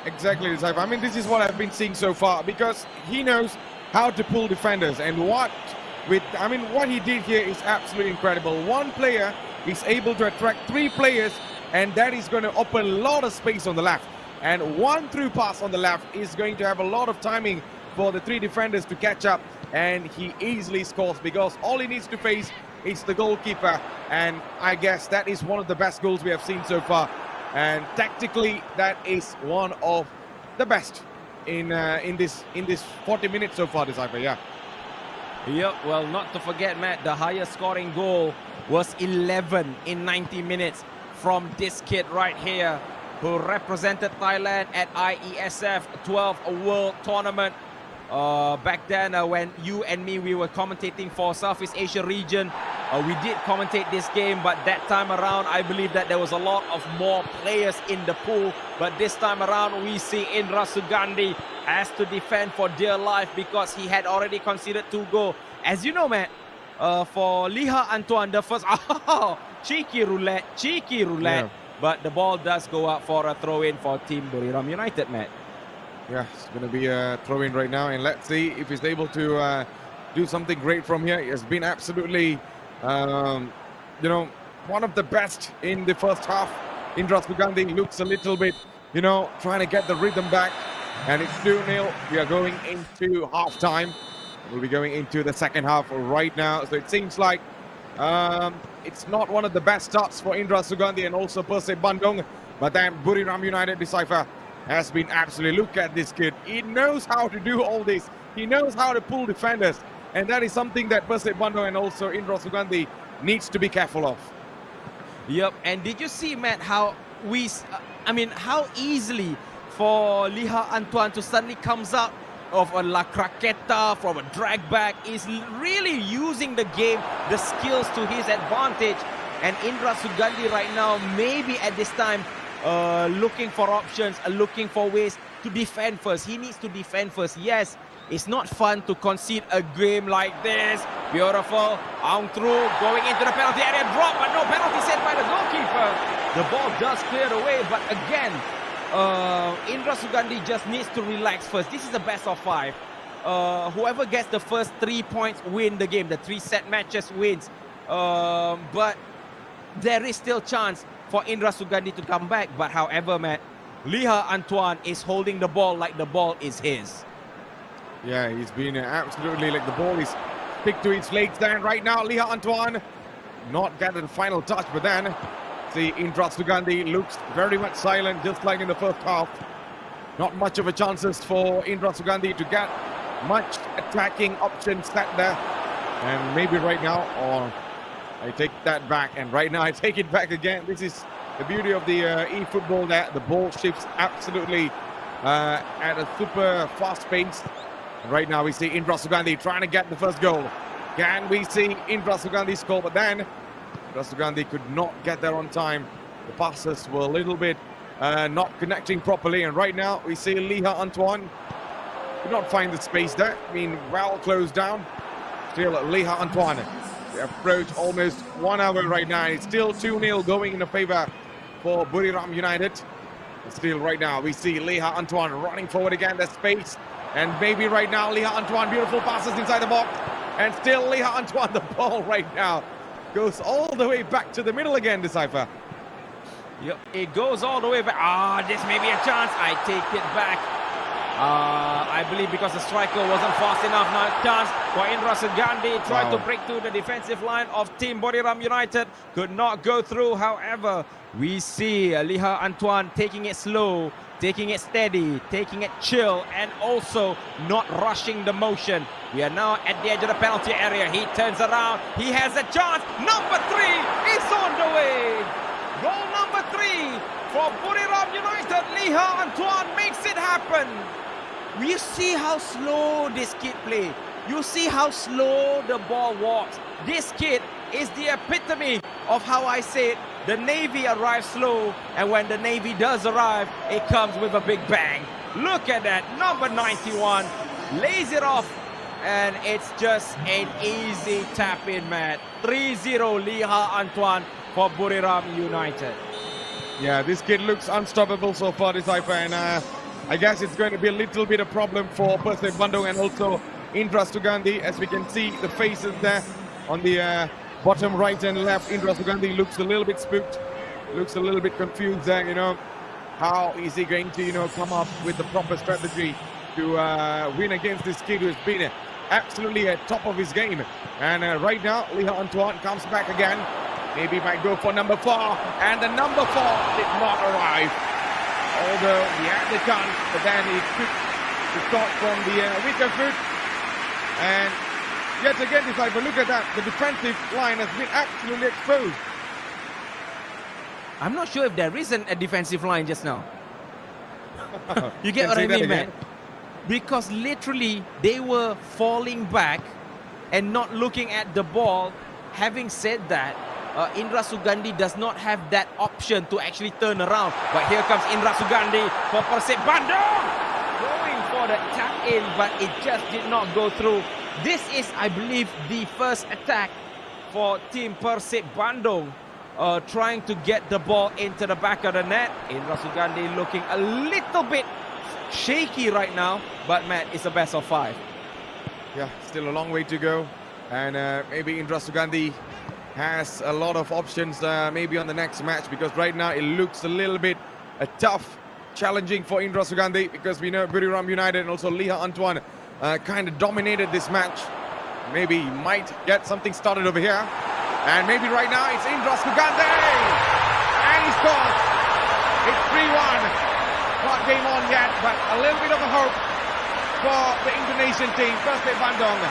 Exactly, I mean, this is what I've been seeing so far, because he knows how to pull defenders, and what he did here is absolutely incredible. One player is able to attract 3 players, and that is going to open a lot of space on the left. And one through pass on the left is going to have a lot of timing for the 3 defenders to catch up, and he easily scores because all he needs to face is the goalkeeper. And I guess that is one of the best goals we have seen so far. And tactically, that is one of the best in this 40 minutes so far, Decipher. Yeah. Yep, well, not to forget, Matt, the highest scoring goal was 11 in 90 minutes from this kid right here, who represented Thailand at IESF 12 World Tournament. Back then, when you and me, we were commentating for Southeast Asia region, we did commentate this game, but that time around, I believe that there was a lot of more players in the pool. But this time around, we see Indra Sugandi has to defend for dear life because he had already conceded 2 goals. As you know, man, for Liha Antoine, the first, cheeky roulette. Yeah. But the ball does go out for a throw-in for Team Buriram United, Matt. Yeah, it's going to be a throw-in right now, and let's see if he's able to do something great from here. He has been absolutely, one of the best in the first half. Indra Sugandi looks a little bit, trying to get the rhythm back, and it's 2-0. We are going into half-time. We'll be going into the second half right now, so it seems like it's not one of the best starts for Indra Sugandi and also PERSIB Bandung, but then Buriram United, Decipher, has been absolutely, look at this kid. He knows how to do all this. He knows how to pull defenders, and that is something that PERSIB Bandung and also Indra Sugandi needs to be careful of. Yep, and did you see, Matt, how how easily for Liha Antoine to suddenly comes out of a La Craqueta from a drag back, is really using the game, the skills to his advantage. And Indra Sugandi right now, maybe at this time, looking for options, looking for ways to defend first. He needs to defend first. Yes, it's not fun to concede a game like this. Beautiful. Aung Tru going into the penalty area, drop, but no penalty set by the goalkeeper. The ball does clear away, but again, Indra Sugandi just needs to relax first. This is the best of 5. Whoever gets the first 3 points win the game. The 3 set matches wins. But there is still chance for Indra Sugandi to come back. But however, Matt, Liha Antoine is holding the ball like the ball is his. Yeah, he's been absolutely like the ball is picked to his legs. Then right now, Liha Antoine not getting the final touch, but then see Indra Sugandi looks very much silent, just like in the first half. Not much of a chances for Indra Sugandi to get much attacking options set there. And maybe right now, or I take that back, and right now I take it back again. This is the beauty of the eFootball, that the ball shifts absolutely at a super fast pace. And right now we see Indra Sugandi trying to get the first goal. Can we see Indra Sugandi score? But then Indra Sugandi could not get there on time. The passes were a little bit not connecting properly. And right now we see Liha Antoine could not find the space there. I mean, well closed down. Still Liha Antoine. We approach almost 1 hour right now. It's still 2-0 going in the favor for Buriram United. But still right now we see Liha Antoine running forward again. There's space. And maybe right now Liha Antoine, beautiful passes inside the box. And still Liha Antoine, the ball right now goes all the way back to the middle again, Decipher. Yep, it goes all the way back. This may be a chance. I take it back. I believe because the striker wasn't fast enough. Now chance for Indra Sugandi, tried to break through the defensive line of Team Buriram United, could not go through. However, we see Liha Antoine taking it slow, taking it steady, taking it chill, and also not rushing the motion. We are now at the edge of the penalty area. He turns around, he has a chance. Number 3 is on the way. Goal number 3 for Buriram United. Liha Antoine makes it happen. You see how slow this kid plays. You see how slow the ball walks. This kid is the epitome of how I say it. The Navy arrives slow, and when the Navy does arrive, it comes with a big bang. Look at that, number 91 lays it off, and it's just an easy tap in, man. 3-0 Liha Antoine for Buriram United. Yeah, this kid looks unstoppable so far, this Haifa, and I guess it's going to be a little bit of problem for PERSIB Bandung and also Indra Sugandi. As we can see the faces there on the bottom right and left. Indra Sugandi looks a little bit spooked, looks a little bit confused there, you know. How is he going to, you know, come up with the proper strategy to win against this kid who's been absolutely at top of his game? And right now, Liha Antoine comes back again. Maybe might go for number 4, and the number 4 did not arrive. Although he had the chance, but then he took the shot from the weaker foot. And yet again, if I look at that, the defensive line has been absolutely exposed. I'm not sure if there isn't a defensive line just now. You get Can what say I that mean, man? again? Because literally they were falling back and not looking at the ball. Having said that, Indra Sugandi does not have that option to actually turn around. But here comes Indra Sugandi for PERSIB Bandung. Going for the tap in, but it just did not go through. This is, I believe, the first attack for Team PERSIB Bandung. Trying to get the ball into the back of the net. Indra Sugandi looking a little bit shaky right now. But man, it's a best of 5. Yeah, still a long way to go. And maybe Indra Sugandi has a lot of options maybe on the next match, because right now it looks a little bit tough, challenging for Indra Sugandi, because we know Buriram United and also Liha Antoine kind of dominated this match. Maybe he might get something started over here. And maybe right now it's Indra Sugandi! And he scores! It's 3-1. Not game on yet, but a little bit of a hope for the Indonesian team, PERSIB Bandung.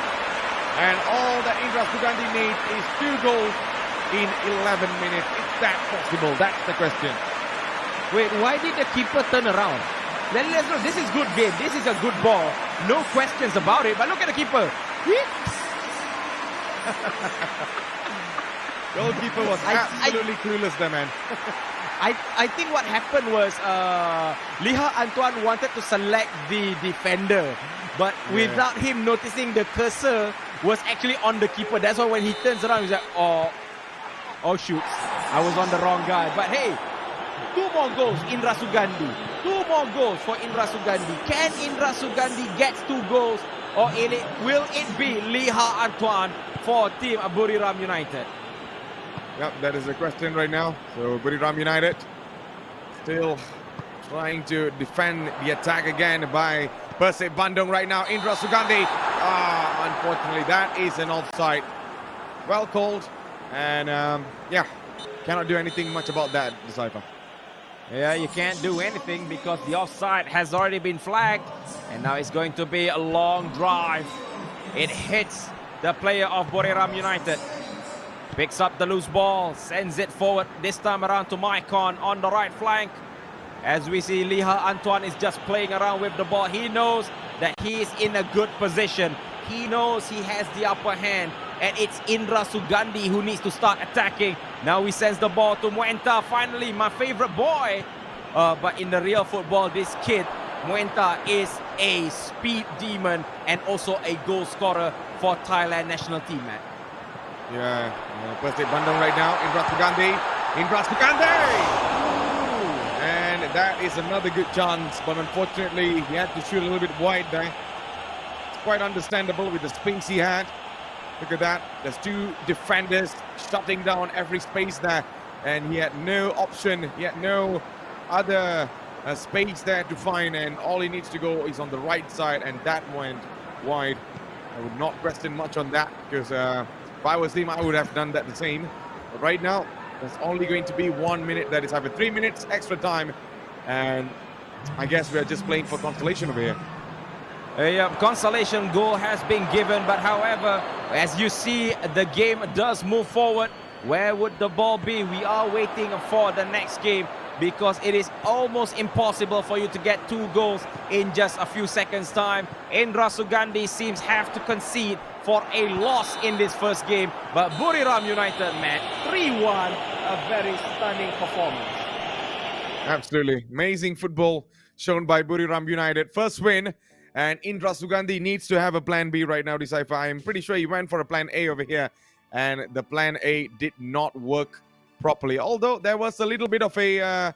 And all that Indra Sugandi needs is 2 goals in 11 minutes. Is that possible? That's the question. Wait, why did the keeper turn around? Let's look. This is good game. This is a good ball. No questions about it. But look at the keeper. Goalkeeper was absolutely clueless there, man. I think what happened was Liha Antoine wanted to select the defender, but without him noticing, the cursor was actually on the keeper. That's why when he turns around, he's like, oh shoot, I was on the wrong guy. But hey, 2 more goals, Indra Sugandi. 2 more goals for Indra Sugandi. Can Indra Sugandi get 2 goals, or will it be Liha Antoine for Team Buriram United? Yep, that is the question right now. So Buriram United still trying to defend the attack again by PERSIB Bandung right now. Indra Sugandi. Unfortunately, that is an offside. Well called. And yeah, cannot do anything much about that, Decipher. Yeah, you can't do anything because the offside has already been flagged. And now it's going to be a long drive. It hits the player of Buriram United. Picks up the loose ball, sends it forward, this time around to Maikon on the right flank. As we see, Liha Antoine is just playing around with the ball. He knows that he is in a good position. He knows he has the upper hand. And it's Indra Sugandi who needs to start attacking. Now he sends the ball to Muenta. Finally, my favorite boy. But in the real football, this kid, Muenta, is a speed demon and also a goal scorer for Thailand national team, man. Yeah, PERSIB Bandung right now. Indra Sugandi. Indra Sugandi! And that is another good chance, but unfortunately he had to shoot a little bit wide there. It's quite understandable with the space he had. Look at that. There's 2 defenders shutting down every space there, and he had no option. He had no other space there to find, and all he needs to go is on the right side, and that went wide. I would not question much on that, because if I was him, I would have done that the same. But right now, there's only going to be 1 minute. That is over 3 minutes extra time, and I guess we are just playing for consolation over here. A consolation goal has been given, but however, as you see, the game does move forward. Where would the ball be? We are waiting for the next game, because it is almost impossible for you to get 2 goals in just a few seconds time. Indra Sugandi seems have to concede for a loss in this first game, but Buriram United, man, 3-1, a very stunning performance. Absolutely amazing football shown by Buriram United. First win, and Indra Sugandi needs to have a plan B right now, Decipher. I'm pretty sure he went for a plan A over here, and the plan A did not work properly. Although there was a little bit of a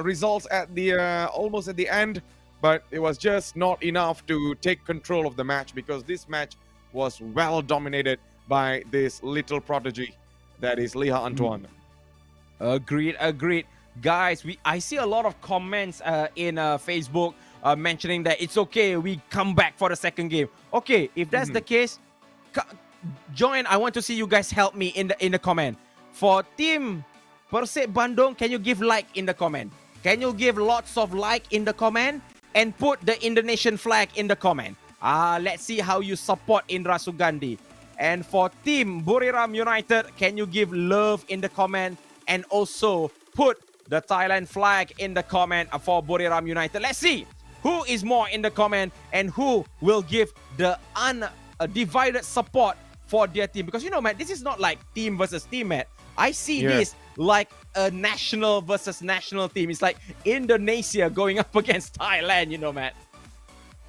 results at the almost at the end, but it was just not enough to take control of the match, because this match was well dominated by this little prodigy that is Liha Antoine. Agreed. Guys, I see a lot of comments in Facebook mentioning that it's okay, we come back for the second game. Okay, if that's the case, join. I want to see you guys help me in the comment. For team PERSIB Bandung, can you give like in the comment? Can you give lots of like in the comment and put the Indonesian flag in the comment? Let's see how you support Indra Sugandi. And for team Buriram United, can you give love in the comment and also put the Thailand flag in the comment for Buriram United? Let's see who is more in the comment and who will give the undivided support for their team. Because, you know, man, this is not like team versus team, man. I see this like a national versus national team. It's like Indonesia going up against Thailand, you know, man.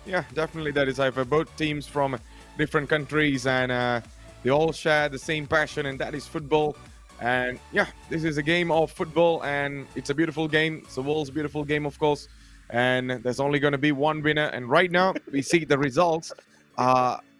Yeah, definitely that is for both teams from different countries, and they all share the same passion, and that is football. And yeah, this is a game of football, and it's a beautiful game. It's the world's beautiful game, of course. And there's only going to be one winner. And right now, we see the results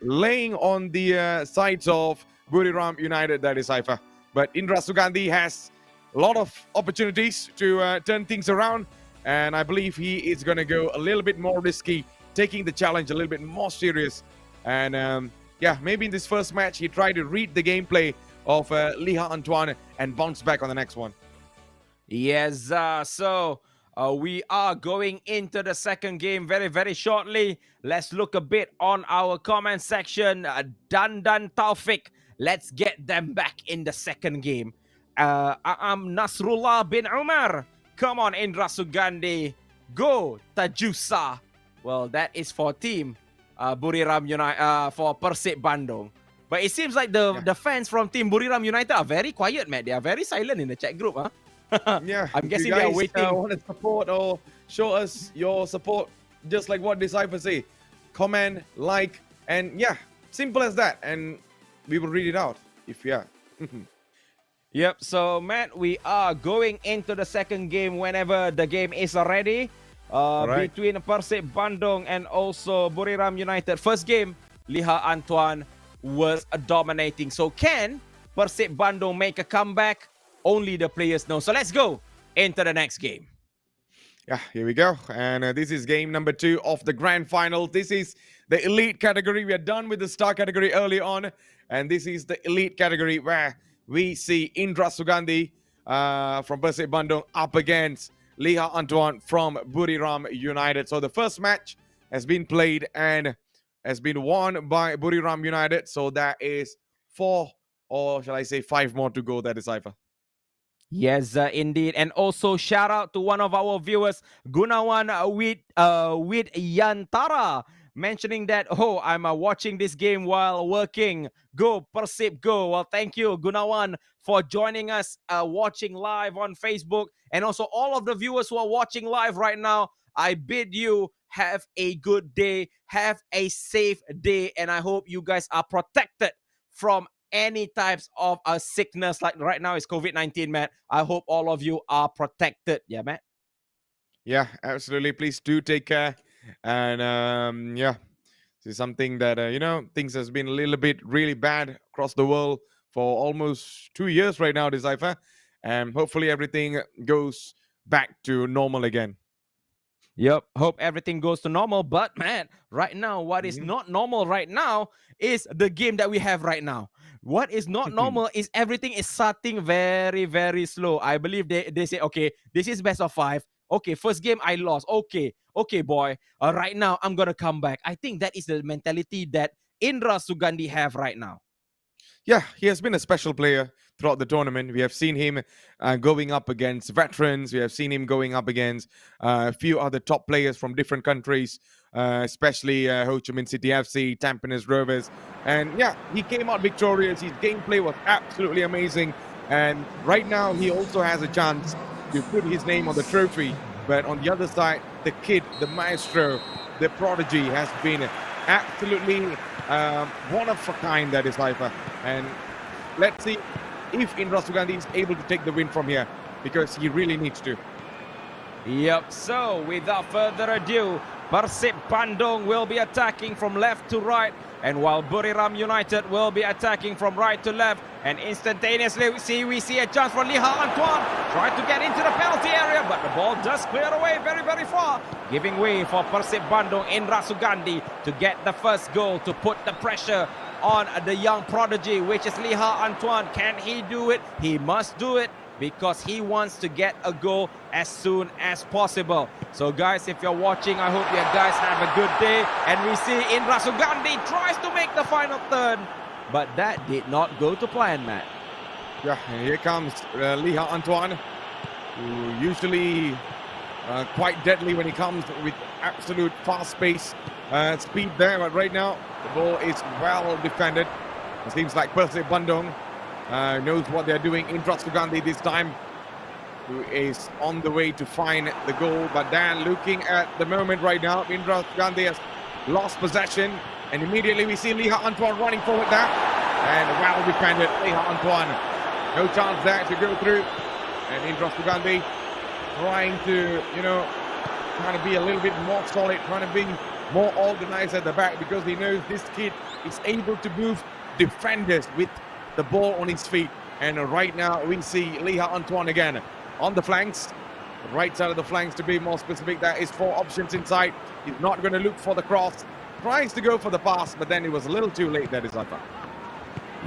laying on the sides of Buriram United, that is Haifa. But Indra Sugandi has a lot of opportunities to turn things around. And I believe he is going to go a little bit more risky, taking the challenge a little bit more serious. And yeah, maybe in this first match, he tried to read the gameplay of Liha Antoine and bounce back on the next one. Yes, so we are going into the second game very, very shortly. Let's look a bit on our comment section. Dandan Taufik, let's get them back in the second game. I'm Nasrullah bin Umar. Come on, Indra Sugandi. Go, Tajusa. Well, that is for team Buriram United, for PERSIB Bandung. But it seems like the fans from team Buriram United are very quiet, man. They are very silent in the chat group, huh? Yeah, I'm guessing you guys, they are waiting. Want to support or show us your support, just like what Decipher say. Comment, like, and yeah, simple as that. And we will read it out if yeah. Yep, so Matt, we are going into the second game whenever the game is ready. Between PERSIB Bandung and also Buriram United. First game, Liha Antoine was dominating. So can PERSIB Bandung make a comeback? Only the players know. So let's go into the next game. Yeah, here we go. And this is game number 2 of the grand final. This is the elite category. We are done with the star category early on. And this is the elite category where we see Indra Sugandi from PERSIB Bandung up against Liha Antoine from Buriram United. So the first match has been played and has been won by Buriram United. So that is 4, or shall I say 5 more to go. That is Cypher. Yes, indeed. And also shout out to one of our viewers, Gunawan with Yantara, mentioning that, oh, I'm watching this game while working. Go, PERSIB, go. Well, thank you, Gunawan, for joining us, watching live on Facebook. And also all of the viewers who are watching live right now, I bid you have a good day, have a safe day, and I hope you guys are protected from any types of a sickness. Like right now it's COVID-19, man. I hope all of you are protected. Yeah, man. Yeah, absolutely. Please do take care. And yeah, this is something that, you know, things has been a little bit really bad across the world for almost 2 years right now, Decipher. And hopefully everything goes back to normal again. Yep. Hope everything goes to normal. But man, right now, what is not normal right now is the game that we have right now. What is not normal is everything is starting very, very slow. I believe they say, okay, this is best of 5. Okay, first game I lost. Okay, boy. Right now I'm gonna come back. I think that is the mentality that Indra Sugandi have right now. Yeah, he has been a special player throughout the tournament. We have seen him going up against veterans. We have seen him going up against a few other top players from different countries, especially Ho Chi Minh City FC, Tampines Rovers. And yeah, he came out victorious. His gameplay was absolutely amazing. And right now, he also has a chance to put his name on the trophy. But on the other side, the kid, the maestro, the prodigy has been absolutely one of a kind, that is Haifa. And let's see if Indra Sugandi is able to take the win from here, because he really needs to. Yep, so without further ado, PERSIB Bandung will be attacking from left to right, and while Buriram United will be attacking from right to left. And instantaneously we see a chance for Liha Antoine, try to get into the penalty area, but the ball does clear away very, very far, giving way for PERSIB Bandung, Indra Sugandi, to get the first goal, to put the pressure on the young prodigy, which is Liha Antoine. Can he do it? He must do it, because he wants to get a goal as soon as possible. So guys, if you're watching, I hope you guys have a good day. And we see Indra Sugandi tries to make the final turn, but that did not go to plan, Matt. Yeah, and here comes Liha Antoine, who usually quite deadly when he comes with absolute fast pace, speed there. But right now, the ball is well defended. It seems like PERSIB Bandung knows what they're doing. Indra Sugandi this time, who is on the way to find the goal. But then looking at the moment right now, Indra Sugandi has lost possession. And immediately we see Liha Antoine running forward there. And well defended, Liha Antoine. No chance there to go through. And Indra Sugandi trying to, trying to be a little bit more solid, trying to be more organized at the back, because he knows this kid is able to move defenders with the ball on his feet. And right now we see Liha Antoine again on the flanks, the right side of the flanks to be more specific. There is 4 options inside. He's not going to look for the cross. Tries to go for the pass, but then it was a little too late. That is Alpha.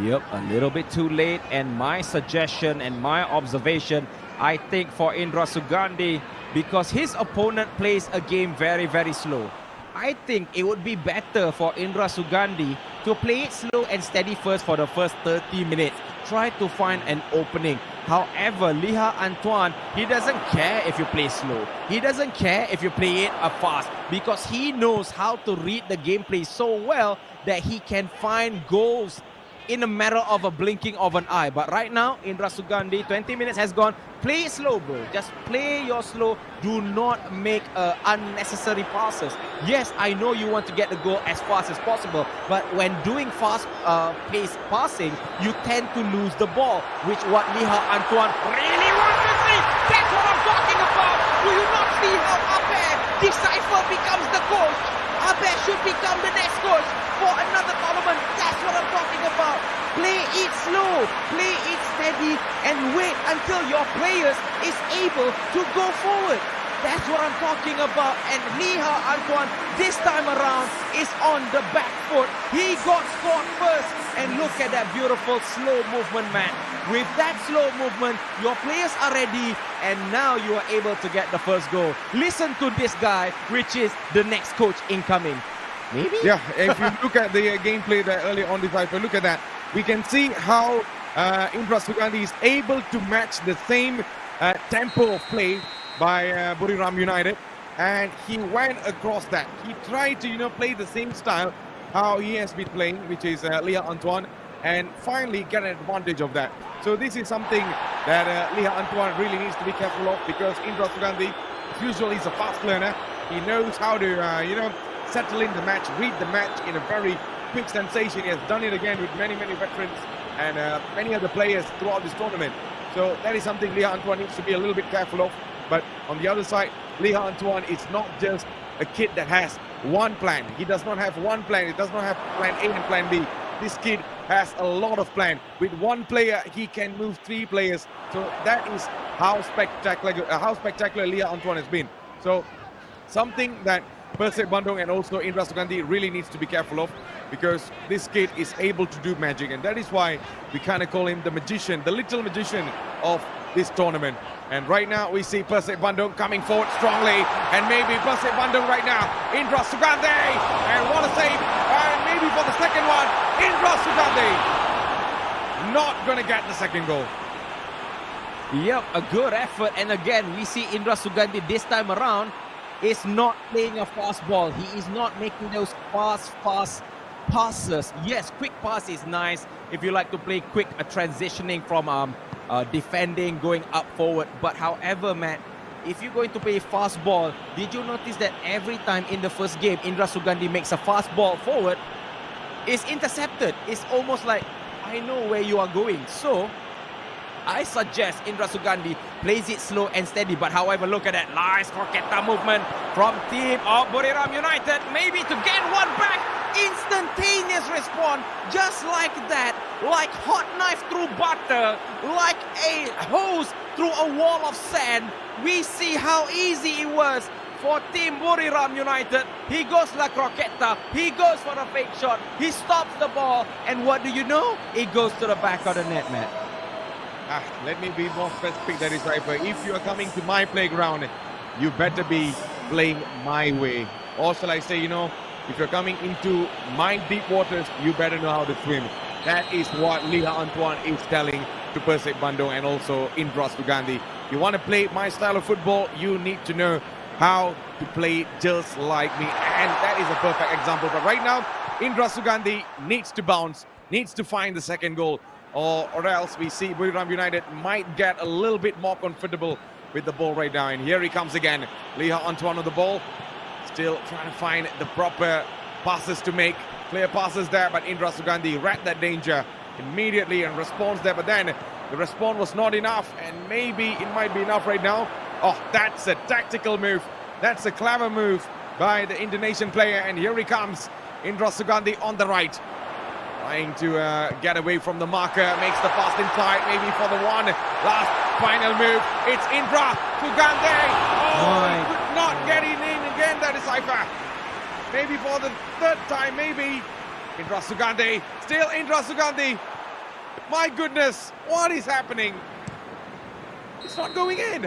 Yep, a little bit too late. And my suggestion and my observation, I think for Indra Sugandi, because his opponent plays a game very, very slow, I think it would be better for Indra Sugandi to play it slow and steady first for the first 30 minutes. Try to find an opening. However, Liha Antoine, he doesn't care if you play slow. He doesn't care if you play it fast, because he knows how to read the gameplay so well that he can find goals in a matter of a blinking of an eye. But right now, Indra Sugandi, 20 minutes has gone. Play slow, bro. Just play your slow. Do not make unnecessary passes. Yes, I know you want to get the goal as fast as possible, but when doing fast pace passing, you tend to lose the ball, which what Liha Antoine really wants to see. That's what I'm talking about. Do you not see how Abe Decipher becomes the coach? Abe should become the next coach for another tournament. That's what I'm talking about. Play it slow, play it steady, and wait until your players is able to go forward. That's what I'm talking about. And Liha Antoine this time around is on the back foot. He got scored first. And look at that beautiful slow movement, man. With that slow movement, your players are ready, and now you are able to get the first goal. Listen to this guy, which is the next coach incoming. Maybe? Yeah, if you look at the gameplay there earlier on this iPhone, look at that. We can see how Indra Sugandi is able to match the same tempo of play by Buriram United, and he went across that. He tried to, play the same style how he has been playing, which is Liha Antoine, and finally get an advantage of that. So this is something that Liha Antoine really needs to be careful of, because Indra Sugandi usually is a fast learner. He knows how to, settle in the match, read the match in a very quick sensation. He has done it again with many, many veterans and many other players throughout this tournament. So that is something Liha Antoine needs to be a little bit careful of. But on the other side, Liha Antoine is not just a kid that has one plan. He does not have one plan. He does not have plan A and plan B. This kid has a lot of plan. With one player, he can move 3 players. So that is how spectacular Liha Antoine has been. So something that PERSIB Bandung and also Indra Sugandi really needs to be careful of, because this kid is able to do magic, and that is why we kind of call him the magician, the little magician of this tournament. And right now we see PERSIB Bandung coming forward strongly, and maybe PERSIB Bandung right now, Indra Sugandi, and what a save, and maybe for the second one, Indra Sugandi not going to get the second goal. Yep, a good effort. And again, we see Indra Sugandi this time around is not playing a fast ball. He is not making those fast passes. Yes, quick pass is nice if you like to play quick, transitioning from defending, going up forward. But however, Matt, if you're going to play fast ball, did you notice that every time in the first game, Indra Sugandi makes a fast ball forward, it's intercepted. It's almost like, I know where you are going. So I suggest Indra Sugandi plays it slow and steady. But however, look at that nice croqueta movement from team of Buriram United. Maybe to get one back. Instantaneous response, just like that. Like hot knife through butter. Like a hose through a wall of sand. We see how easy it was for team Buriram United. He goes la croqueta. He goes for a fake shot. He stops the ball. And what do you know? It goes to the back of the net, man. Let me be more specific, that is right. But if you are coming to my playground, you better be playing my way. Or shall I say, you know, if you're coming into my deep waters, you better know how to swim. That is what Liha Antoine is telling to PERSIB Bandung and also Indra Sugandi. You want to play my style of football, you need to know how to play just like me. And that is a perfect example. But right now, Indra Sugandi needs to bounce, needs to find the second goal. Or else we see Buriram United might get a little bit more comfortable with the ball right now. And here he comes again. Liha Antoine on the ball. Still trying to find the proper passes to make. Clear passes there, but Indra Sugandi read that danger immediately and responds there. But then the response was not enough, and maybe it might be enough right now. Oh, that's a tactical move. That's a clever move by the Indonesian player. And here he comes. Indra Sugandi on the right. Trying to get away from the marker, makes the pass inside, maybe for the one last final move. It's Indra Sugandi. Oh, he could not get it in again, that is Saifa. Maybe for the third time, maybe. Indra Sugandi, still Indra Sugandi. My goodness, what is happening? It's not going in.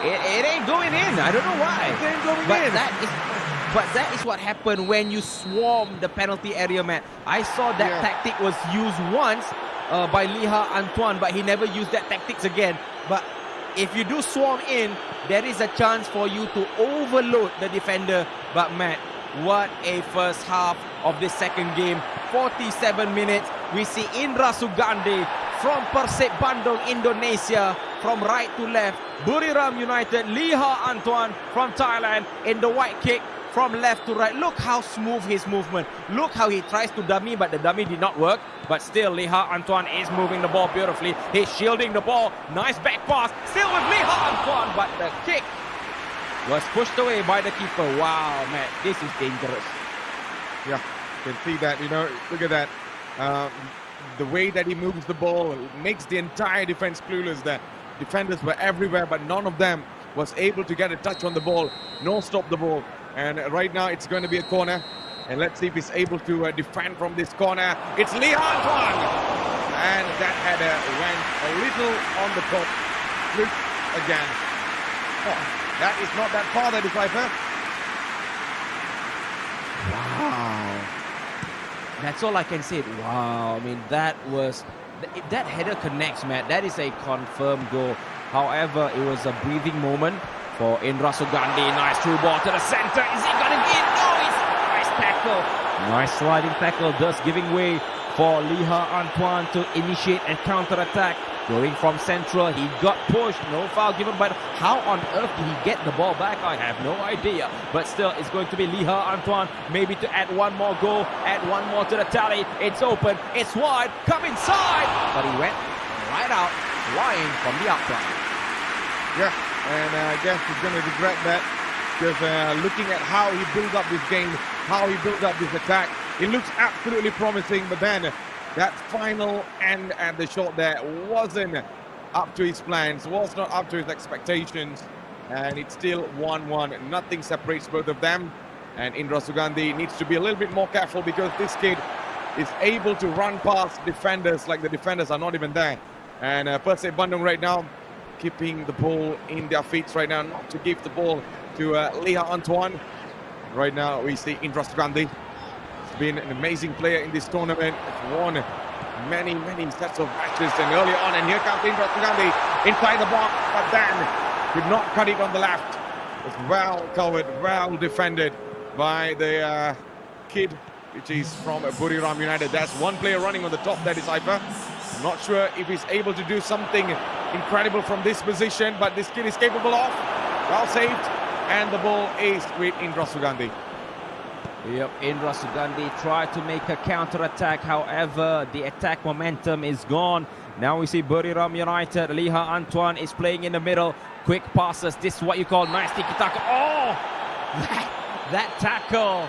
It ain't going in. I don't know why. It ain't going in. But that is what happened when you swarm the penalty area, man. I saw that tactic was used once by Liha Antoine, but he never used that tactics again. But if you do swarm in, there is a chance for you to overload the defender. But Matt, what a first half of this second game. 47 minutes. We see Indra Sugandi from PERSIB Bandung, Indonesia, from right to left. Buriram United, Liha Antoine from Thailand in the white kick. From left to right. Look how smooth his movement. Look how he tries to dummy, but the dummy did not work. But still, Liha Antoine is moving the ball beautifully. He's shielding the ball. Nice back pass. Still with Liha Antoine, but the kick was pushed away by the keeper. Wow, man, this is dangerous. Yeah, you can see that, you know, look at that. The way that he moves the ball makes the entire defense clueless. The defenders were everywhere, but none of them was able to get a touch on the ball, nor stop the ball. And right now it's going to be a corner. And let's see if he's able to defend from this corner. It's Liha Antoine. And that header went a little on the top. Look again. Oh, that is not that far, that is Cypher. Wow. That's all I can say. Wow. I mean, that header connects, man. That is a confirmed goal. However, it was a breathing moment for Indra Sugandi. Nice through ball to the center. Is he going to get? No, it's nice tackle. Nice sliding tackle, thus giving way for Liha Antoine to initiate a counter-attack. Going from central, he got pushed. No foul given, but how on earth did he get the ball back? I have no idea. But still, it's going to be Liha Antoine, maybe to add one more goal, add one more to the tally. It's open, it's wide, come inside. But he went right out, flying from the outside. Yeah. And I guess he's going to regret that, because looking at how he built up this game, how he built up this attack, it looks absolutely promising. But then that final end at the shot there wasn't up to his plans, was not up to his expectations. and it's still 1-1. Nothing separates both of them. And Indra Sugandi needs to be a little bit more careful because this kid is able to run past defenders like the defenders are not even there. And PERSIB Bandung right now keeping the ball in their feet right now, not to give the ball to Liha Antoine. Right now we see Indra Sugandi. He's been an amazing player in this tournament. He's won many sets of matches and early on, and here comes Indra Sugandi inside the box, but then did not cut it on the left. It's well covered, well defended by the kid, which is from Buriram United. That's one player running on the top, that is Iper. I'm not sure if he's able to do something incredible from this position, but this kid is capable of. Well saved, and the ball is with Indra Sugandi. Yep, Indra Sugandi tried to make a counter-attack. However, the attack momentum is gone. Now we see Buriram United. Liha Antoine is playing in the middle. Quick passes. This is what you call nice tiki-taka. Oh! That tackle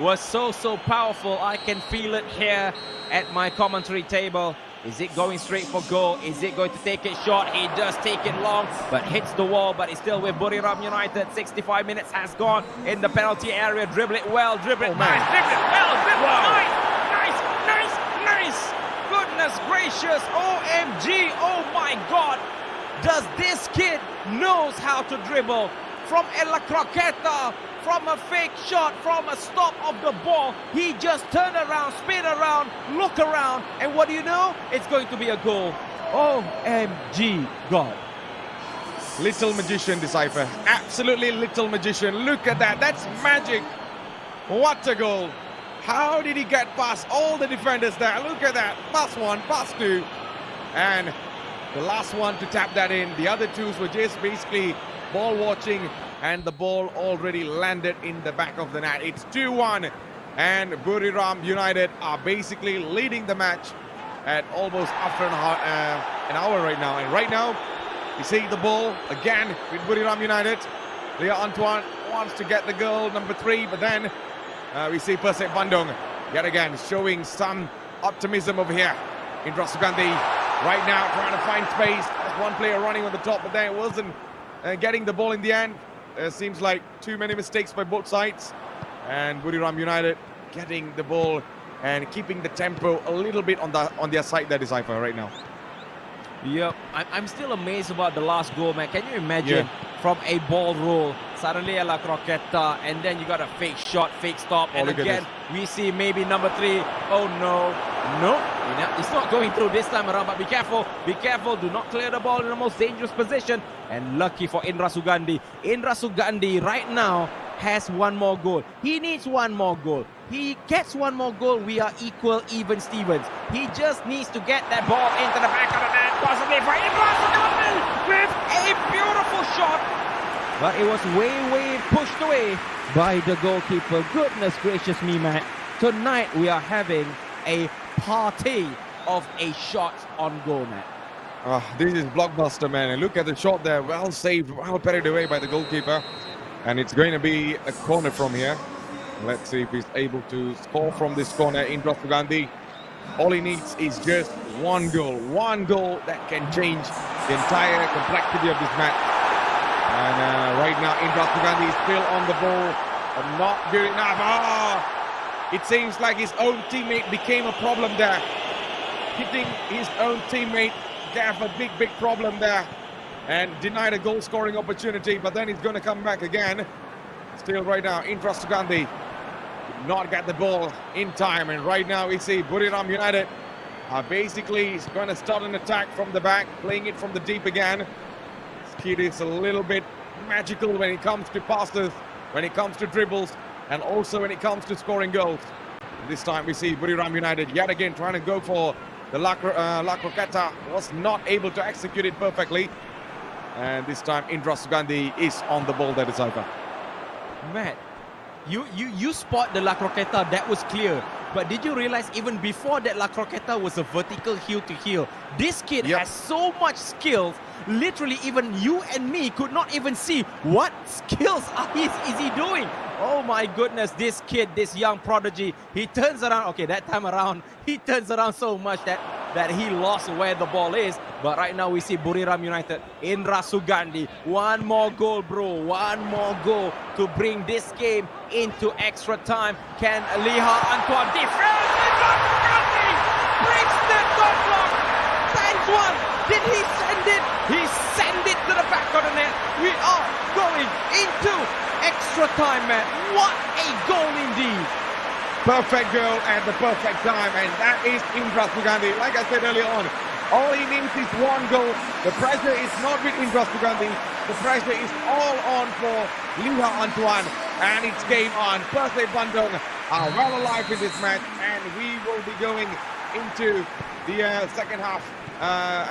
was so powerful. I can feel it here at my commentary table. Is it going straight for goal? Is it going to take it short? He does take it long, but hits the wall, but it's still with Buriram United. 65 minutes has gone in the penalty area. Dribble it well, dribble it nice, dribble it well, dribble it nice. Goodness gracious, OMG, oh my God. Does this kid knows how to dribble? From La Croqueta, from a fake shot, from a stop of the ball, he just turned around, spin around, look around, and what do you know? It's going to be a goal. OMG, God. Little magician, Decipher. Absolutely little magician. Look at that. That's magic. What a goal. How did he get past all the defenders there? Look at that. Pass one, pass two. And the last one to tap that in. The other twos were just basically ball watching, and the ball already landed in the back of the net. It's 2-1, and Buriram United are basically leading the match at almost after an hour right now. And right now, you see the ball again with Buriram United. Liha Antoine wants to get the goal number 3, but then we see PERSIB Bandung yet again showing some optimism over here. Indra Sugandi right now trying to find space. There's one player running on the top, but then it wasn't getting the ball in the end. Seems like too many mistakes by both sides, and Buriram United getting the ball and keeping the tempo a little bit on their side. That is Iper right now. Yep, I'm still amazed about the last goal, man. Can you imagine from a ball roll, suddenly a La Croqueta, and then you got a fake shot, fake stop, and again we see maybe number 3. Oh no, it's not going through this time around, but be careful, do not clear the ball in the most dangerous position. And lucky for Indra Sugandi. Indra Sugandi right now has one more goal. He needs one more goal. He gets one more goal, we are equal, even Stevens. He just needs to get that ball into the back of the net, possibly for Indra Sugandi with a beautiful shot. But it was way pushed away by the goalkeeper. Goodness gracious me, man. Tonight we are having a party of a shot on goal, man. This is blockbuster, man. And look at the shot there. Well saved, well parried away by the goalkeeper. And it's going to be a corner from here. Let's see if he's able to score from this corner. Indra Sugandi, all he needs is just one goal that can change the entire complexity of this match. And right now, Indra Sugandi is still on the ball, but not good enough. It seems like his own teammate became a problem there. Hitting his own teammate gave a big problem there and denied a goal scoring opportunity, but then he's going to come back again. Still right now, Indra Sugandi did not get the ball in time, and right now we see Buriram United basically going to start an attack from the back, playing it from the deep again. This kid is a little bit magical when it comes to passes, when it comes to dribbles, and also when it comes to scoring goals. This time we see Buriram United yet again trying to go for the La Croqueta, was not able to execute it perfectly. And this time Indra Sugandi is on the ball, that is over. Matt, you spot the La Croqueta, that was clear. But did you realize even before that La Croqueta was a vertical heel to heel? This kid has so much skills. Literally even you and me could not even see what skills is he doing. Oh my goodness, this kid, this young prodigy, he turns around. Okay, that time around, he turns around so much that that he lost where the ball is. But right now we see Buriram United, Indra Sugandi, one more goal, bro, one more goal to bring this game into extra time. Can Liha Antoine defend? Indra Sugandi breaks the goal block. Antoine, did he send it? He sent it to the back of the net. We are going into extra time, man. What a goal indeed. Perfect goal at the perfect time, and that is Indra Sugandi. Like I said earlier on, all he needs is one goal. The pressure is not with Indra Sugandi. The pressure is all on for Liha Antoine, and it's game on. PERSIB Bandung are well alive in this match, and we will be going into the second half.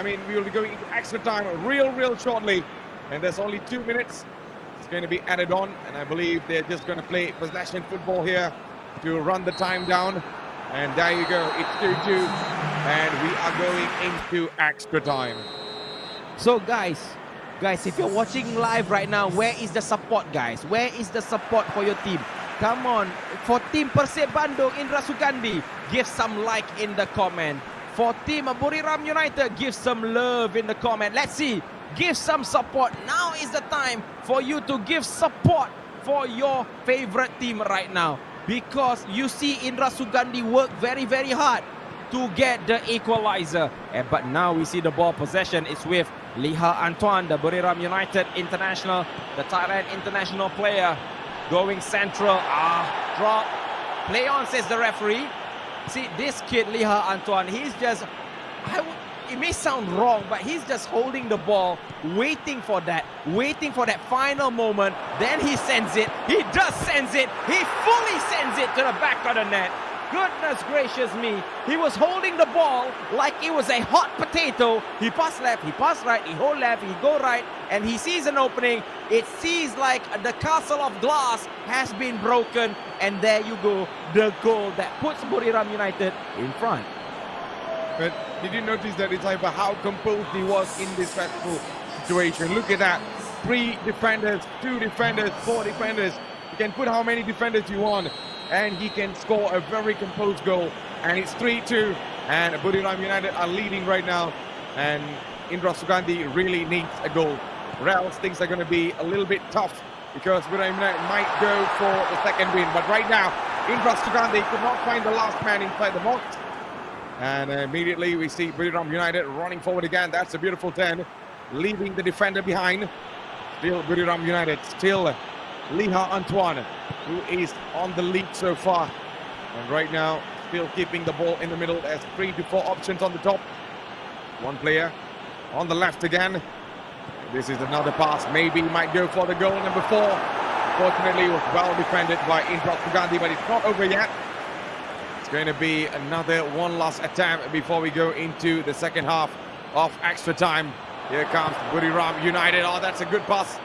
We will be going into extra time real shortly, and there's only 2 minutes. It's going to be added on, and I believe they're just going to play possession football here to run the time down. And there you go, it's 2-2, and we are going into extra time. So guys, if you're watching live right now, where is the support, guys? Where is the support for your team? Come on, for team PERSIB Bandung, Indra Sugandi, give some like in the comment. For team Buriram United, give some love in the comment. Let's see, give some support. Now is the time for you to give support for your favorite team right now, because you see Indra Sugandi work very hard to get the equalizer. But now we see the ball possession is with Liha Antoine, the Buriram United international, the Thailand international player, going central. Drop. Play on, says the referee. See, this kid, Liha Antoine, he's just, it may sound wrong, but he's just holding the ball, waiting for that final moment. Then he sends it. He just sends it. He fully sends it to the back of the net. Goodness gracious me. He was holding the ball like it was a hot potato. He passed left, he passed right, he hold left, he go right, and he sees an opening. It seems like the castle of glass has been broken, and there you go, the goal that puts Buriram United in front. But did you notice that it's like how composed he was in this stressful situation? Look at that. 3 defenders, 2 defenders, 4 defenders. You can put how many defenders you want, and he can score a very composed goal. And it's 3-2, and Buriram United are leading right now, and Indra Sugandi really needs a goal, or else things are going to be a little bit tough, because Buriram United might go for the second win. But right now, Indra Sugandi could not find the last man inside the box, and immediately we see Buriram United running forward again. That's a beautiful 10, leaving the defender behind. Still Buriram United, still Liha Antoine, who is on the lead so far. And right now, still keeping the ball in the middle. There's 3 to 4 options on the top. One player on the left again. This is another pass. Maybe he might go for the goal, number 4. Fortunately, it was well defended by Indra Sugandi, but it's not over yet. It's going to be another one last attempt before we go into the second half of extra time. Here comes Buriram United. Oh, that's a good pass.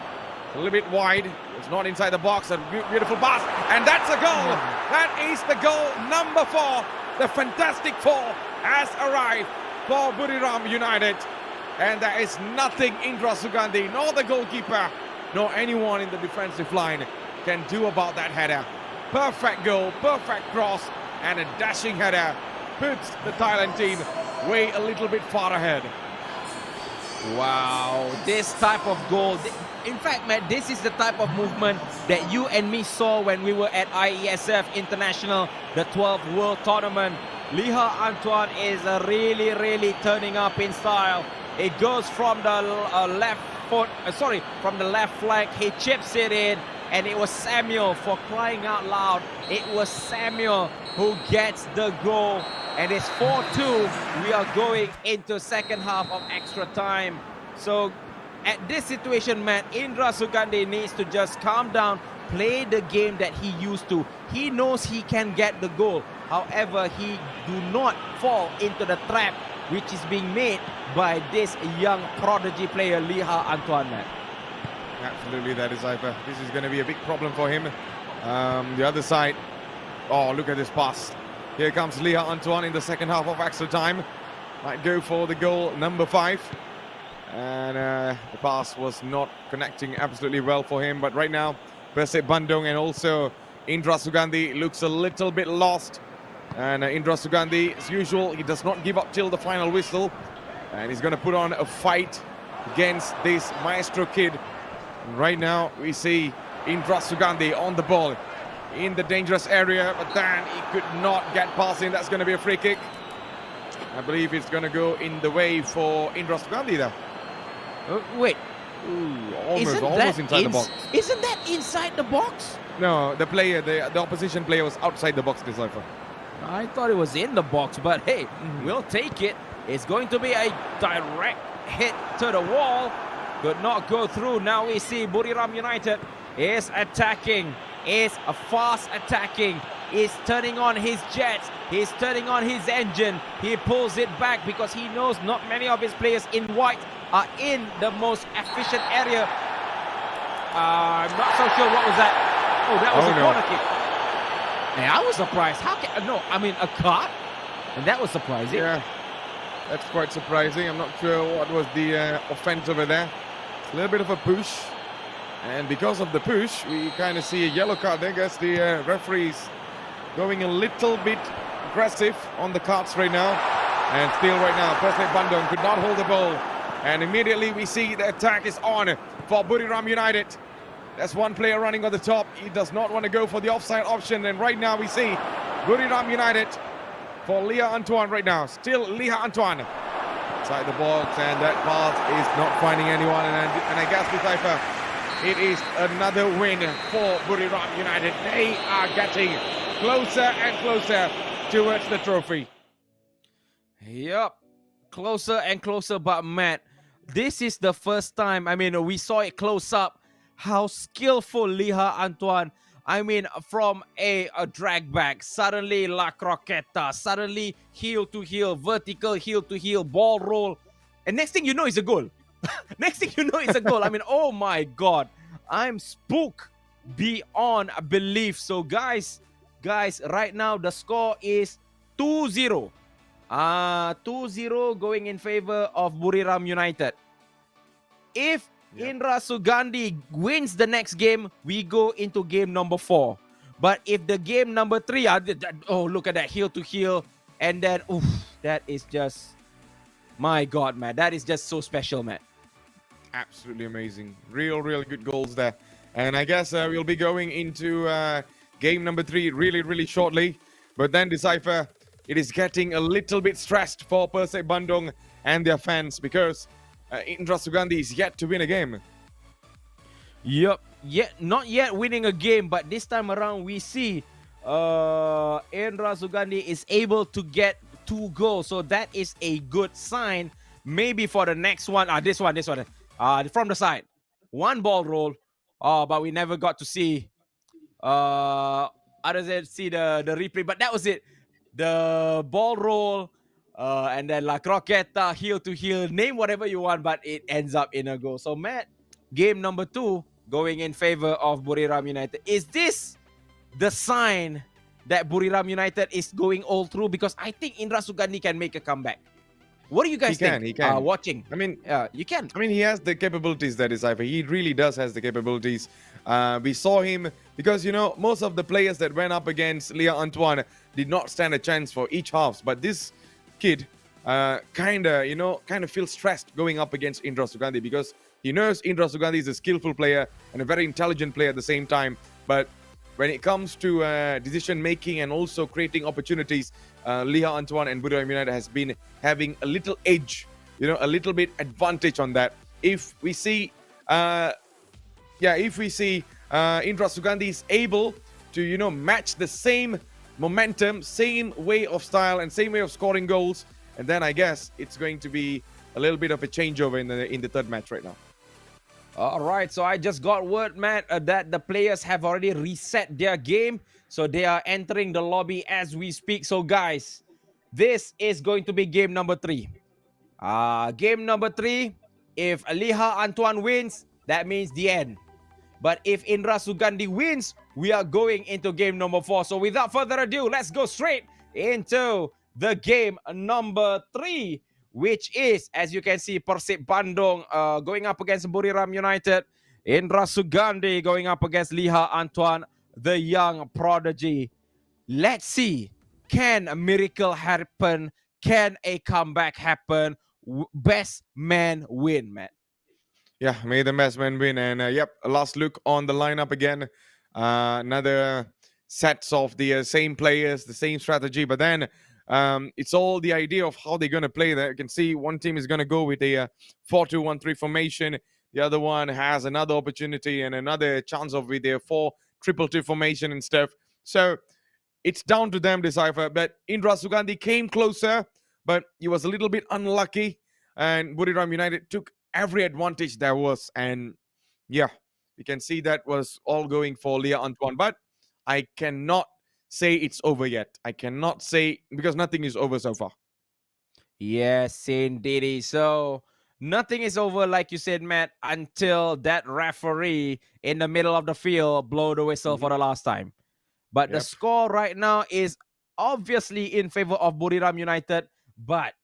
A little bit wide. It's not inside the box. A beautiful pass. And that's a goal. That is the goal number 4. The Fantastic 4 has arrived for Buriram United. And there is nothing Indra Sugandi, nor the goalkeeper, nor anyone in the defensive line can do about that header. Perfect goal, perfect cross, and a dashing header puts the Thailand team way a little bit far ahead. Wow, this type of goal. In fact, Matt, this is the type of movement that you and me saw when we were at IESF International, the 12th World Tournament. Liha Antoine is really turning up in style. It goes from the from the left flank. He chips it in, and it was Samuel, for crying out loud. It was Samuel who gets the goal, and it's 4-2. We are going into second half of extra time. So at this situation, man, Indra Sugandi needs to just calm down, play the game that he used to. He knows he can get the goal. However, he do not fall into the trap which is being made by this young prodigy player, Liha Antoine. Absolutely, that is Iper. This is going to be a big problem for him. The other side. Oh, look at this pass. Here comes Liha Antoine in the second half of extra time. Might go for the goal number 5. And the pass was not connecting absolutely well for him. But right now, PERSIB Bandung and also Indra Sugandi looks a little bit lost. And Indra Sugandi, as usual, he does not give up till the final whistle. And he's going to put on a fight against this Maestro kid. And right now, we see Indra Sugandi on the ball in the dangerous area, but then he could not get past him. That's going to be a free kick. I believe it's going to go in the way for Indra Sugandi there. Wait, Ooh, almost isn't that inside the box. Isn't that inside the box? No, the player, the opposition player was outside the box, Decipher. I thought it was in the box, but hey, we'll take it. It's going to be a direct hit to the wall. Could not go through. Now we see Buriram United is attacking, is fast attacking, is turning on his jets, he's turning on his engine. He pulls it back because he knows not many of his players in white are in the most efficient area. I'm not so sure what was that. Oh, that was a corner kick. And I was surprised. How can a card? And that was surprising. Yeah, that's quite surprising. I'm not sure what was the offense over there. A little bit of a push. And because of the push, we kind of see a yellow card there. I guess the referee's going a little bit aggressive on the cards right now. And still right now, PERSIB Bandung could not hold the ball. And immediately we see the attack is on for Buriram United. That's one player running on the top. He does not want to go for the offside option. And right now we see Buriram United for Leah Antoine right now. Still Leah Antoine inside the box, and that pass is not finding anyone. And I guess, Decipher, it is another win for Buriram United. They are getting closer and closer towards the trophy. Yep, closer and closer. But Matt, this is the first time, we saw it close up, how skillful Leah Antoine. From a drag back, suddenly La Croqueta, suddenly heel to heel, vertical heel to heel, ball roll. And next thing you know, it's a goal. Next thing you know, it's a goal. Oh my God. I'm spooked beyond belief. So guys, right now the score is 2-0. 2-0 going in favor of Buriram United. If Indra Sugandi wins the next game, we go into game number 4. But if the game number 3, look at that, heel to heel. And then, that is just, my God, man. That is just so special, man. Absolutely amazing. Real good goals there. And I guess we'll be going into game number 3 really shortly. But then, Decipher, it is getting a little bit stressed for PERSIB Bandung and their fans because Indra Sugandi is yet to win a game. Yep, not yet winning a game, but this time around we see Indra Sugandi is able to get 2 goals. So that is a good sign. Maybe for the next one, this one, from the side. 1 ball roll, but we never got to see others than see the replay, but that was it. The ball roll, and then La Croqueta, heel to heel, name whatever you want, but it ends up in a goal. So, Matt, game number 2 going in favor of Buriram United. Is this the sign that Buriram United is going all through? Because I think Indra Sugandi can make a comeback. What do you guys think? He can. Watching. You can. He has the capabilities, that is, he really does has the capabilities. We saw him because, most of the players that went up against Leah Antoine did not stand a chance for each half. But this kid kind of feels stressed going up against Indra Sugandi because he knows Indra Sugandi is a skillful player and a very intelligent player at the same time. But when it comes to decision making and also creating opportunities, Leah Antoine and Buriram United has been having a little edge, a little bit advantage on that. If we see Indra Sugandi is able to match the same momentum, same way of style and same way of scoring goals, and then I guess it's going to be a little bit of a changeover in the third match right now. All right, so I just got word, Matt, that the players have already reset their game. So they are entering the lobby as we speak. So guys, this is going to be game number 3. Game number 3, if Leah Antoine wins, that means the end. But if Indra Sugandi wins, we are going into game number 4. So without further ado, let's go straight into the game number 3, which is, as you can see, PERSIB Bandung going up against Buriram United. Indra Sugandi going up against Leah Antoine, the young prodigy. Let's see, can a miracle happen? Can a comeback happen? Best man win, Matt. Yeah, may the best man win. And yep, a last look on the lineup again. Another sets of the same players, the same strategy, but then it's all the idea of how they're going to play. There you can see one team is going to go with a 4-2-1-3 formation. The other one has another opportunity and another chance of with their 4-2-2 formation and stuff. So it's down to them to decipher. But Indra Sugandi came closer, but he was a little bit unlucky. And Buriram United took every advantage there was. And yeah, you can see that was all going for Leah Antoine. But I cannot say it's over yet. I cannot say, because nothing is over so far. Yes, indeed. So nothing is over, like you said, Matt, until that referee in the middle of the field blow the whistle for the last time. But the score right now is obviously in favor of Buriram United. But,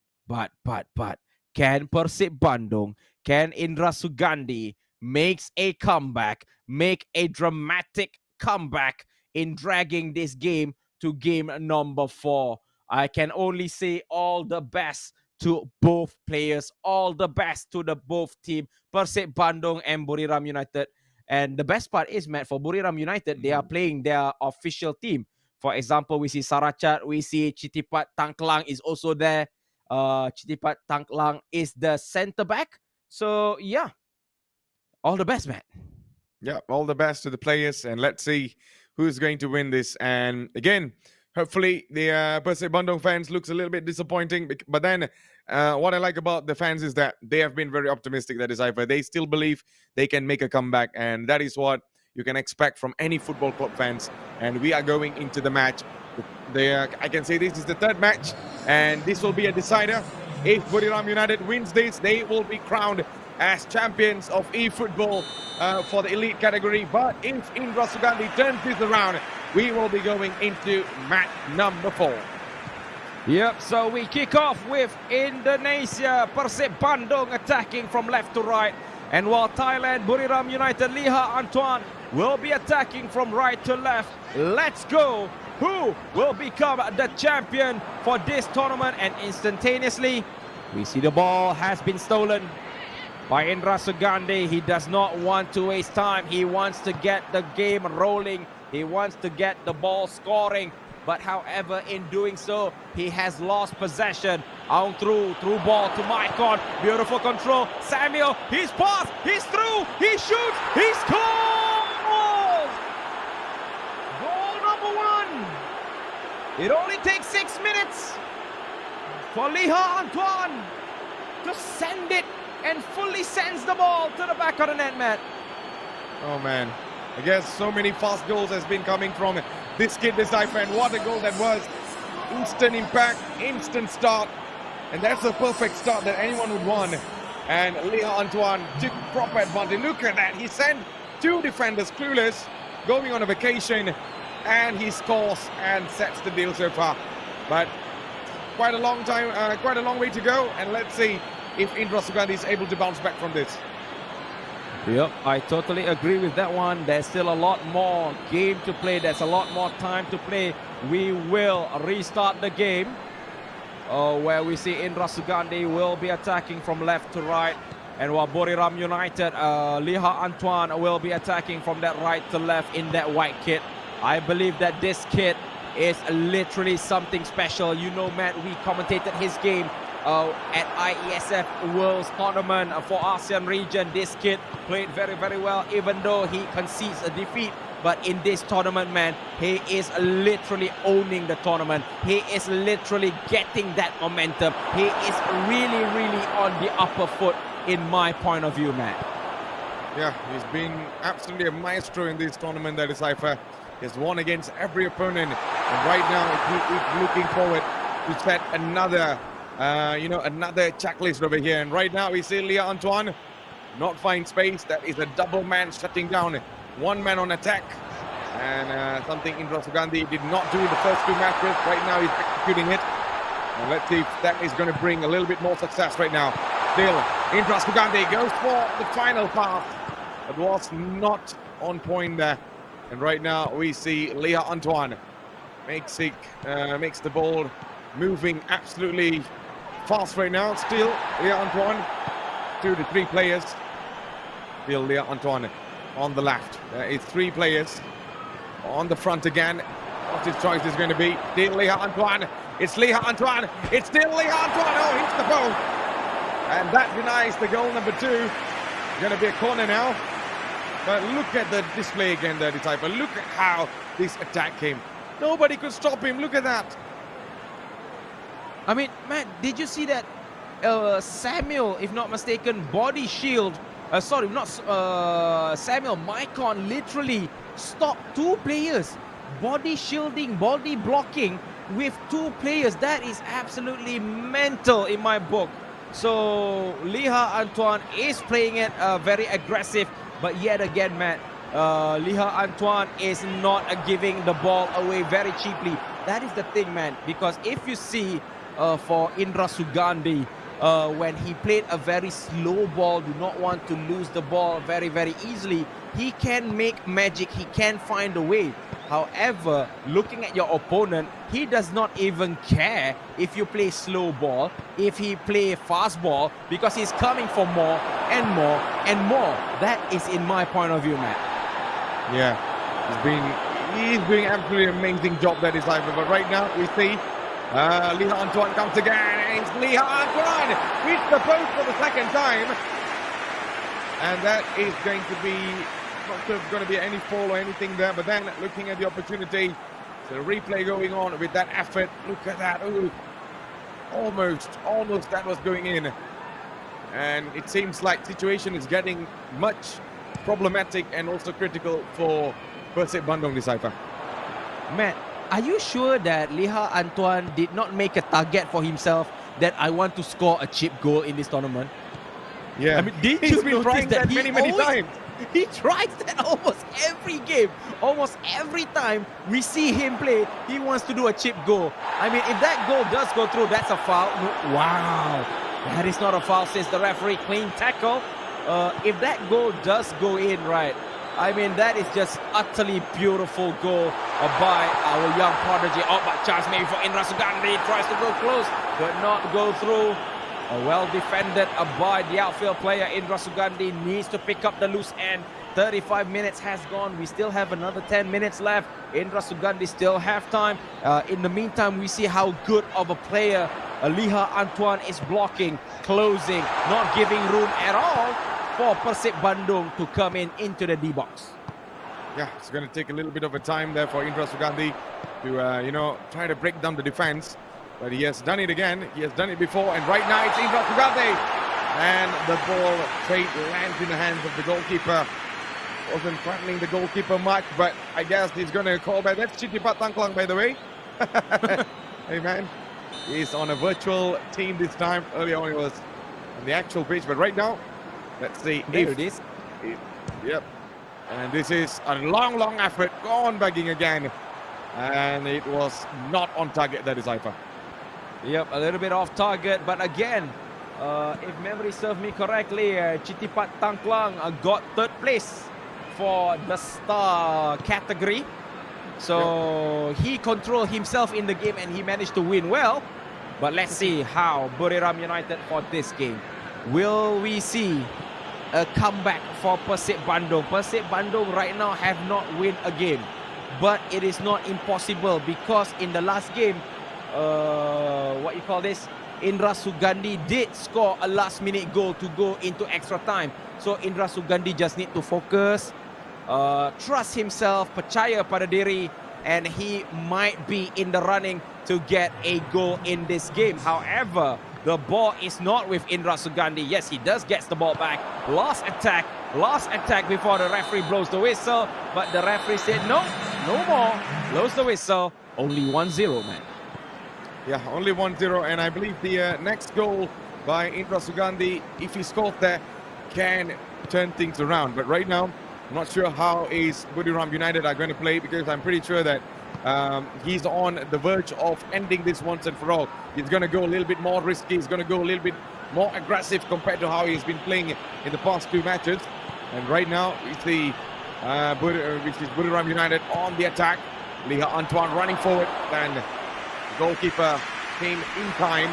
can PERSIB Bandung, can Indra Sugandi makes a comeback, make a dramatic comeback in dragging this game to game number 4? I can only say all the best to both players, all the best to the both team, PERSIB Bandung and Buriram United. And the best part is, Matt, for Buriram United, they are playing their official team. For example, we see Sarachat, we see Chitipat Tangklang is also there. Chitipat Tangklang is the center back. So, yeah, all the best, Matt. Yeah, all the best to the players. And let's see who's going to win this. And again, hopefully the PERSIB Bandung fans looks a little bit disappointing. But then what I like about the fans is that they have been very optimistic. That is, they still believe they can make a comeback. And that is what you can expect from any football club fans. And we are going into the match. I can say this is the third match. And this will be a decider. If Buriram United wins this, they will be crowned as champions of eFootball for the elite category. But if Indra Sugandi turns this around, we will be going into match number 4. Yep, so we kick off with Indonesia, PERSIB Bandung attacking from left to right. And while Thailand, Buriram United, Liha Antoine will be attacking from right to left. Let's go! Who will become the champion for this tournament? And instantaneously, we see the ball has been stolen by Indra Sugandi. He does not want to waste time. He wants to get the game rolling. He wants to get the ball scoring. But however, in doing so, he has lost possession. On through ball to Maicon. Beautiful control. Samuel, he's passed, he's through, he shoots, he scores! Goal number 1. It only takes 6 minutes for Liha Antoine to send it and fully sends the ball to the back of the net, Matt. Oh, man. I guess so many fast goals has been coming from this kid, this Cypher, and what a goal that was. Instant impact, instant start. And that's a perfect start that anyone would want. And Liha Antoine took proper advantage. Look at that. He sent 2 defenders clueless, going on a vacation, and he scores and sets the deal so far. But quite a long time, quite a long way to go. And let's see if Indra Sugandi is able to bounce back from this. Yep, I totally agree with that one. There's still a lot more game to play. There's a lot more time to play. We will restart the game where we see Indra Sugandi will be attacking from left to right. And while Buriram United, Liha Antoine will be attacking from that right to left in that white kit. I believe that this kit is literally something special. You know, Matt, we commentated his game at IESF World's Tournament for ASEAN region. This kid played very, very well, even though he concedes a defeat. But in this tournament, man, he is literally owning the tournament. He is literally getting that momentum. He is really, really on the upper foot, in my point of view, man. Yeah, he's been absolutely a maestro in this tournament, that is Cypher. He has won against every opponent. And right now, he's looking forward to set another another checklist over here. And right now we see Liha Antoine not find space. That is a double man shutting down 1 man on attack. And something Indra Sugandi did not do in the first 2 matches. Right now he's executing it. And let's see if that is going to bring a little bit more success right now. Still, Indra Sugandi goes for the final pass. But was not on point there. And right now we see Liha Antoine makes the ball moving absolutely fast right now. Still, Leah Antoine, 2 to 3 players. Still Leah Antoine on the left. There is 3 players on the front again. What his choice is going to be. Still Leah Antoine. It's Leah Antoine. It's still Leah Antoine. Oh, hits the post. And that denies the goal number 2. Going to be a corner now. But look at the display again there, Disciple. Look at how this attack came. Nobody could stop him. Look at that. I mean, man, did you see that Samuel, if not mistaken, body shield? Sorry, not Samuel. Maicon literally stopped 2 players. Body shielding, body blocking with 2 players. That is absolutely mental in my book. So Leah Antoine is playing it very aggressive. But yet again, Matt, Leah Antoine is not giving the ball away very cheaply. That is the thing, man. Because if you see for Indra Sugandi, when he played a very slow ball, do not want to lose the ball very, very easily, he can make magic. He can find a way. However, looking at your opponent, he does not even care if you play slow ball, if he play fast ball, because he's coming for more and more and more. That is in my point of view, Matt. Yeah, he's doing absolutely amazing job that is live. But right now we see Leah Antoine comes again, and it's Leah Antoine hits the post for the 2nd time, and that is going to be not going to be any fall or anything there. But then looking at the opportunity, the replay going on with that effort. Look at that. Ooh, almost that was going in, and it seems like situation is getting much problematic and also critical for PERSIB Bandung, Disciple. Matt, are you sure that Leah Antoine did not make a target for himself that I want to score a chip goal in this tournament? Yeah, I mean, did he's you been notice trying that many times. He tries that almost every game. Almost every time we see him play, he wants to do a chip goal. I mean, if that goal does go through, that's a foul. Wow, that is not a foul, says the referee. Clean tackle. If that goal does go in, right, I mean, that is just utterly beautiful goal by our young prodigy. Oh, but chance maybe for Indra Sugandi. Tries to go close, but not go through. Well defended by the outfield player. Indra Sugandi needs to pick up the loose end. 35 minutes has gone. We still have another 10 minutes left. Indra Sugandi still have time. In the meantime, we see how good of a player Leah Antoine is blocking, closing, not giving room at all for PERSIB Bandung to come into the D-box. Yeah, it's going to take a little bit of a time there for Indra Sugandi to, try to break down the defense. But he has done it again. He has done it before. And right now it's Indra Sugandi. And the ball straight lands in the hands of the goalkeeper. Wasn't threatening the goalkeeper much, but I guess he's going to call back. That's Chitipat Tangklang, by the way. Hey, man. He's on a virtual team this time. Earlier on, he was on the actual pitch. But right now, let's see. There it is. Yep. And this is a long effort. Gone begging again. And it was not on target. That is Haifa. Yep, a little bit off target, but again, if memory serves me correctly, Chitipat Tangklang got 3rd place for the star category. So he controlled himself in the game and he managed to win well. But let's see how Buriram United for this game. Will we see a comeback for PERSIB Bandung? PERSIB Bandung right now have not win a game. But it is not impossible because in the last game, Indra Sugandi did score a last-minute goal to go into extra time. So Indra Sugandi just need to focus, trust himself, percaya pada diri, and he might be in the running to get a goal in this game. However, the ball is not with Indra Sugandi. Yes, he does get the ball back. Last attack before the referee blows the whistle. But the referee said no more. Blows the whistle. Only 1-0, man. Yeah, only 1-0, and I believe the next goal by Indra Sugandi, if he scores there, can turn things around. But right now, I'm not sure how is Buriram United are going to play, because I'm pretty sure that he's on the verge of ending this once and for all. He's going to go a little bit more risky. He's going to go a little bit more aggressive compared to how he's been playing in the past 2 matches. And right now, it's the which is Buriram United on the attack. Liha Antoine running forward, and the goalkeeper came in time.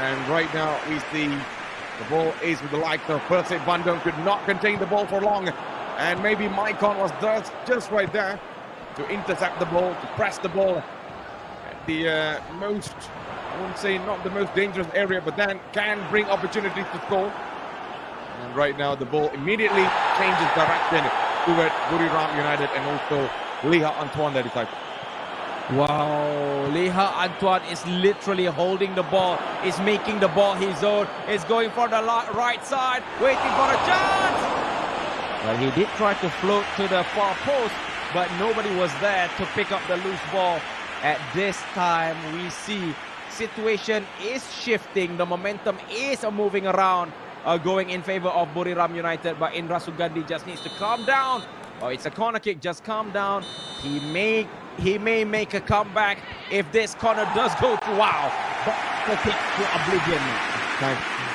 And right now we see the ball is with the likes of PERSIB Bandung, could not contain the ball for long. And maybe Maicon was just right there to intercept the ball, to press the ball at the most, I won't say not the most dangerous area, but then can bring opportunities to score. And right now the ball immediately changes direction toward Buriram United and also Liha Antoine, that is like. Wow, Liha Antoine is literally holding the ball, is making the ball his own, is going for the right side, waiting for a chance. Well, he did try to float to the far post, but nobody was there to pick up the loose ball. At this time, we see situation is shifting, the momentum is moving around, going in favor of Buriram United, but Indra Sugandi just needs to calm down. Oh, it's a corner kick, just calm down. He may make a comeback if this corner does go through. Wow, but kick to oblivion.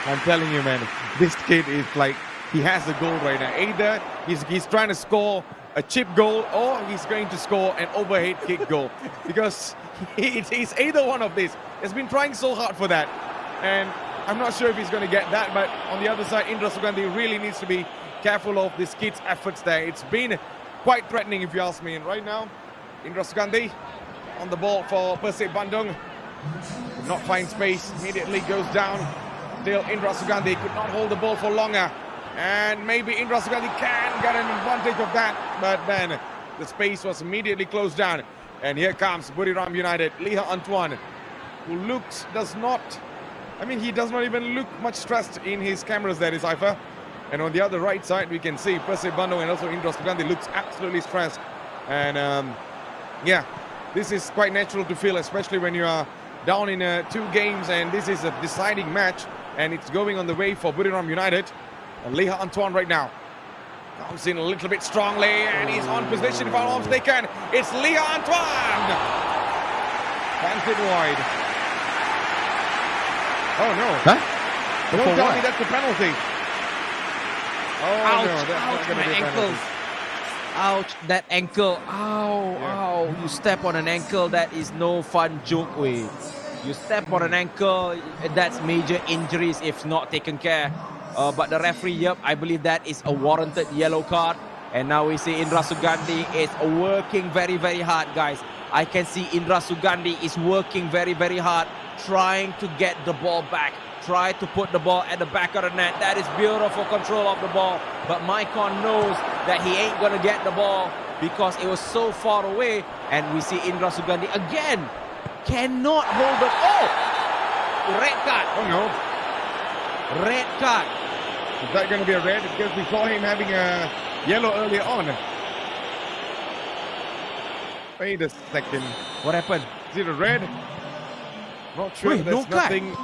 I'm telling you, man, this kid is like, he has a goal right now. Either he's trying to score a chip goal or he's going to score an overhead kick goal, because he's either one of these. He's been trying so hard for that, and I'm not sure if he's going to get that. But on the other side, Indra Sugandi really needs to be careful of this kid's efforts there. It's been quite threatening, if you ask me. And right now, Indra Sugandi on the ball for PERSIB Bandung. Could not find space, immediately goes down. Still Indra Sugandi could not hold the ball for longer. And maybe Indra Sugandi can get an advantage of that. But then the space was immediately closed down. And here comes Buriram United. Liha Antoine, who does not even look much stressed in his cameras there, is Ifa. And on the other right side, we can see PERSIB Bandung and also Indra Sugandi looks absolutely stressed. And yeah, this is quite natural to feel, especially when you are down in 2 games and this is a deciding match and it's going on the way for Buriram United. And Liha Antoine right now comes in a little bit strongly and he's on position, if I'm not mistaken. It's Liha Antoine! Banks it wide. Oh no. Huh? Don't tell me that's the penalty. Oh Ouch, no, that's not ouch, going my to be a penalty. ankles. Ouch, that ankle. Ow, Yeah. ow. You step on an ankle, that is no fun joke way. You step on an ankle, that's major injuries if not taken care. But the referee, yep, I believe that is a warranted yellow card. And now we see Indra Sugandi is working very, very hard, guys. I can see Indra Sugandi is working very, very hard, trying to get the ball back. Try to put the ball at the back of the net. That is beautiful control of the ball. But Maicon knows that he ain't going to get the ball because it was so far away. And we see Indra Sugandi again cannot hold the ball. Red card. Oh no. Red card. Is that going to be a red? Because we saw him having a yellow earlier on. Wait a second. What happened? Is it a red? Not sure. Wait, There's no card. nothing.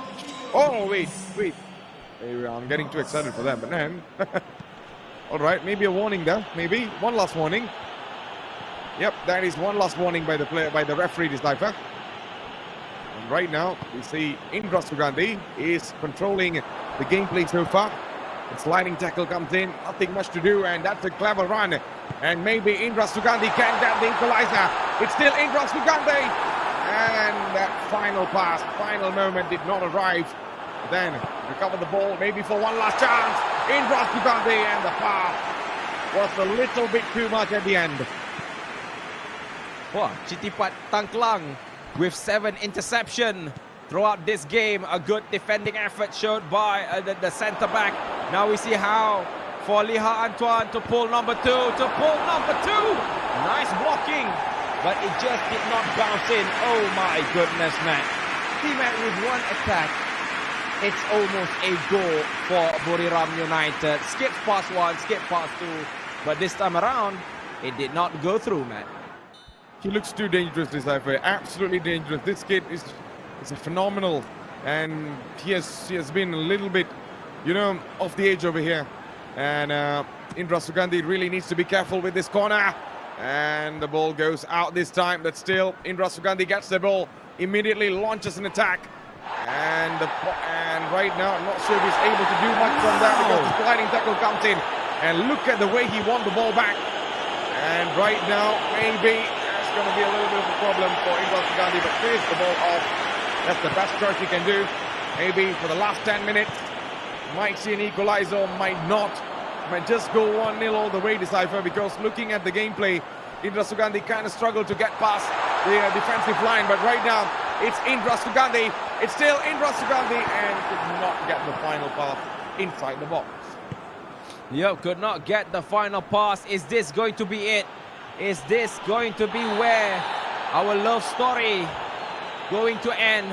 Oh, wait. Maybe I'm getting too excited for that, but then. All right, maybe a warning there. Maybe one last warning. Yep, that is one last warning by the referee this time. And right now, we see Indra Sugandi is controlling the gameplay so far. The sliding tackle comes in, nothing much to do, and that's a clever run. And maybe Indra Sugandi can get the equalizer. It's still Indra Sugandi. And that final pass, final moment did not arrive. Then recover the ball, maybe for one last chance. Indra Sugandi, and the pass was a little bit too much at the end. Wah, Chitipat Tangklang with 7 interception throughout this game. A good defending effort showed by the centre back. Now we see how for Liha Antoine to pull number 2, Nice blocking, but it just did not bounce in. Oh my goodness, man. See, man, with one attack, it's almost a goal for Buriram United. Skip past 1, skip past 2, but this time around, it did not go through, man. He looks too dangerous this time. Absolutely dangerous. This kid is a phenomenal, and he has been a little bit, off the edge over here. And Indra Sugandi really needs to be careful with this corner. And the ball goes out this time, but still Indra Sugandi gets the ball, immediately launches an attack. And right now, I'm not sure if he's able to do much from that because the sliding tackle comes in. And look at the way he won the ball back. And right now, maybe there's going to be a little bit of a problem for Indra Sugandi, but clears the ball off. That's the best choice he can do. Maybe for the last 10 minutes, might see an equalizer, might not. Might just go 1-0 all the way, Decipher, because looking at the gameplay, Indra Sugandi kind of struggled to get past the defensive line, but right now it's Indra Sugandi. It's still Indra Sugandi and could not get the final pass inside the box. Yep, could not get the final pass. Is this going to be it? Is this going to be where our love story going to end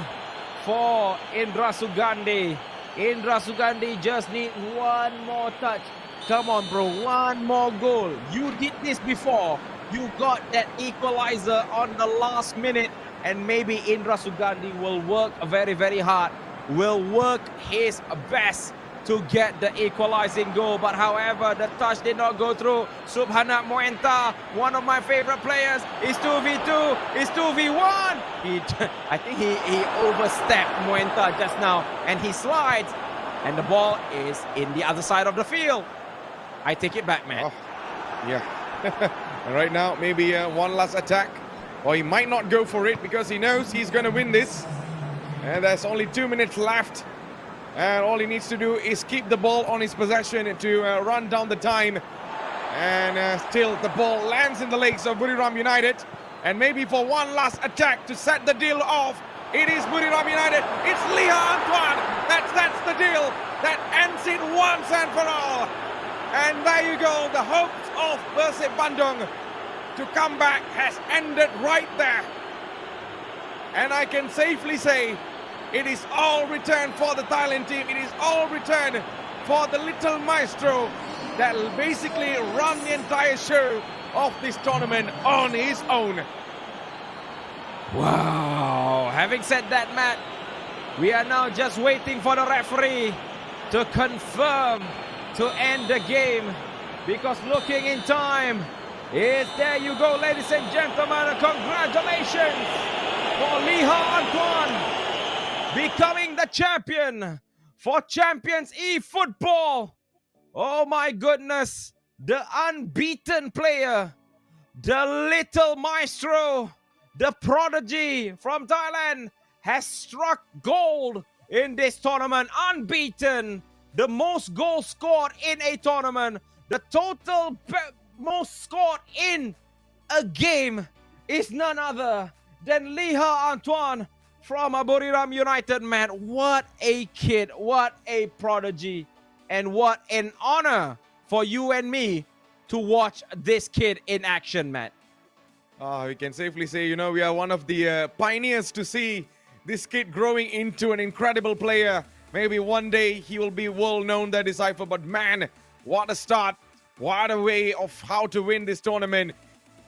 for Indra Sugandi? Indra Sugandi just need one more touch. Come on, bro, one more goal. You did this before. You got that equalizer on the last minute, and maybe Indra Sugandi will work very, very hard, will work his best to get the equalizing goal. But however, the touch did not go through. Subhanat Moenta, one of my favorite players, is 2v2, is 2v1. I think he overstepped Moenta just now, and he slides, and the ball is in the other side of the field. I take it back, man. Oh, yeah. And right now, maybe one last attack, or he might not go for it because he knows he's going to win this. And there's only 2 minutes left. And all he needs to do is keep the ball on his possession to run down the time. And still the ball lands in the legs of Buriram United. And maybe for one last attack to set the deal off, it is Buriram United. It's Liha Antoine. That's the deal. That ends it once and for all. And there you go. The hopes of PERSIB Bandung to come back has ended right there. And I can safely say it is all returned for the Thailand team. It is all returned for the little maestro that will basically run the entire show of this tournament on his own. Wow. Having said that, Matt, we are now just waiting for the referee to confirm to end the game, because looking in time, there you go, ladies and gentlemen. Congratulations for Liha Antoine becoming the champion for Champions eFootball. Oh my goodness, the unbeaten player, the little maestro, the prodigy from Thailand has struck gold in this tournament, unbeaten. The most goals scored in a tournament, the total most scored in a game is none other than Liha Antoine from Buriram United, man. What a kid, what a prodigy, and what an honor for you and me to watch this kid in action, man. We can safely say, you know, we are one of the pioneers to see this kid growing into an incredible player. Maybe one day he will be world known, that Decipher, but man, what a start. What a way of how to win this tournament.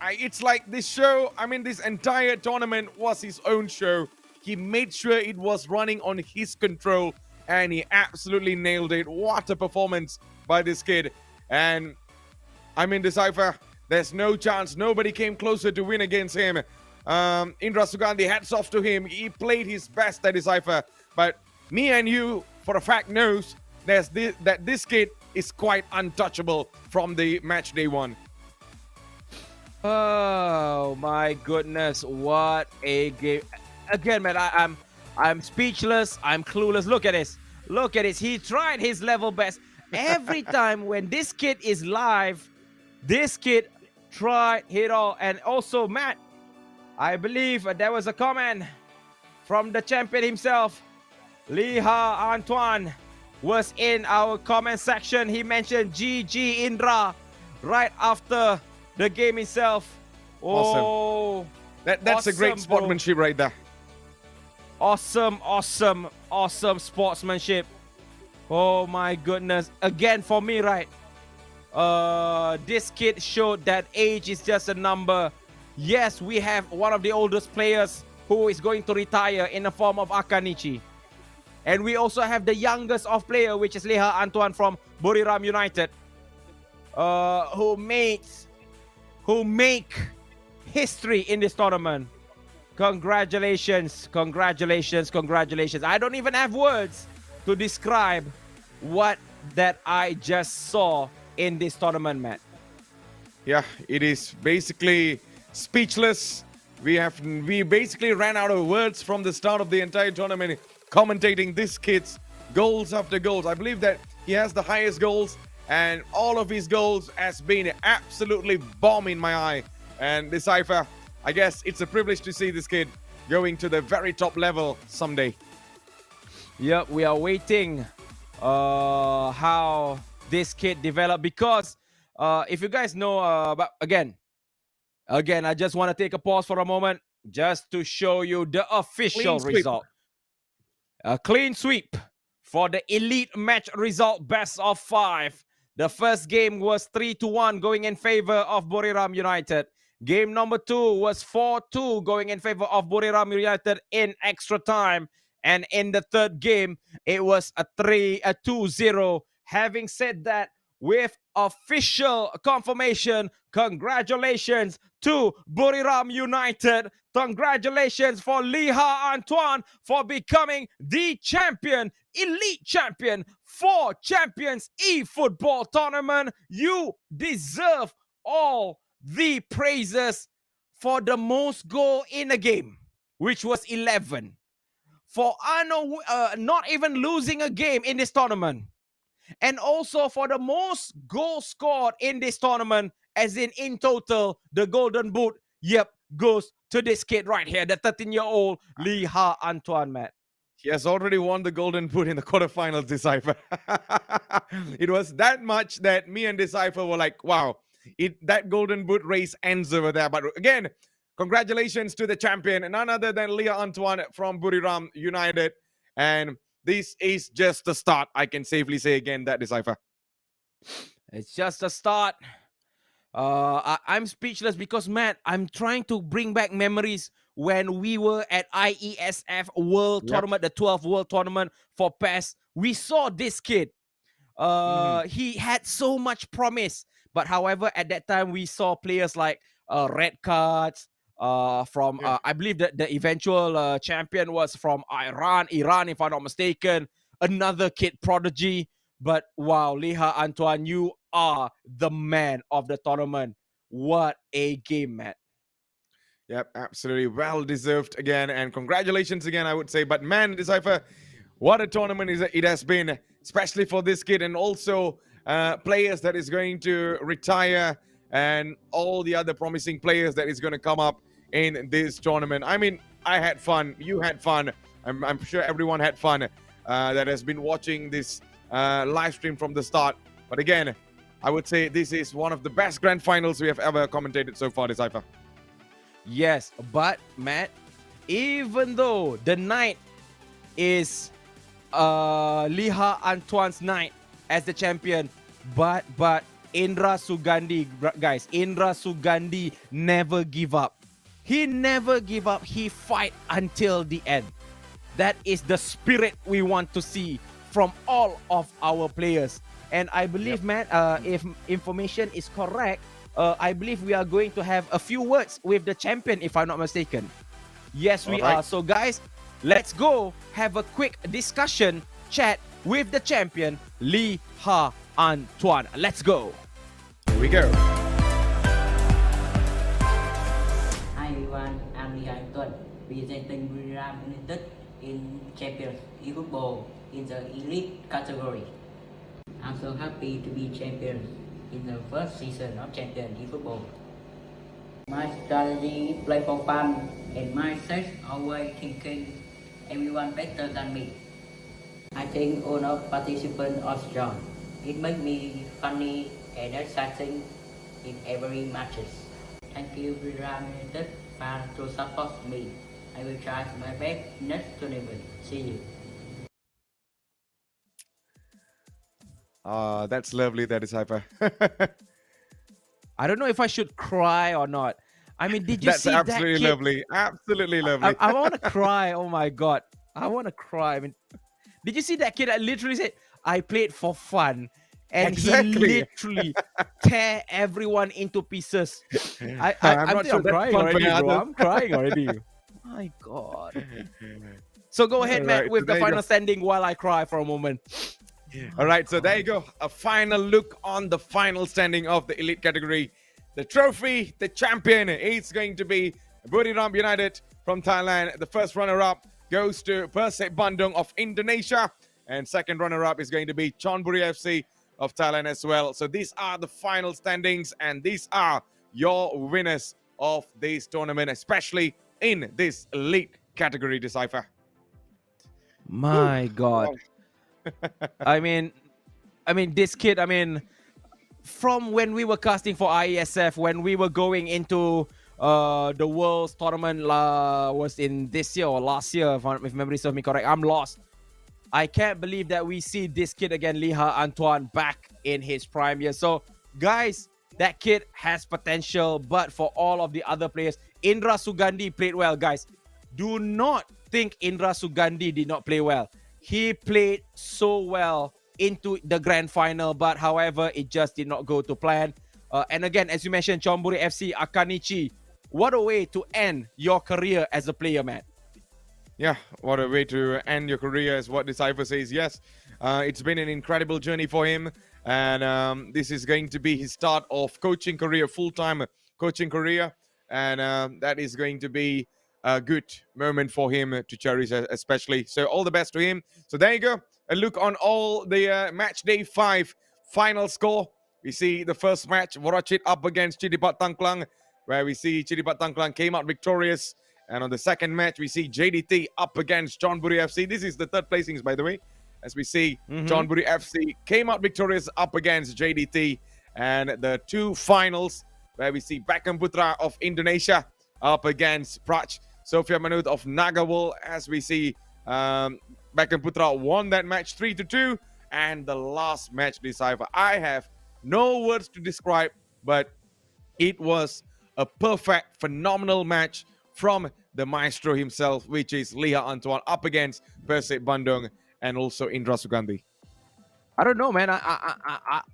It's like this show, I mean, this entire tournament was his own show. He made sure it was running on his control, and he absolutely nailed it. What a performance by this kid. And I mean, Decipher, there's no chance. Nobody came closer to win against him. Indra Sugandi, hats off to him. He played his best at Decipher. But me and you, for a fact, knows that this kid is quite untouchable from the match day one. Oh my goodness, what a game. Again, man, I'm speechless, I'm clueless. Look at this. Look at this. He tried his level best. Every time when this kid is live, this kid tried it all. And also, Matt, I believe there was a comment from the champion himself. Liha Antoine was in our comment section. He mentioned GG Indra right after the game itself. Oh, awesome. That's awesome, a great sportsmanship, bro. Right there. Awesome sportsmanship. Oh my goodness. Again, for me, right? This kid showed that age is just a number. Yes, we have one of the oldest players who is going to retire in the form of Akanichi. And we also have the youngest of player, which is Liha Antoine from Buriram United, who make history in this tournament. Congratulations, congratulations, congratulations. I don't even have words to describe what that I just saw in this tournament, Matt. Yeah, it is basically speechless. we basically ran out of words from the start of the entire tournament commentating this kid's goals after goals. I believe that he has the highest goals, and all of his goals has been absolutely bomb in my eye. And Decipher, I guess it's a privilege to see this kid going to the very top level someday. Yep, we are waiting how this kid developed, because if you guys know, but again, I just want to take a pause for a moment just to show you the official result. A clean sweep for the elite match result, best of 5. The first game was 3-1 going in favor of Buriram United. Game number 2 was 4-2 going in favor of Buriram United in extra time. And in the third game, it was a 2-0. Having said that, with official confirmation, congratulations to Buriram United. Congratulations for Liha Antoine for becoming the champion, elite champion for Champions eFootball tournament. You deserve all the praises for the most goal in a game, which was 11. For not even losing a game in this tournament. And also for the most goals scored in this tournament, as in total, the Golden Boot, goes to this kid right here, the 13-year-old Liha Antoine, Matt. He has already won the Golden Boot in the quarterfinals, Decipher. It was that much that me and Decipher were like, wow, that Golden Boot race ends over there. But again, congratulations to the champion, none other than Liha Antoine from Buriram United. And this is just the start. I can safely say again that, Decipher. It's just a start. I'm speechless because, Matt, I'm trying to bring back memories when we were at IESF World Tournament, the 12th World Tournament for PES. We saw this kid. He had so much promise. But however, at that time, we saw players like red cards, I believe that the eventual champion was from Iran, if I'm not mistaken. Another kid prodigy. But wow, Liha Antoine, you are the man of the tournament. What a game, Matt. Yep, absolutely. Well deserved again. And congratulations again, I would say. But man, Decipher, what a tournament it has been, especially for this kid, and also players that is going to retire, and all the other promising players that is going to come up in this tournament. I mean, I had fun. You had fun. I'm sure everyone had fun that has been watching this live stream from the start. But again, I would say this is one of the best grand finals we have ever commentated so far, Decipher. Yes, but Matt, even though the night is Liha Antoine's night as the champion, but Indra Sugandi, guys, Indra Sugandi never give up. He never give up. He fight until the end. That is the spirit we want to see from all of our players. And I believe, Matt, if information is correct, I believe we are going to have a few words with the champion, if I'm not mistaken. Yes, we are. So, guys, let's go have a quick discussion, chat with the champion, Liha Antoine. Let's go. Here we go. Hi everyone, I'm Liha Antoine, representing Buriram United in Champions eFootball in the elite category. I'm so happy to be champion in the first season of Champions eFootball. My strategy is play for fun, and my search always thinking everyone better than me. I think all of participants are strong. It makes me funny and exciting in every matches. Thank you, Buriram United fans, to support me. I will try my best next tournament. See you. That's lovely, that is Hyper. I don't know if I should cry or not. I mean, did you That's see that absolutely kid? lovely. Absolutely lovely. I want to cry. Oh my God. I want to cry. I mean, did you see that kid that literally said, I played for fun? And Exactly. he literally tear everyone into pieces. I'm not sure that's crying fun for already, bro. others. I'm crying already. My God. So go ahead, Matt, Alright, with so the there you final go. standing while I cry for a moment. All right, so there you go. A final look on the final standing of the elite category. The trophy, the champion, is going to be Buriram United from Thailand. The first runner-up goes to PERSIB Bandung of Indonesia. And second runner-up is going to be Chonburi FC of Thailand as well. So these are the final standings, and these are your winners of this tournament, especially in this elite category, Decipher. My God. I mean, this kid, from when we were casting for IESF, when we were going into the World's tournament was in this year or last year, if memory serves me correct. I'm lost. I can't believe that we see this kid again, Liha Antoine, back in his prime years. So, guys, that kid has potential, but for all of the other players, Indra Sugandi played well, guys. Do not think Indra Sugandi did not play well. He played so well into the grand final, but however, it just did not go to plan. And again, as you mentioned, Chonburi FC, Akanichi, what a way to end your career as a player, man. Yeah, what a way to end your career is what Decipher says. Yes, it's been an incredible journey for him. And this is going to be his start of coaching career, full-time coaching career. And that is going to be a good moment for him to cherish, especially. So all the best to him. So there you go. A look on all the match day 5 final score. We see the first match, Warachit up against Chitipat Tangklang, where we see Chitipat Tangklang came out victorious. And on the second match, we see JDT up against Chonburi FC. This is the third placings, by the way. As we see, Chonburi FC came out victorious up against JDT. And the two finals, where we see Beckham Putra of Indonesia up against Prach Sofia Manut of Nagawal. As we see, Beckham Putra won that match 3-2. And the last match, Decipher, I have no words to describe, but it was a perfect, phenomenal match from the maestro himself, which is Liha Antoine up against PERSIB Bandung and also Indra Sugandi. I don't know, man.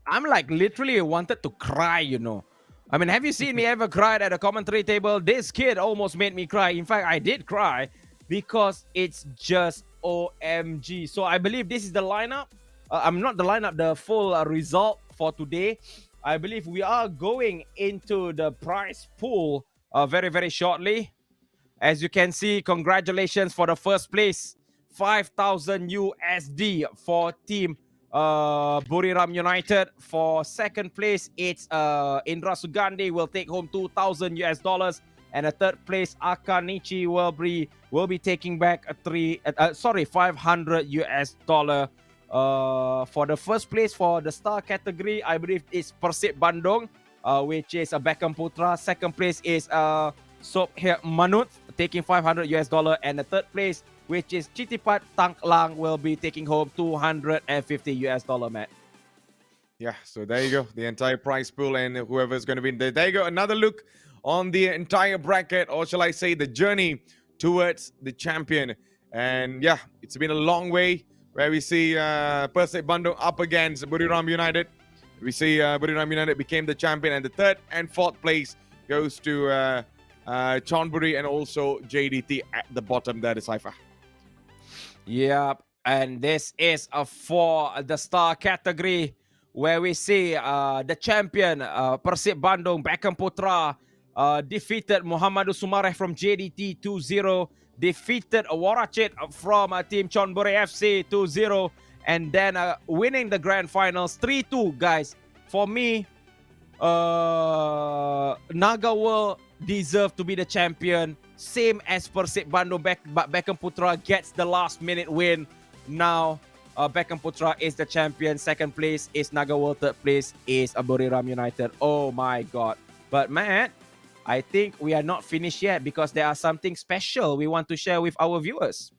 I'm like literally wanted to cry, you know. I mean, have you seen me ever cried at a commentary table? This kid almost made me cry. In fact, I did cry because it's just OMG. So I believe this is the lineup. I'm not the lineup, the full result for today. I believe we are going into the prize pool very, very shortly. As you can see, congratulations for the first place. 5,000 USD for team Buriram United. For second place, it's Indra Sugandi will take home 2,000 US dollars. And a third place, Akanichi will be taking back a 500 US dollar. For the first place for the star category, I believe it's PERSIB Bandung, which is a Beckham Putra. Second place is Sofia Manut taking 500 US dollar, and the third place, which is Chitipat Tangklang, will be taking home 250 US dollar, Matt. Yeah, so there you go, the entire prize pool and whoever's going to win. There you go, another look on the entire bracket, or shall I say the journey towards the champion. And yeah, it's been a long way, where we see PERSIB Bandung up against Buriram United. We see Buriram United became the champion, and the third and fourth place goes to Chonburi and also JDT at the bottom there, Decipher. Yep, and this is for the star category, where we see the champion PERSIB Bandung, Beckham Putra, defeated Muhammadu Sumareh from JDT 2-0, defeated Warachit from Team Chonburi FC 2-0, and then winning the grand finals 3-2, guys. For me, Nagawal deserve to be the champion, same as PERSIB Bandung, but Beckham Putra gets the last minute win. Now Beckham Putra is the champion. Second place is Nagawal, third place is Buriram United. Oh my god. But man, I think we are not finished yet, because there are something special we want to share with our viewers.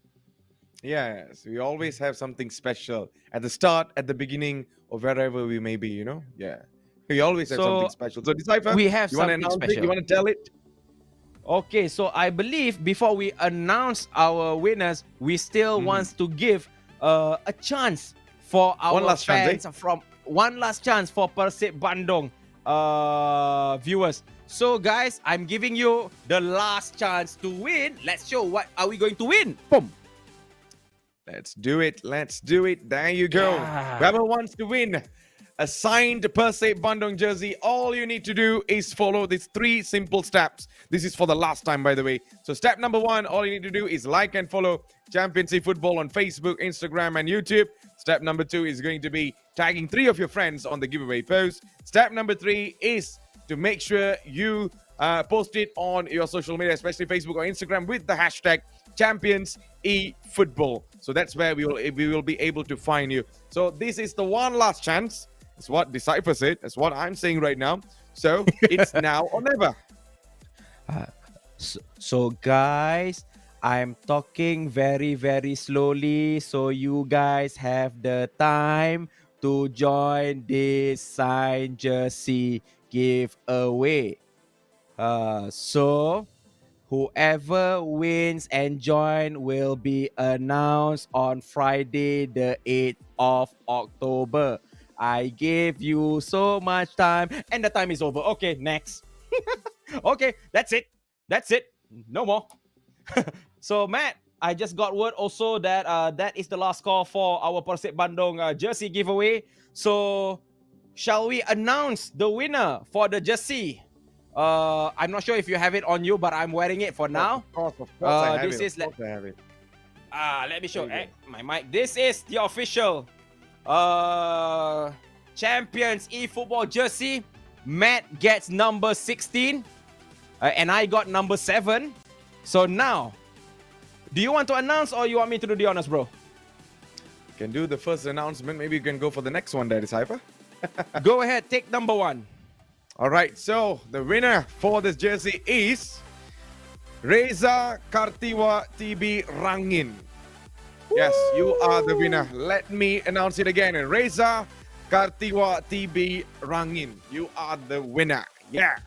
Yes, we always have something special at the start, at the beginning, or wherever we may be, you know. Yeah, we always have something special. So Decipher, we have you want to something announce special. it? You want to tell it? Okay, so I believe before we announce our winners, we still want to give a chance for our fans from one last chance for PERSIB Bandung viewers. So guys, I'm giving you the last chance to win. Let's show what are we going to win. Boom. Let's do it. Let's do it. There you go. Yeah. Whoever wants to win a signed PERSIB Bandung jersey, all you need to do is follow these 3 simple steps. This is for the last time, by the way. So step number 1, all you need to do is like and follow Champions eFootball on Facebook, Instagram, and YouTube. Step number 2 is going to be tagging 3 of your friends on the giveaway post. Step number 3 is to make sure you post it on your social media, especially Facebook or Instagram, with the hashtag Champions eFootball. So that's where we will be able to find you. So this is the one last chance. It's what Decipher said. That's what I'm saying right now. So it's now or never. So guys, I'm talking very, very slowly so you guys have the time to join this signed jersey giveaway. So whoever wins and join will be announced on Friday the 8th of October. I gave you so much time and the time is over. Okay, next. Okay, that's it. That's it. No more. So Matt, I just got word also that that is the last call for our PERSIB Bandung jersey giveaway. So shall we announce the winner for the jersey? I'm not sure if you have it on you, but I'm wearing it for now. Of course, I have this it. is Of course I have it. let me show There you my mic. This is the official Champions eFootball jersey. Matt gets number 16 and I got number 7. So now, do you want to announce or you want me to do the honors, bro? You can do the first announcement. Maybe you can go for the next one there, Decipher. Go ahead, take number 1. All right, so the winner for this jersey is Reza Kartiwa TB Rangin. Yes, you are the winner. Let me announce it again. Reza Kartiwa TB Rangin. You are the winner. Yeah.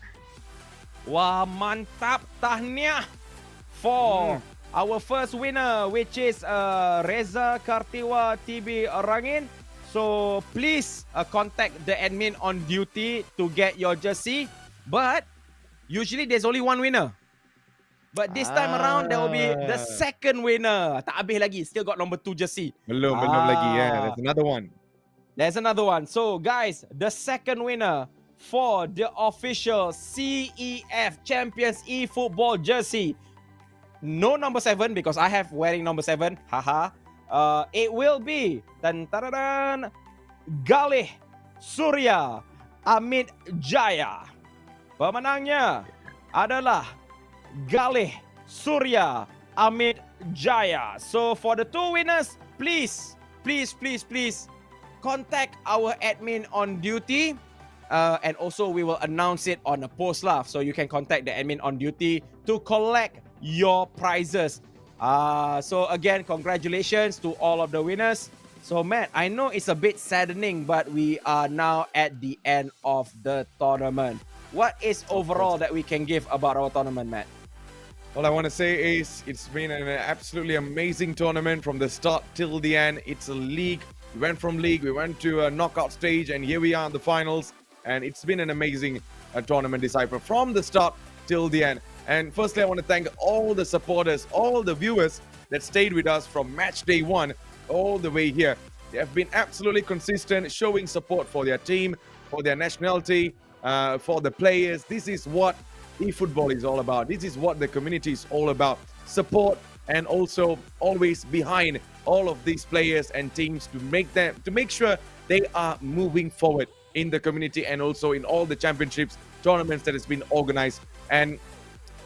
Wah, mantap, tahniah for our first winner, which is Reza Kartiwa TB Rangin. So please contact the admin on duty to get your jersey. But usually there's only one winner. But this time around there will be the second winner. Tak habis lagi, still got number 2 jersey. Belum lagi. Yeah, there's another one. There's another one. So guys, the second winner for the official CEF Champions eFootball jersey. No number 7 because I have wearing number 7. Haha. It will be Galih Surya Amit Jaya. Pemenangnya adalah Galih Surya Amit Jaya. So for the 2 winners, please contact our admin on duty. And also we will announce it on a post lah. So you can contact the admin on duty to collect your prizes. So again, congratulations to all of the winners. So Matt, I know it's a bit saddening, but we are now at the end of the tournament. What is overall that we can give about our tournament, Matt? All I want to say is it's been an absolutely amazing tournament from the start till the end. It's a league. We went from league, we went to a knockout stage, and here we are in the finals. And it's been an amazing tournament, Decipher, from the start till the end. And firstly, I want to thank all the supporters, all the viewers that stayed with us from match day 1 all the way here. They have been absolutely consistent, showing support for their team, for their nationality, for the players. This is what eFootball is all about. This is what the community is all about. Support and also always behind all of these players and teams to make sure they are moving forward in the community and also in all the championships, tournaments that has been organized. And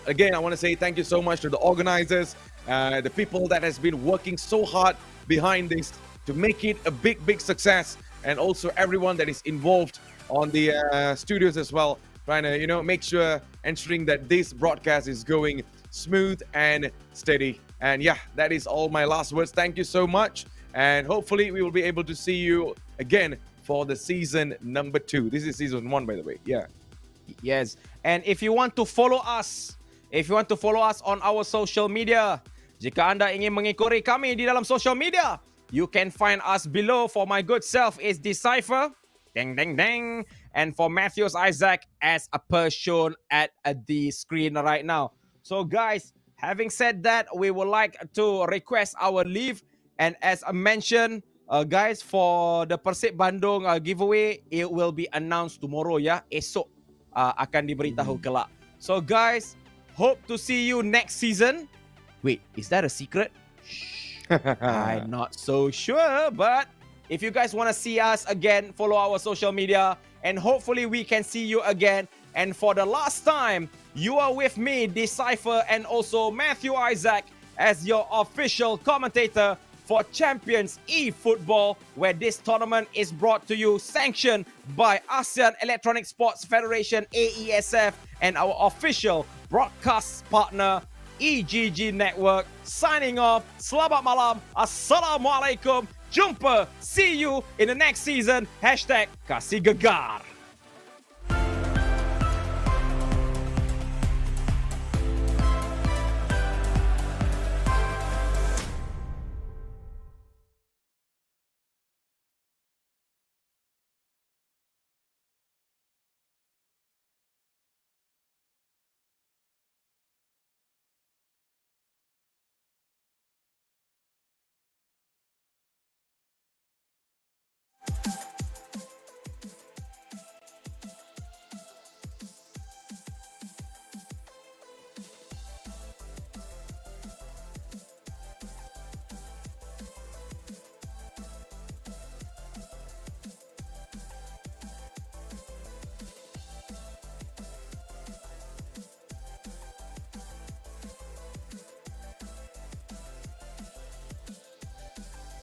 again, I want to say thank you so much to the organizers, the people that has been working so hard behind this to make it a big success, and also everyone that is involved on the studios as well, trying to make sure, ensuring that this broadcast is going smooth and steady. And yeah, that is all my last words. Thank you so much, and hopefully we will be able to see you again for the season number 2. This is season 1, by the way. Yeah. Yes. And if you want to follow us on our social media, jika anda ingin mengikuti kami di dalam social media, you can find us below. For my good self is Decipher, ding ding ding, and for Matthews Isaac as a person at the screen right now. So guys, having said that, we would like to request our leave, and as I mentioned, guys, for the Persib Bandung giveaway, it will be announced tomorrow ya. Esok akan diberitahu kelak. So guys, hope to see you next season. Wait, is that a secret? Shh, I'm not so sure, but if you guys want to see us again, follow our social media, and hopefully we can see you again. And for the last time, you are with me, Decipher, and also Matthew Isaac as your official commentator for Champions eFootball, where this tournament is brought to you, sanctioned by ASEAN Electronic Sports Federation, AESF, and our official broadcast partner, EGG Network. Signing off. Selamat malam. Assalamualaikum. Jumpa. See you in the next season. #Kasih Gegar.